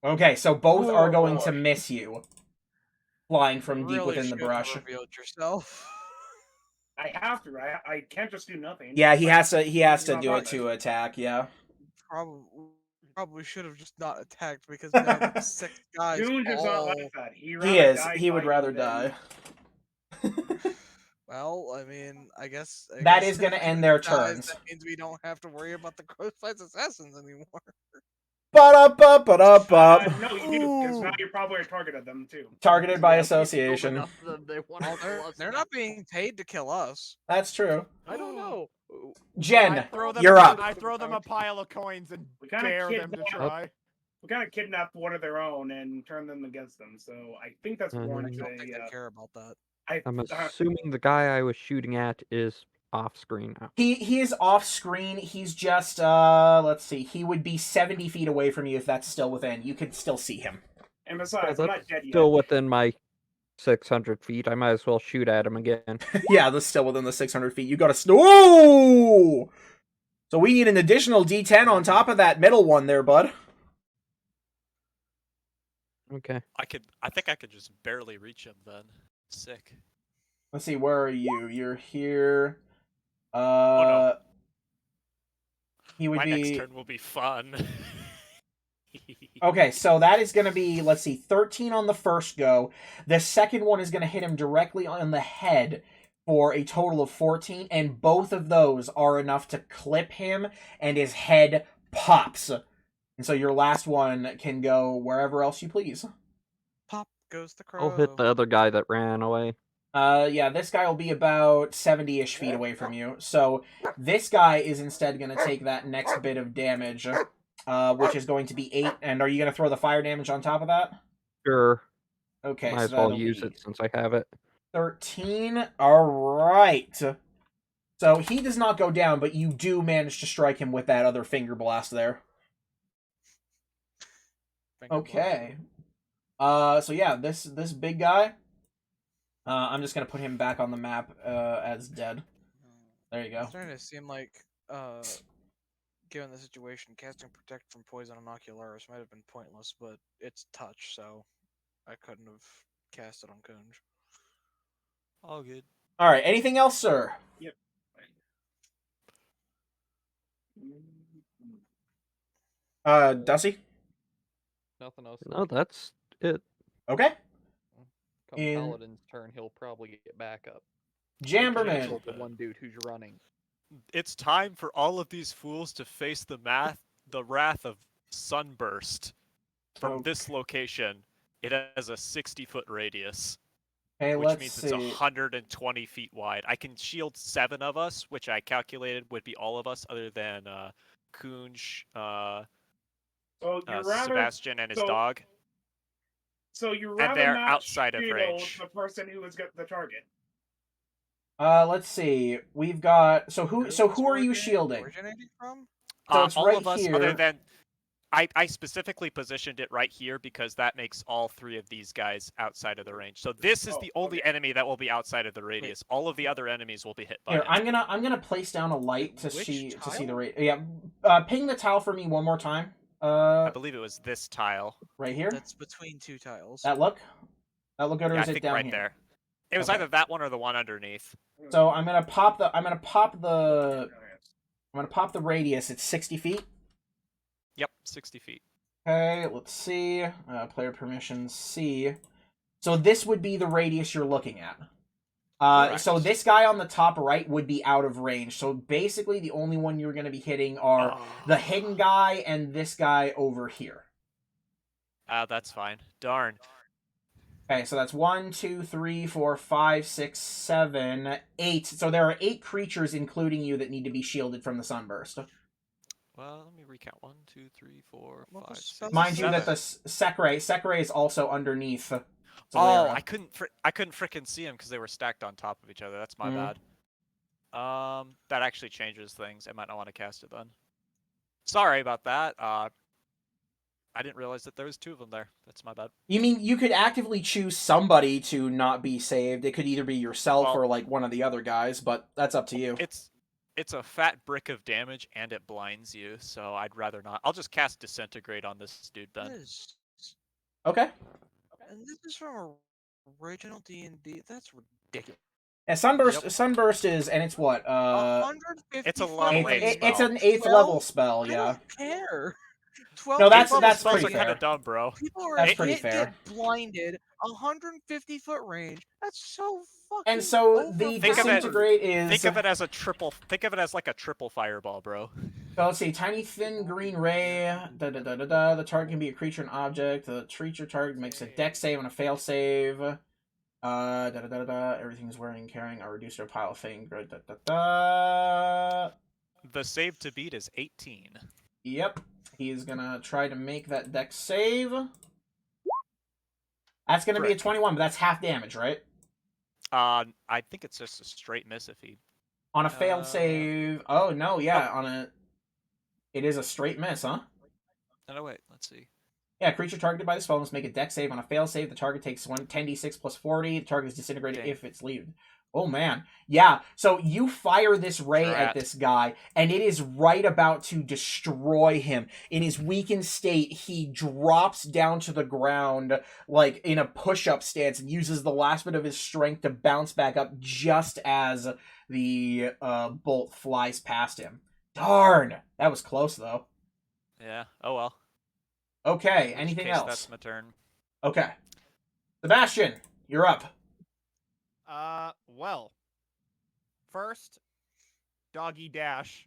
Okay, so both are going to miss you, flying from You deep really within the shouldn't have brush. revealed yourself. I have to. I can't just do nothing. Yeah, he has to It's not do it bad. to attack. Yeah. Probably should have just not attacked because now the 6 guys June does not all... like that. He rather is. die He would fighting rather than- die. Well, I mean, I guess That is gonna if end their he dies, turns. That means we don't have to worry about the Crossflies Assassins anymore. Ba-da-ba-ba-da-ba. No, you do, because now you're probably a target of them too. Targeted by Yeah, we killed association. enough of them, they wanna Well, kill us they're now. not being paid to kill us. That's true. I don't know. Jen, I throw them you're up. I throw them a pile of coins and We kind of dare them to kidnapped. try. We kind of kidnapped one of their own and turned them against them. So I think that's Mhm. I warranted. don't think they care about that. I'm assuming the guy I was shooting at is off screen now. He is off screen. He's just let's see. He would be 70 feet away from you if that's still within. You could still see him. And Well, besides, I'm that's not dead yet. still within my 600 feet. I might as well shoot at him again. Yeah, that's still within the 600 feet. You got to Ooh! So we need an additional D10 on top of that middle one there, bud. Okay. I think I could just barely reach him then. Sick. Let's see, where are you? You're here. no. He would My be next turn will be fun. Okay, so that is going to be, let's see, 13 on the first go. The second one is going to hit him directly on the head for a total of 14, and both of those are enough to clip him, and his head pops. And so your last one can go wherever else you please. Pop goes the crow. I'll hit the other guy that ran away. Yeah, this guy will be about 70-ish feet away from you. So this guy is instead going to take that next bit of damage, which is going to be 8. And are you going to throw the fire damage on top of that? Sure. Okay, Might so as well that'll use be it since I have it. 13. All right. So he does not go down, but you do manage to strike him with that other finger blast there. Okay. So yeah, this big guy. I'm just gonna put him back on the map as dead. There you go. It's starting to seem like, given the situation, casting Protect from Poison on Ocularis might have been pointless, but it's touch, so I couldn't have cast it on Kunj. All good. All right. Anything else, sir? Yep. Dusty? Nothing else. No, that's it. Okay. Come in- Paladin's turn, he'll probably get back up. Jamberman. Kill the one dude who's running. It's time for all of these fools to face the wrath of Sunburst. From Okay. this location, it has a 60-foot radius, Okay, which let's means see. it's 120 feet wide. I can shield 7 of us, which I calculated would be all of us, other than Kunj, So you're rather Sebastian, and his so- dog. So you And rather they're not outside of shield range. the person who has got the target. Let's see. We've got who are you shielding? Originating from? So it's all right of us, here. other than I specifically positioned it right here because that makes all 3 of these guys outside of the range. So this is Oh, the only okay. enemy that will be outside of the radius. All of the other enemies will be hit by Here, it. I'm gonna place down a light to Which see the tile? rate. Yeah, ping the tile for me one more time. I believe it was this tile. Right here. That's between 2 tiles. That look good, or Yeah, I is it think down right here? there. It was Okay. either that one or the one underneath. So I'm gonna pop the radius. It's 60 feet. Yep, 60 feet. Okay, let's see. Player permissions C. So this would be the radius you're looking at. So Correct. this guy on the top right would be out of range. So basically, the only one you're going to be hitting are the hidden guy and this guy over here. That's fine. Darn. Okay, so that's 1, 2, 3, 4, 5, 6, 7, 8. So there are 8 creatures, including you, that need to be shielded from the sunburst. Well, let me recount. 1, 2, 3, 4, Well, 5, the 6, sun- Mind you that 7. the Sekre is also underneath. Oh, Zalera. I couldn't frickin' see them because they were stacked on top of each other. That's my Mhm. bad. That actually changes things. I might not want to cast it then. Sorry about that. I didn't realize that there was 2 of them there. That's my bad. You mean you could actively choose somebody to not be saved? It could either be yourself Well- or like one of the other guys, but that's up to you. It's a fat brick of damage and it blinds you, so I'd rather not. I'll just cast Disintegrate on this dude then. Okay. And this is from original D&D. That's ridiculous. And Sunburst, Yep. Sunburst is, and it's what? 150 it's a foot level It's, eight range. it's an 8th 12? level spell, I yeah. don't care. 12 No, that's- Eighth level that's spells pretty are kind fair. of dumb, bro. People are That's hit, pretty fair. get blinded. 150 foot range. That's so fucking. And so the overpowered. Think of it- Disintegrate is. Think of it as a triple. Think of it as like a triple fireball, bro. So let's see, tiny thin green ray. The target can be a creature and object. The creature target makes a dex save and a fail save. Everything's wearing and carrying a reducer pile of fang. The save to beat is 18. Yep. He's gonna try to make that dex save. That's gonna be a Correct. 21, but that's half damage, right? I think it's just a straight miss if he. On a failed Uh, save. Oh no, yeah, on a. It is a straight miss, huh? No, wait. Let's see. Yeah, creature targeted by the spell must make a dex save. On a fail save, the target takes 10d6 plus 40. The target is disintegrated Dang. if it's leaved. Oh man. Yeah, so you fire this ray at Drat. this guy, and it is right about to destroy him. In his weakened state, he drops down to the ground, like in a push-up stance, and uses the last bit of his strength to bounce back up just as the bolt flies past him. Darn! That was close, though. Yeah. Oh well. Okay, In which anything case, else? That's my turn. Okay. Sebastian, you're up. Well, first, doggy dash.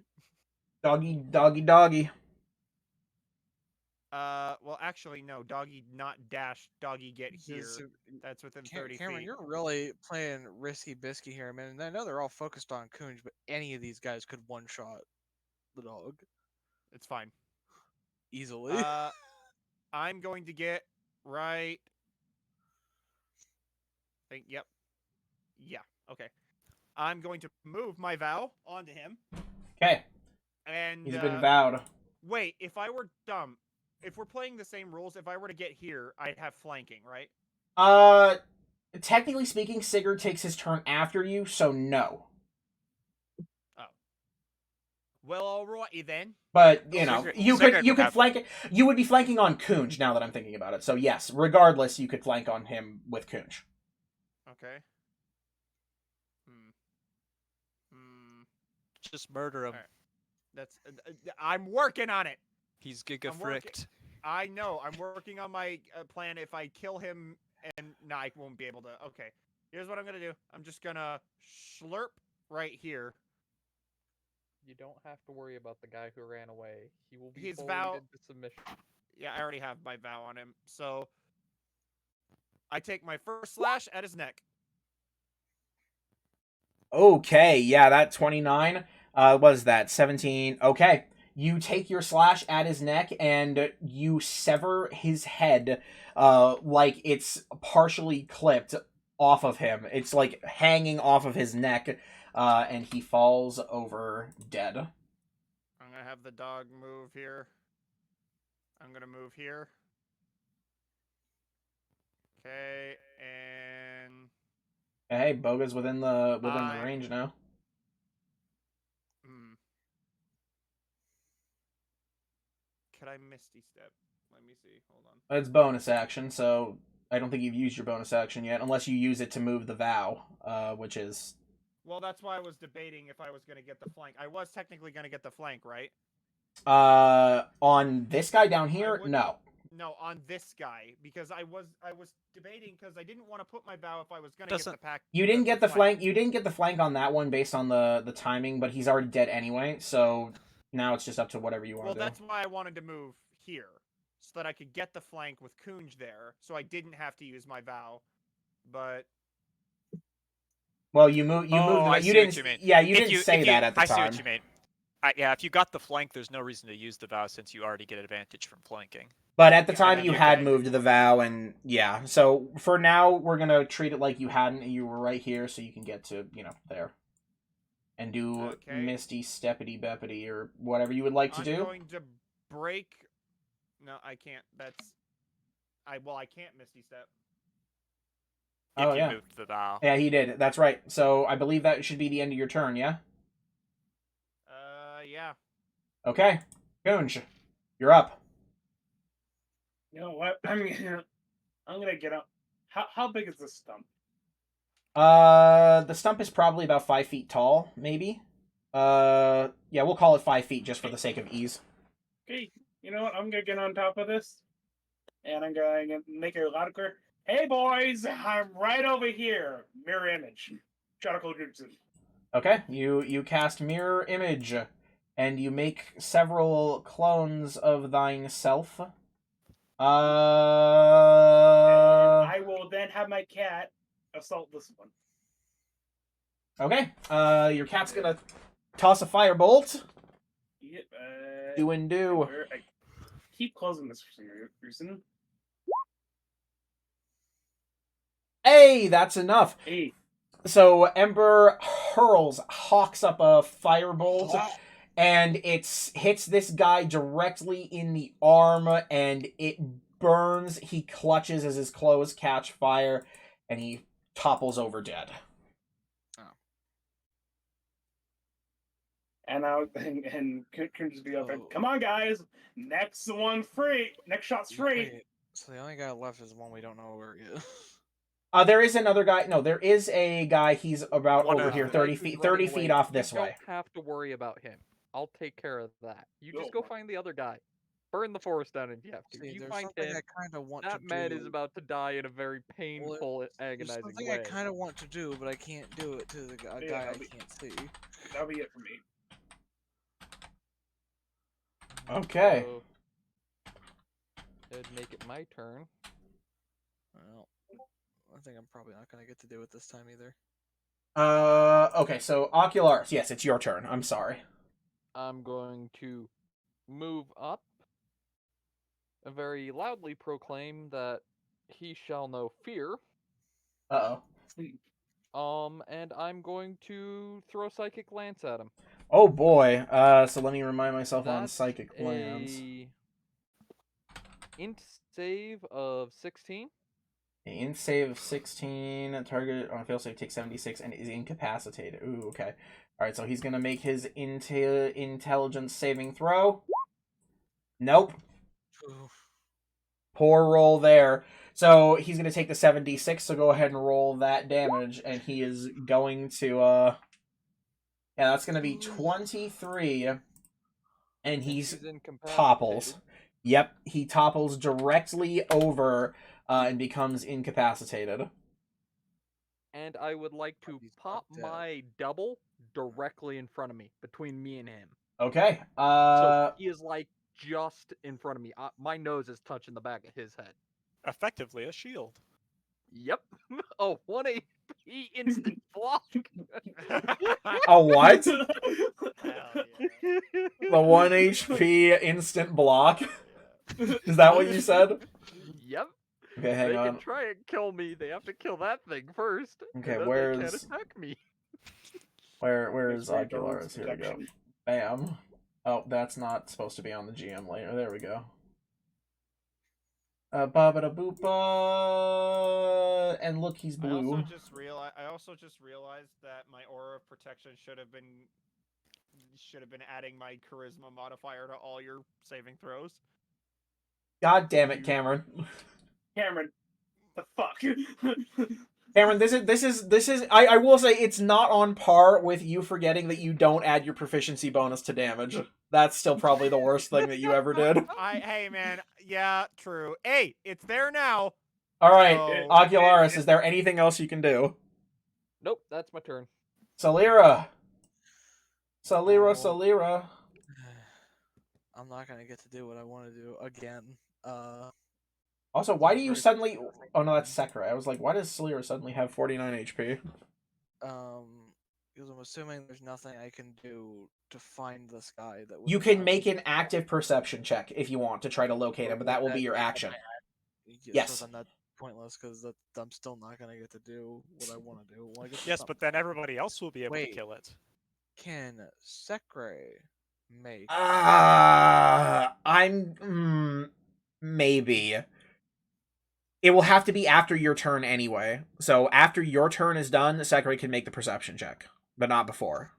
Doggy, doggy, doggy. Well, actually, no. Doggy not dash. Doggy get here. That's within 30 Cameron, feet. you're really playing risky bisky here, man. And I know they're all focused on Kunj, but any of these guys could one-shot the dog It's fine. easily. I'm going to get right. Yep. Yeah. Okay. I'm going to move my vow onto him. Okay. And He's been vowed. Wait, if I were dumb, if we're playing the same rules, if I were to get here, I'd have flanking, right? Technically speaking, Sigurd takes his turn after you, so no. Oh. Well, alrighty then. But you know, Sigurd you would could have- flank it. You would be flanking on Kunj now that I'm thinking about it. So yes, regardless, you could flank on him with Kunj. Okay. Just murder him. Alright. That's. I'm working on it. He's giga I'm working- fricked. I know. I'm working on my plan. If I kill him, and I won't be able to. Okay. Here's what I'm gonna do. I'm just gonna slurp right here. You don't have to worry about the guy who ran away. He will be His bullied vow- into submission. Yeah, I already have my vow on him. So I take my first slash at his neck. Okay, yeah, that 29. Was that 17? Okay. You take your slash at his neck and you sever his head like it's partially clipped off of him. It's like hanging off of his neck and he falls over dead. I'm gonna have the dog move here. I'm gonna move here. Okay, and Hey, Boga's within the range now. Could I Misty Step? Let me see. Hold on. It's bonus action, so I don't think you've used your bonus action yet, unless you use it to move the vow, which is... Well, that's why I was debating if I was going to get the flank. I was technically going to get the flank, right? On this guy down here, no. No, on this guy, because I was debating because I didn't want to put my vow if I was going to get the pack. You didn't get the flank. You didn't get the flank on that one based on the timing, but he's already dead anyway. So now it's just up to whatever you want to do. Well, that's why I wanted to move here so that I could get the flank with Kunj there, so I didn't have to use my vow. But well, you moved. You didn't. Yeah, you didn't say that at the time. I see what you mean. Yeah, if you got the flank, there's no reason to use the vow since you already get advantage from flanking. But at the time, you had moved the vow, and yeah. So for now, we're gonna treat it like you hadn't. You were right here, so you can get to there, and do Misty Steppity Beppity or whatever you would like to do. I'm going to break. No, I can't. I can't Misty Step. If you moved the vow. Yeah, he did. That's right. So I believe that should be the end of your turn. Yeah. Yeah. Okay, Kunj, you're up. You know what? I'm gonna get up. How big is this stump? The stump is probably about 5 feet tall, maybe. Yeah, we'll call it 5 feet just for the sake of ease. Okay, you know what? I'm gonna get on top of this, and I'm gonna make it loud and clear. Hey boys, I'm right over here. Mirror image. Chakra Jutsu. Okay, you cast mirror image, and you make several clones of thyself. And I will then have my cat assault this one. Okay, your cat's gonna toss a firebolt. Yep. Do and do. I keep closing this for some reason. Hey, that's enough. Hey. So Ember hawks up a firebolt, and it hits this guy directly in the arm, and it burns. He clutches as his clothes catch fire, and he topples over dead. Oh. And can just be up and come on, guys! Next one free. Next shot's free. Wait, so the only guy left is the one we don't know where he is. There is another guy. No, there is a guy. He's about over here, 30 feet off this way. You don't have to worry about him. I'll take care of that. You just go find the other guy. Burn the forest down if you have to. See, you there's find something him. I kind of want That to man do. is about to die in a very painful, agonizing There's something way. I kind of want to do, but I can't do it to the guy I can't see. That'll be it for me. Okay. It'd make it my turn. Well, I think I'm probably not gonna get to do it this time either. Okay, so Ocularis, yes, it's your turn. I'm sorry. I'm going to move up and very loudly proclaim that he shall know fear. Uh-oh. And I'm going to throw Psychic Lance at him. Oh boy. So let me remind myself on Psychic Lance. Int save of 16. Int save of 16. Target on failsafe takes 76 and is incapacitated. Ooh, okay. Alright, so he's gonna make his intelligence saving throw. Nope. Poor roll there. So he's going to take the 76, so go ahead and roll that damage, and he is going to, yeah, that's going to be 23, and he's topples. Yep, he topples directly over and becomes incapacitated. And I would like to pop my double directly in front of me, between me and him. Okay. So he is, like, just in front of me. My nose is touching the back of his head. Effectively a shield. Yep. Oh, 1 HP instant block. A what? Hell yeah. The 1 HP instant block? Is that what you said? Yep. Okay, hang they on. can try and kill me. They have to kill that thing first. Okay, and then where's... they can't attack me. Where is Ocularis? Here we go. Bam. Oh, that's not supposed to be on the GM later. There we go. Ba-ba-da-boopa. And look, he's blue. I also just realized that my aura of protection should have been adding my charisma modifier to all your saving throws. God damn it, Cameron. Cameron, the fuck? Cameron, this is I will say it's not on par with you forgetting that you don't add your proficiency bonus to damage. That's still probably the worst thing that you ever did. Hey man, yeah, true. Hey, it's there now. Alright, So... Ocularis, is there anything else you can do? Nope, that's my turn. Salira. I'm not gonna get to do what I want to do again. Also, why do you suddenly... Oh no, that's Sekra. I was like, why does Salira suddenly have 49 HP? Because I'm assuming there's nothing I can do to find this guy that would... You can make an active perception check if you want to try to locate him, but that will be your action. Yes. So then that's pointless, because I'm still not going to get to do what I want to do. Yes, but then everybody else will be able to kill it. Can Sekre make... Maybe. It will have to be after your turn anyway. So after your turn is done, Sekre can make the perception check, but not before.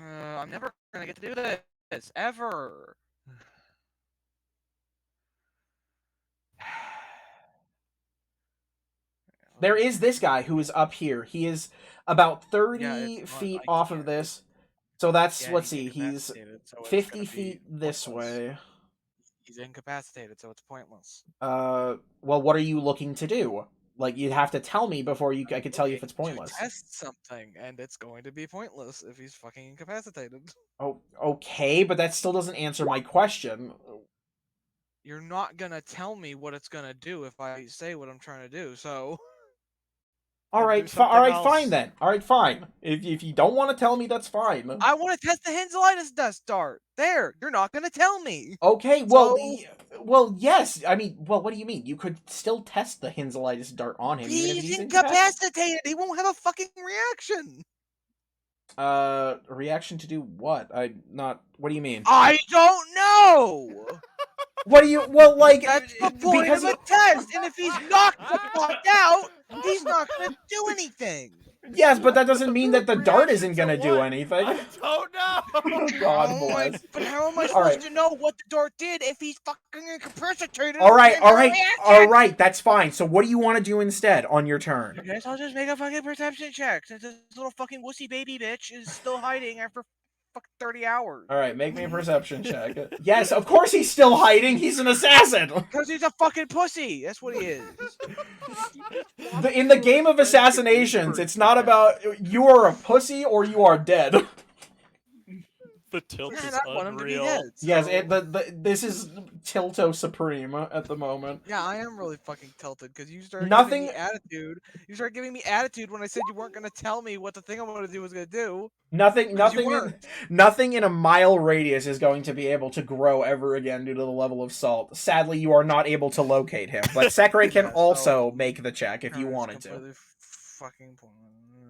I'm never gonna get to do this, ever. There is this guy who is up here. He is about 30 feet off of this. So that's, let's see, he's 50 feet this way. He's incapacitated, so it's pointless. Well, what are you looking to do? Like, you'd have to tell me before I could tell you if it's pointless. Test something, and it's going to be pointless if he's fucking incapacitated. Oh, okay, but that still doesn't answer my question. You're not gonna tell me what it's gonna do if I say what I'm trying to do, so... Alright, fine then. Alright, fine. If you don't want to tell me, that's fine. I want to test the Henzelitis Dust Dart. There, you're not going to tell me. Okay, well, well, yes. I mean, well, what do you mean? You could still test the Henzelitis Dart on him. He's incapacitated. He won't have a fucking reaction. Reaction to do what? What do you mean? I don't know. What do you, well, like... That's the point of a test, and if he's knocked out, he's not going to do anything. Yes, but that doesn't mean that the dart isn't going to do anything. I don't know. God bless. But how am I supposed to know what the dart did if he's fucking incapacitated? Alright, that's fine. So what do you want to do instead on your turn? I guess I'll just make a fucking perception check, since this little fucking wussy baby bitch is still hiding after fucking 30 hours. Alright, make me a perception check. Yes, of course he's still hiding. He's an assassin. Because he's a fucking pussy. That's what he is. In the game of assassinations, it's not about you are a pussy or you are dead. The tilt Man, is I want him to be unreal. dead. Yes, so- this is Tilto Supreme at the moment. Yeah, I am really fucking tilted because you started Nothing- giving me attitude. You started giving me attitude when I said you weren't gonna tell me what the thing I wanted to do was gonna do. Nothing, 'Cause you nothing, in, weren't. nothing in a mile radius is going to be able to grow ever again due to the level of salt. Sadly, you are not able to locate him, but Sakurai can Yeah, so- also make the check if you It's wanted to. completely fucking pointless.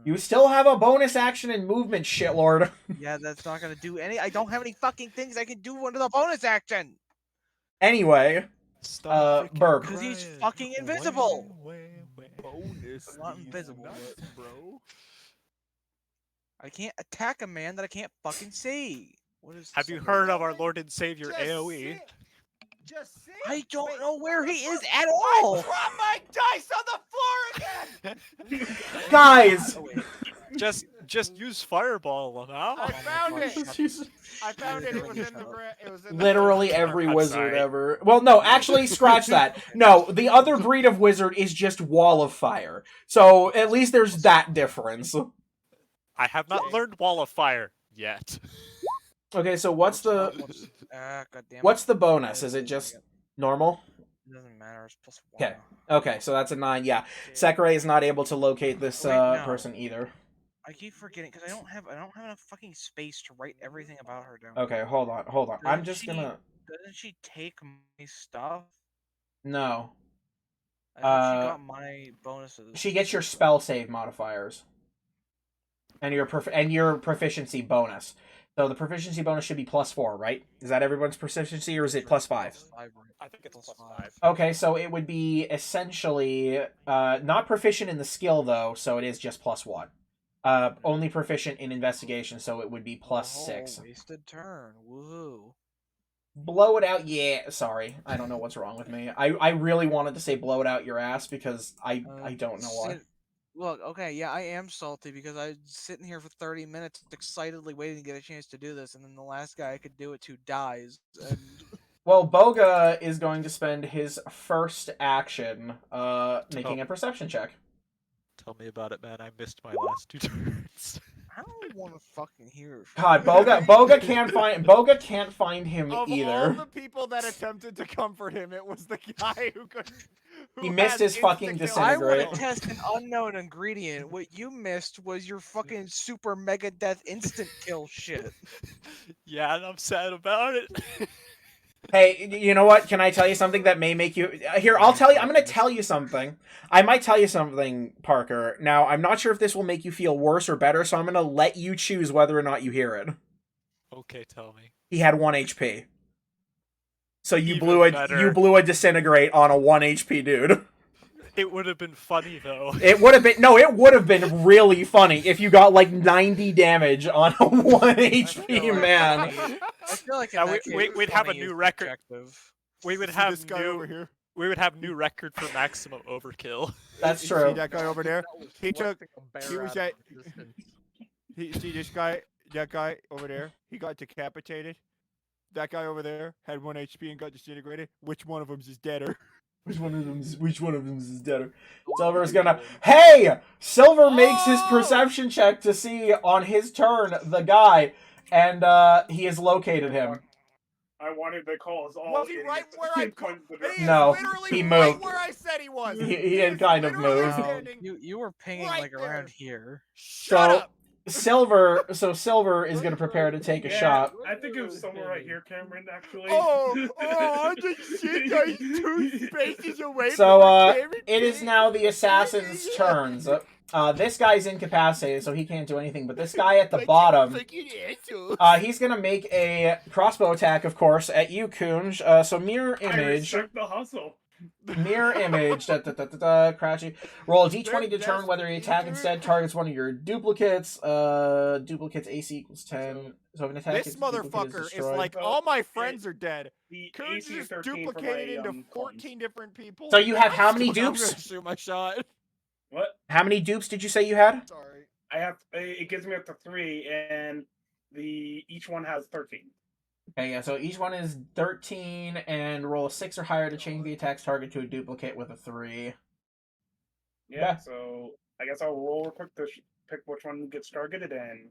You still have a bonus action and movement, shitlord. Yeah, that's not gonna do any. I don't have any fucking things I can do under the bonus action. Anyway, Stop freaking Berg. Because he's crying. fucking invisible. Bonus. I'm not invisible, nuts, but- bro. I can't attack a man that I can't fucking see. What is? Have you this? heard of our Lord and Savior AoE? Just sit. I don't Wait, know where he is at I all. dropped my dice on the floor again. Guys! Oh, wait. Just use Fireball now. I found fuck, it. shut I found it. It was in Shut the. up. It was in the. Literally every I'm wizard sorry. ever. Well, no, actually, scratch that. No, the other breed of wizard is just Wall of Fire. So, at least there's that difference. I have not learned Wall of Fire yet. Okay, so what's the Goddamn what's it. the bonus? Is it just normal? It doesn't matter. It's plus 1. Okay. Okay, so that's a 9. Yeah, Sakurai is not able to locate this Wait, no. person either. I keep forgetting because I don't have enough fucking space to write everything about her down. Okay, hold on. I'm Doesn't just she- gonna. Doesn't she take my stuff? No, I thought she Uh, got my bonuses. she gets your spell save modifiers, and your proficiency bonus. So the proficiency bonus should be +4, right? Is that everyone's proficiency, or is it +5? Right? I think it's Plus plus 5. 5. Okay, so it would be essentially not proficient in the skill though, so it is just +1. Only proficient in investigation, so it would be +6. Oh, wasted turn. Woohoo. Blow it out, yeah. Sorry, I don't know what's wrong with me. I really wanted to say blow it out your ass because I don't know why. Look, okay, yeah, I am salty because I was sitting here for 30 minutes excitedly waiting to get a chance to do this, and then the last guy I could do it to dies. And... Well, Boga is going to spend his first action making a perception check. Tell me about it, man. I missed my last 2 turns. I don't want to fucking hear it. God, Boga can't find him Of either. all the people that attempted to comfort him, it was the guy who could. Who He missed had his fucking insta-kill. I want disintegrate. to test an unknown ingredient. What you missed was your fucking super mega death instant kill shit. Yeah, and I'm sad about it. Hey, you know what? Can I tell you something that may make you... Here, I'll tell you. I'm going to tell you something. I might tell you something, Parker. Now, I'm not sure if this will make you feel worse or better, so I'm going to let you choose whether or not you hear it. Okay, tell me. He had 1 HP. So you Even blew better. a disintegrate on a 1 HP dude. It would have been funny though. It would have been really funny if you got like 90 damage on a 1 HP man. I feel like in Now, that we'd case, have a funny new is record. objective. We would See have this guy over new. here. We would have new record for maximum overkill. That's See true. that guy over there? That was He took- forcing a bear he was out of at- existence. See this guy? That guy over there? He got decapitated. That guy over there had 1 HP and got disintegrated. Which one of them is deader? Which one of them is deader? Silver's gonna... Hey! Silver makes his perception check to see on his turn the guy, and he has located him. I wanted to call us all. Was he right idiots. where I Point the He is No, literally he right moved. where I said he was. He is did kind of literally move. No, standing you were pinging right like there. around here. Shut So- up. Silver is gonna prepare to take a Yeah, shot. I think it was somewhere right here, Cameron. Actually. I just shit guys 2 spaces away So, from the Cameron it is pig. now the assassin's turns. This guy's incapacitated, so he can't do anything, but this guy at the Like, bottom... fucking asshole. He's gonna make a crossbow attack, of course, at you, Kunj. So mirror I image, respect the hustle. mirror image. Crouchy. Roll a d20 to They're determine whether the attack desperate. instead targets one of your duplicates. Duplicates AC equals 10. So if an attack This hits a duplicate, motherfucker it's is destroyed. like, all my friends are dead. The Kurtz AC is is 13 for my, duplicated into clones. 14 different people. So you have how many I'm gonna dupes? shoot my shot. What? How many dupes did you say you had? Sorry. I have. It gives me up to 3, and each one has 13. Okay, yeah, so each one is 13, and roll a 6 or higher to change the attack's target to a duplicate with a 3. Yeah. So I guess I'll roll real quick to pick which one gets targeted, and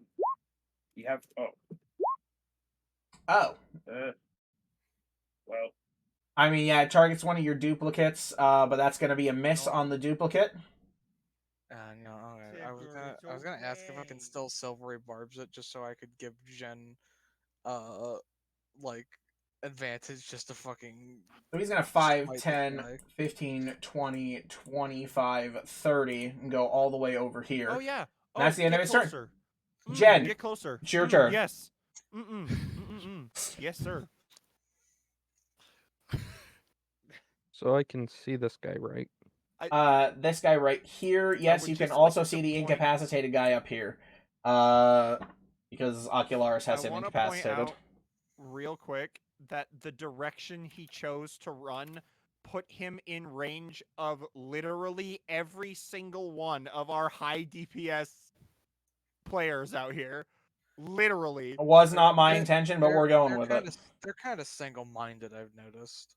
you have. Oh. Oh. Well, I mean, yeah, it targets one of your duplicates, but that's going to be a miss on the duplicate. No, okay. I was gonna ask if I can still silvery barbs it just so I could give Jen, like, advantage just to fucking. So he's going to 5, smite 10, the guy. 15, 20, 25, 30, and go all the way over here. Oh yeah. And that's the end of get his turn. closer. Jen, get closer. it's your turn. Yes. Yes, sir. So I can see this guy, right? This guy right here. Yes, you can also see the incapacitated guy up here. Because Ocularis has him incapacitated. Point out real quick that the direction he chose to run put him in range of literally every single one of our high DPS players out here. Literally. It was not my intention, but we're going with it. They're kind of single-minded, I've noticed.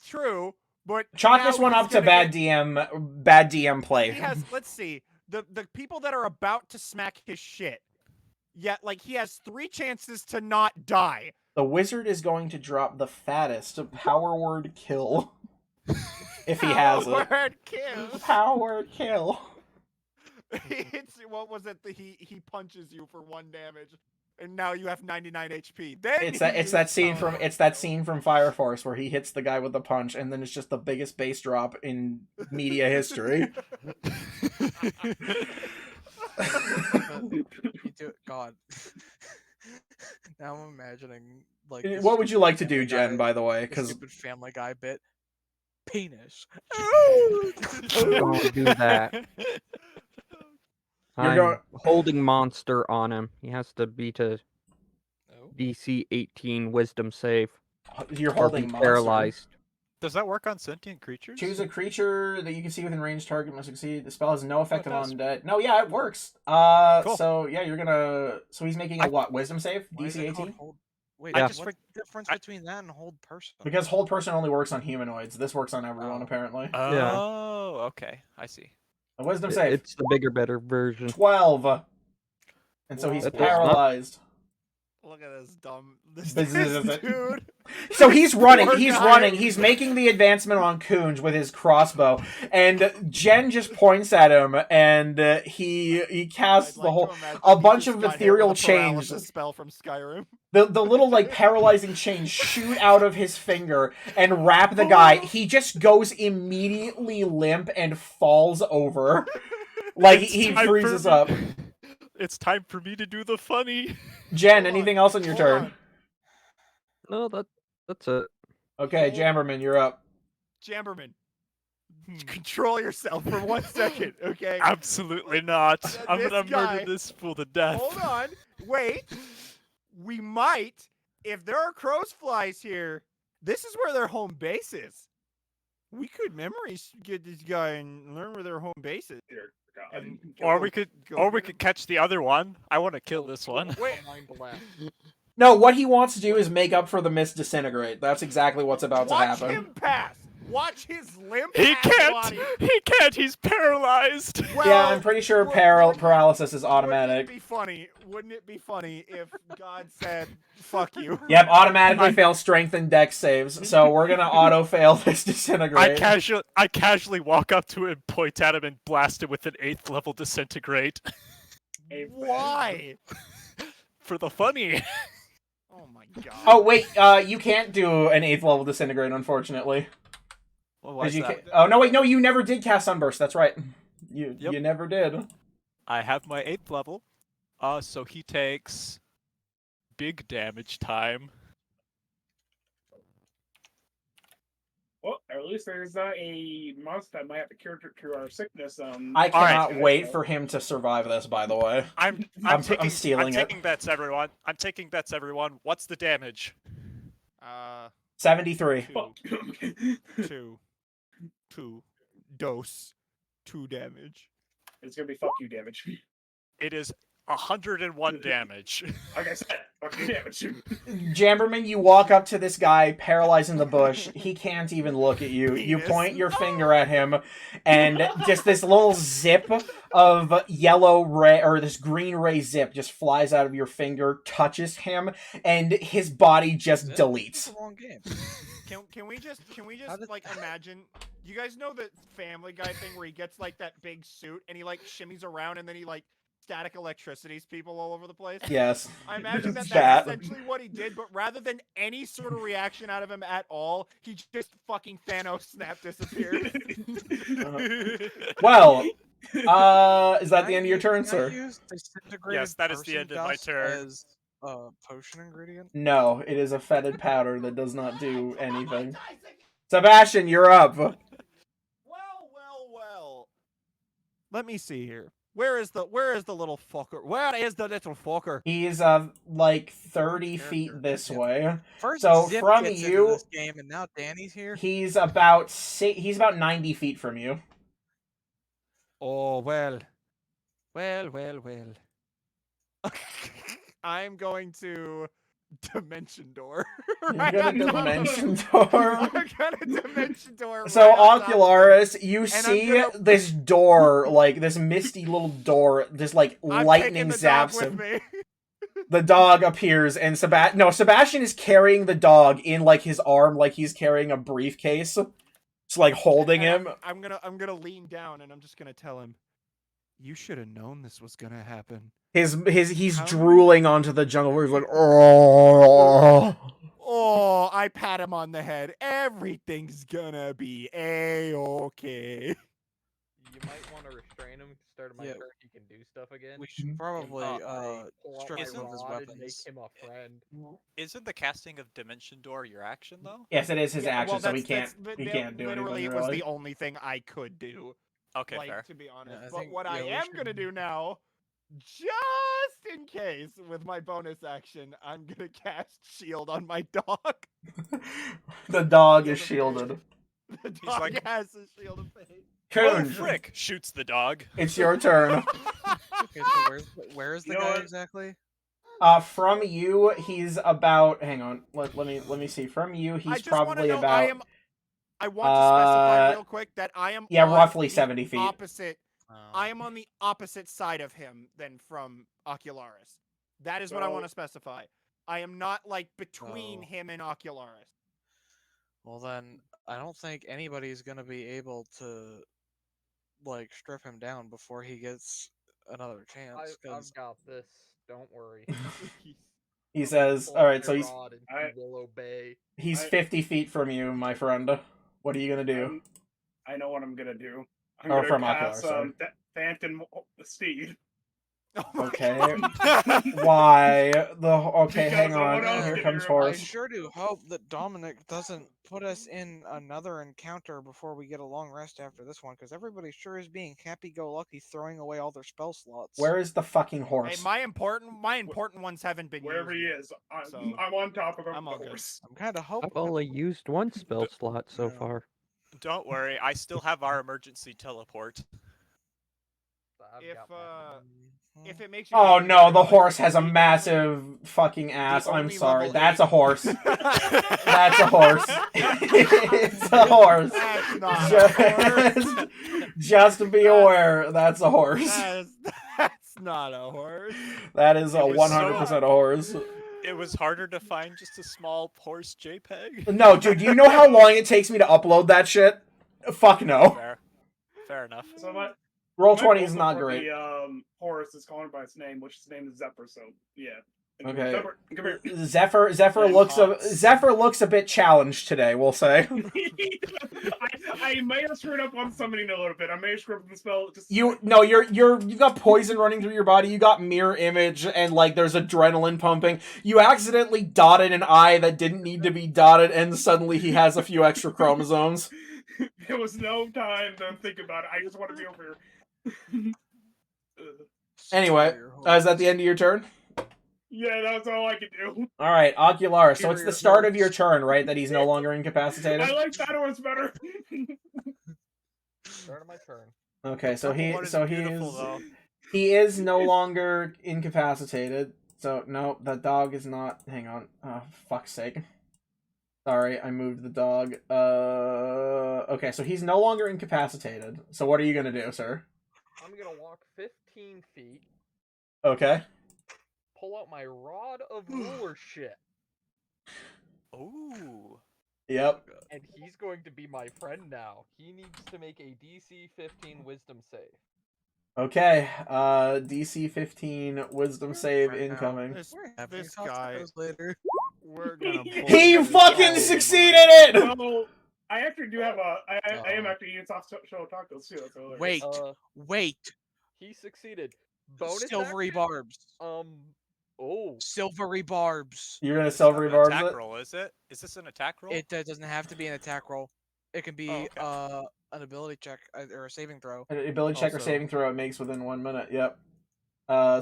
True, but Chalk this one up to bad DM play. He has, let's see, the people that are about to smack his shit. Yet, like, he has 3 chances to not die. The wizard is going to drop the fattest power word kill. If he has it. Power word kill. Power word kill. What was it? He punches you for 1 damage, and now you have 99 HP. Then It's that scene from Fire Force where he hits the guy with the punch, and then it's just the biggest base drop in media history. God. Now I'm imagining like. What would you like to do, Jen? By the way, because stupid Family Guy bit. Penis. Don't do that. I'm holding monster on him. He has to beat a DC 18 Wisdom save. You're holding monster. Paralyzed. Does that work on sentient creatures? Choose a creature that you can see within range. Target must succeed. The spell has no effect on undead. No, yeah, it works. Cool. So yeah, you're gonna. So he's making a what? Wisdom save? DC 18. Wait, Yeah. what's the difference between that and hold person? Because hold person only works on humanoids. This works on everyone apparently. Oh, okay, I see. A wisdom save. It's the bigger, better version. 12. And so he's That does paralyzed. Look at this dumb this dude. dude. So he's running. Poor He's guy. running. He's making the advancement on Kunj with his crossbow, and Jen just points at him, and he casts I'd the like whole to imagine a he bunch just of got hit ethereal with a chains. paralysis spell from Skyrim. The little like paralyzing chains shoot out of his finger and wrap the guy. He just goes immediately limp and falls over. Like he freezes up. It's time for me to do the funny. Jen, anything else on your turn? No, that's it. Okay, Jammerman, you're up. Jamberman, control yourself for 1 second, okay? Absolutely not. I'm This gonna guy- murder this fool to death. Hold on, wait. We might, if there are crow's flies here, this is where their home base is. We could get this guy and learn where their home base is. Dear God. And Or go- we could, go or we get could catch the other one. I want to kill this one. Wait. Mind blast. No, what he wants to do is make up for the mist disintegrate. That's exactly what's about to Watch happen. him pass. Watch his limp He ass can't. body. He can't. He's paralyzed. Well, Yeah, I'm pretty sure paralysis is automatic. Wouldn't it be funny? Wouldn't it be funny if God said, "Fuck you"? Yep, automatically fail strength and dex saves. So we're gonna auto fail this disintegrate. I casually walk up to him, point at him, and blast him with an 8th level disintegrate. Why? For the funny. Oh my God. Oh wait, you can't do an 8th level disintegrate, unfortunately. Well, 'Cause why's you that? can't- Oh no, wait, no, you never did cast Sunburst. That's right. You Yep. never did. I have my 8th level. So he takes big damage time. Well, at least there's a monster that might have to cure our sickness. I cannot Alright. wait for him to survive this. By the way, I'm I'm I'm stealing it. taking bets, everyone. I'm taking bets, everyone. What's the damage? 73. Two dose, 2 damage. It's gonna be fuck you damage. It is 101 damage. Like I said, fucking damage. Jamberman, you walk up to this guy paralyzed in the bush. He can't even look at you. You Penis. point your finger at him, and just this little zip of yellow ray, or this green ray zip just flies out of your finger, touches him, and his body just That's deletes. the wrong game. Can we just did- like imagine? You guys know the Family Guy thing where he gets like that big suit and he like shimmies around and then he like static electricities people all over the place? Yes. I imagine that's That. essentially what he did, but rather than any sort of reaction out of him at all, he just fucking Thanos snap disappeared. Well, is that the end of your turn, Can I sir? use disintegrated Yes, that is the person end of my dust turn. As potion ingredient. No, it is a fetid powder that does not do anything. Sebastian, you're up. Well. Let me see here. Where is the little fucker? Where is the little fucker? He's like 30 feet this way. First, So Zip from gets into you- this game, and now Danny's here. He's about 90 feet from you. Oh well. I'm going to Dimension Door. You're Right gonna on top of dimension him. door. I'm gonna Dimension Door. So right on top of him. Ocularis, you I'm see gonna- this door, like this misty little door, just like I'm lightning taking the dog zaps with him. me. The dog appears, and Sebastian is carrying the dog in like his arm, like he's carrying a briefcase. It's like holding And him. I'm gonna lean down and I'm just gonna tell him, "You should have known this was gonna happen." He's How- drooling onto the jungle where he's like, oh. Oh, I pat him on the head. Everything's gonna be a-okay. You might want to restrain him. Start of my Yeah. turn, he can do stuff again. We should probably Pull out strip my him of his rod and weapons. Make him a friend. Isn't the casting of Dimension Door your action though? Yes, it is his Yeah, action, well, so he that's- can't that's- he li- can't do literally, anything. it was Really. the only thing I could do. Okay, like, fair. to be honest. I But think, what yeah, I we am should- gonna do now, just in case, with my bonus action, I'm gonna cast Shield on my dog. The dog is Shield of shielded. The dog like- has a shield of faith. Oh, Coon, frick! Shoots the dog. it's your turn. Okay, so where's the You know guy what? exactly? From you, he's about. Hang on, let me see. From you, I he's just wanna probably know, about. I want to specify Uh, real quick that I am yeah, on roughly the 70 feet. Opposite. I am on the opposite side of him than from Ocularis. That is what I So- want to specify. I am not like between Oh. him and Ocularis. Well, then I don't think anybody's gonna be able to like strip him down before he gets another chance. I've got this. Don't worry. He says, Pull "All out right, so my he's rod and I- he will obey. he's I- 50 feet from you, my friend. What are you gonna do?" I know what I'm gonna do. I'm Oh, gonna from cast Oculus, Phantom Steed. Oh my Okay. God. Why? Okay, Because hang no on. one else Here can comes hear him. I horse. sure do hope that Dominic doesn't put us in another encounter before we get a long rest after this one, because everybody sure is being happy-go-lucky, throwing away all their spell slots. Where is the fucking Hey, horse? my important ones haven't been Wherever he used is, I'm, so I'm on top of him. I'm all of good. course. I'm kind of hoping. I've only used one spell slot so Yeah. far. Don't worry, I still have our emergency teleport. I've If got my- if it makes you Oh feel no, better, the like, horse has a the massive fucking ass. I'm only sorry. level That's 8 a horse. That's a horse. It's a horse. That's not a horse. Just be aware, that's a horse. That's not a horse. That is a It was 100% a horse. It was harder to find just a small horse JPEG. No, dude, do you know how long it takes me to upload that shit? Fuck no. Fair enough. So my Roll my 20 is vocal not for great. The horse is calling by its name, which his name is Zephyr. So yeah. Okay. Zephyr, come here. Zephyr Then looks a bit challenged today, we'll say. I may have screwed up on summoning a little bit. I may have screwed up the spell. Just You got poison running through your body, you got mirror image, and like there's adrenaline pumping. You accidentally dotted an eye that didn't need to be dotted, and suddenly he has a few extra chromosomes. There was no time to think about it. I just want to be over here. Anyway, is that the end of your turn? Yeah, that's all I can do. Alright, Ocularis. So it's the Superior start of your horse. turn, right? That he's no longer incapacitated? I like that one's better. Start of my turn. Okay, so Purple one is beautiful, though. He is no longer incapacitated. So, no, the dog is not... Hang on. Oh, fuck's sake. Sorry, I moved the dog. Okay, so he's no longer incapacitated. So what are you gonna do, sir? I'm gonna walk 15 feet, Okay. pull out my rod of rulership, Ooh. Yep. and he's going to be my friend now. He needs to make a DC 15 wisdom save. Okay, DC 15 wisdom save incoming. This Happy guy. later. We're gonna. He bullshit fucking all succeeded night. it! No, I actually do have a. I am actually eating soft shell tacos too. That's hilarious. Wait, Uh, wait. he succeeded. Bonus Silvery action? barbs. Oh. Silvery barbs. You're gonna It's not silvery an barbs attack it? roll, is it? Is this an attack roll? It doesn't have to be an attack roll. It can be okay. an ability check or a saving throw. An ability check or Also- saving throw it makes within 1 minute, yep.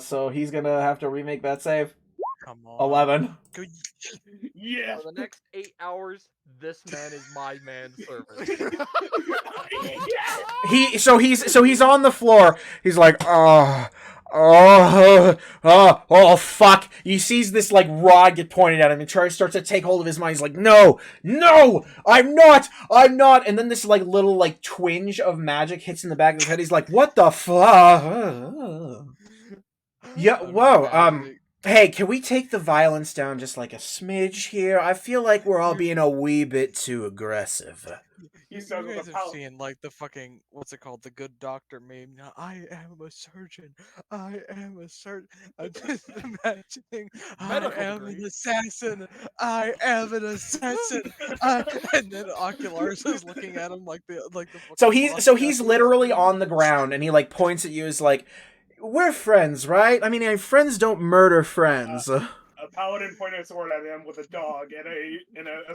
So he's gonna have to remake that save. Come on. 11. Good. Yeah. For the next 8 hours, this man is my manservant. He's on the floor. He's like, oh, fuck. He sees this, like, rod get pointed at him and Charlie starts to take hold of his mind. He's like, no, I'm not. And then this, like, little, like, twinge of magic hits in the back of his head. He's like, what the fuck? Yeah, whoa, hey, can we take the violence down just like a smidge here? I feel like we're all being a wee bit too aggressive. You started with guys a have pout. seen like the fucking what's it called, the Good Doctor meme. Now, I am a surgeon. I am a surgeon. I'm just imagining. Medical I am degree. an assassin. I am an assassin. And then Oculars is looking at him like the So fucking he's Velociraptor. literally on the ground and he like points at you as like, we're friends, right? I mean, friends don't murder friends. A paladin pointed a sword at him with a dog and a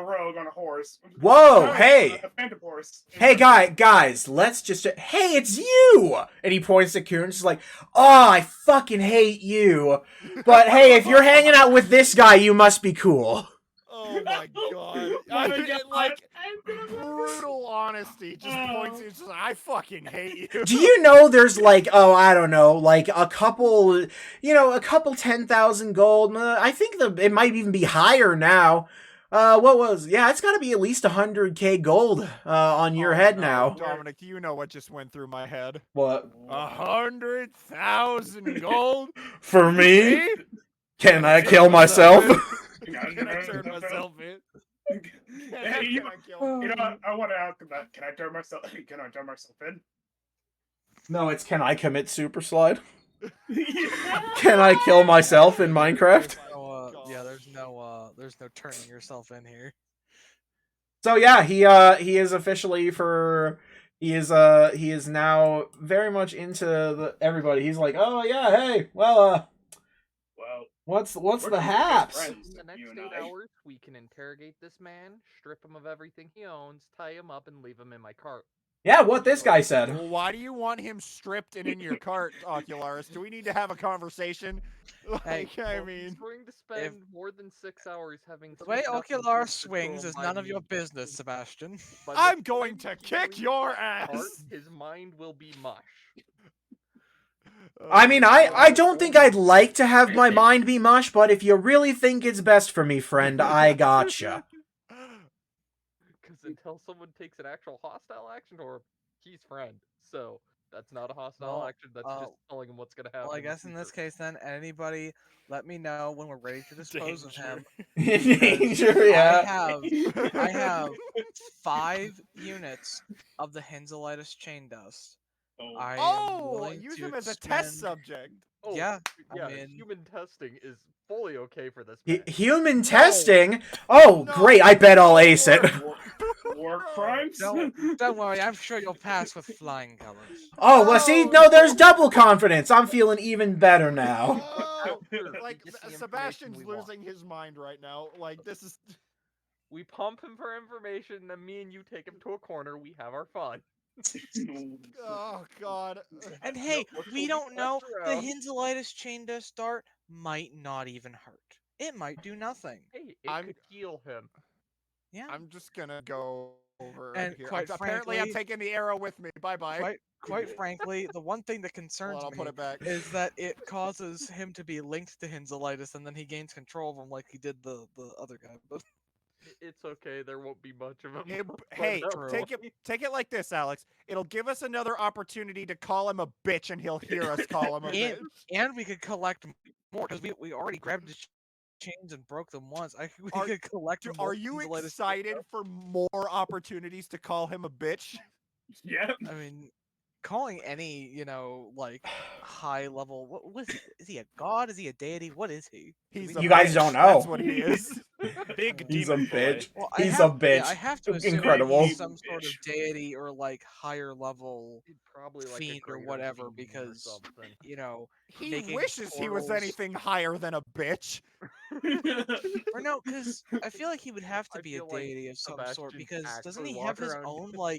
rogue on a horse. Whoa, Sorry, hey. a phantom horse. Hey, guys, let's just... Hey, it's you! And he points at Kuhn, just like, oh, I fucking hate you. But hey, if you're hanging out with this guy, you must be cool. Oh my god! Oh my God. Like brutal honesty. Just points. It's just, I fucking hate you. Do you know there's like, oh, I don't know, like a couple 10,000 gold. I think it might even be higher now. It's gotta be at least 100k gold on your head no, now. Dominic, do you know what just went through my head? What? 100,000 gold? For me? Me? Can I kill myself? Can I turn myself in? Hey, you kill know what? I want to ask him that. Can I turn myself in? No, it's can I commit super slide? Can I kill myself in Minecraft? There's no turning yourself in here. So yeah, he is officially he is now very much into everybody. He's like, oh yeah, hey, well, what's the haps? In the next 8 hours, we can interrogate this man, strip him of everything he owns, tie him up, and leave him in my cart. Yeah, what this guy said. Well, why do you want him stripped and in your cart, Ocularis? Do we need to have a conversation? Hey, I Well, mean, he's going to spend more than 6 hours having. The way sweet nothings Ocular with swings control is my none of your meat. business, Sebastian. By the I'm going time to he kick leaves your the cart, ass. his mind will be mush. I mean, I don't think I'd like to have my mind be mush, but if you really think it's best for me, friend, I gotcha. Because until someone takes an actual hostile action, or he's friend, so that's not a hostile Well, action. That's just telling him what's gonna happen. Well, I guess in this case, then anybody, let me know when we're ready to dispose of him. Danger, yeah. I have 5 units of the Henzelitis chain dust. I am willing use to him as a test spend- subject. Oh, Yeah, yeah. I mean, Human testing is fully okay for this man. Human testing? Oh, great, I bet I'll ace it. War crimes? don't worry, I'm sure you'll pass with flying colors. Oh, well, see, no, there's double confidence. I'm feeling even better now. Like, Just the Sebastian's information we want. losing his mind right now. Like, this is... We pump him for information, and then me and you take him to a corner. We have our fun. Oh, God. And hey, Look we who don't know. left The around. Henzelitis chain dust dart might not even hurt. It might do nothing. Hey, it I'm- could heal him. Yeah. I'm just gonna go over And here. quite Apparently, I'm frankly- taking the arrow with me. Bye bye. Quite frankly, the one thing that concerns I'll me put it back. is that it causes him to be linked to Hinzelitis, and then he gains control of him like he did the other guy. But It's okay. There won't be much of him. Hey, True. take it like this, Alex. It'll give us another opportunity to call him a bitch, and he'll hear us call him a bitch. and we could collect more because we already grabbed his chains and broke them once. We Are- could collect more. Are you Hinzelitis excited for more opportunities to call him a bitch? Yeah. I mean, calling any like high level. What is he a god? Is he a deity? What is he? He's You guys bitch. don't That's know. what he is. Big He's a demon boy. bitch. Well, He's I a bitch. I have to assume Incredible. he's some sort of deity or like higher level He'd probably like a fiend or greater whatever being or because something. He making wishes he was portals- anything higher than a bitch. Or no, because I feel like he would have to I be a feel like deity of some sort Sebastian because doesn't actually he have walk his around- own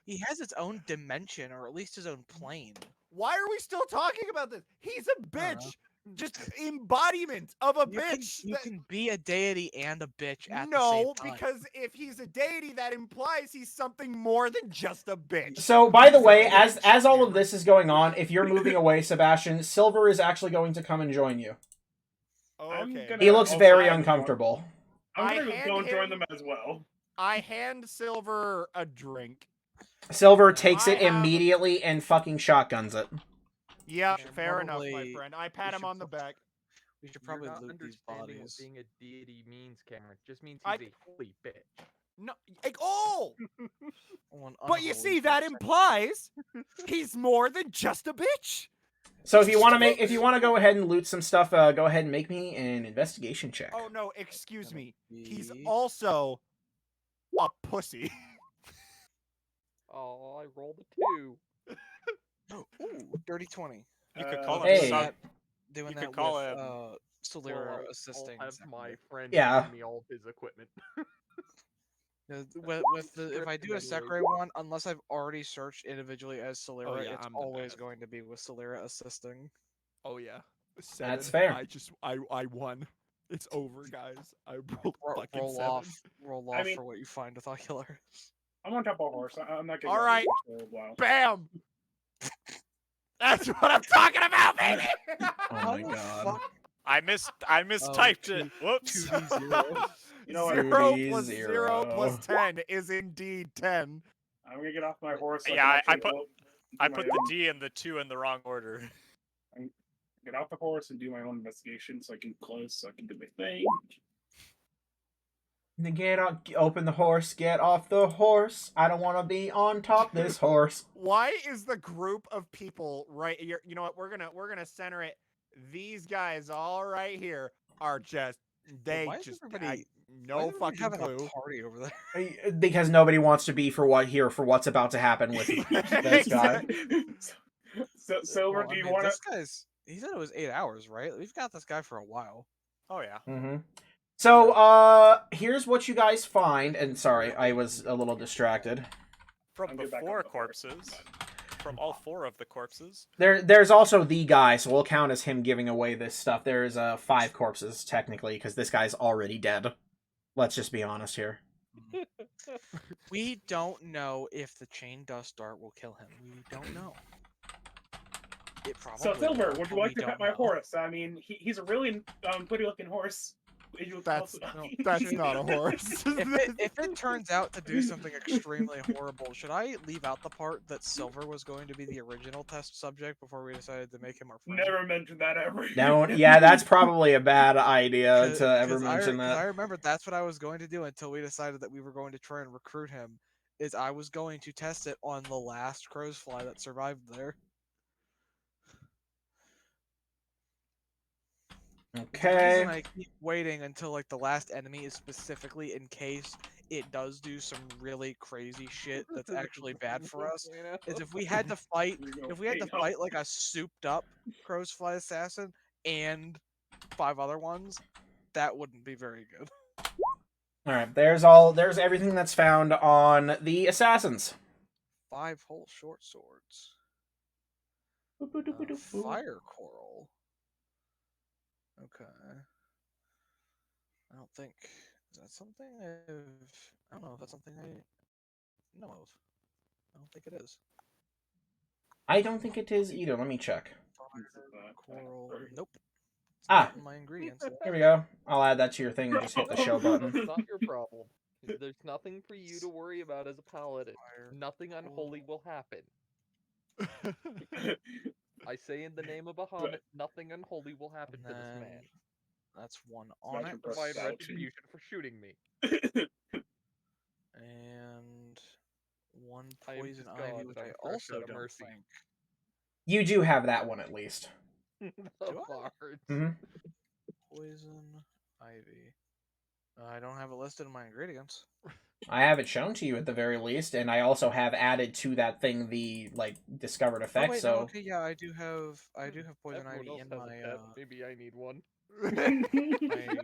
he has his own dimension or at least his own plane. Why are we still talking about this? He's a I don't know. bitch. Just embodiment of a You bitch. you that- can be a deity and a bitch at the No, same time. because if he's a deity, that implies he's something more than just a bitch. So, by the He's a way, bitch, as all of Cameron. this is going on, if you're moving away, Sebastian, Silver is actually going to come and join you. I'm Okay. gonna- He looks also very have one. uncomfortable. I'm I gonna hand go and join him- them as well. I hand Silver a drink. Silver takes I it have- immediately and fucking shotguns it. Yeah, should fair enough, my probably- friend. I pat we him should on the back. We should You're probably not loot these understanding bodies. what being a deity means, Cameron. It just means I- he's a holy bitch. No, oh, One but you unholy see, that bitch. implies he's more than just a bitch. So if you want to go ahead and loot some stuff, go ahead and make me an investigation check. Oh no, excuse me. He's Be- also a pussy. Oh, I rolled a 2. Ooh, dirty 20. You could call him Hey. son. Doing You that could call with him- Solera Well, assisting. I'll have second my one. friend Yeah. give me all of his equipment. With the if I do a Stripped Sekre one, unless I've already searched individually as Solera, yeah, it's I'm the always best. going to be with Solera assisting. Oh yeah, That's fair. I won. It's over, guys. I rolled fucking Roll 7. roll I off mean- for what you find with Ocular. I'm on top of a horse. I'm not gonna. All right. For a while. Bam. That's what I'm talking about, baby. Oh How my the god. fuck- I mistyped it. two- Whoops. 2d0. You know what? 0 2D0. plus 0 plus 10 is indeed 10. I'm gonna get off my horse. so Yeah, can I actually put- do I my put the own- D and the 2 in the wrong order. Get off the horse and do my own investigation, so I can close, so I can do my thing. Open the horse, get off the horse. I don't want to be on top this horse. Why is the group of people right here? You know what? We're gonna center it. These guys all right here are just Why is everybody- why no is everybody fucking having clue. a party over there. Because nobody wants to be for what's about to happen with this guy. So, Silver, Well, do I you mean, want to? This guy's. He said it was 8 hours, right? We've got this guy for a while. Oh yeah. Mm-hmm. So, here's what you guys find. And sorry, I was a little distracted. From I'll the get back on 4 the horse. corpses. From all 4 of the corpses. There's also the guy, so we'll count as him giving away this stuff. There's 5 corpses technically, because this guy's already dead. Let's just be honest here. We don't know if the chain dust dart will kill him. We don't know. It probably So, Silver, will, would but you like we to pet don't my know. horse? I mean, he's a really pretty looking horse. That's No. that's not a horse. If it turns out to do something extremely horrible, should I leave out the part that Silver was going to be the original test subject before we decided to make him our friend? Never mentioned that ever. Yeah, that's probably a bad idea 'Cause- to ever 'cause mention 'cause I that. remember that's what I was going to do until we decided that we were going to try and recruit him. Is I was going to test it on the last crow's fly that survived there. The Okay. reason I keep waiting until like the last enemy is specifically in case it does do some really crazy shit that's actually bad for us. You know? Is if we had to fight, Here we go. if we had to Hey, no. fight like a souped up crow's fly assassin and 5 other ones, that wouldn't be very good. All right. There's everything that's found on the assassins. 5 whole short swords. Fire coral. Okay. I don't think is that something I don't know if that's something I know of. I don't think it is. I don't think it is either. Let me check. Coral. Nope. It's Ah. not in my ingredients. Here we go. I'll add that to your thing and just hit the show button. That's not your problem. There's nothing for you to worry about as a paladin. Nothing unholy will happen. I say in the name of Bahamut, nothing unholy will happen to this man. That's one on it. Provide retribution for shooting me. And one I am poison just ivy, God, which and I I'm fresh also out of don't mercy. think. You do have that one at least. The bards. Mhm. Poison ivy. I don't have it listed in my ingredients. I have it shown to you at the very least, and I also have added to that thing the like discovered effect. Oh, wait, so no, okay, yeah, I do have poison Everyone ivy else in has my a pet. Maybe I need one. my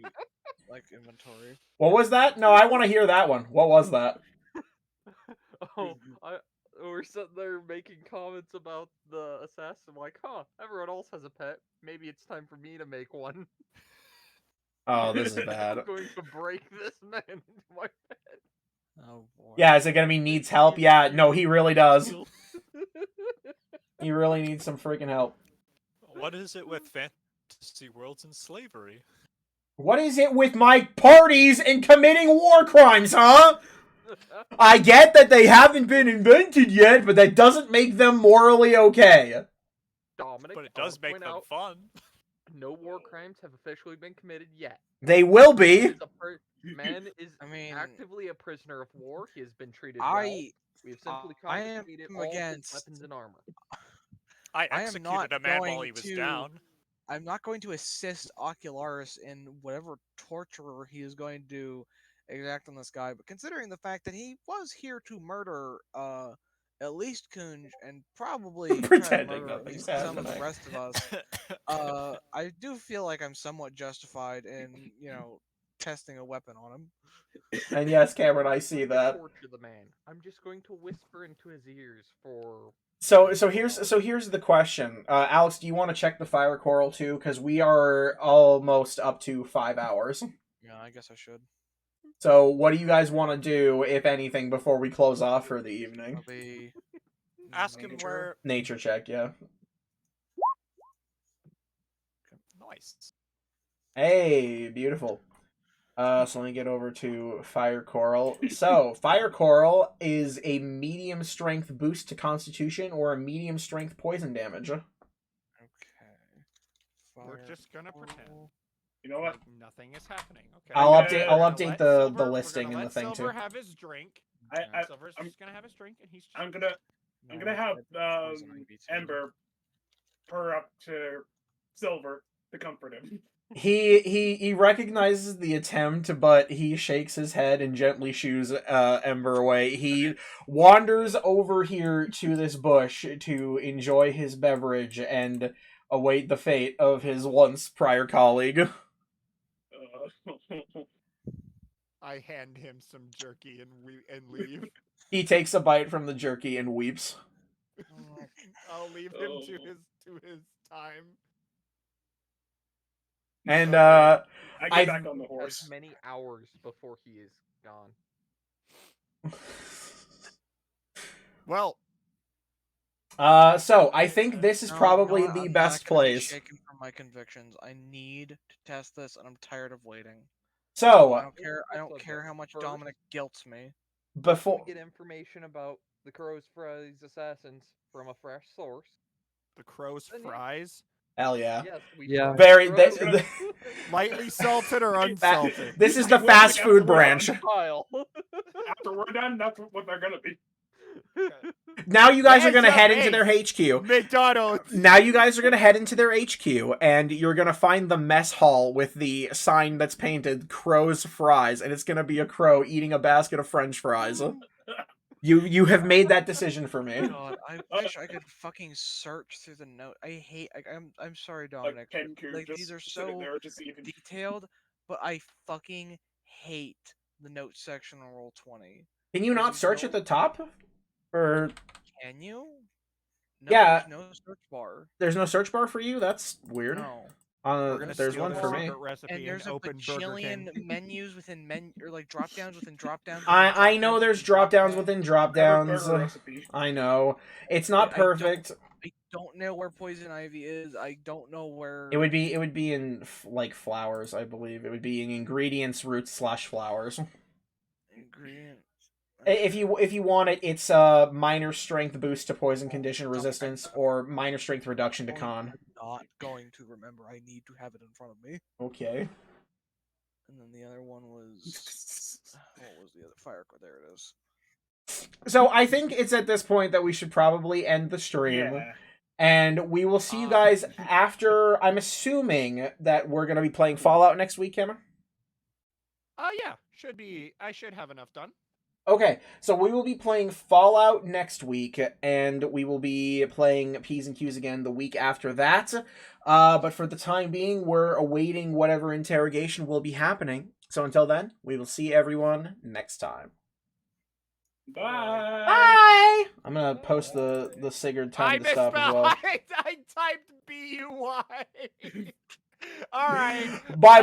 like inventory. what was that? No, I want to hear that one. What was that? We're sitting there making comments about the assassin. I'm like, huh, everyone else has a pet. Maybe it's time for me to make one. Oh, this is bad. I'm going to break this man into my pet. Oh boy. Yeah, is it gonna be needs help? Yeah, no, he really does. He really needs some freaking help. What is it with fantasy worlds and slavery? What is it with my parties and committing war crimes, huh? I get that they haven't been invented yet, but that doesn't make them morally okay. Dominic, But it does make point them out, fun. no war crimes have officially been committed yet. They will be. Man is I mean, actively a prisoner of war. He has been treated well. We have simply I am confiscated all of his against- weapons and armor. I I am executed not a man while going he was to- down. I'm not going to assist Ocularis in whatever torture he is going to exact on this guy, but considering the fact that he was here to murder at least Kunj and probably try to Pretending murder at nothing's least some of the happening. rest of us, I do feel like I'm somewhat justified in, testing a weapon on him. And yes, Cameron, I see that. Torture the man. I'm just going to whisper into his ears for. So here's the question, Alex. Do you want to check the fire coral too? Because we are almost up to 5 hours. Yeah, I guess I should. So what do you guys want to do, if anything, before we close off for the evening? Probably Ask him nature. where. Nature check, yeah. Nice. Hey, beautiful. So let me get over to Fire Coral. So, Fire Coral is a medium strength boost to Constitution or a medium strength poison damage. Okay. We're Fire just gonna pretend. coral. You know what? like nothing is happening. Okay. I'll I'm update. gonna I'll We're gonna update let the Silver- we're listing gonna in the let thing Silver too. have his drink. I Silver's I'm- just gonna have his drink, and he's just I'm gonna No, have I poison ivy too. Ember purr up to Silver to comfort him. He recognizes the attempt, but he shakes his head and gently shoos Ember away. He wanders over here to this bush to enjoy his beverage and await the fate of his once prior colleague. I hand him some jerky and leave. He takes a bite from the jerky and weeps. I'll leave him to his time. And I get I've- back on the As horse. many hours before he is gone. Well, so I think this is No, probably you know what? the I'm best not gonna be place. shaken from my convictions. I need to test this, and I'm tired of waiting. I So don't care. I don't care how much First- Dominic guilts me. before We get information about the Crow's Fries assassins from a fresh source. the crow's Then yeah. fries, hell yeah. Yes, we Yeah. tried Very. Crow's lightly salted or unsalted. This is the Well, fast like, food after we're done- branch. Kyle. After we're done, that's what they're gonna be. Now you guys are Yes, gonna yeah, head into hey. their HQ. McDonald's. Now you guys are gonna head into their HQ, and you're gonna find the mess hall with the sign that's painted "Crow's Fries," and it's gonna be a crow eating a basket of French fries. You have made that decision for me. God, I wish I could fucking search through the note. I hate. I'm sorry, Dominic. Like Kenku like, just these are sitting so there just eating. detailed, but I fucking hate the notes section on Roll20. Can you not There's search no- at the top? Or Can you? No, Yeah. there's no search bar. there's no search bar for you? That's weird. No. We're gonna There's steal one their for me. secret recipe And there's a open Burger bajillion King. menus within or like drop downs within drop downs. I know there's drop downs within drop downs. Burger recipe. I know it's not perfect. I don't know where Poison Ivy is. I don't know where. It would be in like flowers, I believe. It would be in ingredients, roots / flowers. Ingredient. If you want it, it's a minor strength boost to poison condition resistance or minor strength reduction to con. I'm not going to remember. I need to have it in front of me. Okay. And then the other one was what was the other fire card? There it is. So I think it's at this point that we should probably end the stream. Yeah. And we will see you guys after. I'm assuming that we're going to be playing Fallout next week, Cameron? Yeah. Should be. I should have enough done. Okay, so we will be playing Fallout next week, and we will be playing P's and Q's again the week after that. But for the time being, we're awaiting whatever interrogation will be happening. So until then, we will see everyone next time. Bye. Bye! I'm going to post the Sigurd time to stuff as well. I typed BUY. All right. Bye.